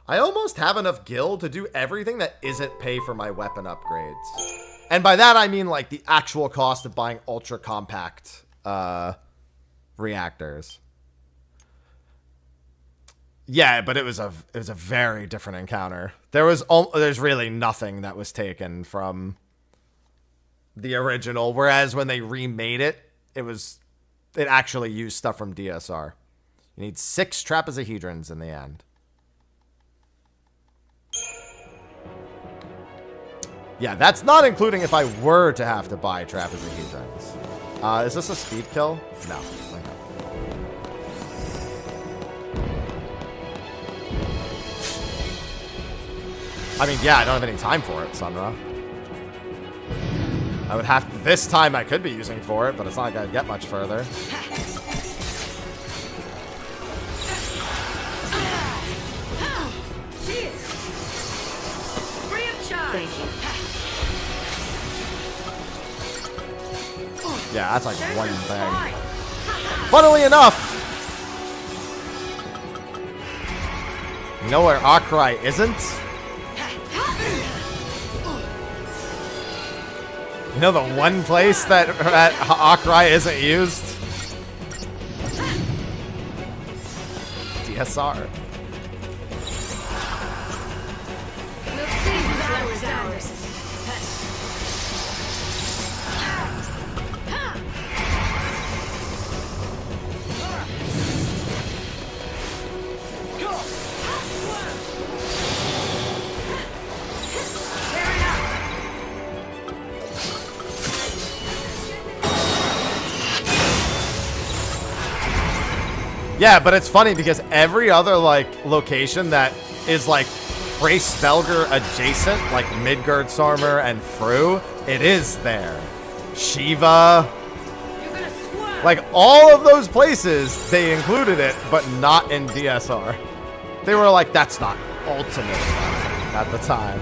I almost have enough gil to do everything that isn't pay for my weapon upgrades. And by that I mean like the actual cost of buying ultra compact reactors. Yeah, but it was a very different encounter. There's really nothing that was taken from the original, whereas when they remade it, it actually used stuff from DSR. You need 6 trapezohedrons in the end. Yeah, that's not including if I were to have to buy trapezohedrons. Is this a speed kill? No. Okay. I mean, yeah, I don't have any time for it, Sunra. I would have to, this time I could be using for it, but it's not like I'd get much further. Free of charge. Thank you. Yeah, that's like one thing. Funnily enough, you know where Akrai isn't? You know the one place that Akrai isn't used? DSR. We'll see who battle is ours. Yeah, but it's funny because every other like location that is like Race Velgar adjacent, like Midgardsormr and Fru, it is there. Shiva, like all of those places, they included it, but not in DSR. They were like, that's not ultimate enough at the time.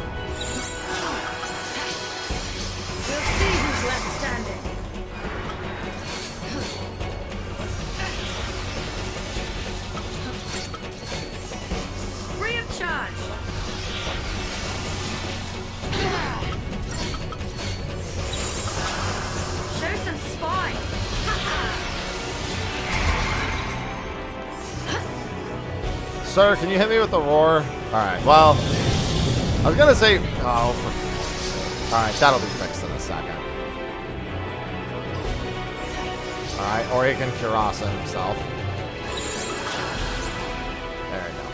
We'll see who's left standing. Free of charge. Show some spine. Sir, can you hit me with the roar? Alright, well, I was gonna say, alright, that'll be fixed in a second. Alright, or he can Kurasa himself. There we go.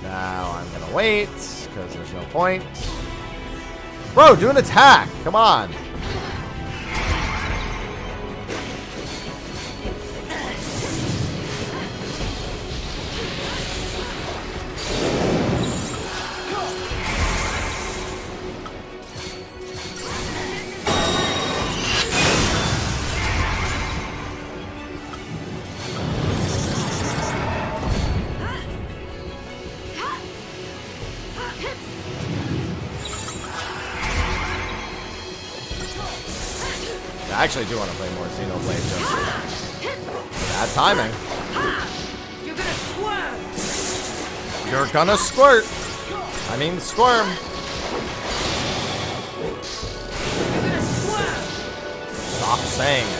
Now I'm gonna wait, because there's no point. Bro, do an attack! Come on! I actually do want to play more Xenoblade just bad timing. You're gonna swerve. You're gonna squirt. I mean squirm. You're gonna swerve. Stop saying it.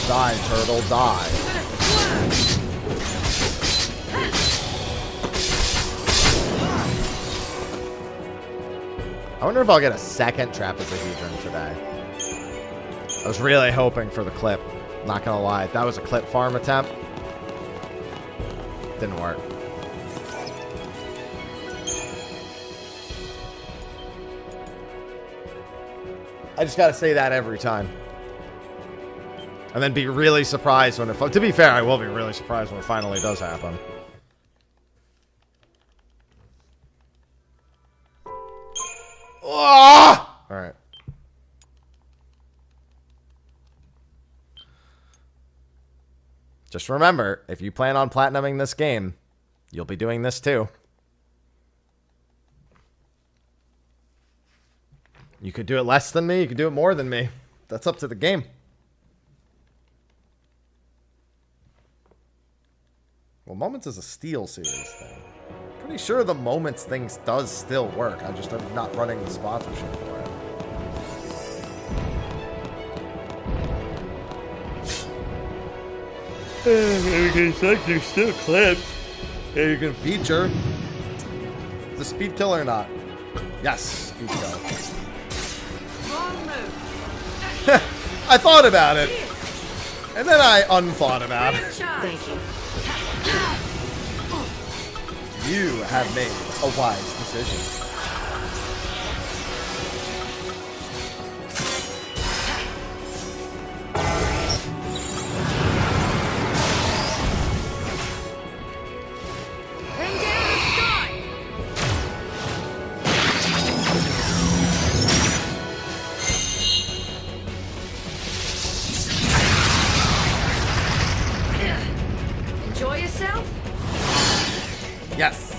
Die, turtle, die. I wonder if I'll get a second trapezohedron today. I was really hoping for the clip. Not gonna lie, that was a clip farm attempt. Didn't work. I just gotta say that every time. And then be really surprised when it... To be fair, I will be really surprised when it finally does happen. Oh! Alright. Just remember, if you plan on platinuming this game, you'll be doing this too. You could do it less than me, you could do it more than me. That's up to the game. Well, Moments is a Steel series thing. Pretty sure the Moments thing does still work. I just am not running the sponsorship for it. You can select your still clips. Yeah, you can feature the speed kill or not. Yes, speed kill. Wrong move. I thought about it, and then I unthought about it. Thank you. You have made a wise decision. Bring down the sky. Enjoy yourself. Yes.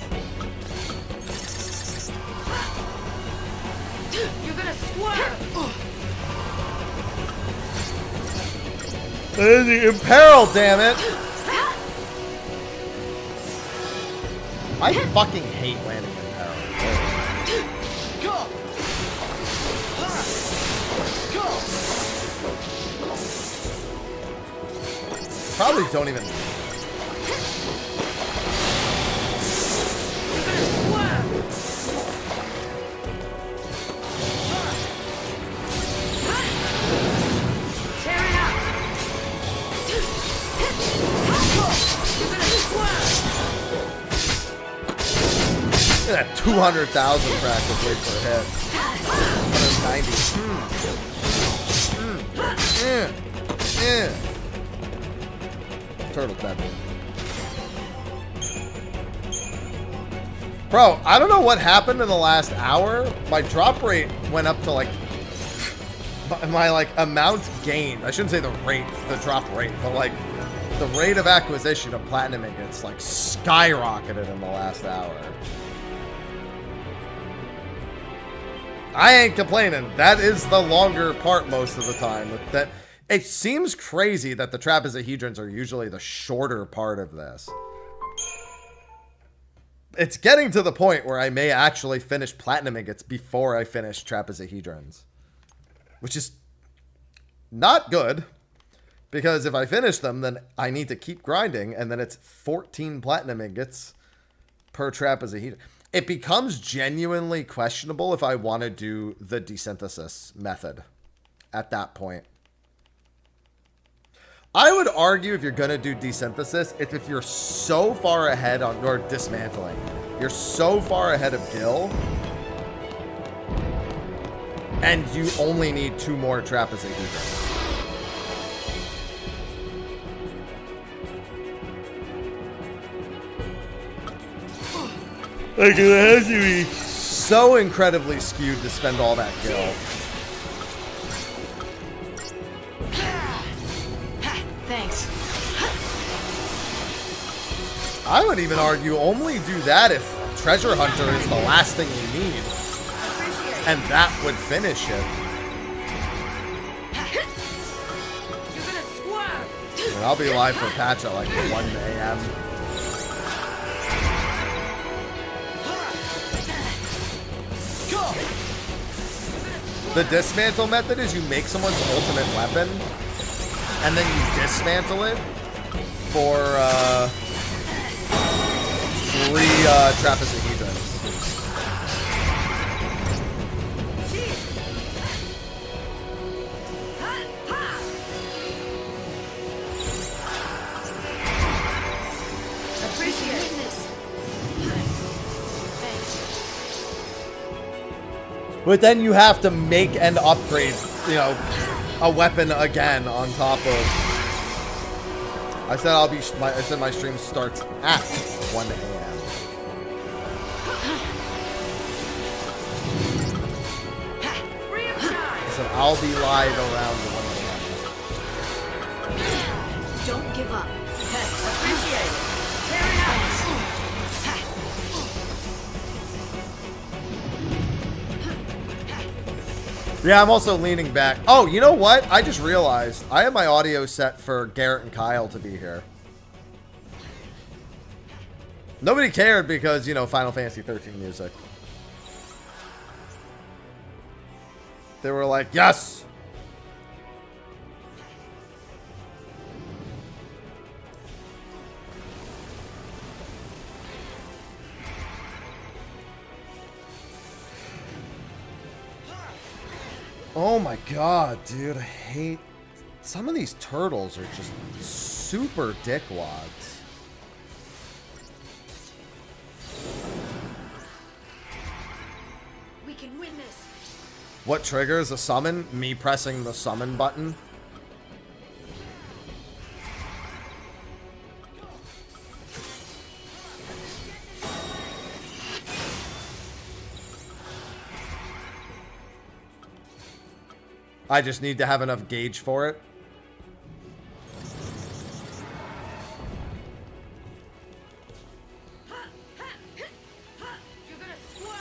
You're gonna swerve. Imperil, damn it! I fucking hate landing in peril. Probably don't even. Tear it up. You're gonna swerve. Look at that 200,000 practically per hit. 190. Turtle dead. Bro, I don't know what happened in the last hour. My drop rate went up to like my like amount gained. I shouldn't say the rate, the drop rate, but like the rate of acquisition of platinum ingots like skyrocketed in the last hour. I ain't complaining. That is the longer part most of the time. That it seems crazy that the trapezohedrons are usually the shorter part of this. It's getting to the point where I may actually finish platinum ingots before I finish trapezohedrons. Which is not good. Because if I finish them, then I need to keep grinding. And then it's 14 platinum ingots per trapezohedron. It becomes genuinely questionable if I want to do the desynthesis method at that point. I would argue if you're going to do desynthesis, it's if you're so far ahead on your dismantling. You're so far ahead of Gil. And you only need 2 more trapezohedrons. Like, it has to be so incredibly skewed to spend all that Gil. Thanks. I would even argue only do that if Treasure Hunter is the last thing you need. And that would finish it. You're gonna swerve. And I'll be live for patch at like 1 a.m. The dismantle method is you make someone's ultimate weapon, and then you dismantle it for 3 trapezohedrons. But then you have to make and upgrade, you know, a weapon again on top of. I said my stream starts at 1 a.m. Free of charge. I said I'll be live around 1 a.m. Don't give up. Appreciate it. Fair enough. Yeah, I'm also leaning back. Oh, you know what? I just realized I have my audio set for Garrett and Kyle to be here. Nobody cared because, you know, Final Fantasy 13 music. They were like, yes! Oh my god, dude, I hate... Some of these turtles are just super dickwads. We can win this. What triggers a summon? Me pressing the summon button. I just need to have enough gauge for it. You're gonna swerve.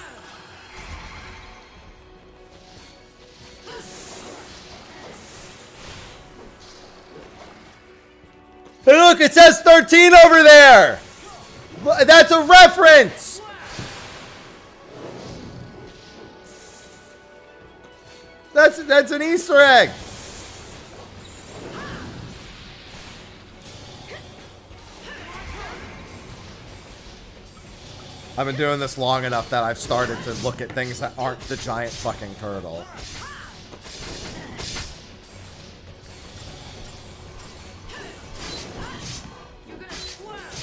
Hey, look, it says 13 over there! That's a reference! That's an Easter egg! I've been doing this long enough that I've started to look at things that aren't the giant fucking turtle. You're gonna swerve.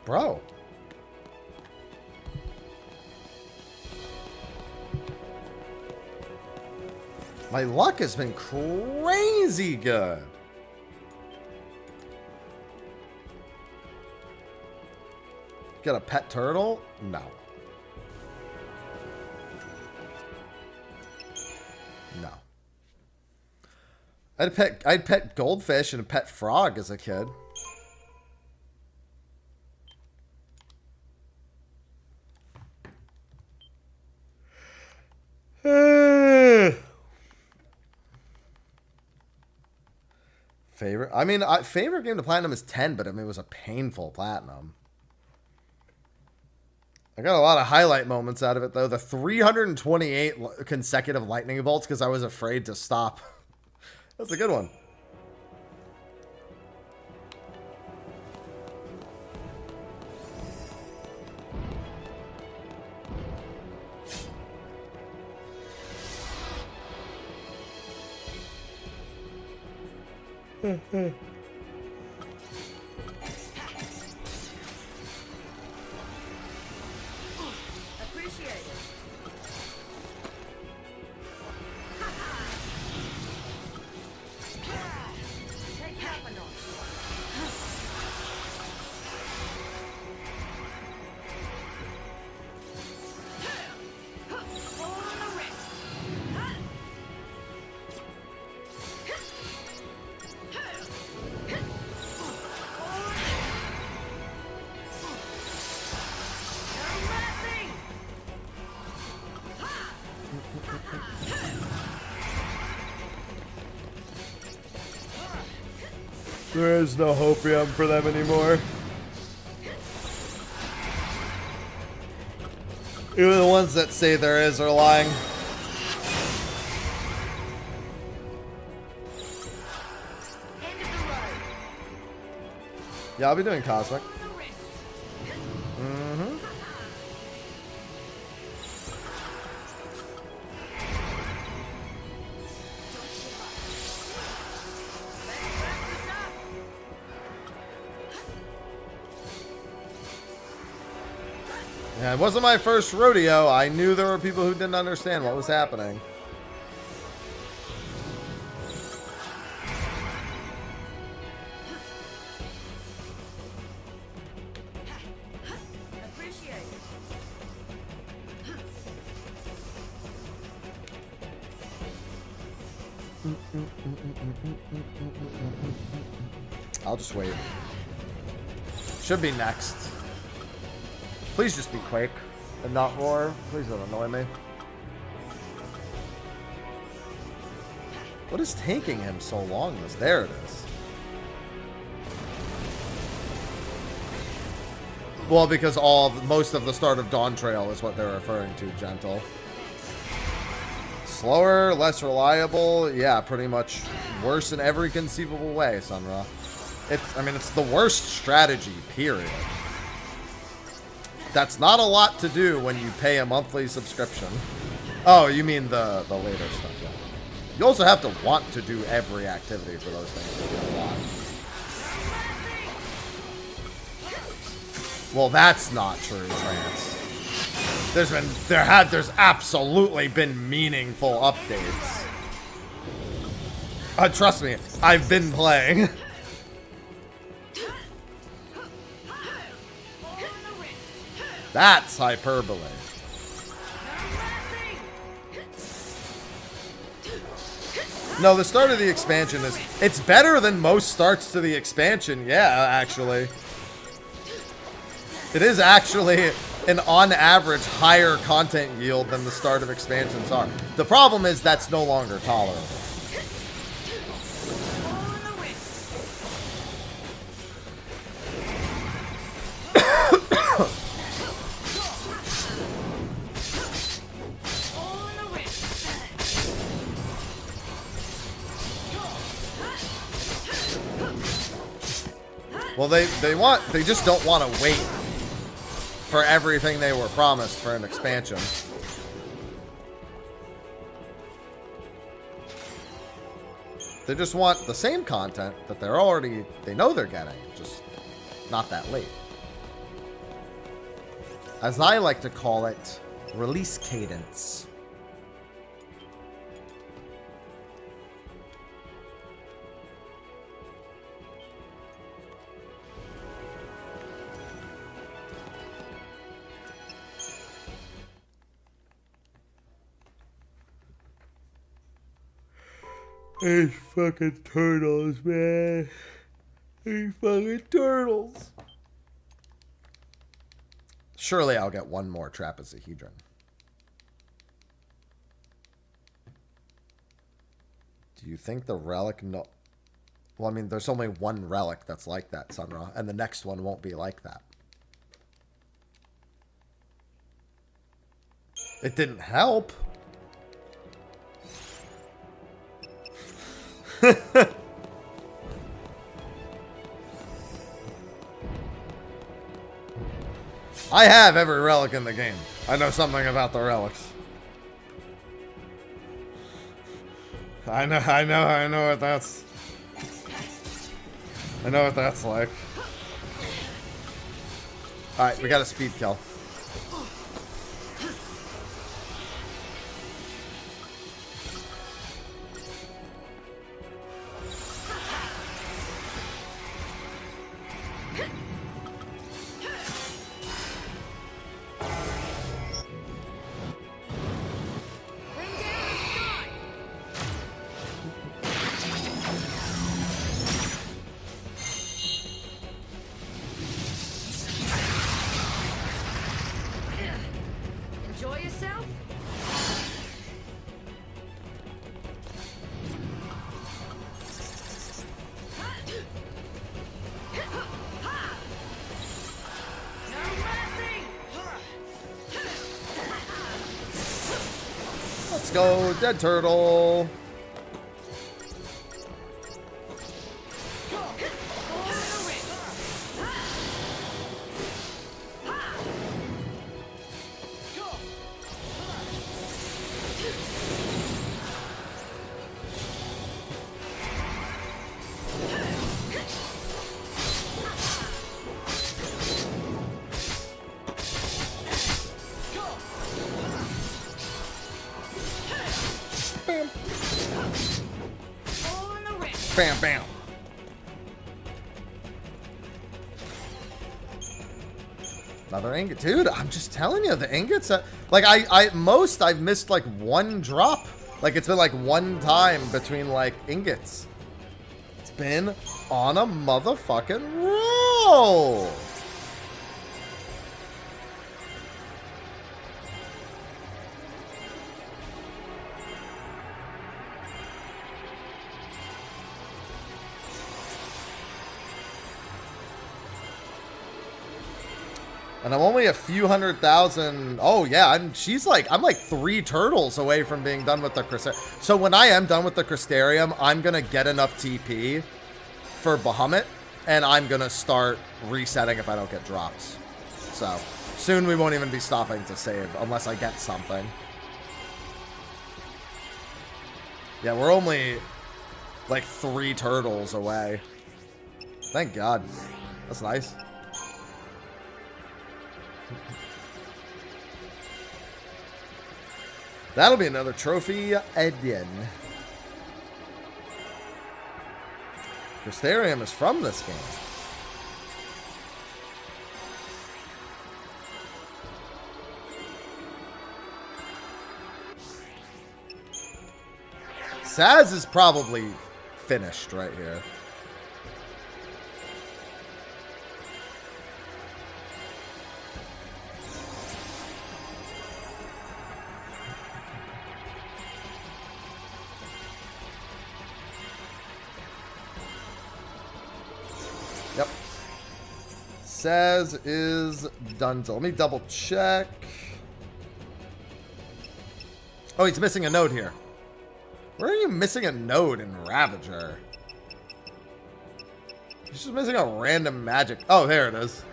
Bro. My luck has been crazy good. Got a pet turtle? No. No. I'd pet goldfish and a pet frog as a kid. Favorite? I mean, favorite game to platinum is 10, but I mean, it was a painful platinum. I got a lot of highlight moments out of it, though. The 328 consecutive lightning bolts because I was afraid to stop. That's a good one. Appreciate it. Take half a notch. Hold on the wrist. There is no hopium for them anymore. Even the ones that say there is are lying. End of the road. Yeah, I'll be doing Cosmic. Mm-hmm. Yeah, it wasn't my first rodeo. I knew there were people who didn't understand what was happening. Appreciate it. I'll just wait. Should be next. Please just be Quake and not Roar. Please don't annoy me. What is taking him so long? There it is. Well, because most of the start of Dawn Trail is what they're referring to, Gentle. Slower, less reliable, yeah, pretty much worse in every conceivable way, Sunra. It's the worst strategy, period. That's not a lot to do when you pay a monthly subscription. Oh, you mean the later stuff, yeah. You also have to want to do every activity for those things to do a lot. Well, that's not true, Trance. There's absolutely been meaningful updates. Trust me, I've been playing. That's hyperbole. No, the start of the expansion it's better than most starts to the expansion. Yeah, actually. It is actually an on average higher content yield than the start of expansions are. The problem is that's no longer tolerable. Well, they just don't want to wait for everything they were promised for an expansion. They just want the same content that they know they're getting, just not that late. As I like to call it, release cadence. These fucking turtles, man. These fucking turtles. Surely I'll get one more trapezohedron. Do you think the relic... No. Well, I mean, there's only one relic that's like that, Sunra, and the next one won't be like that. It didn't help. I have every relic in the game. I know something about the relics. I know what that's... I know what that's like. Alright, we got a speed kill. Enjoy yourself? Let's go, dead turtle. Bam, bam. Another ingot. Dude, I'm just telling you, the ingots, like, I've missed, like, one drop. Like, it's been, like, one time between, like, ingots. It's been on a motherfucking roll. And I'm only a few 100,000. Oh yeah, I'm like 3 turtles away from being done with the Crystarium. So when I am done with the Crystarium, I'm gonna get enough TP for Bahamut, and I'm gonna start resetting if I don't get drops. So soon we won't even be stopping to save unless I get something. Yeah, we're only like 3 turtles away. Thank God. That's nice. That'll be another trophy again. Crystarium is from this game. Saz is probably finished right here. Yep. Saz is done. So let me double check. Oh, he's missing a node here. Where are you missing a node in Ravager? He's just missing a random magic. Oh, there it is.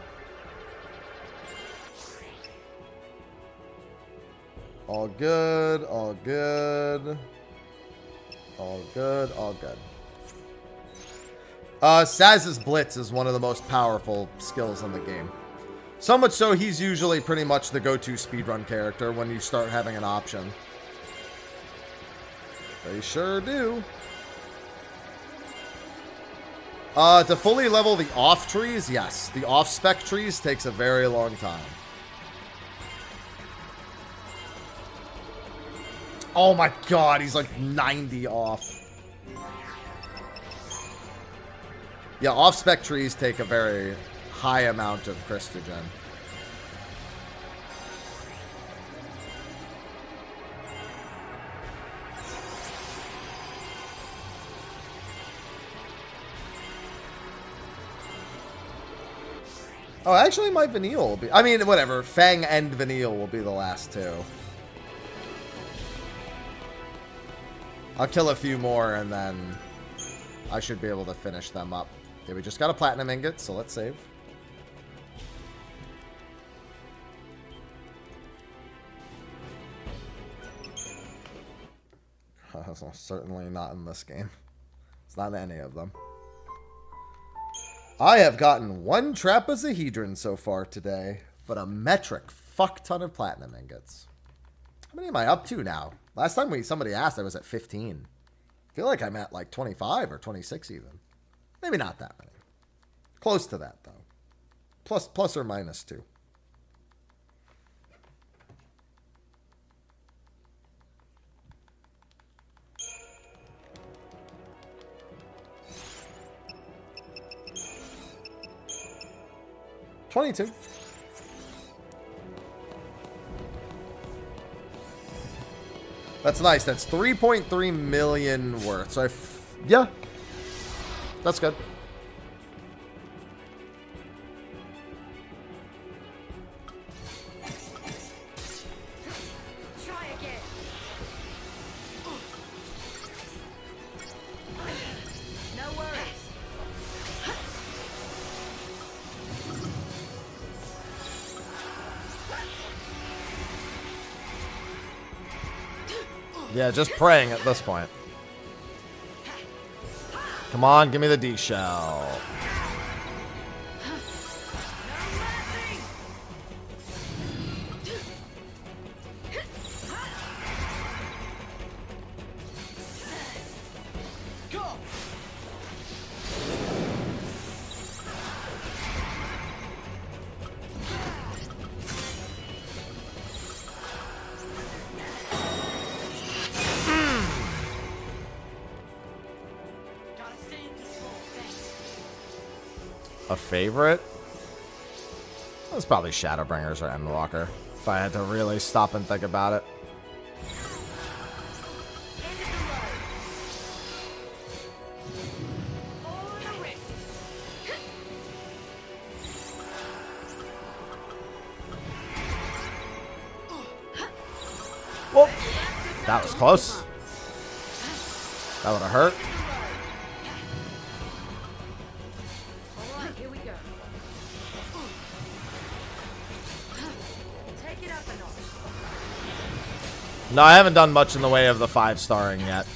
All good, all good. All good, all good. Saz's Blitz is one of the most powerful skills in the game. So much so, he's usually pretty much the go-to speedrun character when you start having an option. They sure do. To fully level the off trees, yes. The off-spec trees takes a very long time. Oh my god, he's like 90 off. Yeah, off-spec trees take a very high amount of Crystogen. Oh, actually, my Vanille will be... I mean, whatever. Fang and Vanille will be the last two. I'll kill a few more, and then I should be able to finish them up. Okay, we just got a Platinum Ingot, so let's save. Certainly not in this game. It's not in any of them. I have gotten 1 Trapezohedron so far today, but a metric fuck ton of Platinum Ingots. How many am I up to now? Last time somebody asked, I was at 15. I feel like I'm at like 25 or 26 even. Maybe not that many. Close to that, though. Plus or minus 2. $22. That's nice. That's 3.3 million worth. So yeah, that's good. Try again. No worries. Yeah, just praying at this point. Come on, give me the D shell. a favorite. It's probably Shadowbringers or Endwalker, if I had to really stop and think about it. Whoop! That was close. That would have hurt. Alright, here we go. Take it up a notch. No, I haven't done much in the way of the 5-starring yet.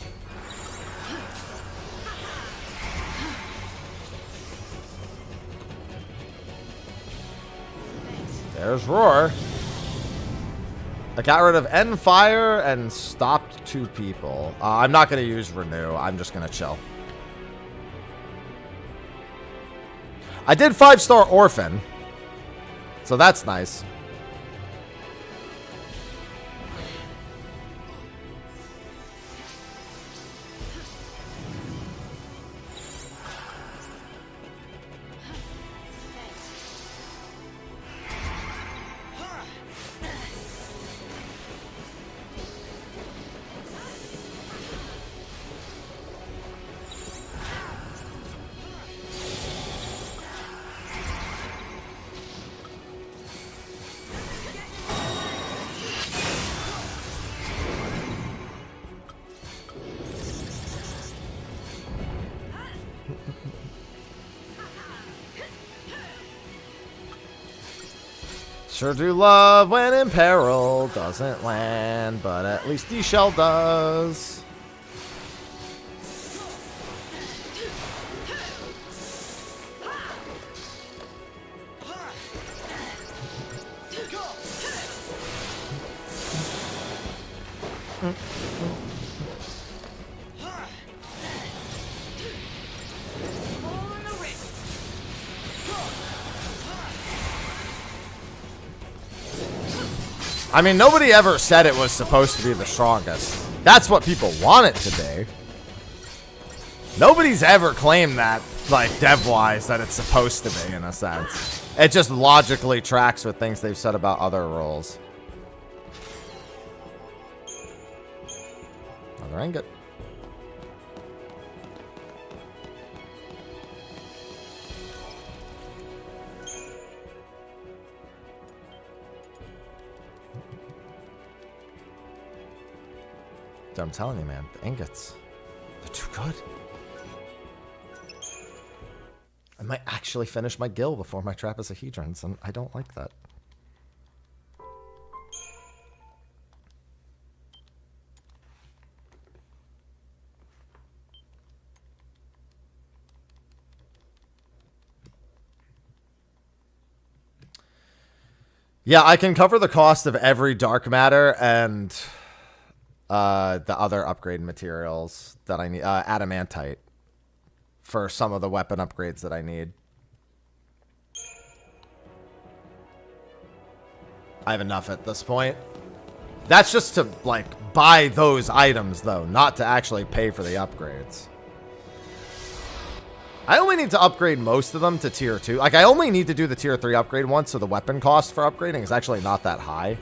There's Roar. I got rid of End Fire and stopped 2 people. I'm not going to use Renew. I'm just going to chill. I did 5-star Orphan. So that's nice. Sure do love when in peril doesn't land, but at least the shell does. I mean, nobody ever said it was supposed to be the strongest. That's what people want it to be. Nobody's ever claimed that, like, dev-wise, that it's supposed to be, in a sense. It just logically tracks with things they've said about other roles. Another ingot. I'm telling you, man, the ingots, they're too good. I might actually finish my guild before my trapezohedrons, and I don't like that. Yeah, I can cover the cost of every dark matter and the other upgrade materials that I need, adamantite, for some of the weapon upgrades that I need. I have enough at this point. That's just to, like, buy those items, though, not to actually pay for the upgrades. I only need to upgrade most of them to tier 2. Like, I only need to do the tier 3 upgrade once, so the weapon cost for upgrading is actually not that high.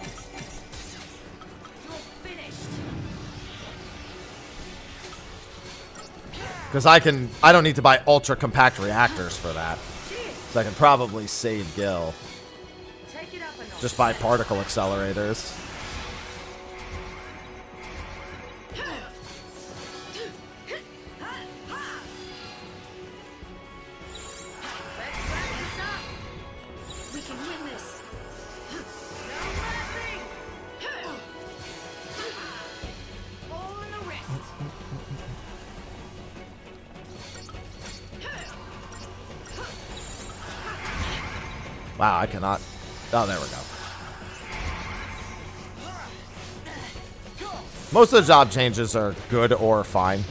Because I don't need to buy ultra compact reactors for that. So I can probably save Gil. Just buy particle accelerators. We can win this. All in the wrist. Wow, I cannot. Oh, there we go. Most of the job changes are good or fine.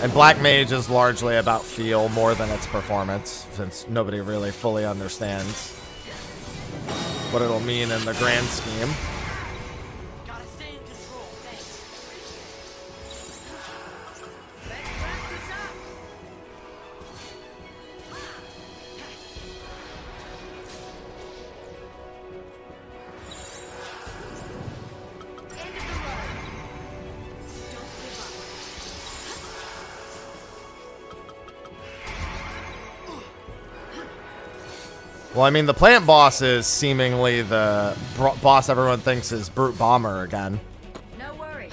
And Black Mage is largely about feel more than its performance, since nobody really fully understands what it'll mean in the grand scheme. Gotta stay in control. Thanks. Let's wrap this up. Well, I mean, the plant boss is seemingly the boss everyone thinks is Brute Bomber again. No worries.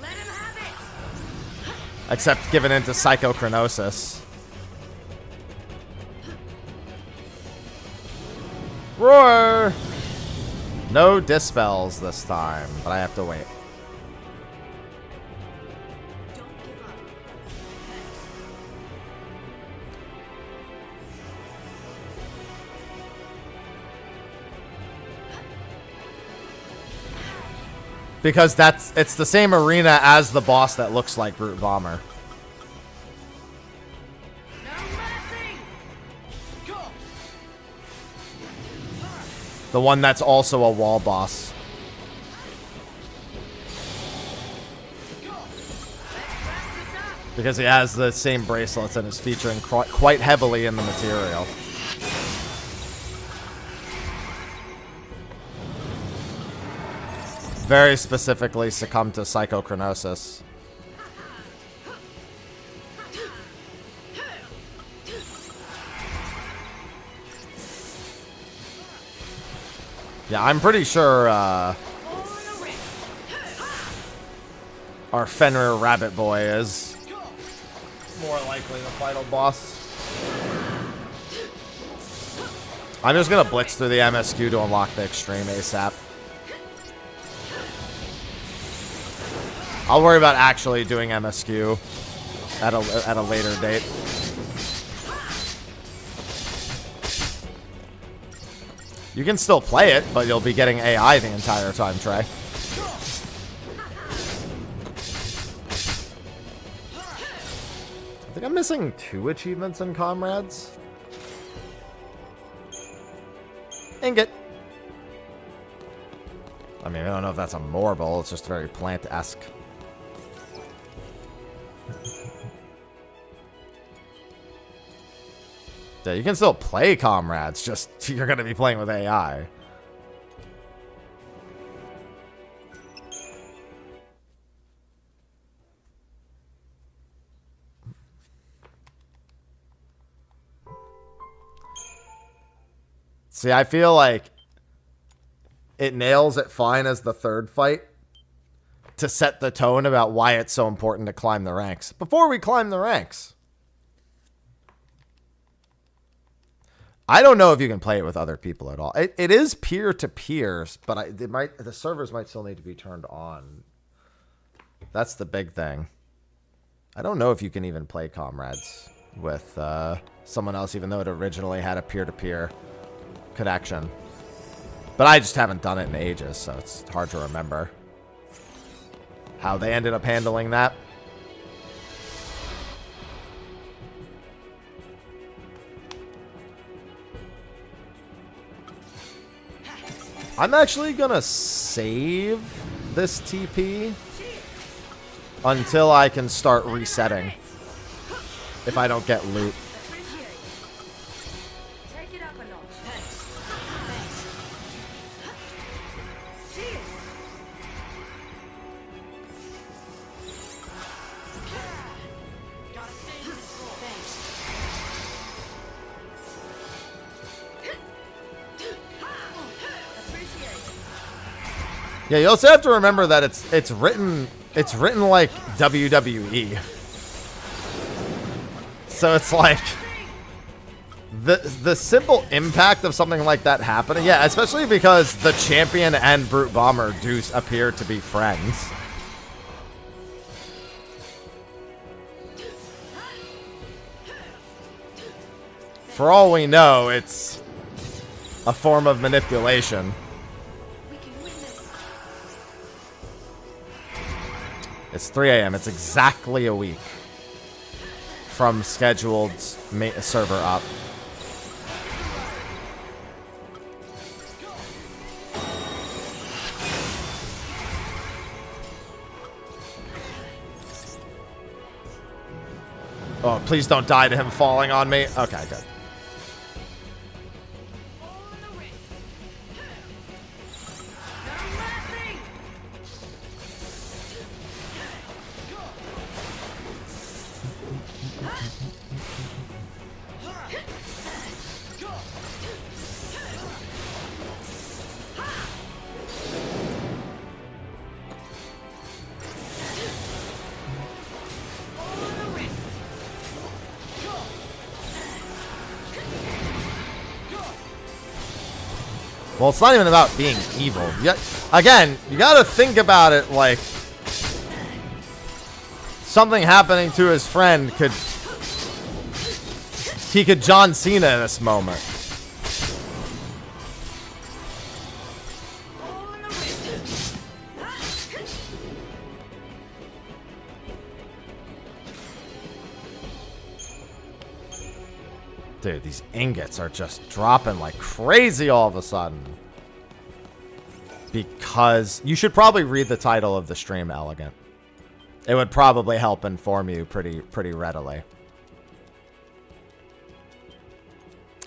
Let him have it. Except given into Psychochronosis. Roar! No dispels this time, but I have to wait. Don't give up. Because it's the same arena as the boss that looks like Brute Bomber. No mercy. The one that's also a wall boss. Because he has the same bracelets and is featuring quite heavily in the material. Very specifically succumb to Psychochronosis. Yeah, I'm pretty sure our Fenrir Rabbit Boy is more likely the final boss. I'm just gonna blitz through the MSQ to unlock the Extreme ASAP. I'll worry about actually doing MSQ at a later date. You can still play it, but you'll be getting AI the entire time, Trey. I think I'm missing 2 achievements in Comrades. Ingot. I mean, I don't know if that's a Morble. It's just very plant-esque. Yeah, you can still play Comrades, just you're going to be playing with AI. See, I feel like it nails it fine as the third fight to set the tone about why it's so important to climb the ranks. Before we climb the ranks, I don't know if you can play it with other people at all. It is peer-to-peer, but the servers might still need to be turned on. That's the big thing. I don't know if you can even play Comrades with someone else, even though it originally had a peer-to-peer connection. But I just haven't done it in ages, so it's hard to remember how they ended up handling that. I'm actually gonna save this TP until I can start resetting if I don't get loot. Take it up a notch. Yeah, you also have to remember that it's written like WWE. So it's like the simple impact of something like that happening. Yeah, especially because the champion and Brute Bomber do appear to be friends. For all we know, it's a form of manipulation. It's 3 a.m. It's exactly a week from scheduled server up. Oh, please don't die to him falling on me. Okay, good. Well, it's not even about being evil. Again, you gotta think about it like something happening to his friend could... He could John Cena in this moment. Dude, these ingots are just dropping like crazy all of a sudden. Because you should probably read the title of the stream, Elegant. It would probably help inform you pretty readily.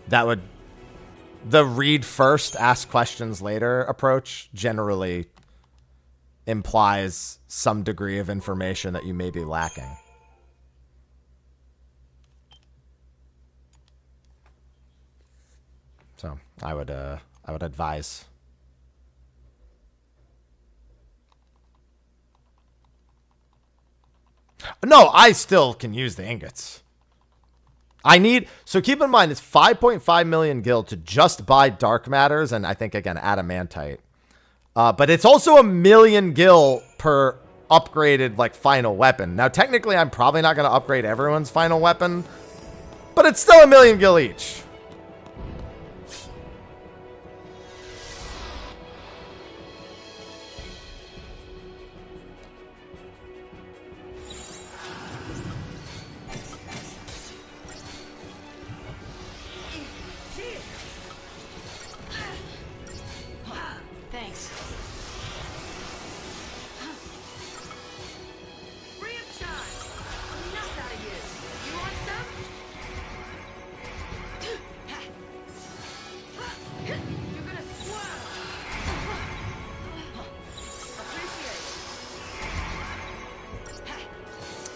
That would... The read first, ask questions later approach generally implies some degree of information that you may be lacking. So I would advise. No, I still can use the ingots. So keep in mind, it's 5.5 million gil to just buy dark matters and I think, again, adamantite. But it's also 1 million gil per upgraded, like, final weapon. Now, technically, I'm probably not going to upgrade everyone's final weapon, but it's still 1 million gil each.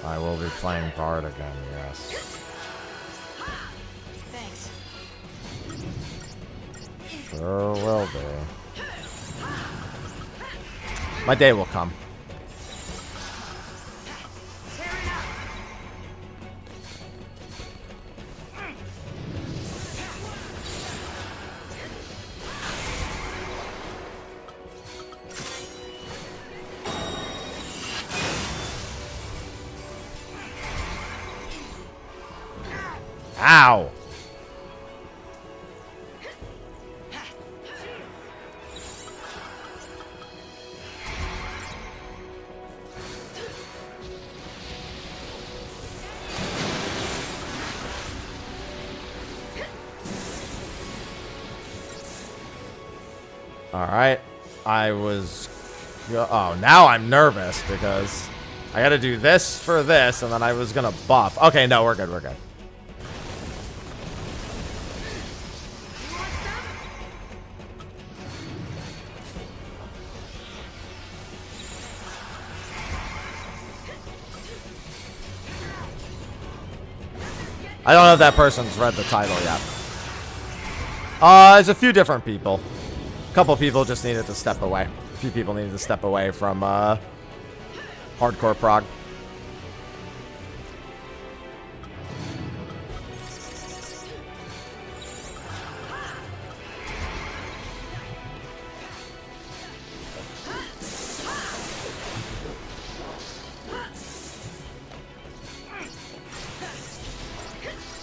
I will be playing Bard again, yes. Thanks. Sure will be. My day will come. Ow! Alright. Oh, now I'm nervous because I gotta do this for this and then I was gonna buff. Okay, no, we're good, we're good. I don't know if that person's read the title yet. There's a few different people. A couple people just needed to step away. A few people needed to step away from hardcore prog.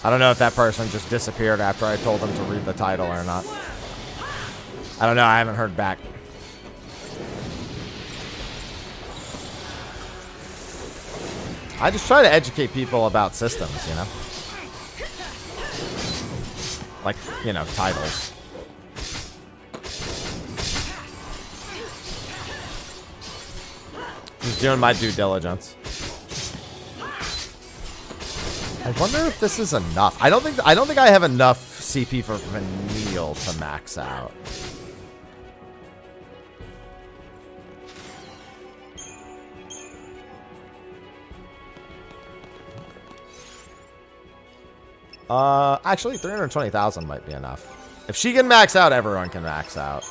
I don't know if that person just disappeared after I told them to read the title or not. I don't know. I haven't heard back. I just try to educate people about systems, you know? Like, you know, titles. Just doing my due diligence. I wonder if this is enough. I don't think I have enough CP for Vanille to max out. Actually 320,000 might be enough. If she can max out, everyone can max out.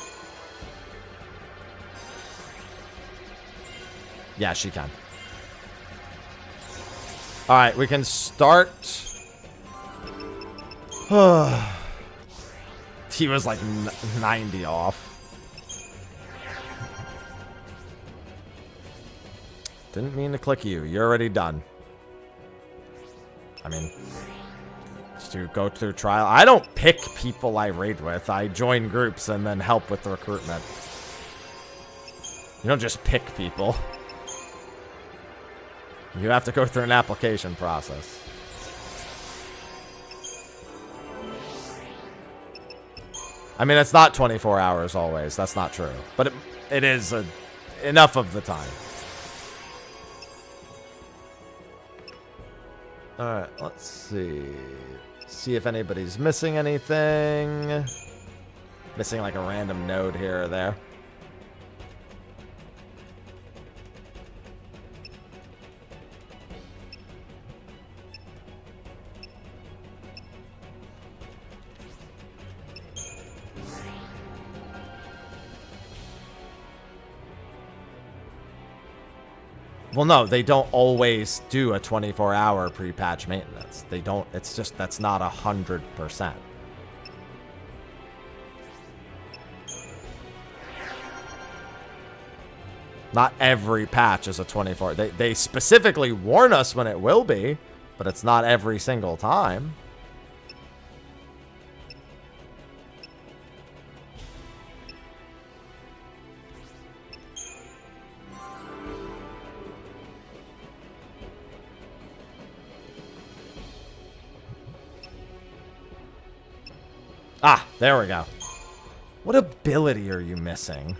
Yeah, she can. All right, we can start. he was like 90 off. Didn't mean to click you. You're already done. I mean, just to go through trial. I don't pick people I raid with. I join groups and then help with the recruitment. You don't just pick people. You have to go through an application process. I mean, it's not 24 hours always. That's not true. But it is enough of the time. Alright, let's see. See if anybody's missing anything. Missing like a random node here or there. Well, no, they don't always do a 24-hour pre-patch maintenance. They don't. It's just that's not 100%. Not every patch is a 24. They specifically warn us when it will be, but it's not every single time. Ah, there we go. What ability are you missing?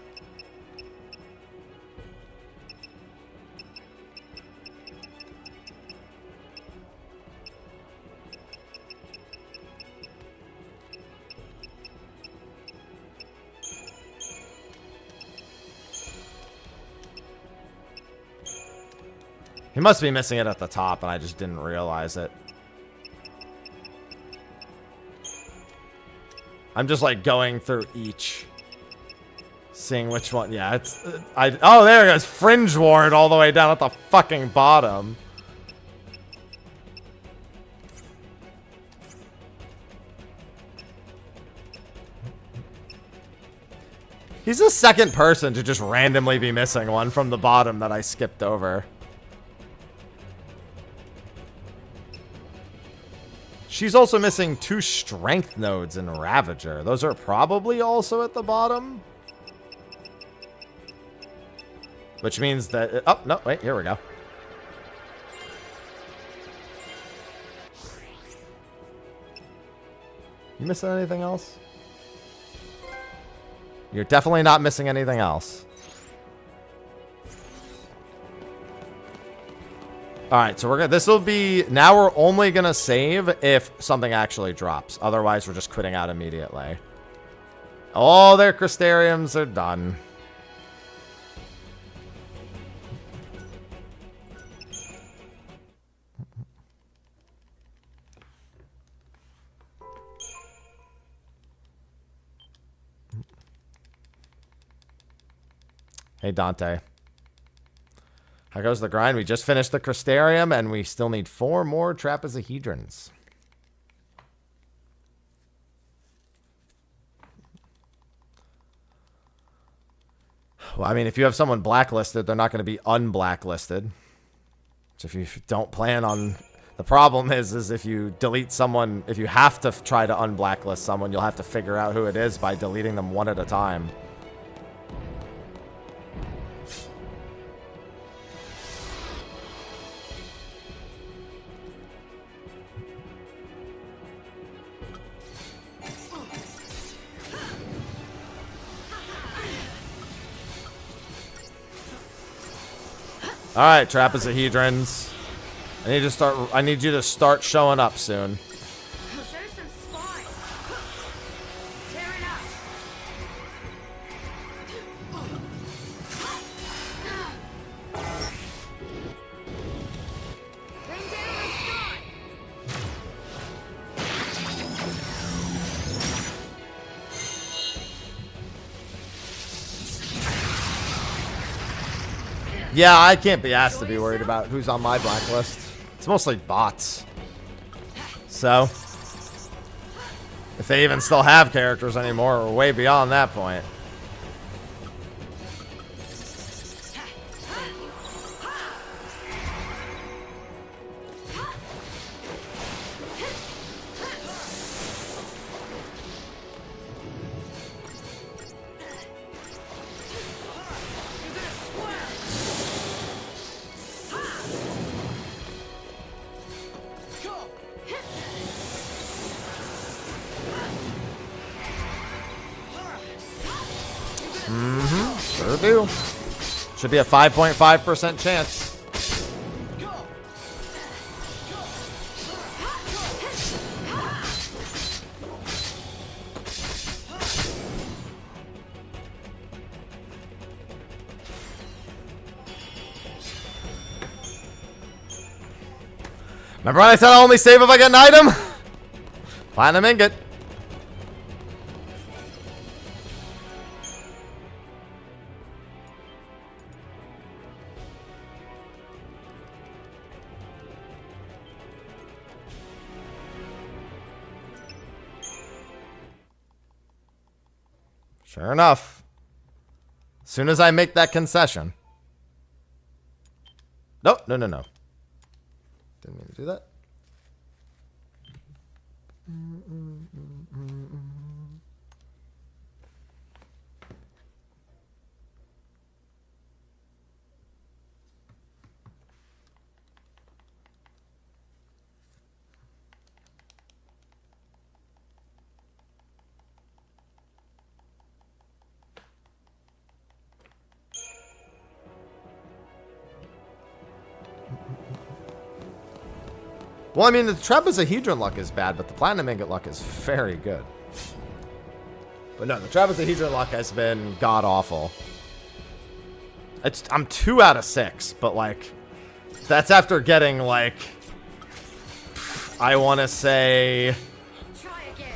He must be missing it at the top, and I just didn't realize it. I'm just like going through each, seeing which one. Yeah, it's oh, there it goes. Fringe Ward all the way down at the fucking bottom. He's the second person to just randomly be missing one from the bottom that I skipped over. She's also missing 2 strength nodes in Ravager. Those are probably also at the bottom. Which means that... oh, no, wait, here we go. You missing anything else? You're definitely not missing anything else. Alright, so we're gonna, this will be, now we're only gonna save if something actually drops. Otherwise, we're just quitting out immediately. All their Crystariums are done. Hey, Dante. How goes the grind? We just finished the Crystarium, and we still need 4 more Trapezohedrons. Well, I mean, if you have someone blacklisted, they're not going to be unblacklisted. So if you don't plan on... The problem is if you delete someone... If you have to try to unblacklist someone, you'll have to figure out who it is by deleting them one at a time. All right, Trapezohedrons. I need you to start showing up soon. Show some spine. Tear it up. Bring down the sky. Yeah, I can't be asked to be worried about who's on my blacklist. It's mostly bots. So, If they even still have characters anymore, we're way beyond that point. Sure do. Should be a 5.5% chance. Remember when I said I'll only save if I get an item? Platinum ingot. Sure enough. As soon as I make that concession. Nope, no. Didn't mean to do that. Well, I mean, the trapezohedron luck is bad, but the platinum ingot luck is very good. But no, the trapezohedron luck has been god-awful. I'm 2 out of 6, but, like, that's after getting, like, I want to say,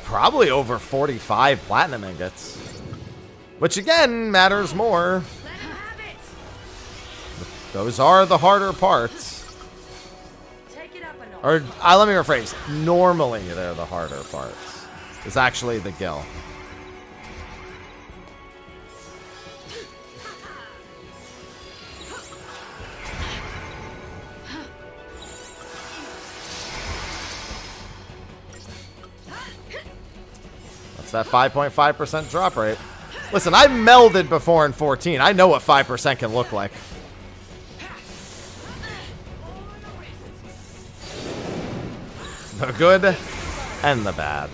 probably over 45 platinum ingots. Which, again, matters more. Those are the harder parts. Or, let me rephrase. Normally, they're the harder parts. It's actually the gill. That's that 5.5% drop rate. Listen, I melded before in 14. I know what 5% can look like. The good and the bad.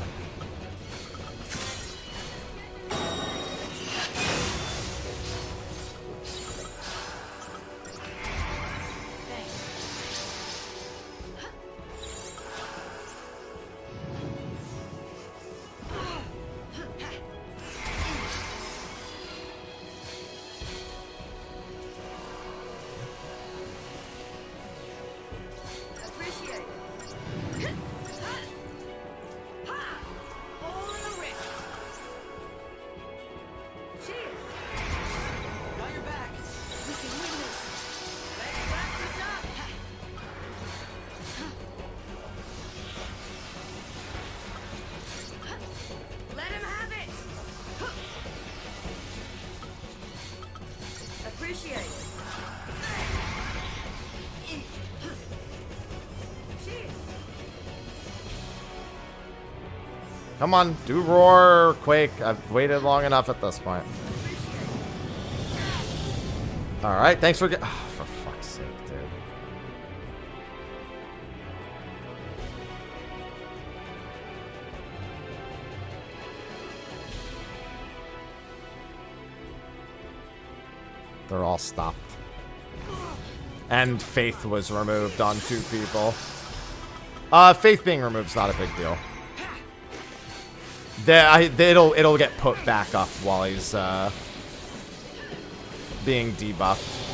Come on, do roar, quake. I've waited long enough at this point. All right, thanks for for fuck's sake, dude. They're all stopped. And Faith was removed on 2 people. Faith being removed is not a big deal. It'll get put back up while he's being debuffed.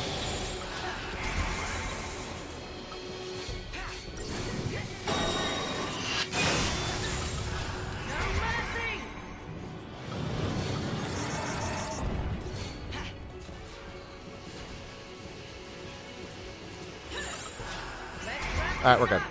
All right, we're good.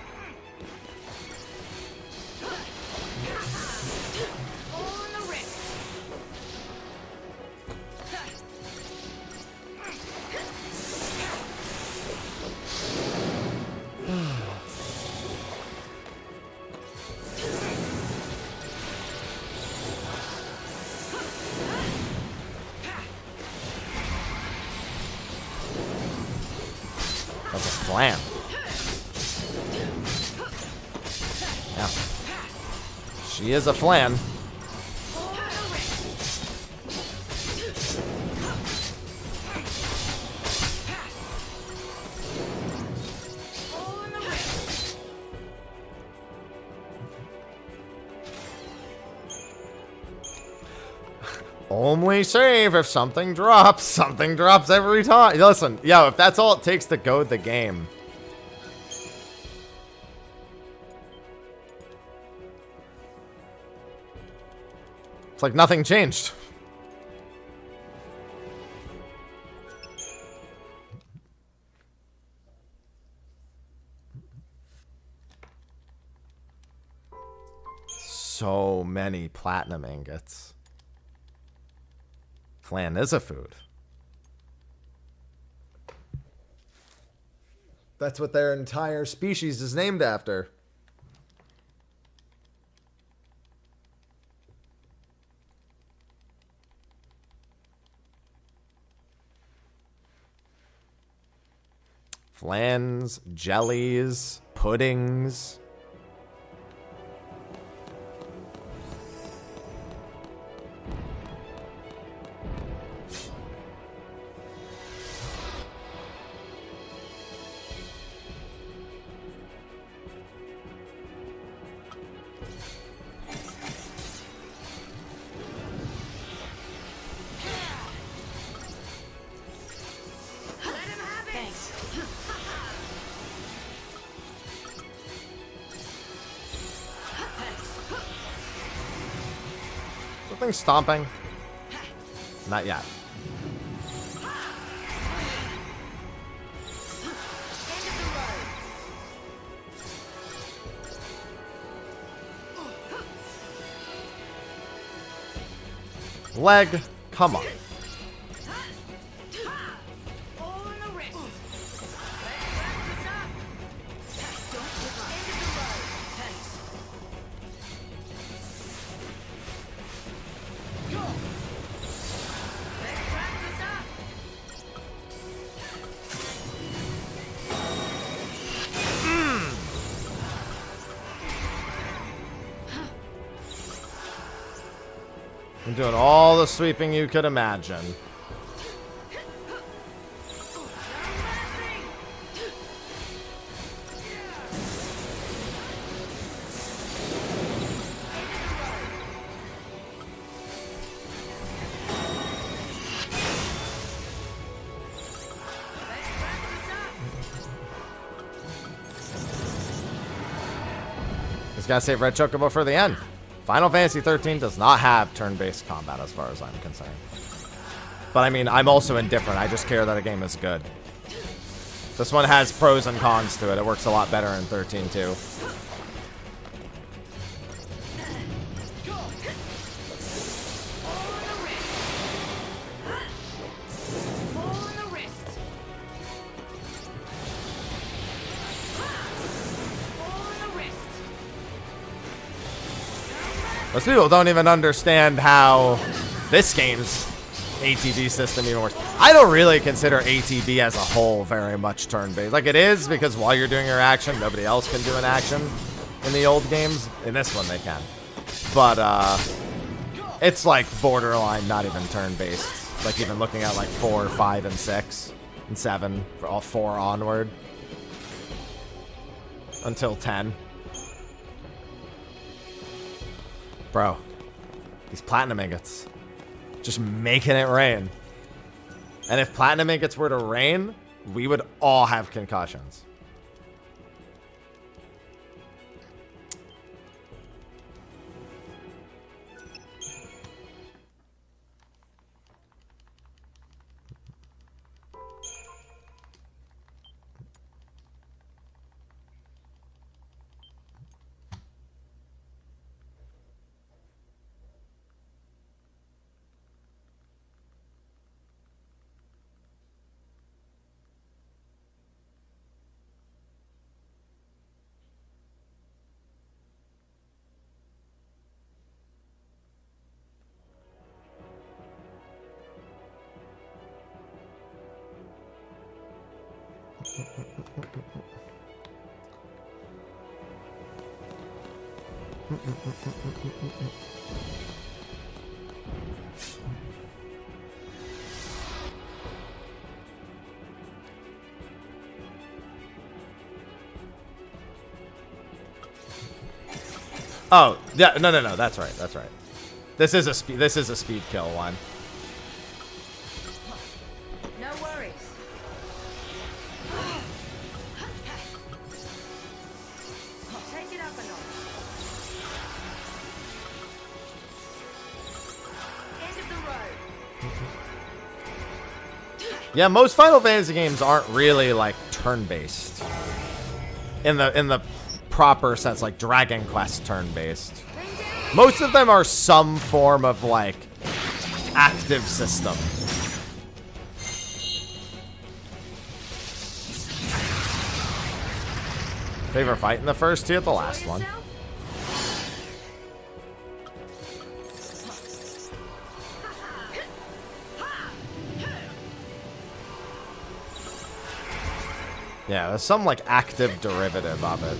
That's a flan. Yeah. She is a flan. Only save if something drops. Something drops every time. Listen, yo, if that's all it takes to goad the game. It's like nothing changed. So many platinum ingots. Flan is a food. That's what their entire species is named after. Flans, jellies, puddings. Something stomping? Not yet. Leg, come on. I'm doing all the sweeping you could imagine. Just gotta save Red Chocobo for the end. Final Fantasy 13 does not have turn-based combat as far as I'm concerned. But I mean, I'm also indifferent. I just care that a game is good. This one has pros and cons to it. It works a lot better in 13 too. Most people don't even understand how this game's ATB system even works. I don't really consider ATB as a whole very much turn-based. Like, it is, because while you're doing your action, nobody else can do an action in the old games. In this one, they can. But, it's like borderline, not even turn-based. Like, even looking at like 4, 5, and 6, and 7, for all 4 onward. Until 10. Bro, these platinum ingots, just making it rain. And if platinum ingots were to rain, we would all have concussions. Oh, yeah, no, that's right, that's right. This is a speed kill one. No worries. Take it up a notch. End of the road. Yeah, most Final Fantasy games aren't really like turn-based. In the proper sense, like Dragon Quest turn-based. Most of them are some form of like active system. Favorite fight in the first two, the last one. Yeah, there's some like active derivative of it.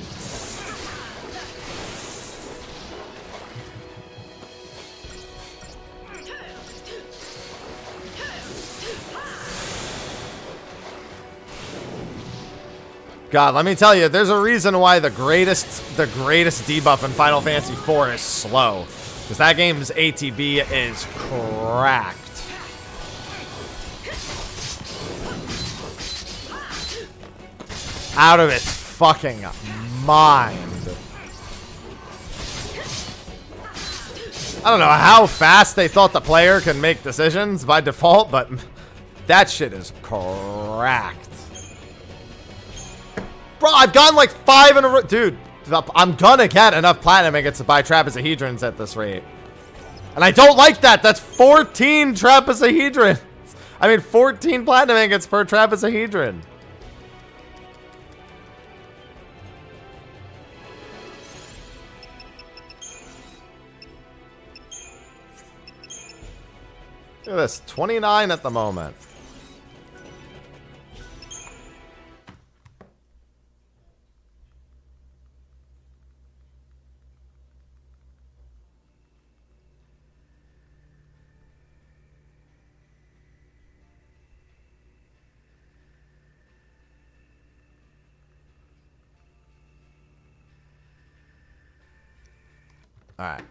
God, let me tell you, there's a reason why the greatest debuff in Final Fantasy IV is slow. Because that game's ATB is cracked. Out of its fucking mind. I don't know how fast they thought the player could make decisions by default, but that shit is cracked. Bro, I've gotten like 5 in a row. Dude, I'm gonna get enough platinum ingots to buy trapezohedrons at this rate. And I don't like that. That's 14 trapezohedrons. I mean, 14 platinum ingots per trapezohedron. Look at this, 29 at the moment. All right.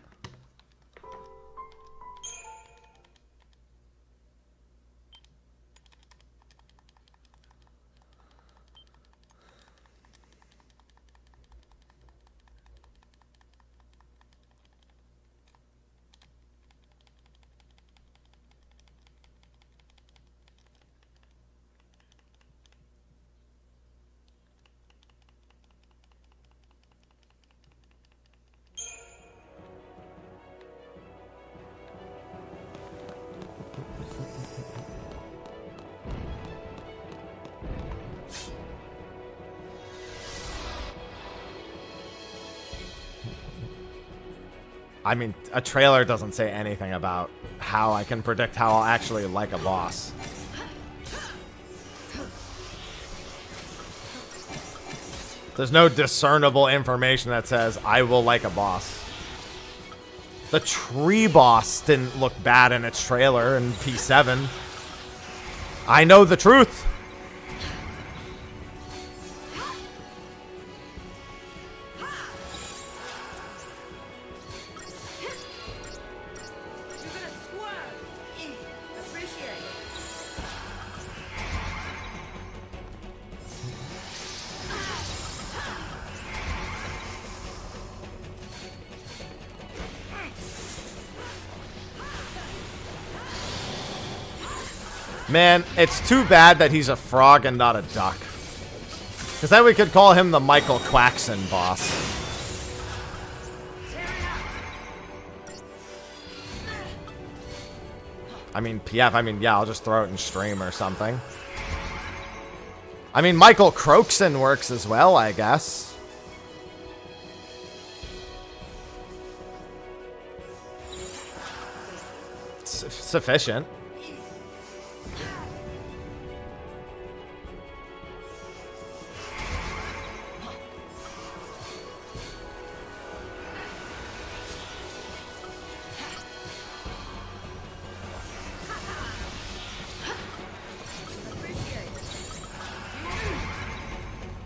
I mean, a trailer doesn't say anything about how I can predict how I'll actually like a boss. There's no discernible information that says I will like a boss. The tree boss didn't look bad in its trailer in P7. I know the truth. Man, it's too bad that he's a frog and not a duck. Because then we could call him the Michael Quackson boss. I mean, PF, yeah, I'll just throw it in stream or something. I mean, Michael Croakson works as well, I guess. Sufficient.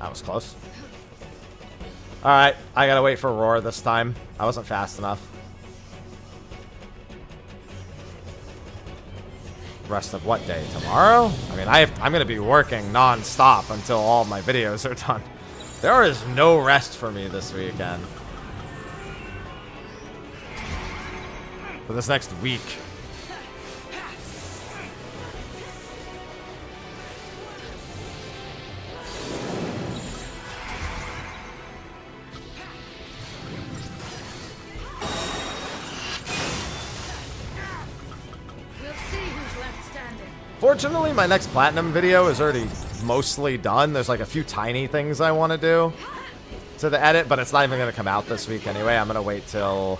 That was close. Alright, I gotta wait for Roar this time. I wasn't fast enough. Rest of what day? Tomorrow? I mean, I'm gonna be working non-stop until all my videos are done. There is no rest for me this weekend. For this next week. We'll see who's left standing. Fortunately, my next platinum video is already mostly done. There's like a few tiny things I want to do to the edit, but it's not even going to come out this week anyway. I'm going to wait till...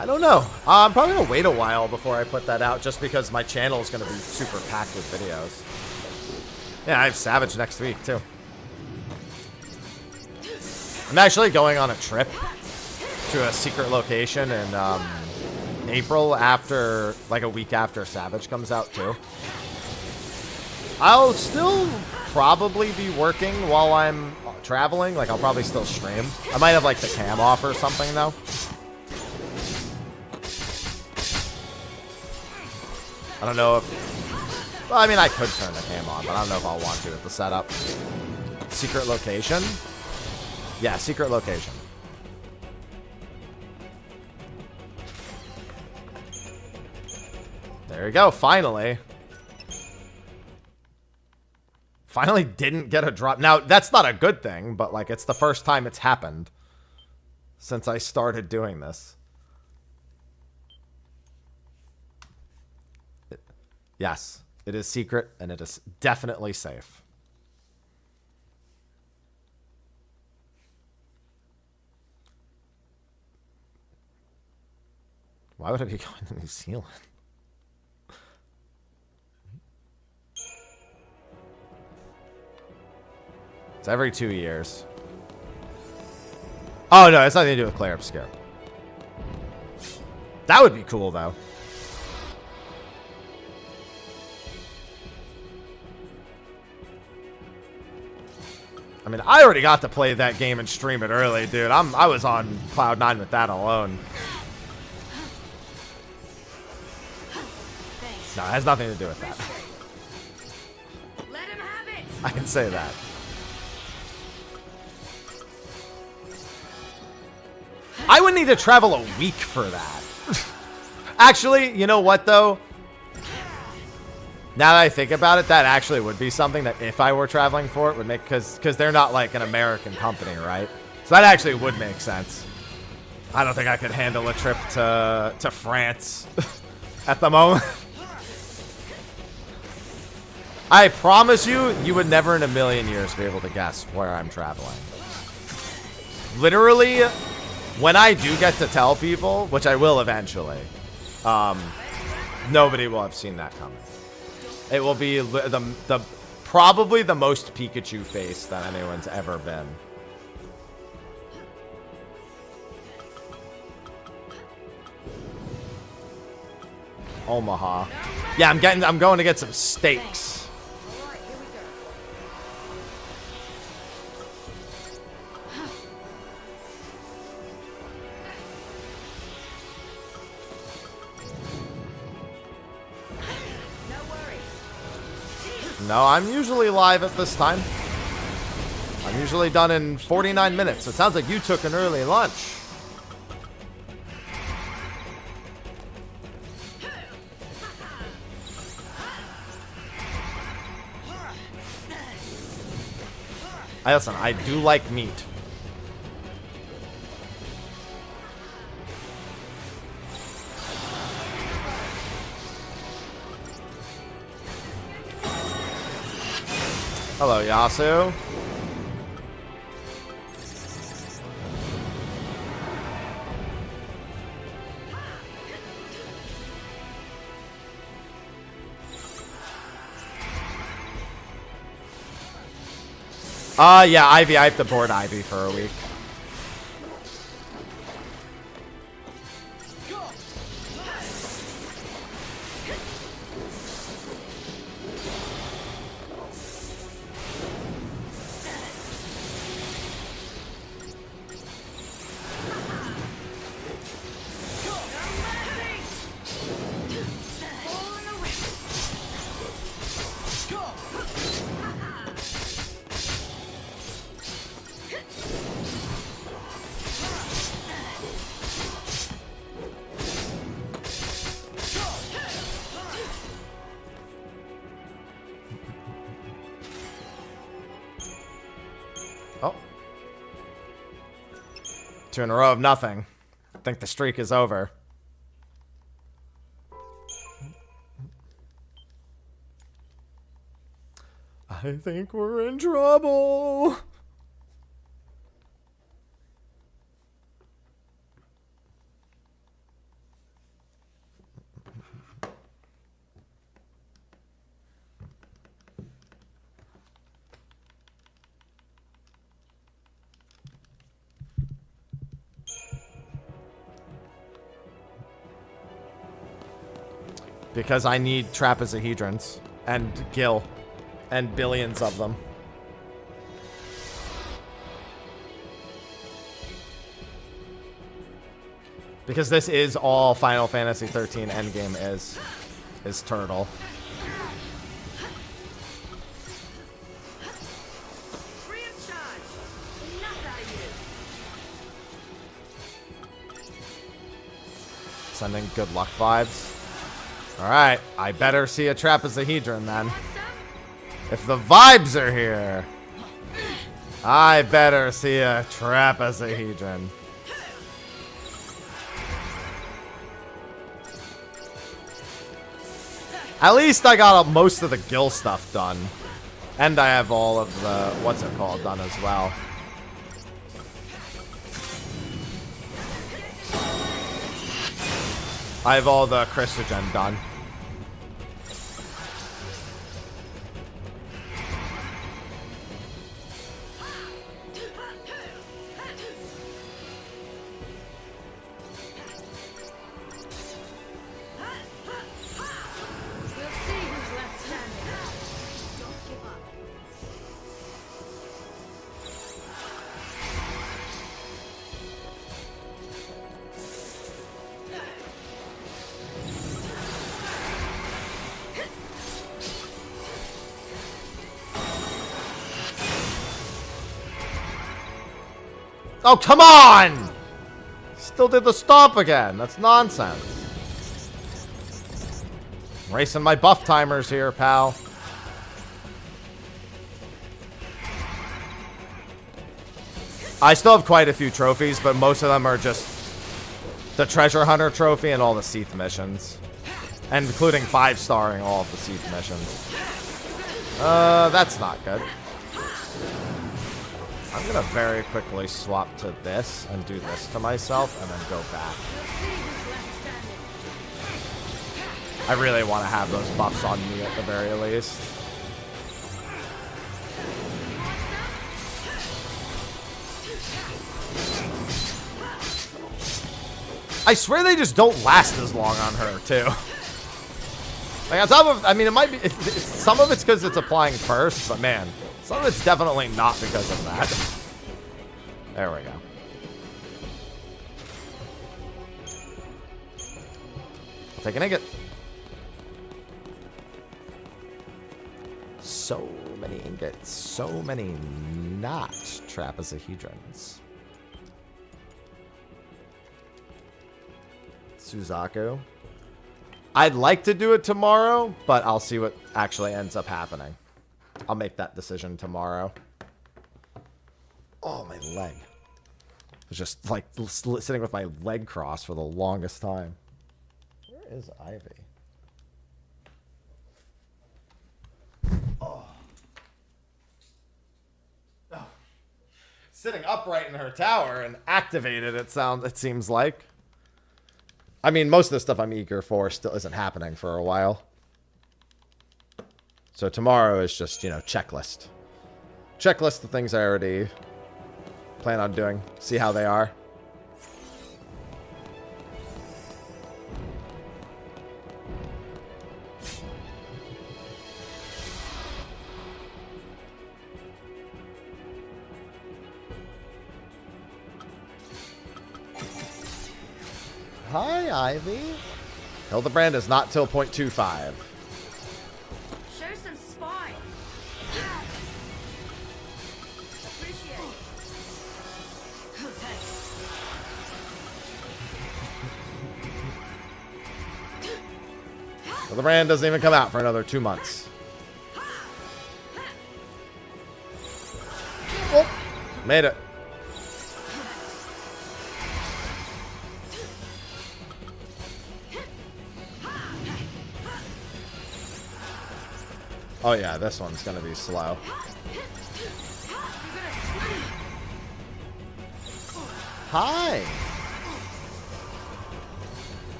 I don't know. I'm probably going to wait a while before I put that out just because my channel is going to be super packed with videos. Yeah, I have Savage next week too. I'm actually going on a trip to a secret location in April after, like a week after Savage comes out too. I'll still probably be working while I'm traveling. Like, I'll probably still stream. I might have, like, the cam off or something, though. I don't know if... Well, I mean, I could turn the cam on, but I don't know if I'll want to with the setup. Secret location? Yeah, secret location. There you go, finally. Finally didn't get a drop. Now, that's not a good thing, but, like, it's the first time it's happened since I started doing this. Yes, it is secret, and it is definitely safe. Why would I be going to New Zealand? It's every 2 years. Oh, no, it's nothing to do with Claire Obscure. That would be cool, though. I mean, I already got to play that game and stream it early, dude. I was on Cloud 9 with that alone. No, it has nothing to do with that. Let him have it. I can say that. I would need to travel a week for that. Actually, you know what, though? Now that I think about it, that actually would be something that if I were traveling for it would make... Because they're not like an American company, right? So that actually would make sense. I don't think I could handle a trip to France at the moment. I promise you, you would never in a million years be able to guess where I'm traveling. Literally, when I do get to tell people, which I will eventually, nobody will have seen that coming. It will be the probably the most Pikachu face that anyone's ever been. Omaha. Yeah, I'm going to get some steaks. No, I'm usually live at this time. I'm usually done in 49 minutes. So it sounds like you took an early lunch. Listen, I do like meat. Hello, Yasu. Yeah, Ivy. I have to board Ivy for a week. Oh. 2 in a row of nothing. I think the streak is over. I think we're in trouble. Because I need trapezohedrons and Gil and billions of them. Because this is all Final Fantasy 13 endgame is turtle. Free of charge. Enough out of you. Sending good luck vibes. Alright, I better see a trapezohedron then. If the vibes are here, I better see a trapezohedron. At least I got most of the Gil stuff done. And I have all of the, what's it called, done as well. I have all the Christogen done. We'll see who's left standing. Don't give up. Oh, come on! Still did the stomp again. That's nonsense. Racing my buff timers here, pal. I still have quite a few trophies, but most of them are just the Treasure Hunter trophy and all the Seath missions. And including 5-starring all of the Seath missions. That's not good. I'm gonna very quickly swap to this and do this to myself and then go back. I really want to have those buffs on me at the very least. I swear they just don't last as long on her too. Like on top of, I mean, it might be, some of it's because it's applying first, but man, some of it's definitely not because of that. There we go. I'll take an ingot. So many ingots, so many not trapezohedrons. Suzaku. I'd like to do it tomorrow, but I'll see what actually ends up happening. I'll make that decision tomorrow. Oh, my leg. I was just like sitting with my leg crossed for the longest time. Where is Ivy? Oh. Oh. Sitting upright in her tower and activated, it seems like. I mean, most of the stuff I'm eager for still isn't happening for a while. So tomorrow is just, you know, checklist. Checklist the things I already plan on doing. See how they are. Hi, Ivy. Hildebrand is not till 0.25. Show some spine. Appreciate it. Thanks. Hildebrand doesn't even come out for another 2 months. Oh. Made it. Oh yeah, this one's gonna be slow. Hi.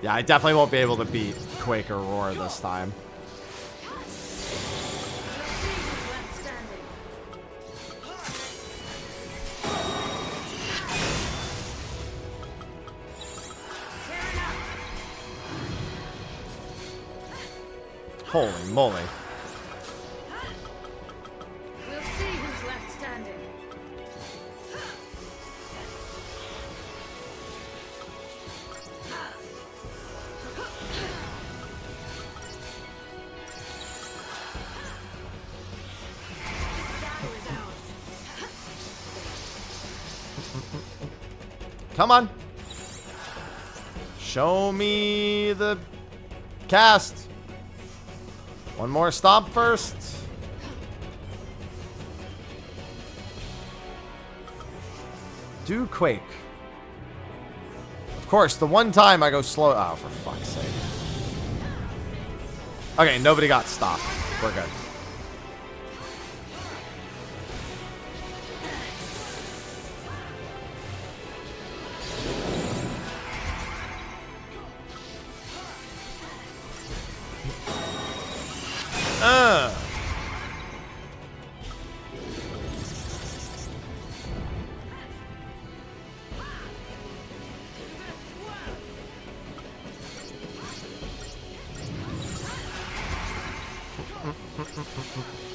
Yeah, I definitely won't be able to beat Quake or Roar this time. Holy moly. We'll see who's left standing. Come on. Show me the cast. One more stomp first. Do Quake. Of course, the one time I go slow. Oh, for fuck's sake. Okay, nobody got stopped. We're good.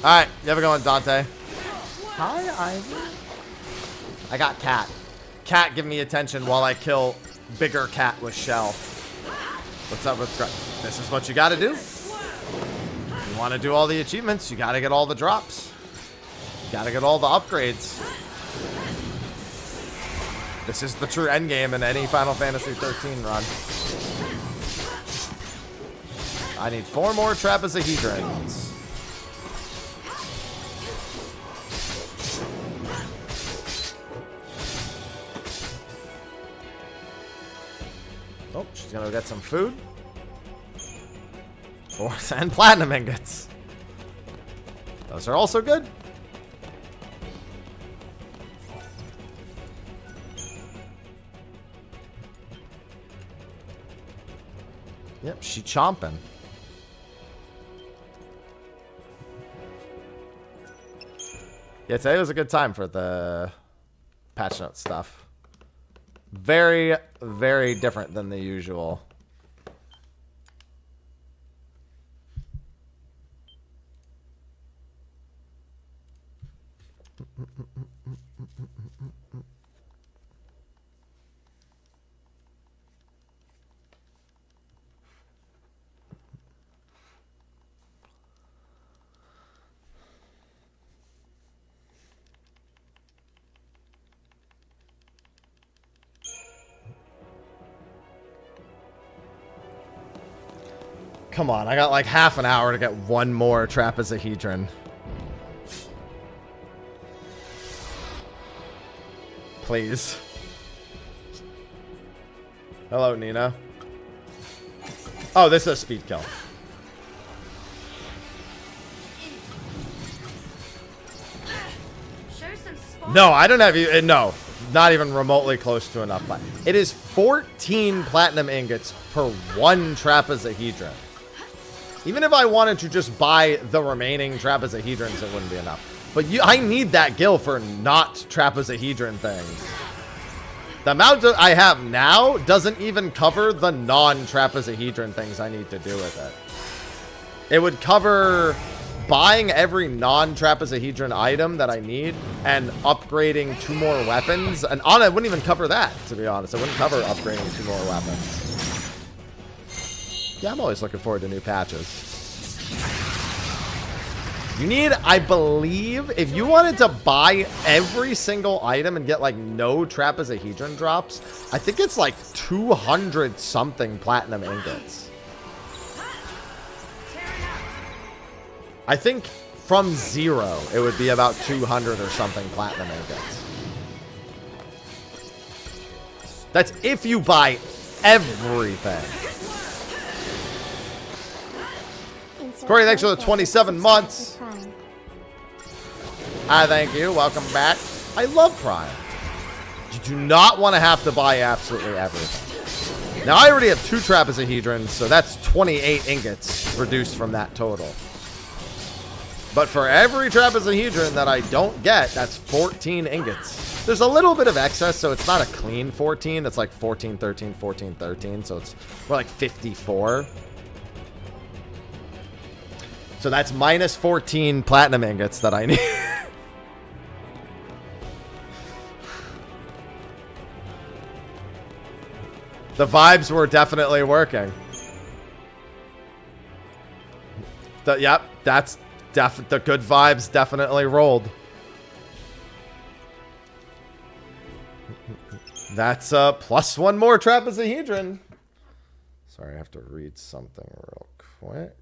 Alright, you have a going, Dante. Hi, Ivy. I got Cat. Cat, give me attention while I kill bigger cat with shell. What's up with... This is what you gotta do. If you want to do all the achievements, you gotta get all the drops. You gotta get all the upgrades. This is the true endgame in any Final Fantasy 13 run. I need 4 more trapezohedrons. Oh, she's gonna get some food. And platinum ingots. Those are also good. Yep, she chomping. Yeah, today was a good time for the patch note stuff. Very, very different than the usual. Come on, I got like half an hour to get one more trapezohedron. Please. Hello, Nina. Oh, this is a speed kill. No, I don't have you. No, not even remotely close to enough. It is 14 platinum ingots per one trapezohedron. Even if I wanted to just buy the remaining trapezohedrons, it wouldn't be enough. But I need that gil for not trapezohedron things. The amount I have now doesn't even cover the non-trapezohedron things I need to do with it. It would cover buying every non-trapezohedron item that I need and upgrading 2 more weapons. And it wouldn't even cover that, to be honest. It wouldn't cover upgrading 2 more weapons. Yeah, I'm always looking forward to new patches. You need, I believe, if you wanted to buy every single item and get like no trapezohedron drops, I think it's like 200 something platinum ingots. I think from 0, it would be about 200 or something platinum ingots. That's if you buy everything. Corey, thanks for the 27 months. Thank you. Welcome back. I love Prime. You do not want to have to buy absolutely everything. Now, I already have 2 trapezohedrons, so that's 28 ingots reduced from that total. But for every trapezohedron that I don't get, that's 14 ingots. There's a little bit of excess, so it's not a clean 14. It's like 14, 13, 14, 13. So it's more like 54. So that's minus 14 platinum ingots that I need. The vibes were definitely working. Yep, that's the good vibes definitely rolled. That's plus 1 more trapezohedron. Sorry, I have to read something real quick.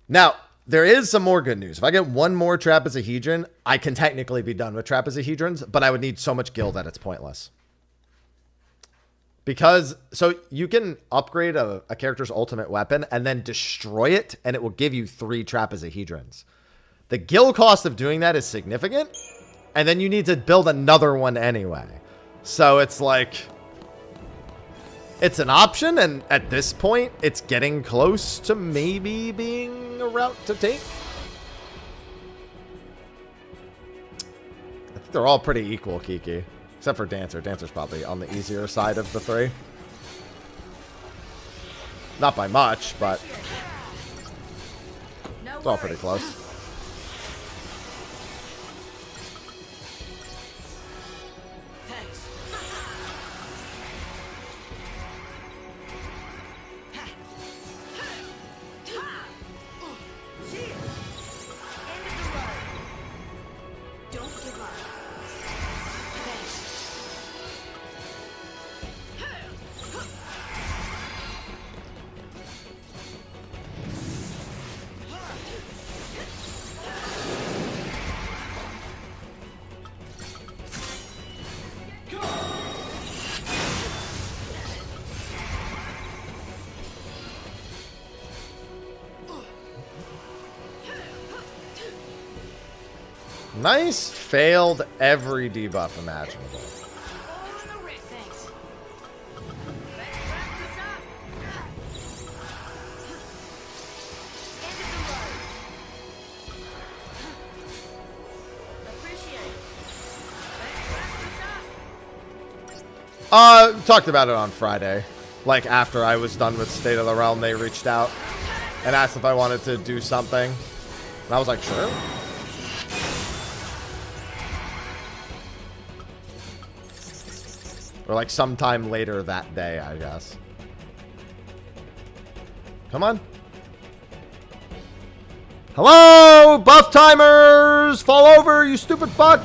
Now, there is some more good news. If I get 1 more trapezohedron, I can technically be done with trapezohedrons, but I would need so much gil that it's pointless. Because, so you can upgrade a character's ultimate weapon and then destroy it, and it will give you 3 trapezohedrons. The gil cost of doing that is significant, and then you need to build another one anyway. So it's like, it's an option, and at this point, it's getting close to maybe being a route to take. I think they're all pretty equal, Kiki. Except for Dancer. Dancer's probably on the easier side of the 3. Not by much, but it's all pretty close. Nice. Failed every debuff imaginable. Talked about it on Friday. Like, after I was done with State of the Realm, they reached out and asked if I wanted to do something. And I was like, sure. Or like sometime later that day, I guess. Come on. Hello, buff timers! Fall over, you stupid fuck!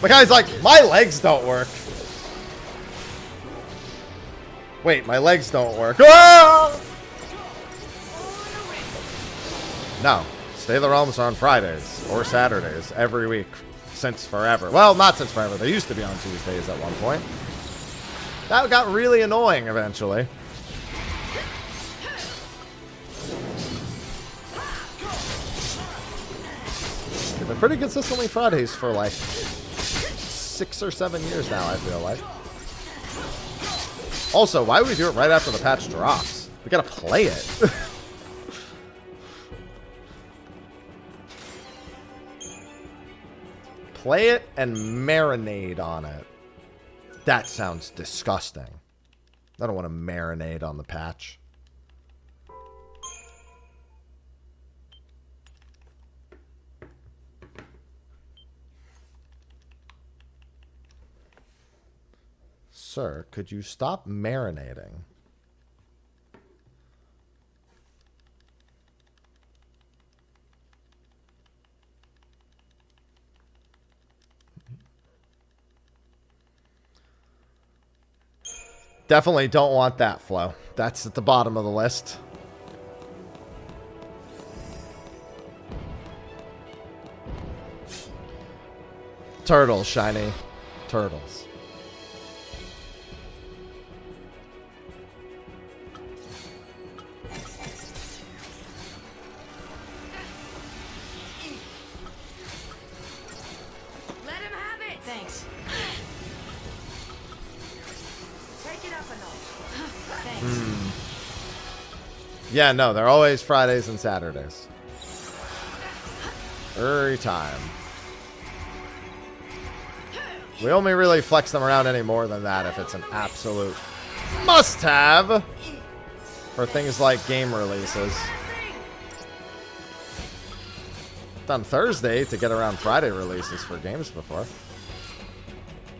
The guy's like, my legs don't work. Wait, my legs don't work. Ah! No. Stay the Realms are on Fridays or Saturdays every week since forever. Well, not since forever. They used to be on Tuesdays at one point. That got really annoying eventually. They've been pretty consistently Fridays for like 6 or 7 years now, I feel like. Also, why would we do it right after the patch drops? We gotta play it. Play it and marinate on it. That sounds disgusting. I don't want to marinate on the patch. Sir, could you stop marinating? Definitely don't want that, Flo. That's at the bottom of the list. Turtles, Shiny. Turtles. Let him have it. Thanks. Take it up a notch. Thanks. Yeah, no, they're always Fridays and Saturdays. Every time. We only really flex them around any more than that if it's an absolute must-have for things like game releases. Done Thursday to get around Friday releases for games before.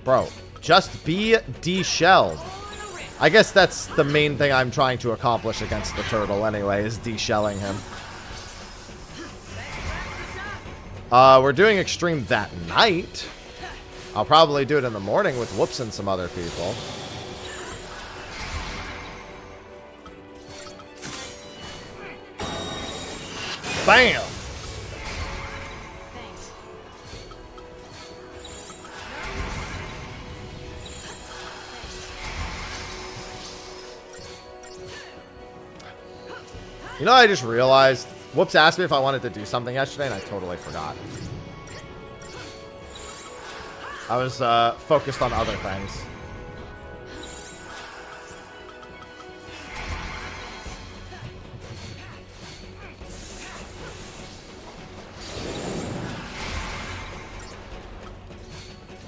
Bro, just be de-shelled. I guess that's the main thing I'm trying to accomplish against the turtle anyway, is de-shelling him. We're doing Extreme that night. I'll probably do it in the morning with Whoops and some other people. Bam! Thanks. You know, I just realized, Whoops asked me if I wanted to do something yesterday, and I totally forgot. I was focused on other things.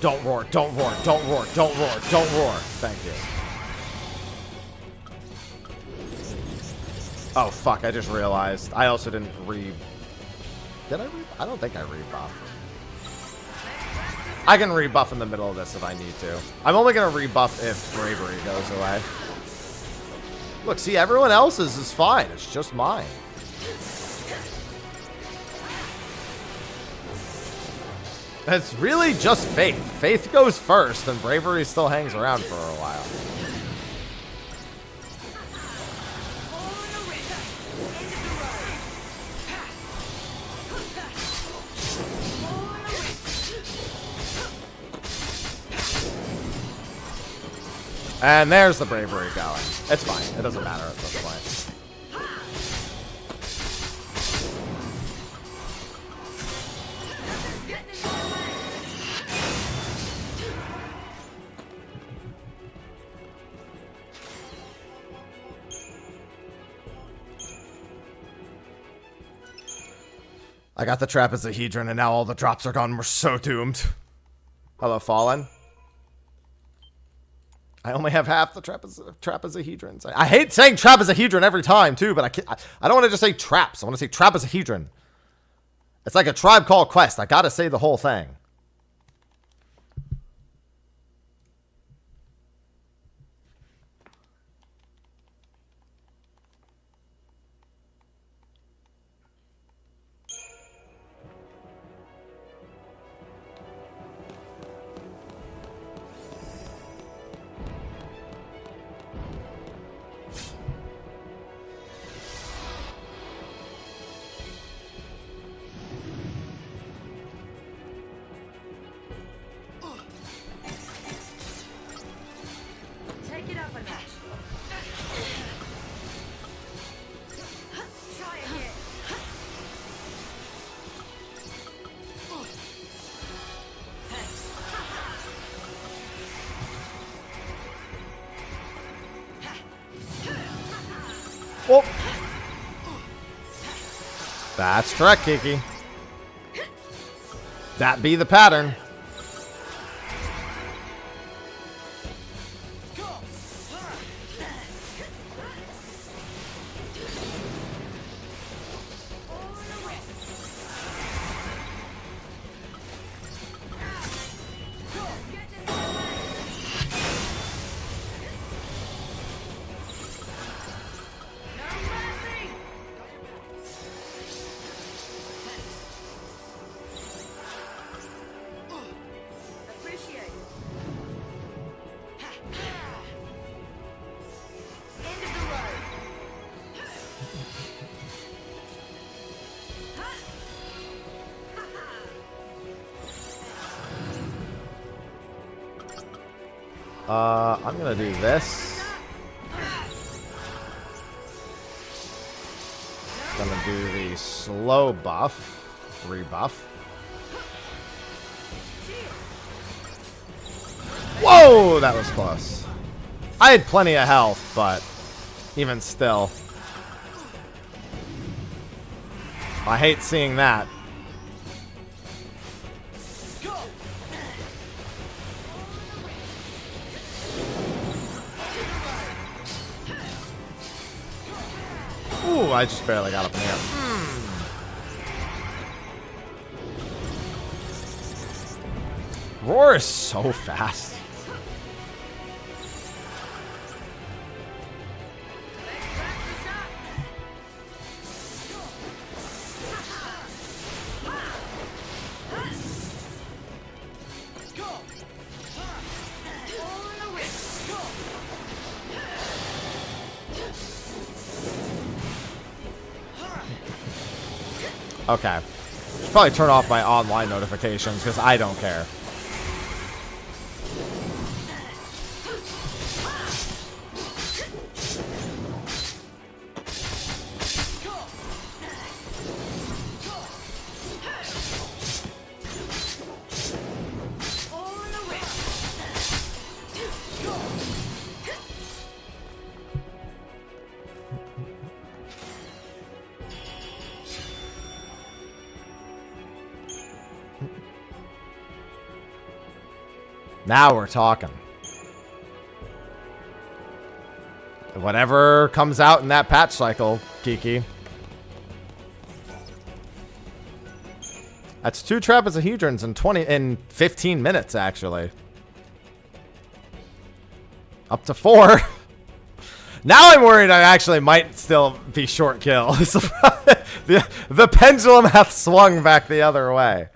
Don't roar, don't roar, don't roar, don't roar, don't roar. Thank you. Oh, fuck, I just realized. I also didn't Did I I don't think I rebuffed. I can rebuff in the middle of this if I need to. I'm only going to rebuff if Bravery goes away. Look, see, everyone else's is fine. It's just mine. It's really just Faith. Faith goes first, and Bravery still hangs around for a while. And there's the Bravery going. It's fine. It doesn't matter at this point. I got the Trapezohedron, and now all the drops are gone. We're so doomed. Hello, Fallen. I only have half the trapezohedrons. I hate saying trapezohedron every time, too, but I don't want to just say traps. I want to say trapezohedron. It's like a Tribe Called Quest. I got to say the whole thing. Take it up a notch. Try again. Thanks. Whoop. That's correct, Kiki. That be the pattern. I'm gonna do this. Gonna do the slow buff, rebuff. Whoa, that was close. I had plenty of health, but even still. I hate seeing that. Ooh, I just barely got up in the air. Roar is so fast. Okay. Should probably turn off my online notifications because I don't care. Now we're talking. Whatever comes out in that patch cycle, Kiki. That's 2 trapezohedrons in 15 minutes, actually. Up to 4. Now I'm worried I actually might still be short kill. the pendulum hath swung back the other way.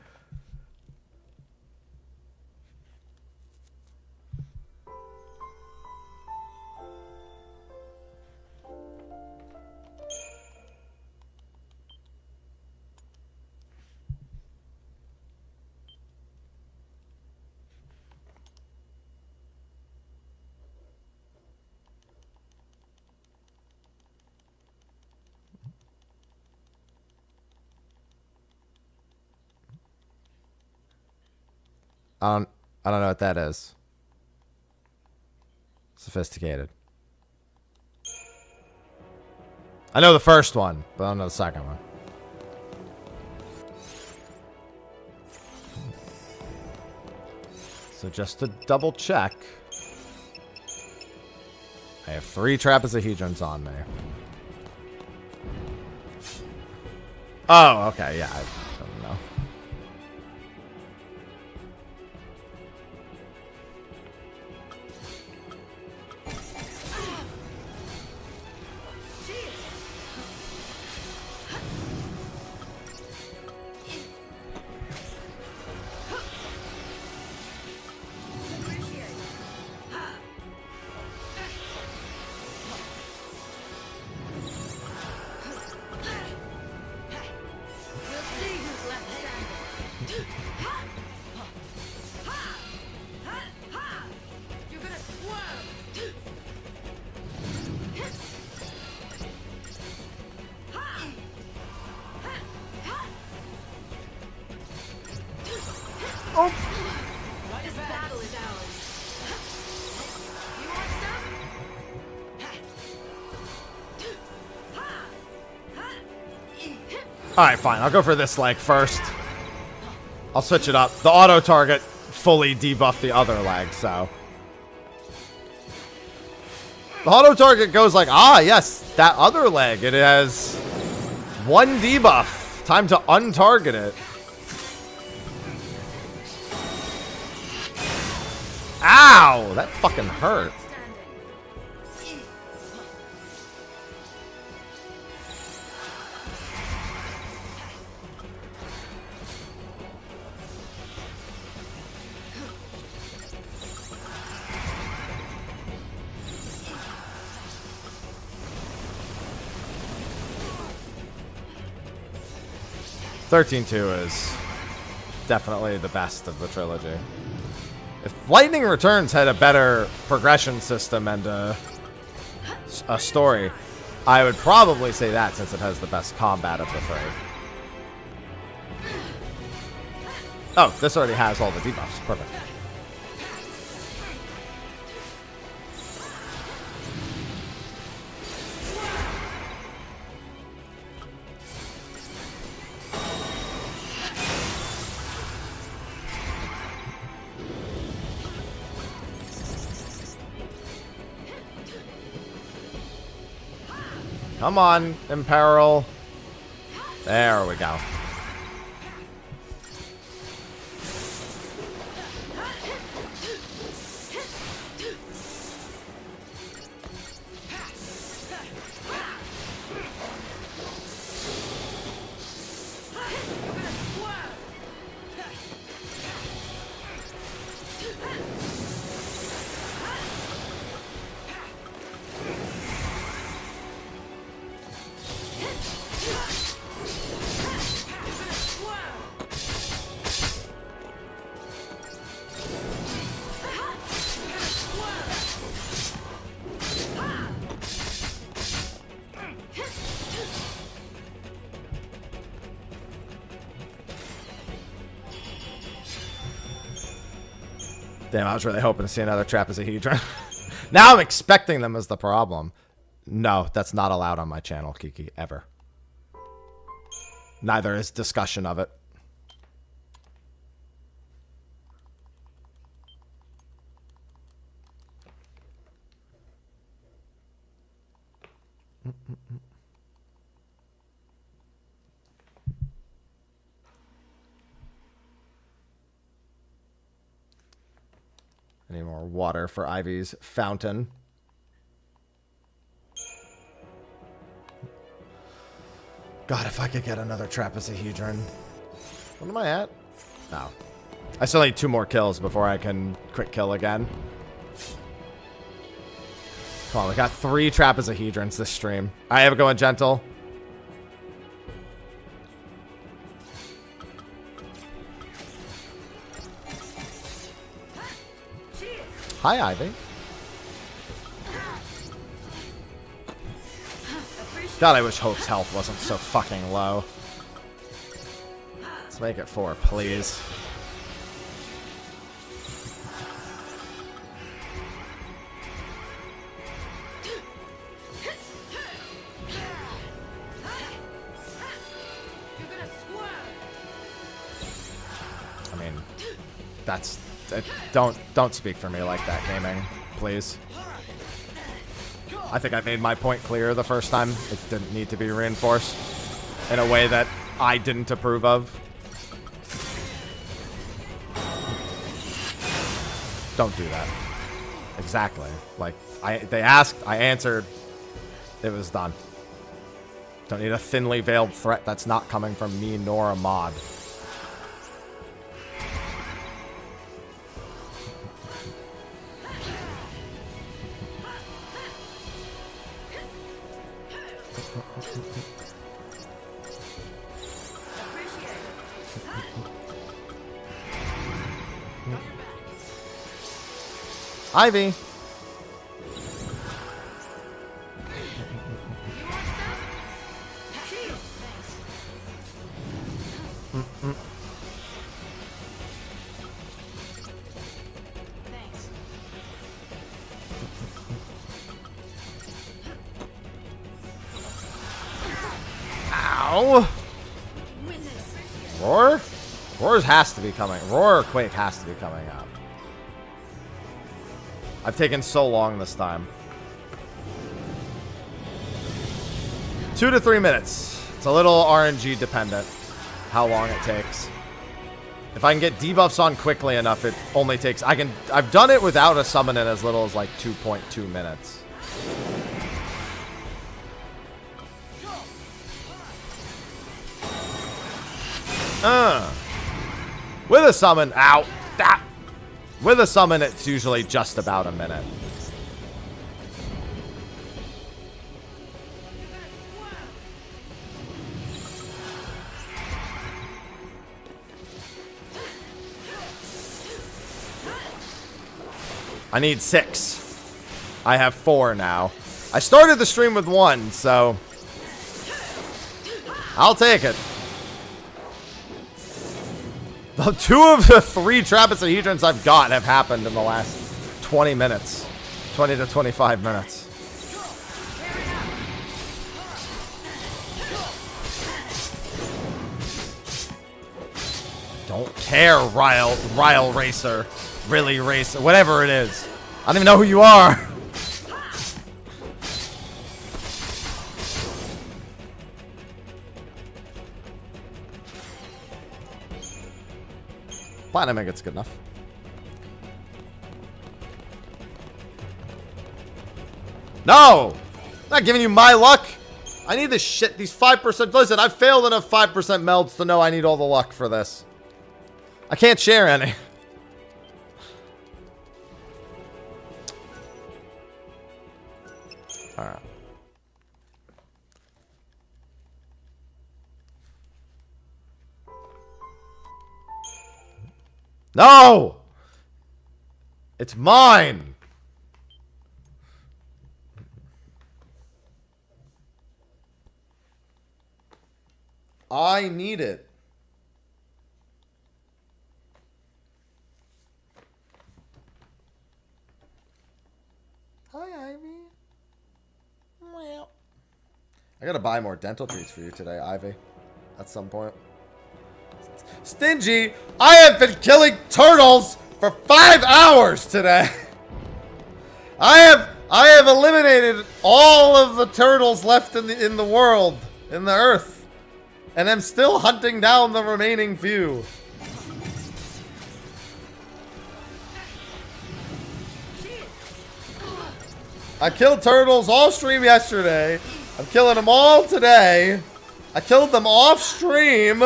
I don't know what that is. Sophisticated. I know the first one, but I don't know the second one. So just to double check, I have 3 trapezohedrons on there. Oh, okay, yeah, I don't know. Alright, fine. I'll go for this leg first. I'll switch it up. The auto target fully debuffed the other leg, so. The auto target goes like, ah, yes, that other leg. It has 1 debuff. Time to untarget it. Ow! That fucking hurt. (13-2) is definitely the best of the trilogy. If Lightning Returns had a better progression system and a story, I would probably say that since it has the best combat of the three. Oh, this already has all the debuffs. Perfect. Come on, Imperil. There we go. Damn, I was really hoping to see another Trapezohedron. Now I'm expecting them as the problem. No, that's not allowed on my channel, Kiki, ever. Neither is discussion of it. Any more water for Ivy's fountain? God, if I could get another Trapezohedron. What am I at? No. I still need 2 more kills before I can quick kill again. Come on, we got 3 Trapezohedrons this stream. I have it going gentle. Hi, Ivy. God, I wish Hope's health wasn't so fucking low. Let's make it 4, please. I mean, that's... Don't speak for me like that, gaming, please. I think I made my point clear the first time. It didn't need to be reinforced in a way that I didn't approve of. Don't do that. Exactly. Like, they asked, I answered, it was done. Don't need a thinly veiled threat that's not coming from me nor a mod. Ivy. Ow! Roar? Roar's has to be coming. Roar or Quake has to be coming up. I've taken so long this time. 2 to 3 minutes. It's a little RNG dependent how long it takes. If I can get debuffs on quickly enough, it only takes... I've done it without a summon in as little as like 2.2 minutes. With a summon, ow, that. With a summon, it's usually just about a minute. I need 6. I have 4 now. I started the stream with 1, so I'll take it. The 2 of the 3 trapezohedrons I've got have happened in the last 20 minutes. 20 to 25 minutes. Don't care, Ryle Racer. Really Racer. Whatever it is. I don't even know who you are. Platinum ingots good enough. No! Not giving you my luck. I need this shit. These 5%. Listen, I've failed enough 5% melds to know I need all the luck for this. I can't share any. Alright. No! It's mine! I need it. Hi, Ivy. Well, I gotta buy more dental treats for you today, Ivy. At some point. Stingy, I have been killing turtles for 5 hours today. I have eliminated all of the turtles left in the world, in the earth, and I'm still hunting down the remaining few. I killed turtles all stream yesterday. I'm killing them all today. I killed them off stream.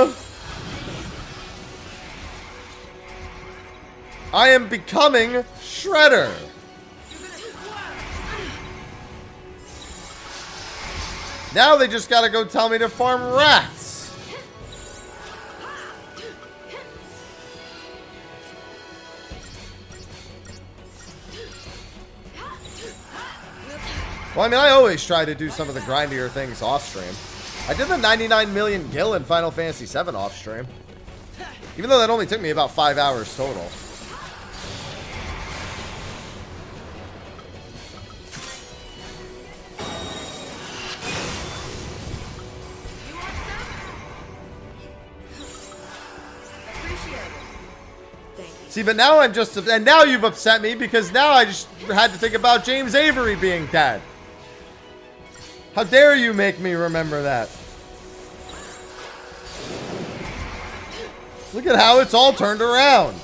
I am becoming Shredder. Now they just gotta go tell me to farm rats. Well, I mean, I always try to do some of the grindier things off stream. I did the 99 million gil in Final Fantasy 7 off stream. Even though that only took me about 5 hours total. See, but now I'm just, and now you've upset me because now I just had to think about James Avery being dead. How dare you make me remember that? Look at how it's all turned around.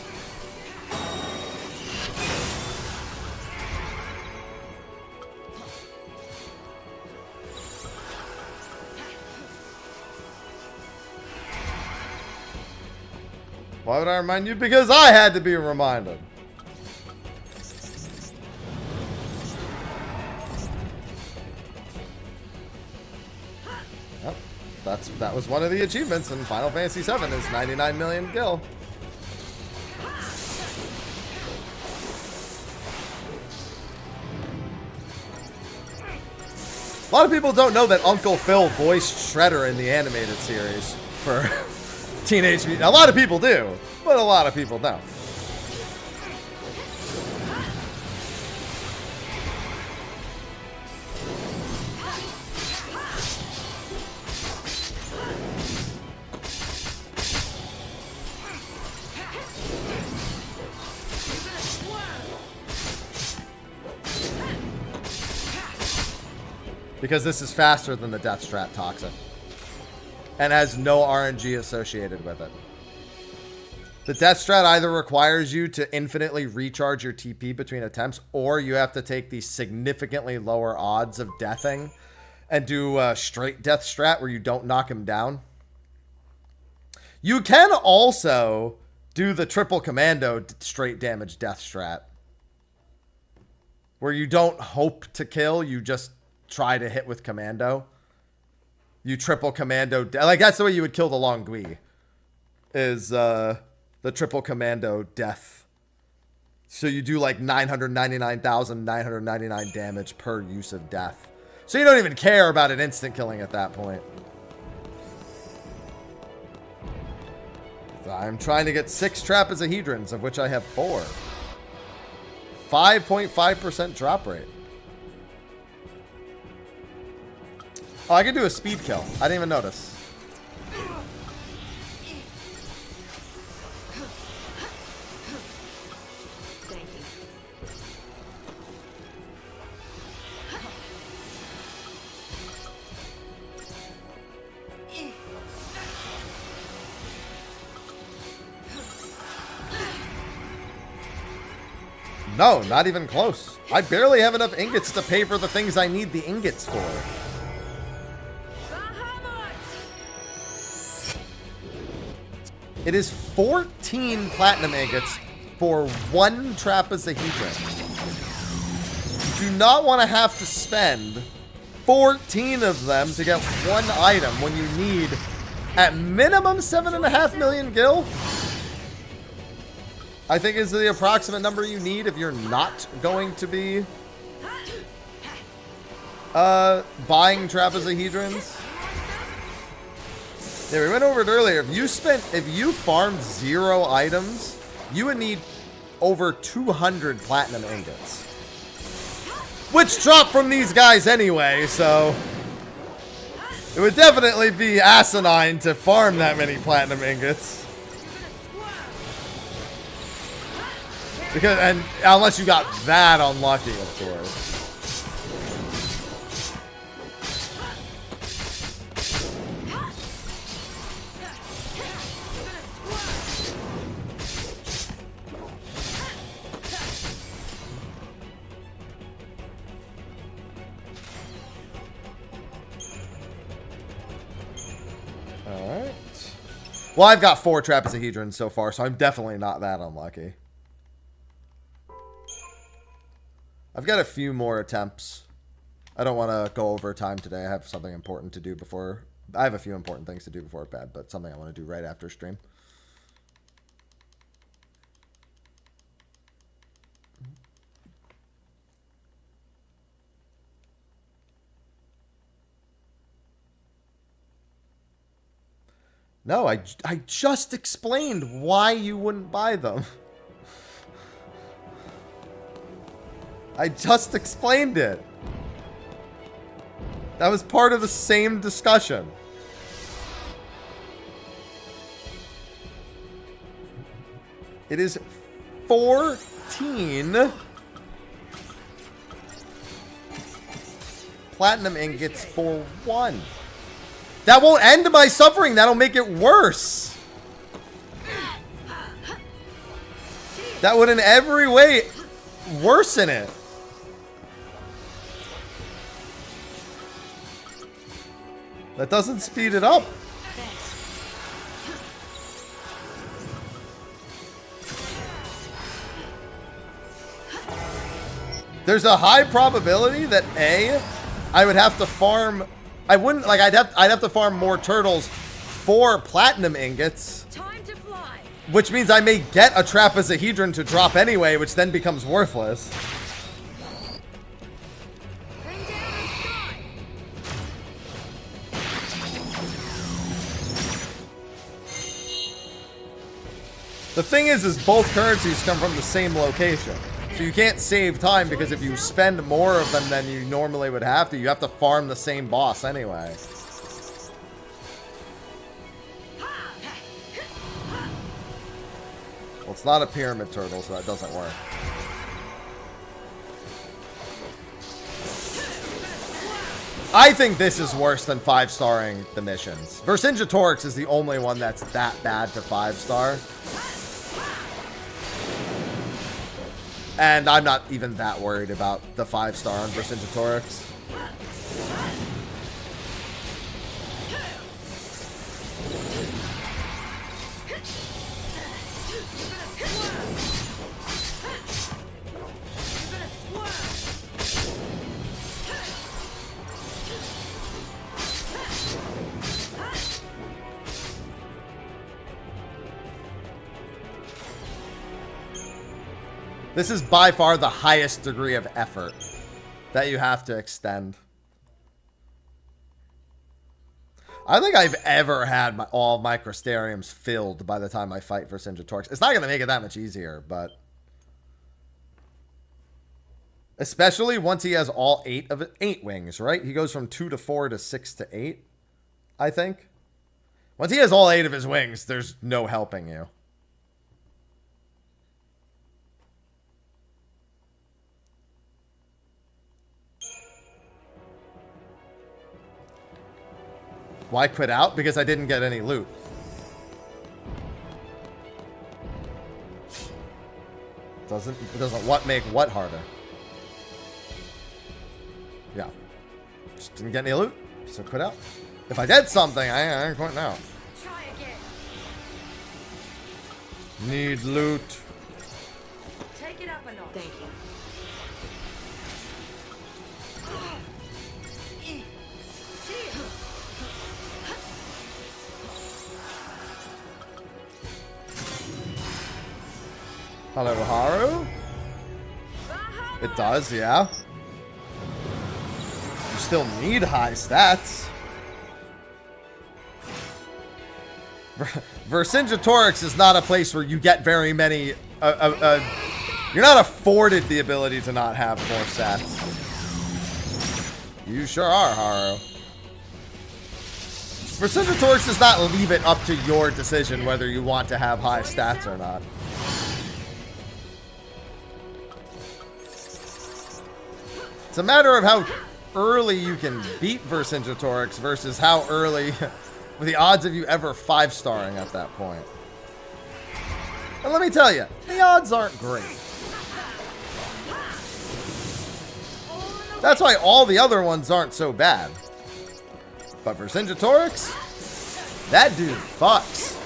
Why would I remind you? Because I had to be reminded. Yep, that was one of the achievements in Final Fantasy 7 is 99 million gil. A lot of people don't know that Uncle Phil voiced Shredder in the animated series for Teenage Mutant. A lot of people do, but a lot of people don't. Because this is faster than the Death Strat Toxic. And has no RNG associated with it. The Death Strat either requires you to infinitely recharge your TP between attempts, or you have to take the significantly lower odds of deathing and do a straight Death Strat where you don't knock him down. You can also do the triple commando straight damage Death Strat, where you don't hope to kill, you just try to hit with commando. You triple commando, like that's the way you would kill the Long Gui, is the triple commando death So you do like 999,999 damage per use of death. So you don't even care about it instant killing at that point. I'm trying to get 6 trapezohedrons, of which I have 4. 5.5% drop rate. Oh, I can do a speed kill. I didn't even notice. Thank you. No, not even close. I barely have enough ingots to pay for the things I need the ingots for. It is 14 platinum ingots for 1 trapezohedron. You do not want to have to spend 14 of them to get 1 item when you need at minimum 7.5 million gil. I think is the approximate number you need if you're not going to be buying trapezohedrons. Yeah, we went over it earlier. If you farmed 0 items, you would need over 200 platinum ingots. Which drop from these guys anyway, so it would definitely be asinine to farm that many platinum ingots. Because, and unless you got that unlucky, of course. Alright. Well, I've got 4 trapezohedrons so far, so I'm definitely not that unlucky. I've got a few more attempts. I don't want to go over time today. I have something important to do before... I have a few important things to do before bed, but something I want to do right after stream. No, I just explained why you wouldn't buy them. I just explained it. That was part of the same discussion. It is 14 platinum ingots for 1. That won't end my suffering. That'll make it worse. That would in every way worsen it. That doesn't speed it up. There's a high probability that I would have to farm. I wouldn't like. I'd have to farm more turtles for platinum ingots. Time to fly. Which means I may get a trapezohedron to drop anyway, which then becomes worthless. Bring down the sky. The thing is both currencies come from the same location. So you can't save time because if you spend more of them than you normally would have to, you have to farm the same boss anyway. Well, it's not a pyramid turtle, so that doesn't work. I think this is worse than 5-starring the missions. Vercingetorix is the only one that's that bad to 5-star. And I'm not even that worried about the 5-star on Vercingetorix. This is by far the highest degree of effort that you have to extend. I don't think I've ever had all of my Crystariums filled by the time I fight for Vercingetorix. It's not going to make it that much easier, but... Especially once he has all 8 wings, right? He goes from 2 to 4 to 6 to 8, I think. Once he has all 8 of his wings, there's no helping you. Why quit out? Because I didn't get any loot. Doesn't what make what harder? Yeah. Just didn't get any loot, so quit out. If I did something, I ain't quitting out. Try again. Need loot. Take it up a notch. Thank you. Hello, Haru. It does, yeah. You still need high stats. Vercingetorix is not a place where you get very many... you're not afforded the ability to not have more stats. You sure are, Haru. Vercingetorix does not leave it up to your decision whether you want to have high stats or not. It's a matter of how early you can beat Vercingetorix versus how early, with the odds of you ever 5-starring at that point. And let me tell you, the odds aren't great. That's why all the other ones aren't so bad. But Vercingetorix, that dude fucks.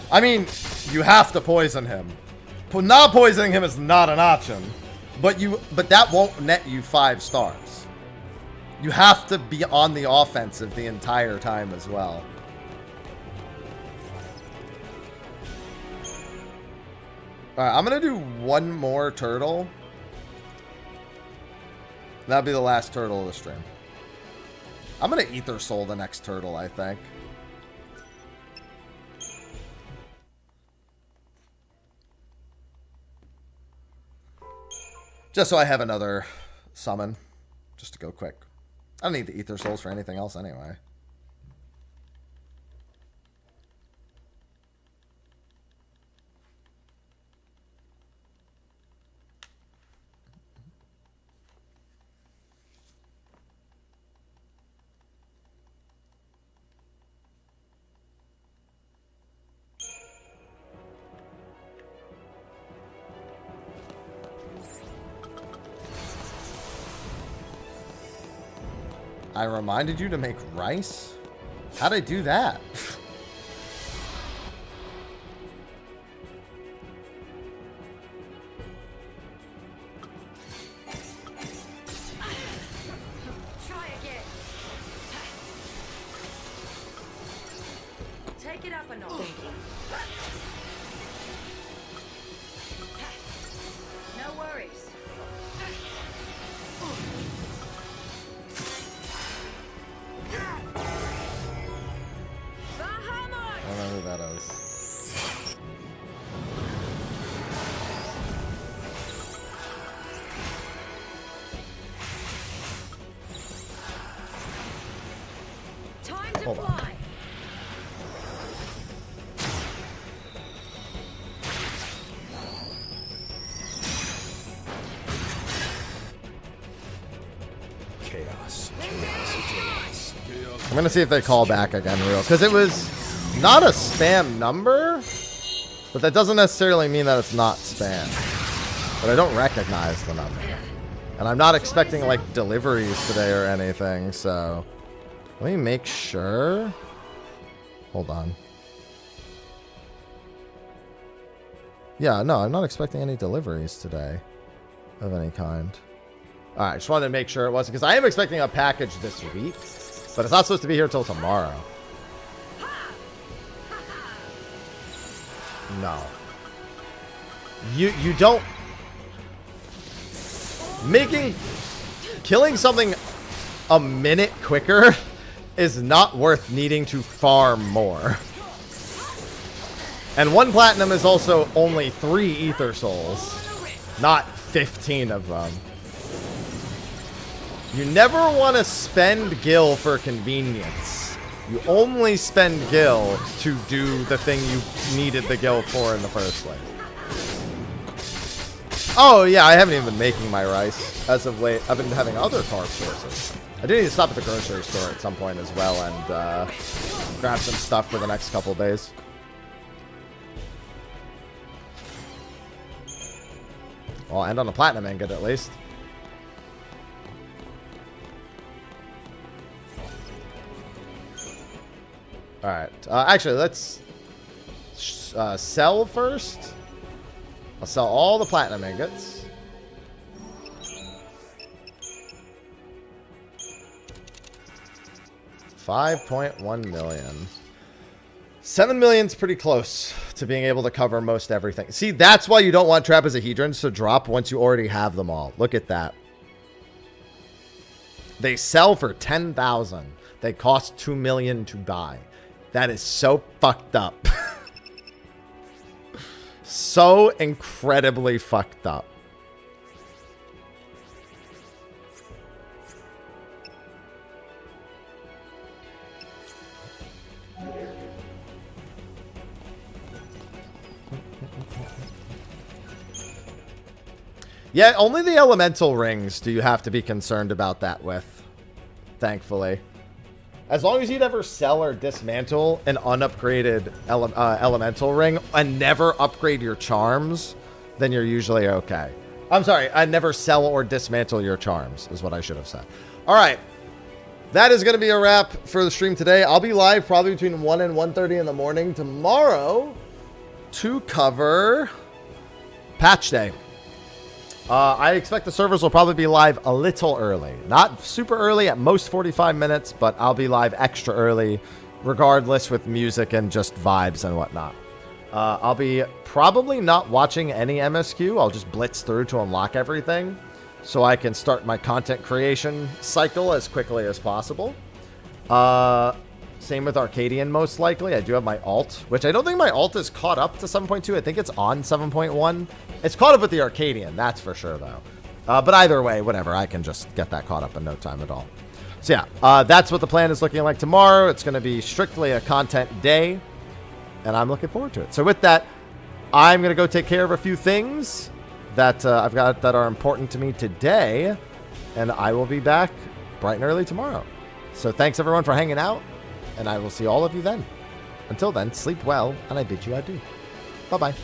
I mean, you have to poison him. Not poisoning him is not an option. But that won't net you 5 stars. You have to be on the offensive the entire time as well. Alright, I'm gonna do one more turtle. That'll be the last turtle of the stream. I'm gonna Ether Soul the next turtle, I think. Just so I have another summon. Just to go quick. I don't need the Ether Souls for anything else anyway. I reminded you to make rice? How'd I do that? Try again. Take it up a notch. Thank you. No worries. I don't know who that is. Time to Hold on. fly. I'm gonna see if they call back again real, because it was not a spam number, but that doesn't necessarily mean that it's not spam. But I don't recognize the number, and I'm not expecting like deliveries today or anything, so Let me make sure. Hold on. Yeah, no, I'm not expecting any deliveries today of any kind. All right, just wanted to make sure it wasn't, because I am expecting a package this week, but it's not supposed to be here till tomorrow. No. You don't... Killing something a minute quicker is not worth needing to farm more. And 1 platinum is also only 3 ether souls, not 15 of them. You never want to spend gil for convenience. You only spend gil to do the thing you needed the gil for in the first place. Oh yeah, I haven't even been making my rice as of late. I've been having other carb sources. I do need to stop at the grocery store at some point as well and grab some stuff for the next couple days. Well, I'll end on a platinum ingot at least. Alright. Actually, let's sell first. I'll sell all the platinum ingots. $5.1 million. 7 million's pretty close to being able to cover most everything. See, that's why you don't want trapezohedrons to drop once you already have them all. Look at that. They sell for 10,000. They cost 2 million to buy. That is so fucked up. So incredibly fucked up. Yeah, only the elemental rings do you have to be concerned about that with, thankfully. As long as you never sell or dismantle an unupgraded elemental ring and never upgrade your charms, then you're usually okay. I'm sorry, I never sell or dismantle your charms, is what I should have said. All right. That is going to be a wrap for the stream today. I'll be live probably between 1 and 1:30 in the morning tomorrow to cover Patch Day. I expect the servers will probably be live a little early. Not super early, at most 45 minutes, but I'll be live extra early, regardless, with music and just vibes and whatnot. I'll be probably not watching any MSQ. I'll just blitz through to unlock everything so I can start my content creation cycle as quickly as possible. Same with Arcadian, most likely. I do have my alt, which I don't think my alt is caught up to 7.2. I think it's on 7.1. It's caught up with the Arcadian, that's for sure, though. But either way, whatever. I can just get that caught up in no time at all. So yeah, that's what the plan is looking like tomorrow. It's going to be strictly a content day, and I'm looking forward to it. So with that, I'm going to go take care of a few things that I've got that are important to me today, and I will be back bright and early tomorrow. So thanks, everyone, for hanging out, and I will see all of you then. Until then, sleep well, and I bid you adieu. Bye-bye.